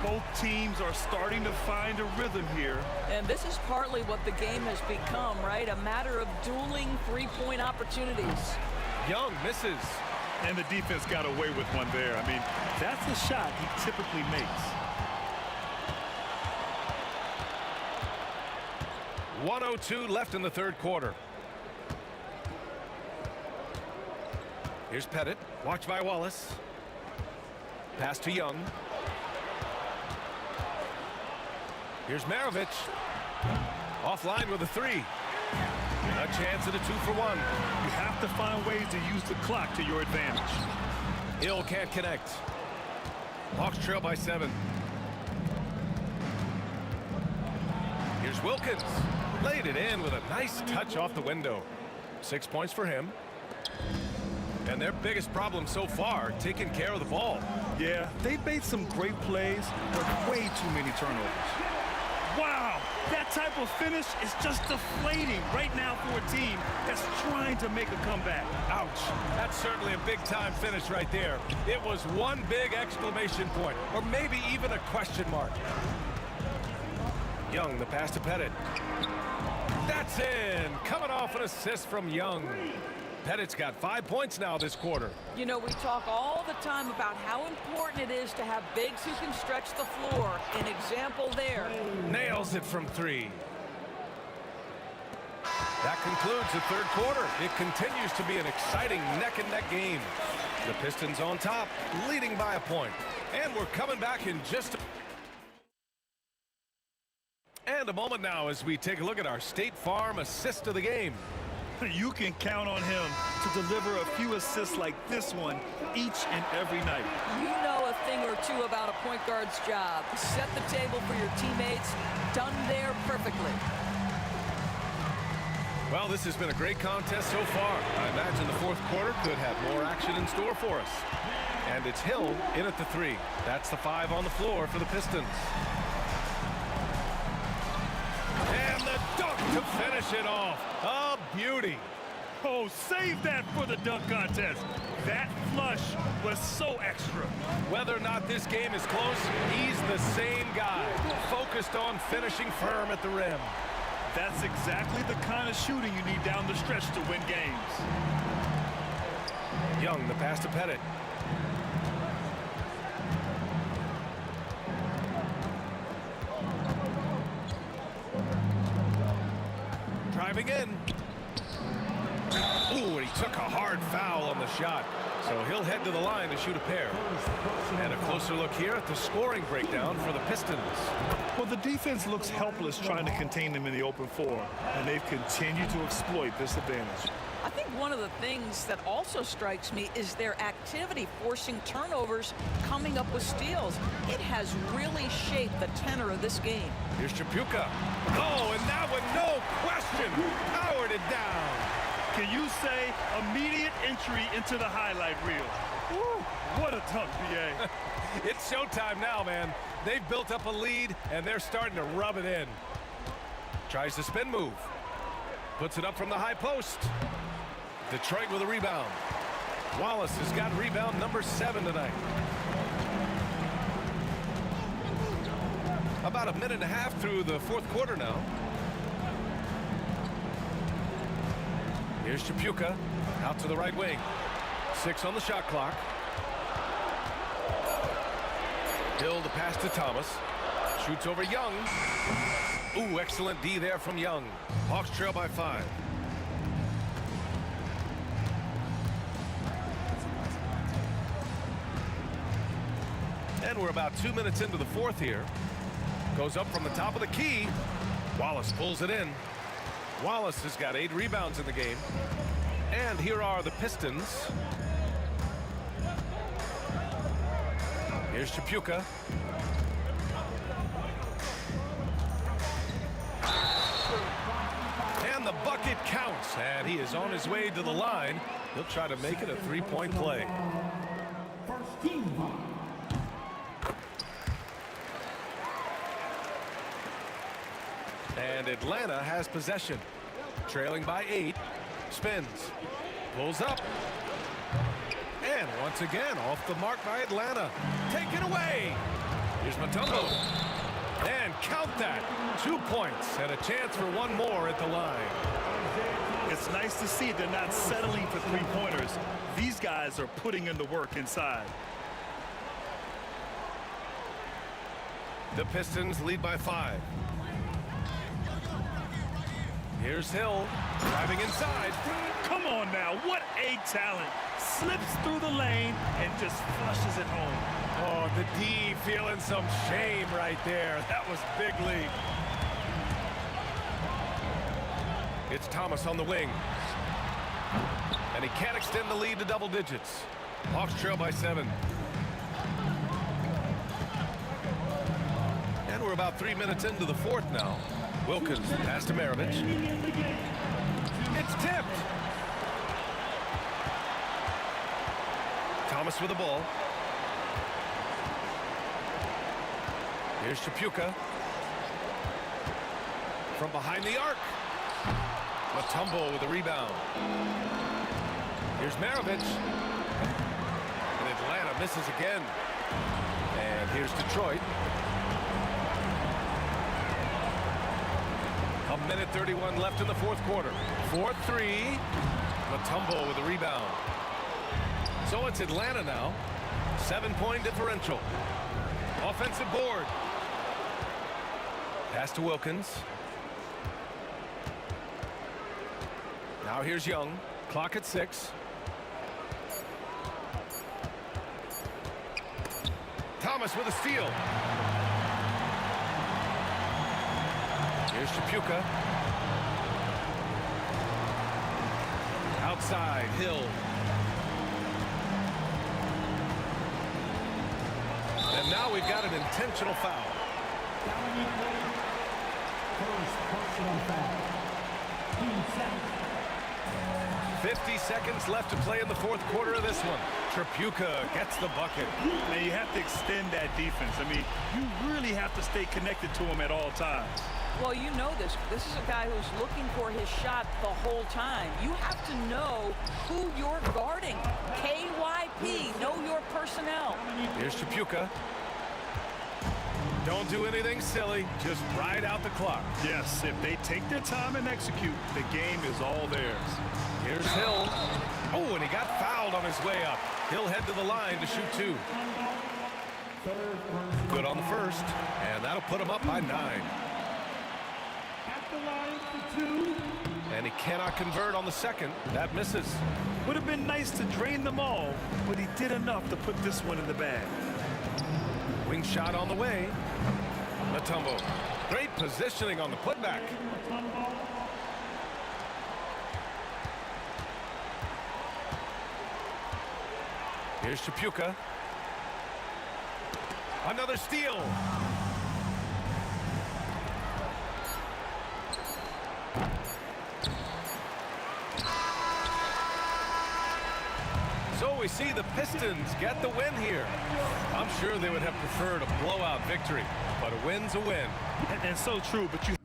Both teams are starting to find a rhythm here. And this is partly what the game has become, right? A matter of dueling three-point opportunities. Young misses. And the defense got away with one there. I mean, that's a shot he typically makes. 1:02 left in the third quarter. Here's Pettit. Watched by Wallace. Pass to Young. Here's Maravich. Offline with a 3. A chance at a 2-for-1. You have to find ways to use the clock to your advantage. Hill can't connect. Hawks trail by 7. Here's Wilkins. Laid it in with a nice touch off the window. 6 points for him. And their biggest problem so far, taking care of the ball. Yeah, they've made some great plays, but way too many turnovers. Wow, that type of finish is just deflating right now for a team that's trying to make a comeback. Ouch. That's certainly a big-time finish right there. It was one big exclamation point, or maybe even a question mark. Young, the pass to Pettit. That's in. Coming off an assist from Young. Pettit's got 5 points now this quarter. You know, we talk all the time about how important it is to have bigs who can stretch the floor. An example there. Nails it from 3. That concludes the third quarter. It continues to be an exciting neck-and-neck game. The Pistons on top, leading by a point. And we're coming back in just a moment now as we take a look at our State Farm assist of the game. You can count on him to deliver a few assists like this one each and every night. You know, if thing or two about a point guard's job. Set the table for your teammates. Done there perfectly. Well, this has been a great contest so far. I imagine the fourth quarter could have more action in store for us. And it's Hill in at the 3. That's the 5 on the floor for the Pistons. And the dunk to finish it off. A beauty. Oh, save that for the dunk contest. That flush was so extra. Whether or not this game is close, he's the same guy, focused on finishing firm at the rim. That's exactly the kind of shooting you need down the stretch to win games. Young, the pass to Pettit. Driving in. Ooh, and he took a hard foul on the shot. So he'll head to the line to shoot a pair. And a closer look here at the scoring breakdown for the Pistons. Well, the defense looks helpless trying to contain them in the open floor, and they've continued to exploit this advantage. I think one of the things that also strikes me is their activity forcing turnovers, coming up with steals. It has really shaped the tenor of this game. Here's Chapuka. Oh, and that one, no question, powered it down. Can you say immediate entry into the highlight reel? Woo, what a dunk, BA. It's showtime now, man. They've built up a lead, and they're starting to rub it in. Tries the spin move. Puts it up from the high post. Detroit with a rebound. Wallace has got rebound number 7 tonight. About a minute and a half through the fourth quarter now. Here's Chapuka out to the right wing. 6 on the shot clock. Hill the pass to Thomas. Shoots over Young. Ooh, excellent D there from Young. Hawks trail by 5. And we're about 2 minutes into the fourth here. Goes up from the top of the key. Wallace pulls it in. Wallace has got 8 rebounds in the game. And here are the Pistons. Here's Chapuka. And the bucket counts. And he is on his way to the line. He'll try to make it a 3-point play. And Atlanta has possession. Trailing by 8. Spins. Pulls up. And once again, off the mark by Atlanta. Taken away. Here's Mutombo. And count that. 2 points and a chance for one more at the line. It's nice to see they're not settling for three-pointers. These guys are putting in the work inside. The Pistons lead by 5. Here's Hill driving inside. Come on now, what a talent. Slips through the lane and just flushes it home. Oh, the D feeling some shame right there. That was big league. It's Thomas on the wing. And he can't extend the lead to double digits. Hawks trail by 7. And we're about 3 minutes into the fourth now. Wilkins pass to Maravich. It's tipped. Thomas with the ball. Here's Chapuka. From behind the arc. Mutombo with the rebound. Here's Maravich. And Atlanta misses again. And here's Detroit. A minute 31 left in the fourth quarter. 4-3. Mutombo with the rebound. So it's Atlanta now. 7-point differential. Offensive board. Pass to Wilkins. Now here's Young. Clock at 6. Thomas with a steal. Here's Chapuka. Outside, Hill. now we've got an intentional foul. 50 seconds left to play in the fourth quarter of this one. Tripucka gets the bucket. Now you have to extend that defense. I mean, you really have to stay connected to him at all times. Well, you know this. This is a guy who's looking for his shot the whole time. You have to know who you're guarding. KYP, know your personnel. Here's Tripucka. Don't do anything silly. Just ride out the clock. Yes, if they take their time and execute, the game is all theirs. Here's Hill. Oh, and he got fouled on his way up. He'll head to the line to shoot 2. Good on the first, and that'll put him up by 9. At the line for 2. And he cannot convert on the second. That misses. Would have been nice to drain them all, but he did enough to put this one in the bag. Wing shot on the way. Matumbo. Great positioning on the putback. Here's Tripucka. Another steal. So we see the Pistons get the win here. I'm sure they would have preferred a blowout victory, but a win's a win. And so true, but you...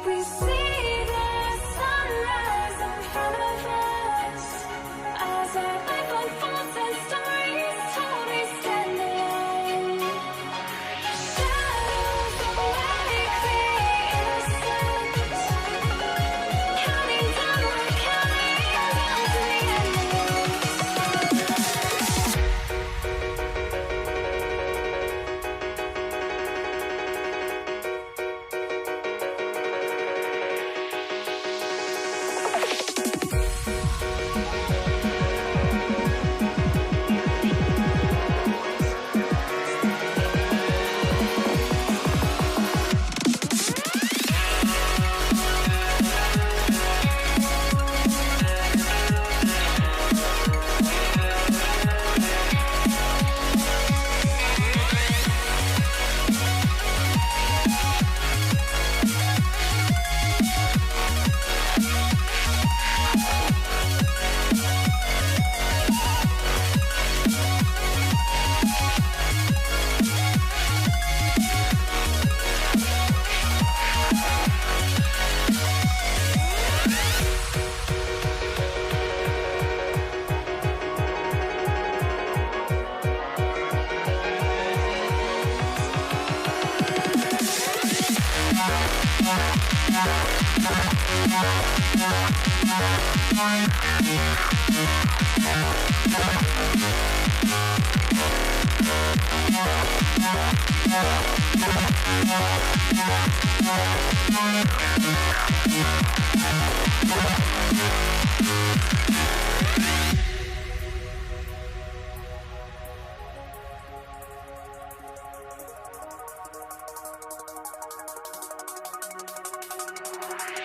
We see the sunrise in front of us as our life unfolds and stories told. We stand alone. Shadows awake the innocent, counting down, we're counting down to the end.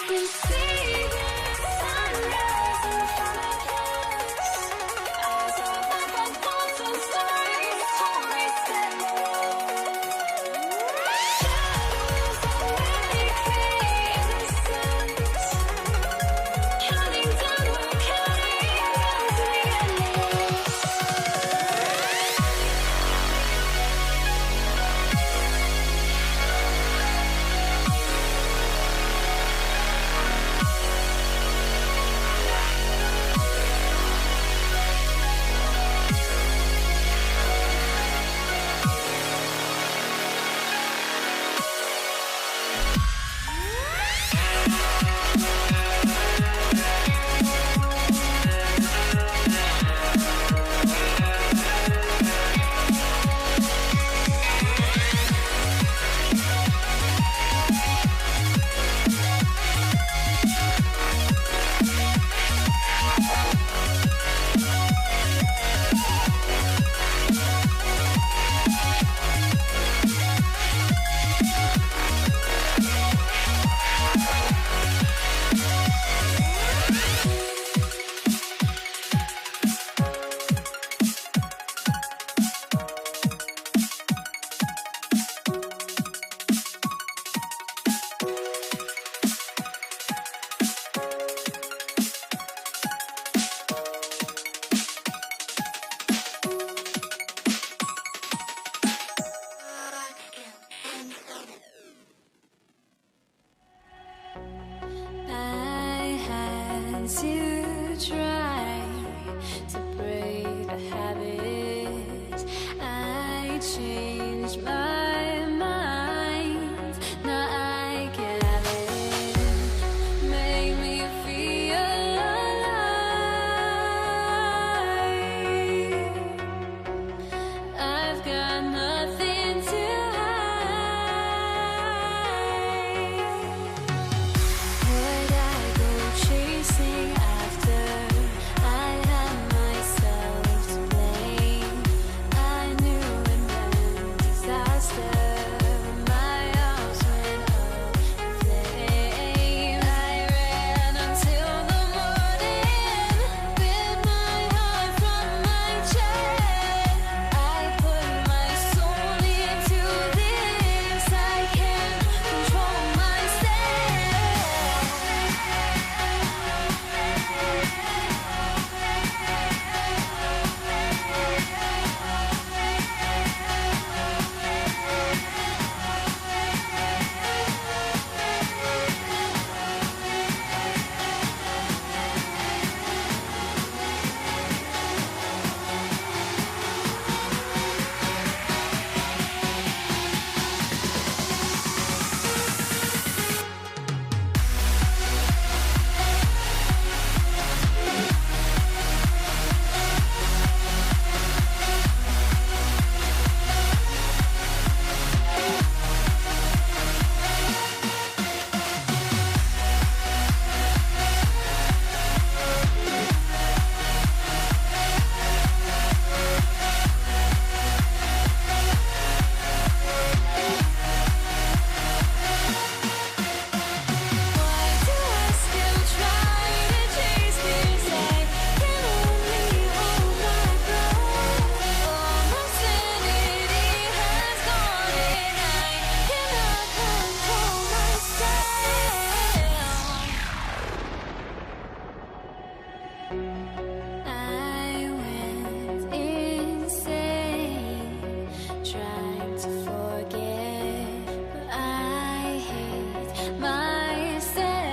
We see the sunrise in front of us as our life unfolds and stories told. We stand alone. Shadows awake the innocent, counting down, we're counting down to the end. try to break the habit. I changed my mind. Now I can have it. Make me feel alive. I've got nothing to hide. Would I go chasing after? I had myself to blame. I knew it meant disaster. My arms went up in flames. I ran until the morning. Bit my heart from my chest. I put my soul into this. I can't control I went insane, trying to forget, but I hate myself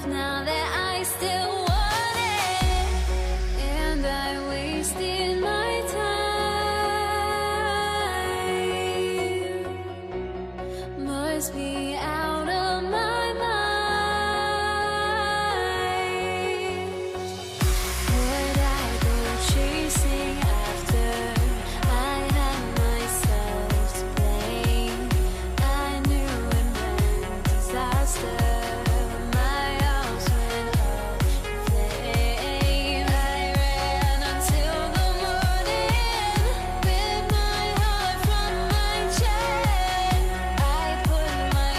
now that I still want it, and I wasted my time. Must be out of my mind. Would I go chasing after? I had myself to blame. I knew it meant disaster. My arms went up in flames. I ran until the morning. Bit my heart from my chest. I put my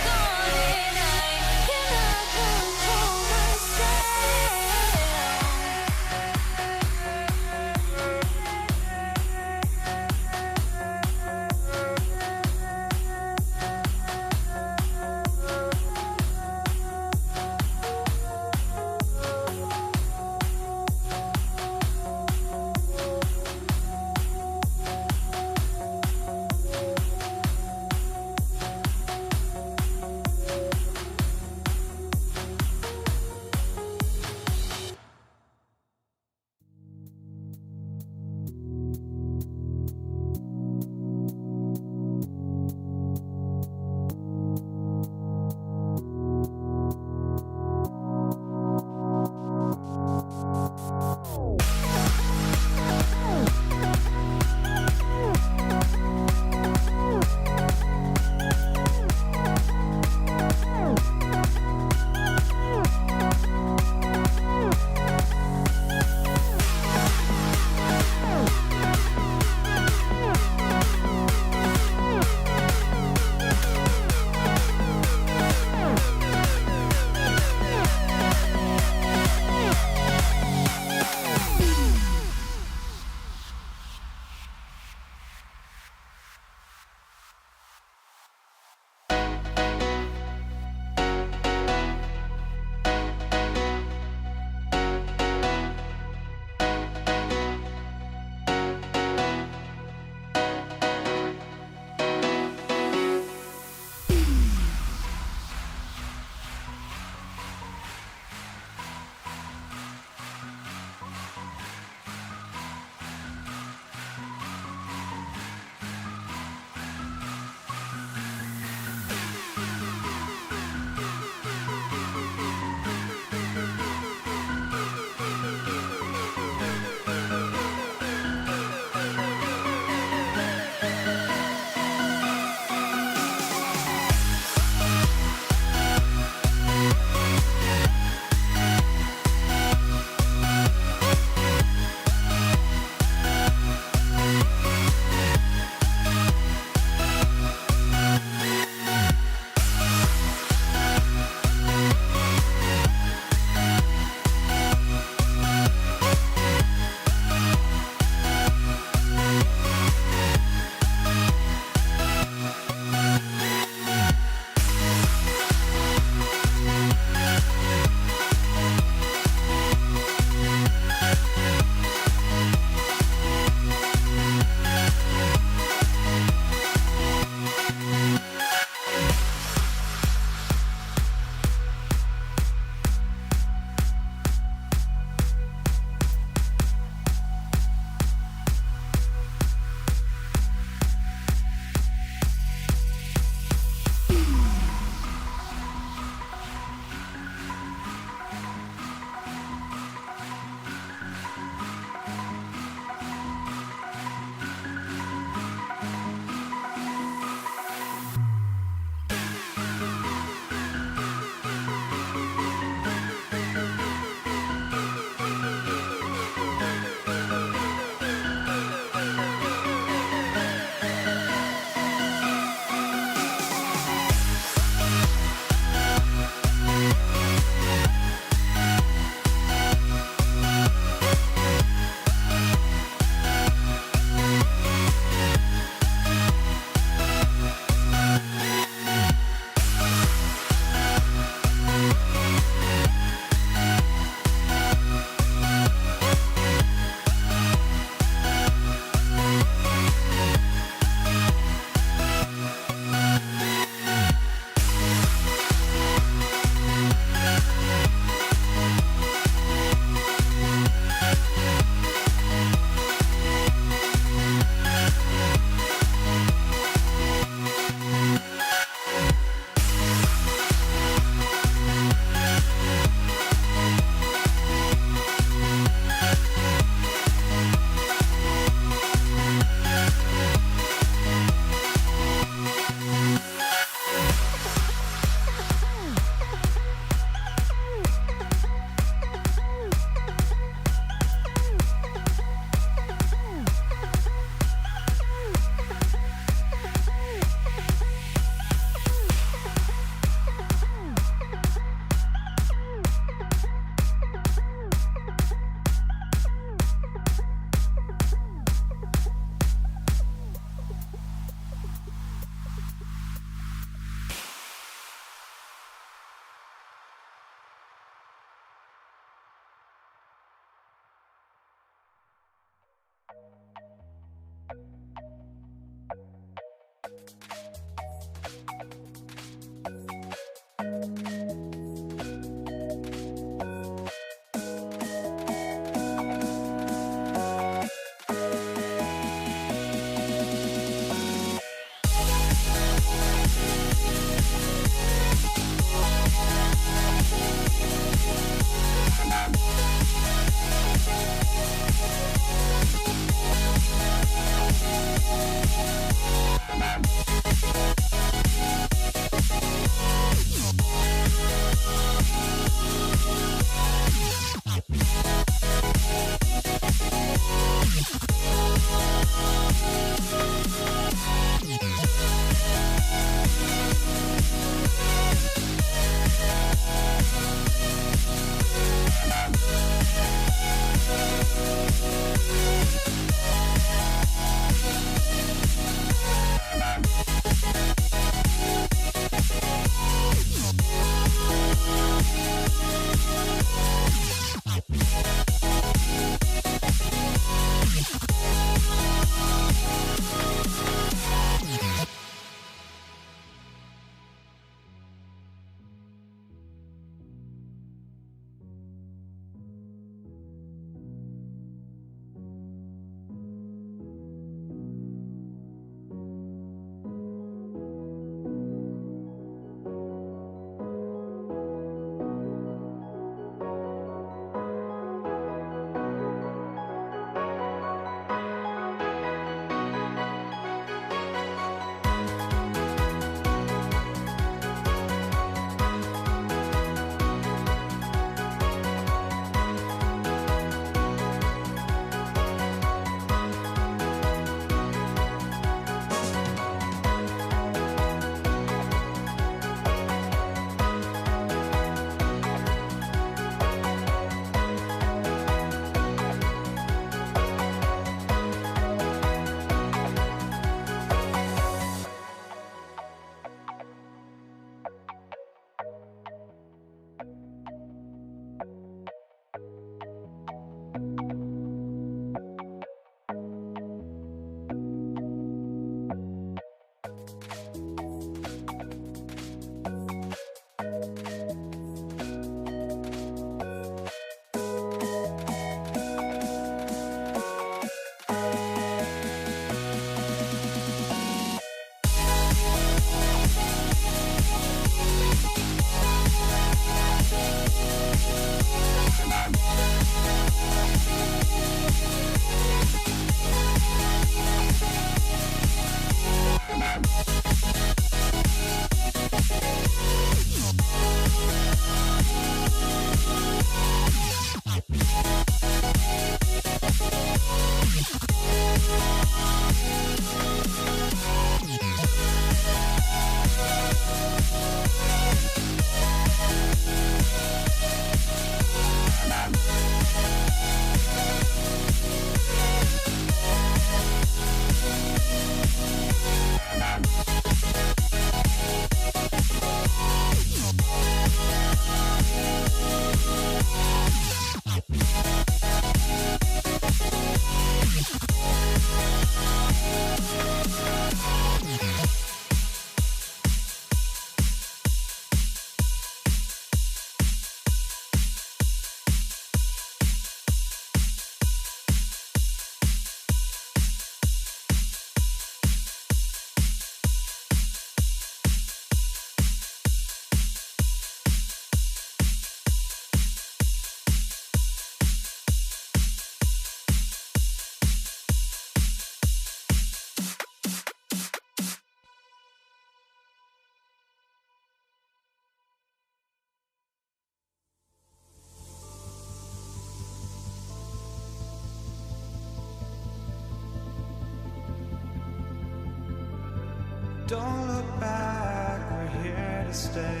Don't look back, we're here to stay.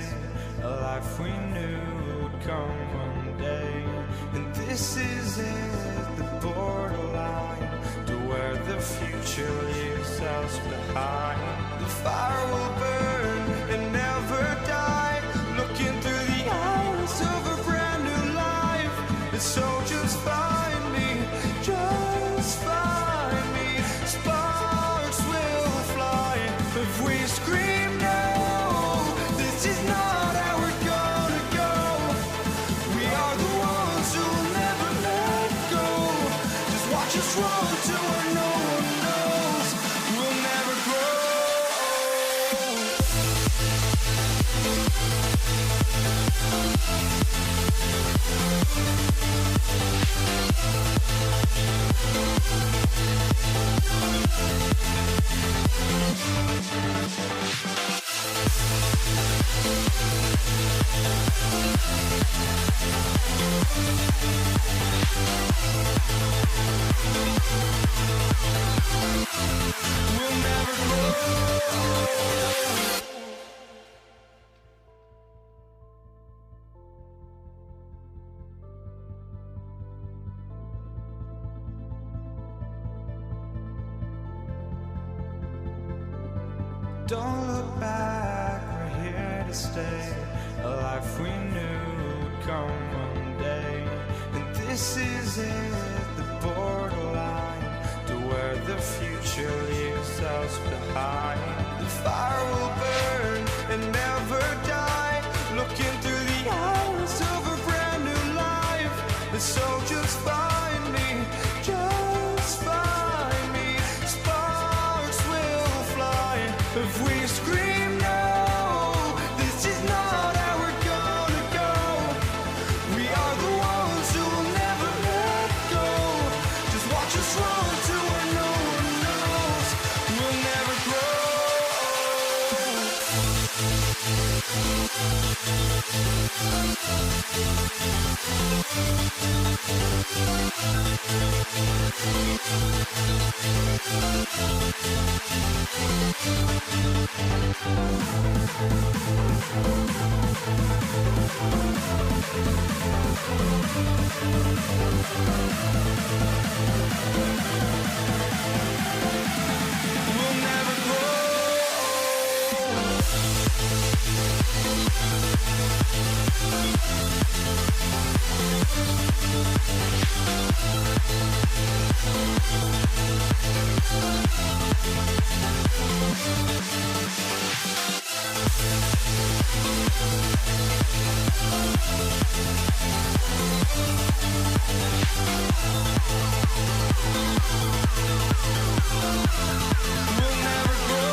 A life we knew would come one day. And this is it, the borderline to where the future leaves us behind. The fire will burn and never die, looking through the eyes of a brand new life. And so just find me, just find me. Sparks will fly if we scream no. This is not how we're gonna go. We are the ones who will never let go. Just watch us run to where no one knows. We'll never grow. We'll never grow. Don't look back, we're here to stay. A life we knew would come one day. And this is it, the borderline to where the future leaves us behind. The fire will burn and never die, looking through the eyes of a brand new life. And so just find me, just find me. Sparks will fly if we scream no. This is not how we're gonna go. We are the ones who will never let go. Just watch us run to where no one knows. We'll never grow. We'll never grow. We'll never grow.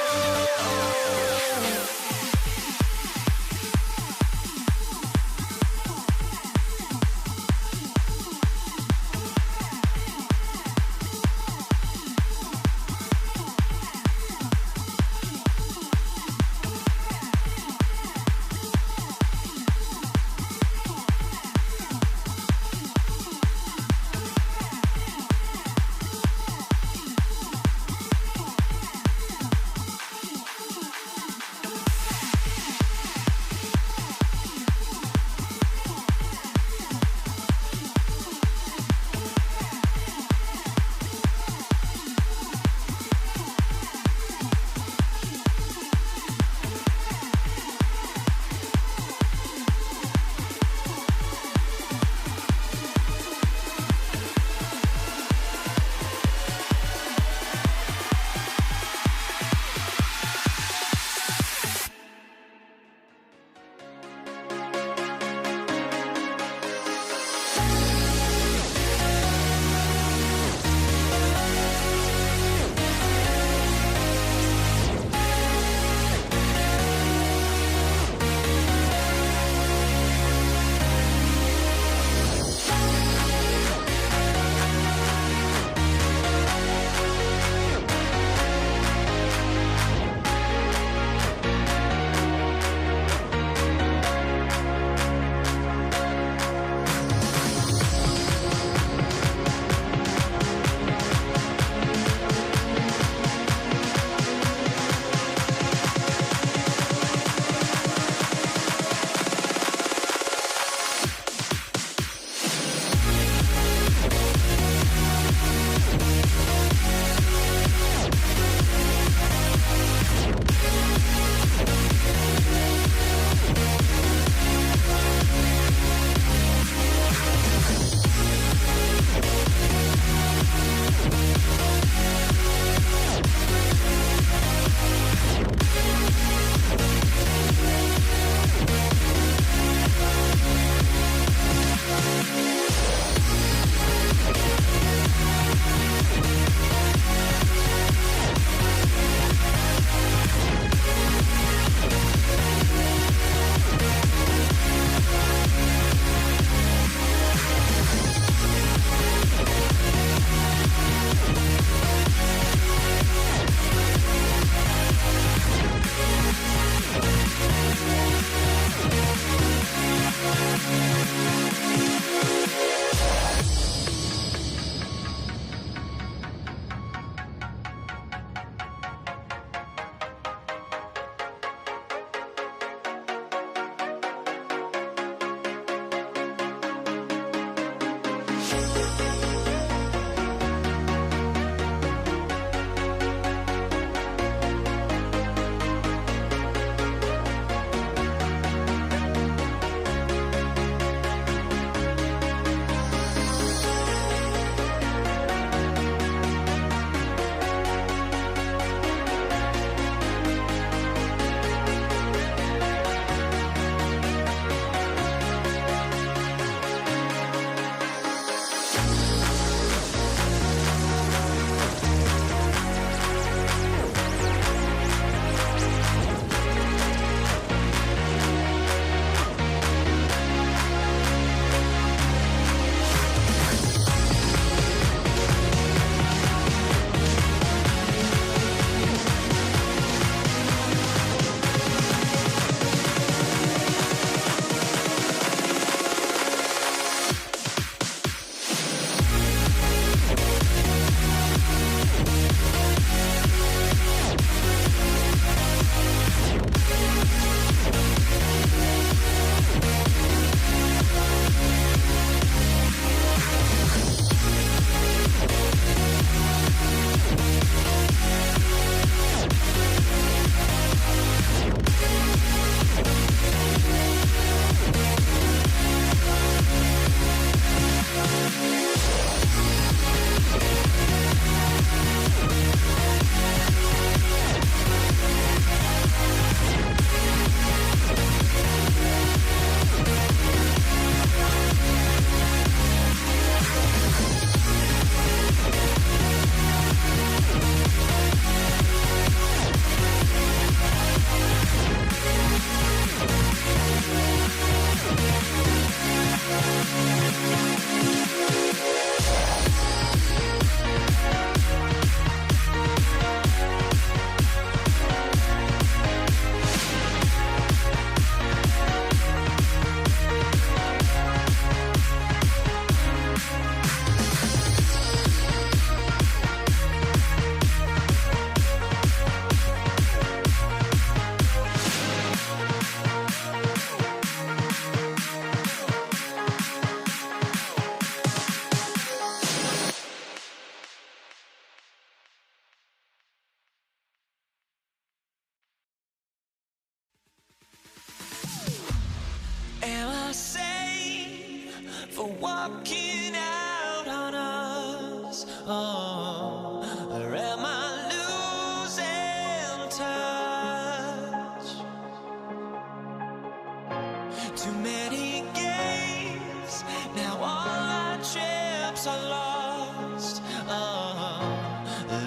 Too many games, now all our chips are lost.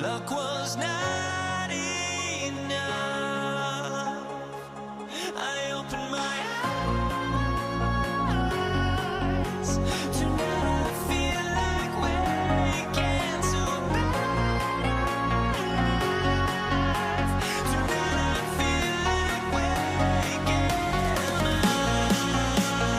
Luck was not enough. I opened my eyes. Tonight I feel like waking to life. Tonight I feel like waking up.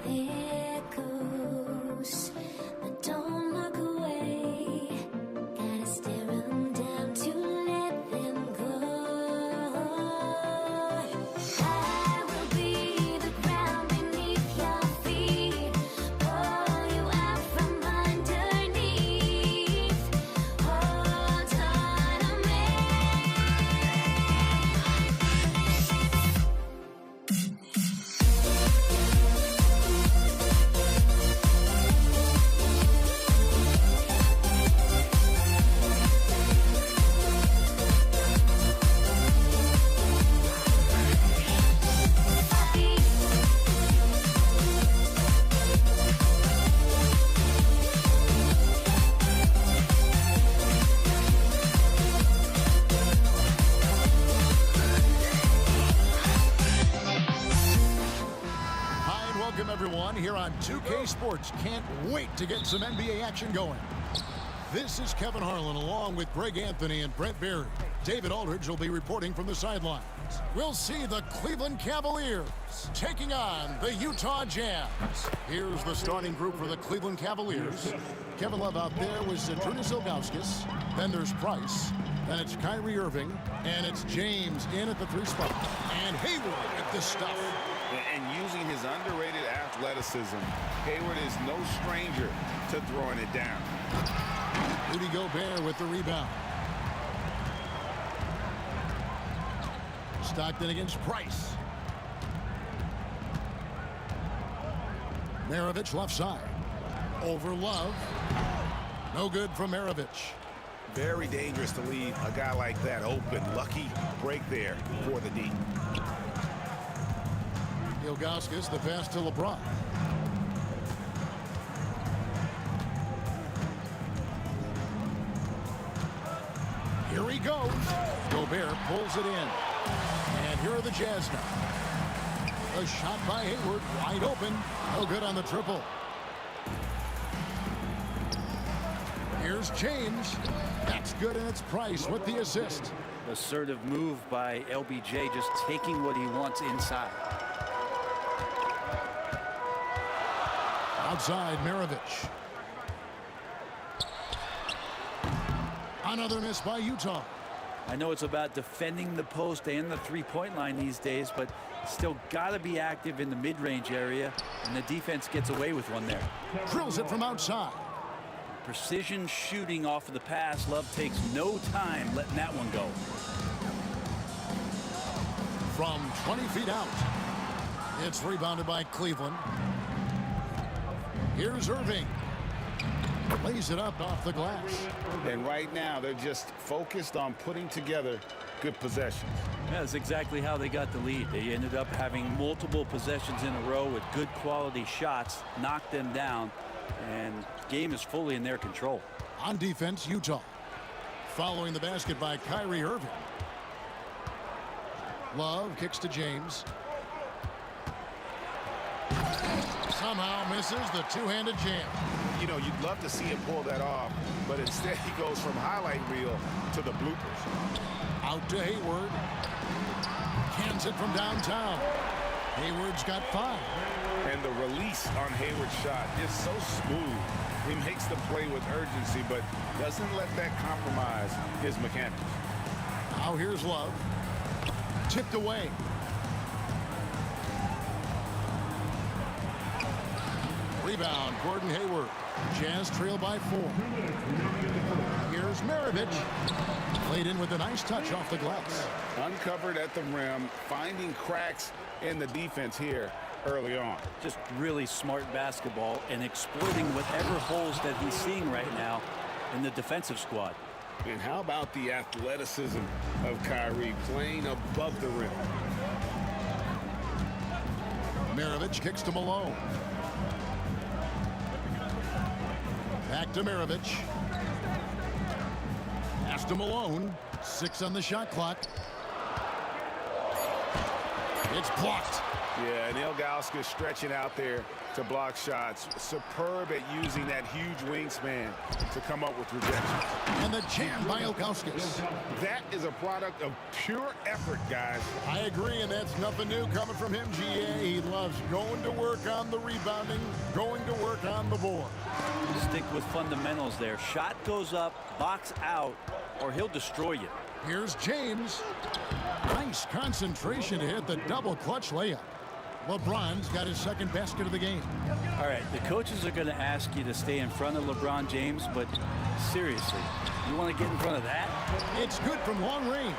There goes, but don't look away. Gotta stare 'em down to let them go. I will be the ground beneath your feet, pull you out from underneath. Hold on to me. Hi, and welcome everyone here on 2K Sports. Can't wait to get some NBA action going. This is Kevin Harlan along with Greg Anthony and Brent Berry. David Aldridge will be reporting from the sidelines. We'll see the Cleveland Cavaliers taking on the Utah Jazz. Here's the starting group for the Cleveland Cavaliers. Kevin Love out there with Zydrunas Ilgauskas. Then there's Price. Then it's Kyrie Irving. And it's James in at the 3 spot. And Hayward at the stuff. And using his underrated athleticism, Hayward is no stranger to throwing it down. Rudy Gobert with the rebound. Stockton against Price. Maravich left side. Over Love. No good from Maravich. Very dangerous to leave a guy like that open. Lucky break there for the D. Ilgauskas, the pass to LeBron. Here he goes. Gobert pulls it in. And here are the Jazz now. A shot by Hayward, wide open. No good on the triple. Here's James. That's good, and it's Price with the assist. Assertive move by LBJ, just taking what he wants inside. Outside, Maravich. Another miss by Utah. I know it's about defending the post and the three-point line these days, but still got to be active in the mid-range area, and the defense gets away with one there. Drills it from outside. Precision shooting off of the pass. Love takes no time letting that one go. From 20 feet out. It's rebounded by Cleveland. Here's Irving. Lays it up off the glass. And right now, they're just focused on putting together good possessions. Yeah, that's exactly how they got the lead. They ended up having multiple possessions in a row with good quality shots, knocked them down, and game is fully in their control. On defense, Utah. Following the basket by Kyrie Irving. Love kicks to James. Somehow misses the two-handed jam. You know, you'd love to see him pull that off, but instead he goes from highlight reel to the bloopers. Out to Hayward. Cans it from downtown. Hayward's got 5. And the release on Hayward's shot is so smooth. He makes the play with urgency, but doesn't let that compromise his mechanics. Now here's Love. Tipped away. Rebound, Gordon Hayward. Jazz trail by 4. Here's Maravich. Played in with a nice touch off the glass. Uncovered at the rim, finding cracks in the defense here early on. Just really smart basketball and exploiting whatever holes that he's seeing right now in the defensive squad. And how about the athleticism of Kyrie playing above the rim? Maravich kicks to Malone. Back to Maravich. Pass to Malone. 6 on the shot clock. It's blocked. Yeah, and Ilgauskas stretching out there to block shots. Superb at using that huge wingspan to come up with rejections. And the jam by Ilgauskas. That is a product of pure effort, guys. I agree, and that's nothing new coming from him, GA. He loves going to work on the rebounding, going to work on the board. Stick with fundamentals there. Shot goes up, box out, or he'll destroy you. Here's James. Nice concentration to hit the double clutch layup. LeBron's got his second basket of the game. All right, the coaches are going to ask you to stay in front of LeBron James, but seriously, you want to get in front of that? It's good from long range.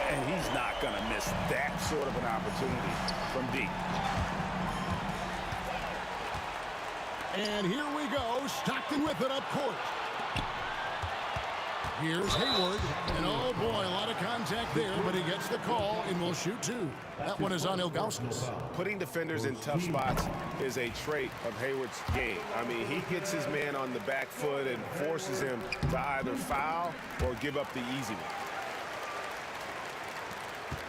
And he's not going to miss that sort of an opportunity from deep. And here we go. Stockton with it up court. Here's Hayward. And oh boy, a lot of contact there, but he gets the call and will shoot two. That one is on Ilgauskas. Putting defenders in tough spots is a trait of Hayward's game. I mean, he gets his man on the back foot and forces him to either foul or give up the easy one.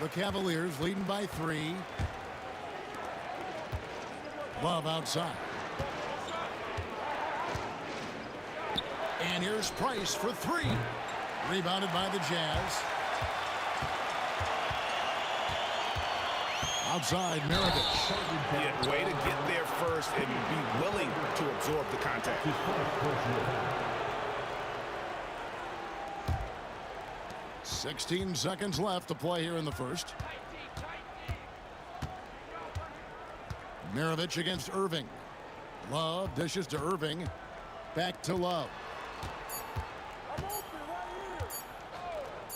The Cavaliers leading by 3. Love outside. And here's Price for 3. Rebounded by the Jazz. Outside, Maravich. Yeah, way to get there first and be willing to absorb the contact. 16 seconds left to play here in the first. Maravich against Irving. Love dishes to Irving. Back to Love.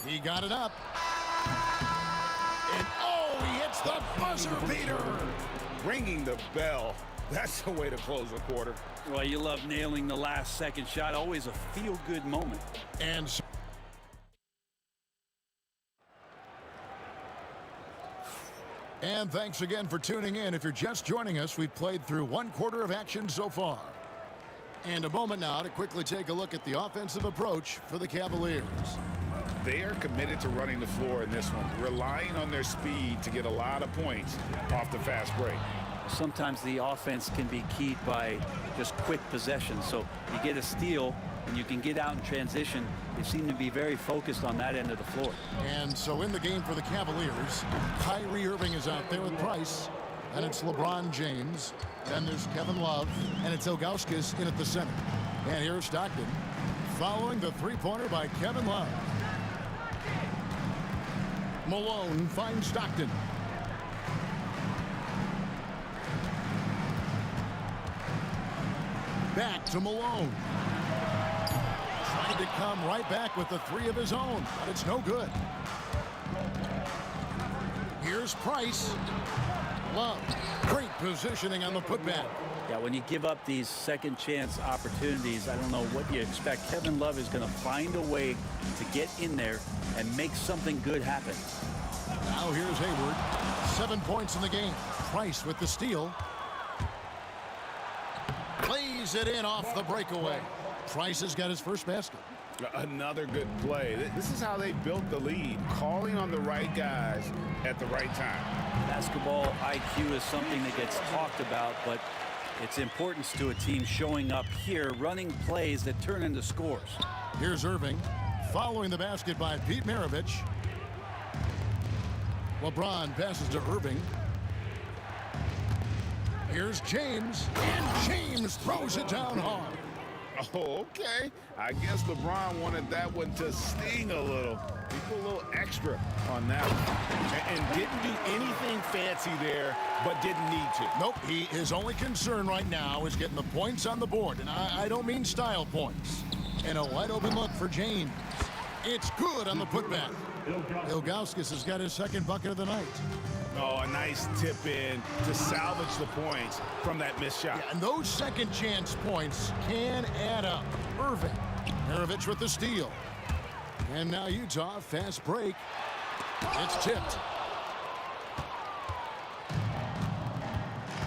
He got it up. And oh, he hits the buzzer beater. Ringing the bell. That's the way to close a quarter. Well, you love nailing the last second shot. Always a feel-good moment. And thanks again for tuning in. If you're just joining us, we've played through 1 quarter of action so far. And a moment now to quickly take a look at the offensive approach for the Cavaliers. They are committed to running the floor in this one, relying on their speed to get a lot of points off the fast break. Sometimes the offense can be keyed by just quick possession. So you get a steal and you can get out in transition. They seem to be very focused on that end of the floor. And so in the game for the Cavaliers, Kyrie Irving is out there with Price. And it's LeBron James. Then there's Kevin Love. And it's Ilgauskas in at the center. And here's Stockton following the three-pointer by Kevin Love. Malone finds Stockton. Back to Malone. Tried to come right back with the 3 of his own, but it's no good. Here's Price. Love. Great positioning on the putback. Yeah, when you give up these second chance opportunities, I don't know what you expect. Kevin Love is going to find a way to get in there and make something good happen. Now here's Hayward. 7 points in the game. Price with the steal. Plays it in off the breakaway. Price has got his first basket. Another good play. This is how they built the lead, calling on the right guys at the right time. Basketball IQ is something that gets talked about, but its importance to a team showing up here, running plays that turn into scores. Here's Irving, following the basket by Pete Maravich. LeBron passes to Irving. Here's James, and James throws it down hard. Oh, okay. I guess LeBron wanted that one to sting a little. He put a little extra on that one. And didn't do anything fancy there, but didn't need to. Nope, his only concern right now is getting the points on the board. And I don't mean style points. And a wide open look for James. It's good on the putback. Ilgauskas has got his second bucket of the night. Oh, a nice tip in to salvage the points from that missed shot. Yeah, and those second chance points can add up. Irving. Maravich with the steal. And now Utah, fast break. It's tipped.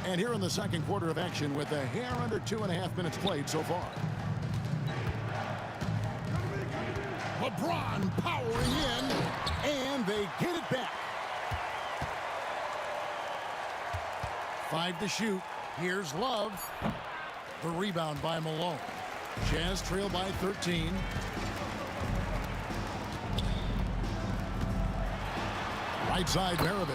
And here in the second quarter of action with a hair under 2.5 minutes played so far. LeBron powering in, and they get it back. 5 to shoot. Here's Love. The rebound by Malone. Jazz trail by 13. Right side, Maravich.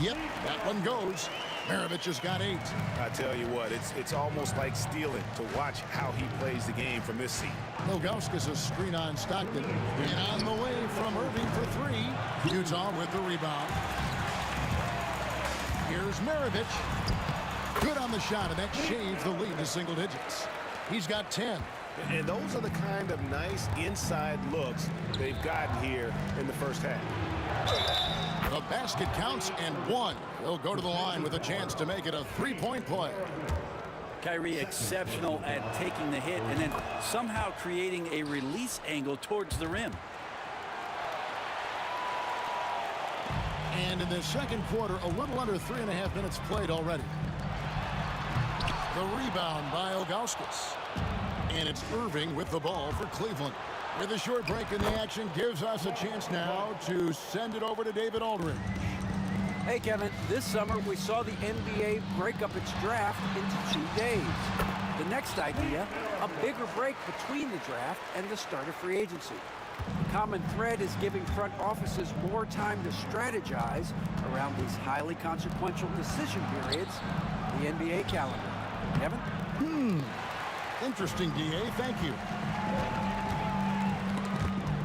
Yep, that one goes. Maravich has got 8. I tell you what, it's almost like stealing to watch how he plays the game from this seat. Ilgauskas a screen on Stockton. And on the way from Irving for 3. Utah with the rebound. Here's Maravich. Good on the shot, and that shaves the lead to single digits. He's got 10. And those are the kind of nice inside looks they've gotten here in the first half. The basket counts and 1. He'll go to the line with a chance to make it a 3-point play. Kyrie exceptional at taking the hit and then somehow creating a release angle towards the rim. And in the second quarter, a little under 3.5 minutes played already. The rebound by Ilgauskas. And it's Irving with the ball for Cleveland. With a short break in the action, gives us a chance now to send it over to David Aldridge. Hey, Kevin, this summer we saw the NBA break up its draft into 2 days. The next idea, a bigger break between the draft and the start of free agency. The common thread is giving front offices more time to strategize around these highly consequential decision periods, the NBA calendar. Kevin? Interesting, DA. Thank you.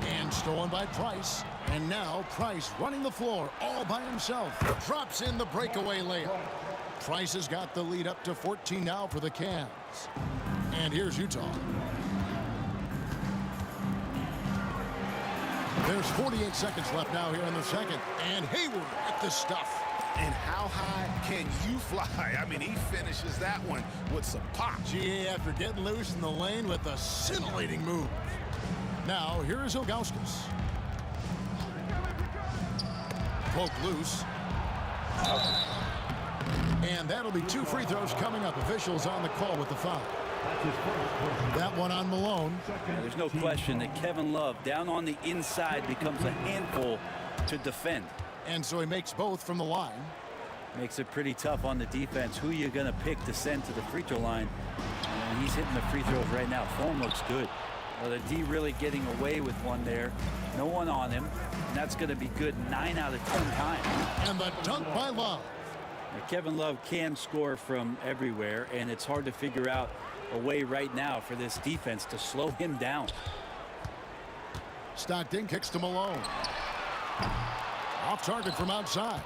And stolen by Price. And now Price running the floor all by himself. Drops in the breakaway layup. Price has got the lead up to 14 now for the Cavs. And here's Utah. There's 48 seconds left now here in the second. And Hayward at the stuff. And how high can you fly? I mean, he finishes that one with some pop. GA after getting loose in the lane with a scintillating move. Now, here is Ilgauskas. Poke loose. And that'll be 2 free throws coming up. Officials on the call with the foul. That one on Malone. There's no question that Kevin Love down on the inside becomes a handful to defend. And so he makes both from the line. Makes it pretty tough on the defense. Who you're going to pick to send to the free throw line. And he's hitting the free throws right now. Form looks good. Well, the D really getting away with one there. No one on him. And that's going to be good 9 out of 10 times. And the dunk by Love. Now, Kevin Love can score from everywhere, and it's hard to figure out a way right now for this defense to slow him down. Stockton kicks to Malone. Off target from outside.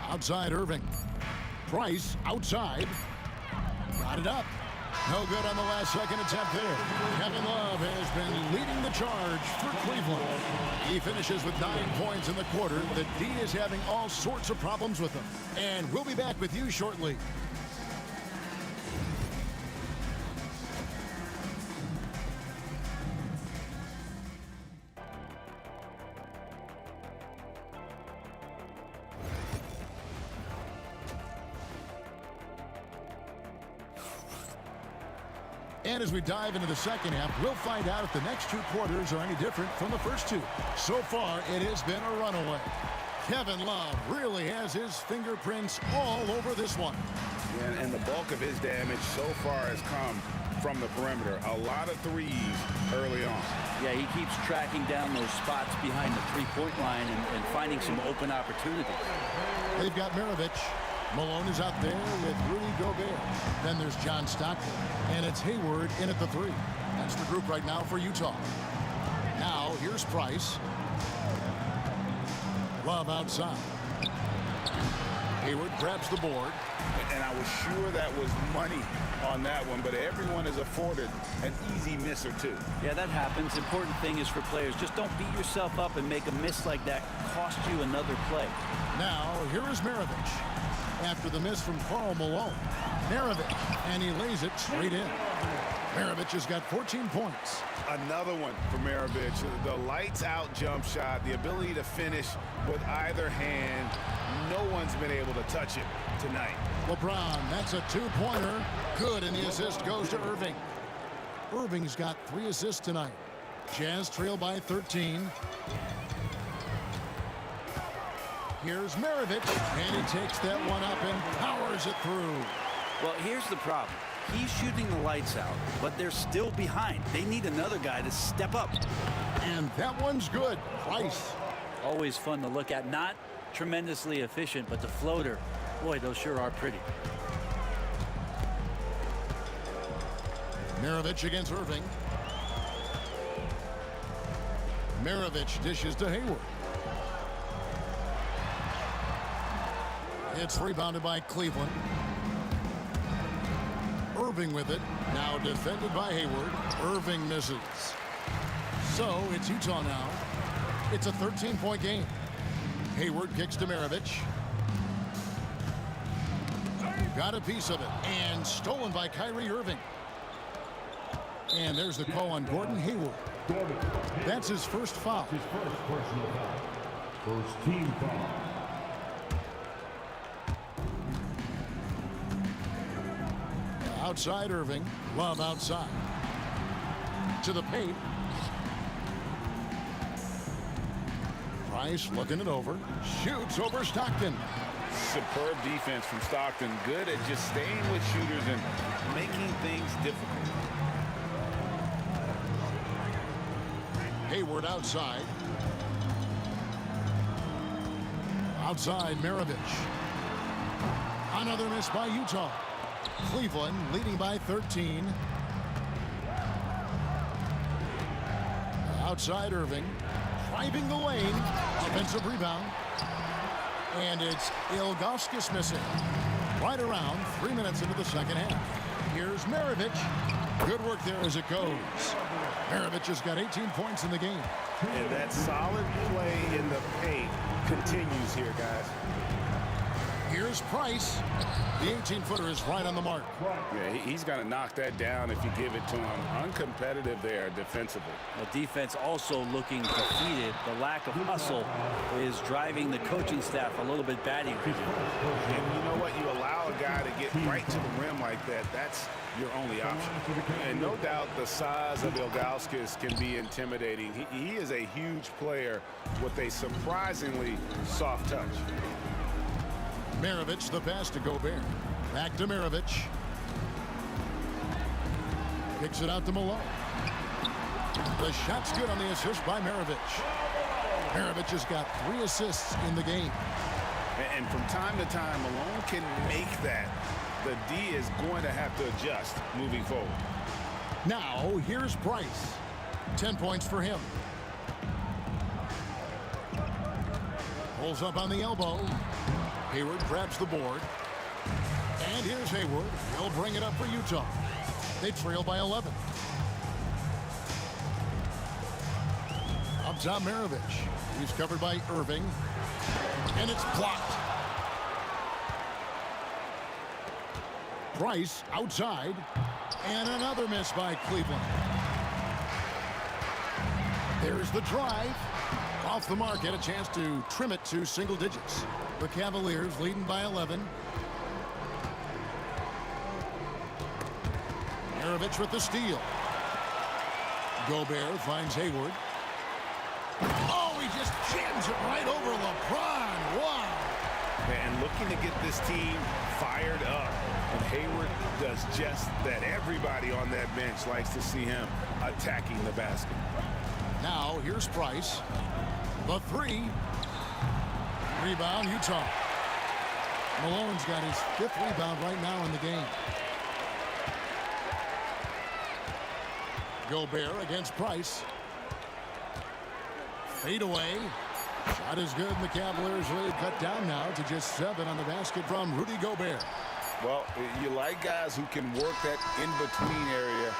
Outside Irving. Price outside. Got it up. No good on the last second attempt there. Kevin Love has been leading the charge for Cleveland. He finishes with 9 points in the quarter. The D is having all sorts of problems with him. And we'll be back with you shortly. And as we dive into the second half, we'll find out if the next 2 quarters are any different from the first 2. So far, it has been a runaway. Kevin Love really has his fingerprints all over this one. And the bulk of his damage so far has come from the perimeter. A lot of threes early on. Yeah, he keeps tracking down those spots behind the three-point line and finding some open opportunities. They've got Maravich. Malone is out there with Rudy Gobert. Then there's John Stockton. And it's Hayward in at the 3. That's the group right now for Utah. Now, here's Price. Love outside. Hayward grabs the board. And I was sure that was money on that one, but everyone is afforded an easy miss or 2. Yeah, that happens. Important thing is for players, just don't beat yourself up and make a miss like that cost you another play. Now, here is Maravich. After the miss from Karl Malone. Maravich, and he lays it straight in. Maravich has got 14 points. Another one for Maravich. The lights-out jump shot, the ability to finish with either hand. No one's been able to touch it tonight. LeBron, that's a 2-pointer. Good, and the assist goes to Irving. Irving's got 3 assists tonight. Jazz trail by 13. Here's Maravich, and he takes that one up and powers it through. Well, here's the problem. He's shooting the lights out, but they're still behind. They need another guy to step up. And that one's good. Price. Always fun to look at. Not tremendously efficient, but the floater, boy, those sure are pretty. Maravich against Irving. Maravich dishes to Hayward. It's rebounded by Cleveland. Irving with it. Now defended by Hayward. Irving misses. So it's Utah now. It's a 13-point game. Hayward kicks to Maravich. Got a piece of it. And stolen by Kyrie Irving. And there's the call on Gordon Hayward. That's his first foul. His first personal foul. First team foul. Outside Irving. Love outside. To the paint. Price looking it over. Shoots over Stockton. Superb defense from Stockton. Good at just staying with shooters and making things difficult. Hayward outside. Outside Maravich. Another miss by Utah. Cleveland leading by 13. Outside Irving. Driving the lane. Offensive rebound. And it's Ilgauskas missing. Right around 3 minutes into the second half. Here's Maravich. Good work there as it goes. Maravich has got 18 points in the game. And that solid play in the paint continues here, guys. Here's Price. The 18-footer is right on the mark. Yeah, he's going to knock that down if you give it to him. Uncompetitive there defensively. The defense also looking defeated. The lack of hustle is driving the coaching staff a little bit batty right now. And you know what? You allow a guy to get right to the rim like that. That's your only option. And no doubt the size of Ilgauskas can be intimidating. He is a huge player with a surprisingly soft touch. Maravich, the pass to Gobert. Back to Maravich. Kicks it out to Malone. The shot's good on the assist by Maravich. Maravich has got 3 assists in the game. And from time to time, Malone can make that. The D is going to have to adjust moving forward. Now, here's Price. 10 points for him. Pulls up on the elbow. Hayward grabs the board. And here's Hayward. He'll bring it up for Utah. They trail by 11. Up top, Maravich. He's covered by Irving. And it's blocked. Price outside. And another miss by Cleveland. There's the drive. Off the mark, had a chance to trim it to single digits. The Cavaliers leading by 11. Maravich with the steal. Gobert finds Hayward. Oh, he just jams it right over LeBron. Wow. And looking to get this team fired up. And Hayward does just that. Everybody on that bench likes to see him attacking the basket. Now, here's Price. The 3. Rebound, Utah. Malone's got his 5th rebound right now in the game. Gobert against Price. Fade away. Shot is good, and the Cavaliers lead cut down now to just 7 on the basket from Rudy Gobert. Well, you like guys who can work that in-between area.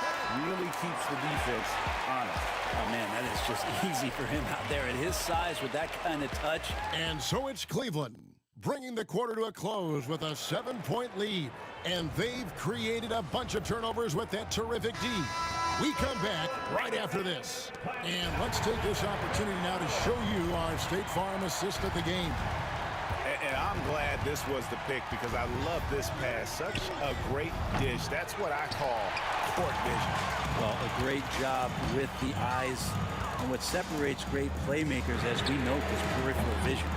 Really keeps the defense honest. Oh, man, that is just easy for him out there at his size with that kind of touch. And so it's Cleveland, bringing the quarter to a close with a 7-point lead. And they've created a bunch of turnovers with that terrific D. We come back right after this. And let's take this opportunity now to show you our State Farm assist of the game. And I'm glad this was the pick because I love this pass. Such a great dish. That's what I call court vision. Well, a great job with the eyes. And what separates great playmakers, as we note, is peripheral vision.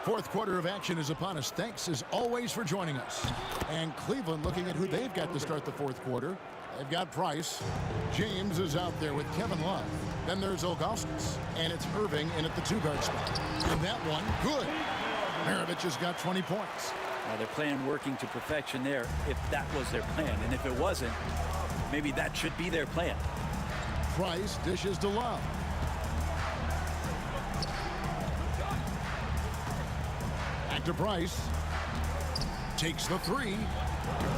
Fourth quarter of action is upon us. Thanks as always for joining us. And Cleveland looking at who they've got to start the fourth quarter. They've got Price. James is out there with Kevin Love. Then there's Ilgauskas. And it's Irving in at the 2-guard spot. And that one, good. Maravich has got 20 points. They're playing working to perfection there if that was their plan. And if it wasn't, maybe that should be their plan. Price dishes to Love. Back to Price. Takes the three.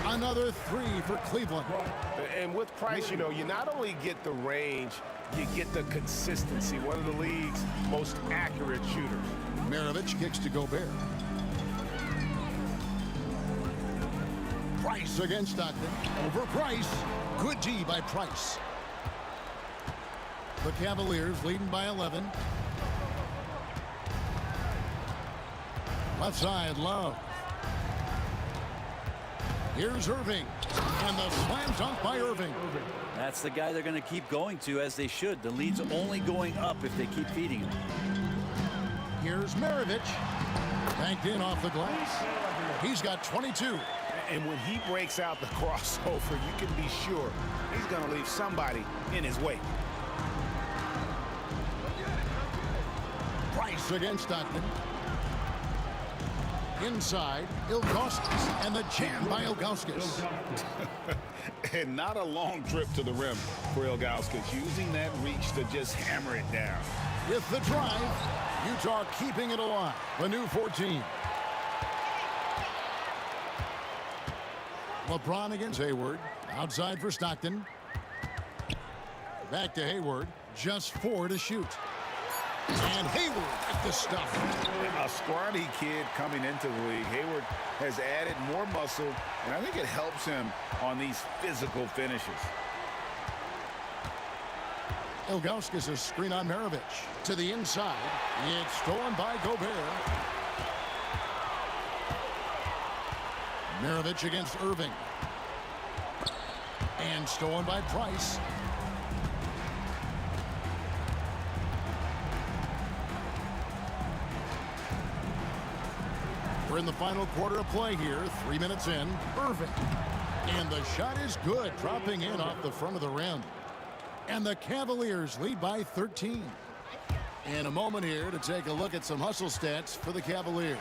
Another three for Cleveland. And with Price, you know, you not only get the range, you get the consistency. One of the league's most accurate shooters. Maravich kicks to Gobert. Price against Stockton. Over Price. Good D by Price. The Cavaliers leading by 11. Left side, Love. Here's Irving. And the slam dunk by Irving. That's the guy they're going to keep going to, as they should. The lead's only going up if they keep feeding him. Here's Maravich. Banked in off the glass. He's got 22. And when he breaks out the crossover, you can be sure he's going to leave somebody in his wake. Price against Stockton. Inside, Ilgauskas, and the jam by Ilgauskas. And not a long trip to the rim for Ilgauskas, using that reach to just hammer it down. With the drive, Utah keeping it alive. A new 14. LeBron against Hayward. Outside for Stockton. Back to Hayward. Just 4 to shoot. And Hayward at the stuff. A scrawny kid coming into the league. Hayward has added more muscle, and I think it helps him on these physical finishes. Ilgauskas' screen on Maravich. To the inside. It's stolen by Gobert. Maravich against Irving. And stolen by Price. We're in the final quarter of play here. 3 minutes in. Irving. And the shot is good. Dropping in off the front of the rim. And the Cavaliers lead by 13. In a moment here to take a look at some hustle stats for the Cavaliers.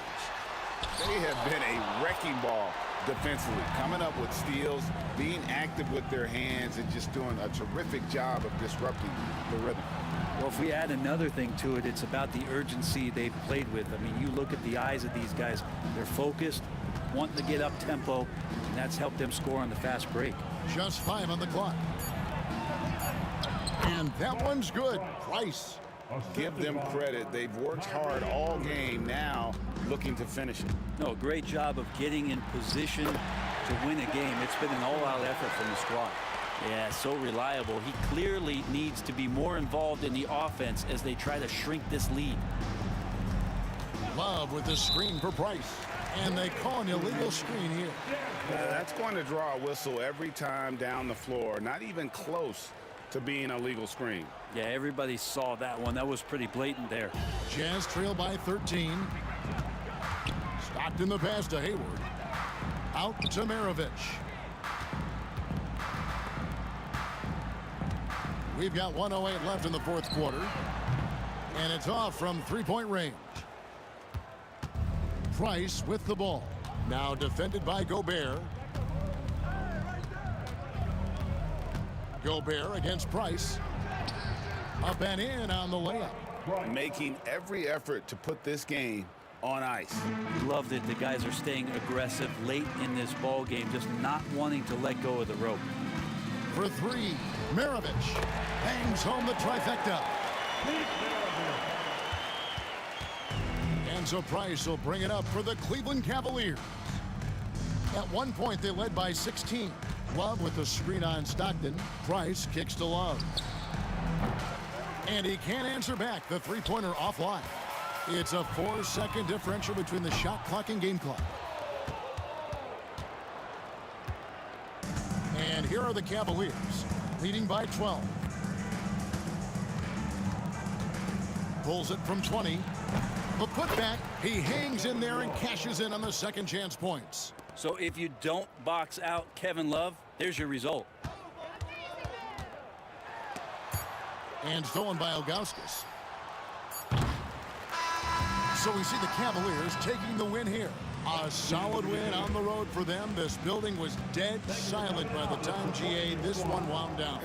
They have been a wrecking ball defensively, coming up with steals, being active with their hands, and just doing a terrific job of disrupting the rhythm. Well, if we add another thing to it, it's about the urgency they've played with. I mean, you look at the eyes of these guys. They're focused, wanting to get up tempo, and that's helped them score on the fast break. Just 5 on the clock. And that one's good. Price. Give them credit. They've worked hard all game, now looking to finish it. No, great job of getting in position to win a game. It's been an all-out effort from the squad. Yeah, so reliable. He clearly needs to be more involved in the offense as they try to shrink this lead. Love with the screen for Price. And they call an illegal screen here. That's going to draw a whistle every time down the floor. Not even close to being a legal screen. Yeah, everybody saw that one. That was pretty blatant there. Jazz trail by 13. Stockton the pass to Hayward. Out to Maravich. We've got 1:08 left in the fourth quarter. And it's off from three-point range. Price with the ball. Now defended by Gobert. Gobert against Price. Up and in on the layup. Making every effort to put this game on ice. Loved it. The guys are staying aggressive late in this ball game, just not wanting to let go of the rope. For three, Maravich bangs home the trifecta. And so Price will bring it up for the Cleveland Cavaliers. At one point, they led by 16. Love with the screen on Stockton. Price kicks to Love. And he can't answer back. The three-pointer offline. It's a 4-second differential between the shot clock and game clock. And here are the Cavaliers, leading by 12. Pulls it from 20. The putback, he hangs in there and cashes in on the second chance points. So if you don't box out Kevin Love, there's your result. And stolen by Ilgauskas. So we see the Cavaliers taking the win here. A solid win on the road for them. This building was dead silent by the time, GA, this one wound down.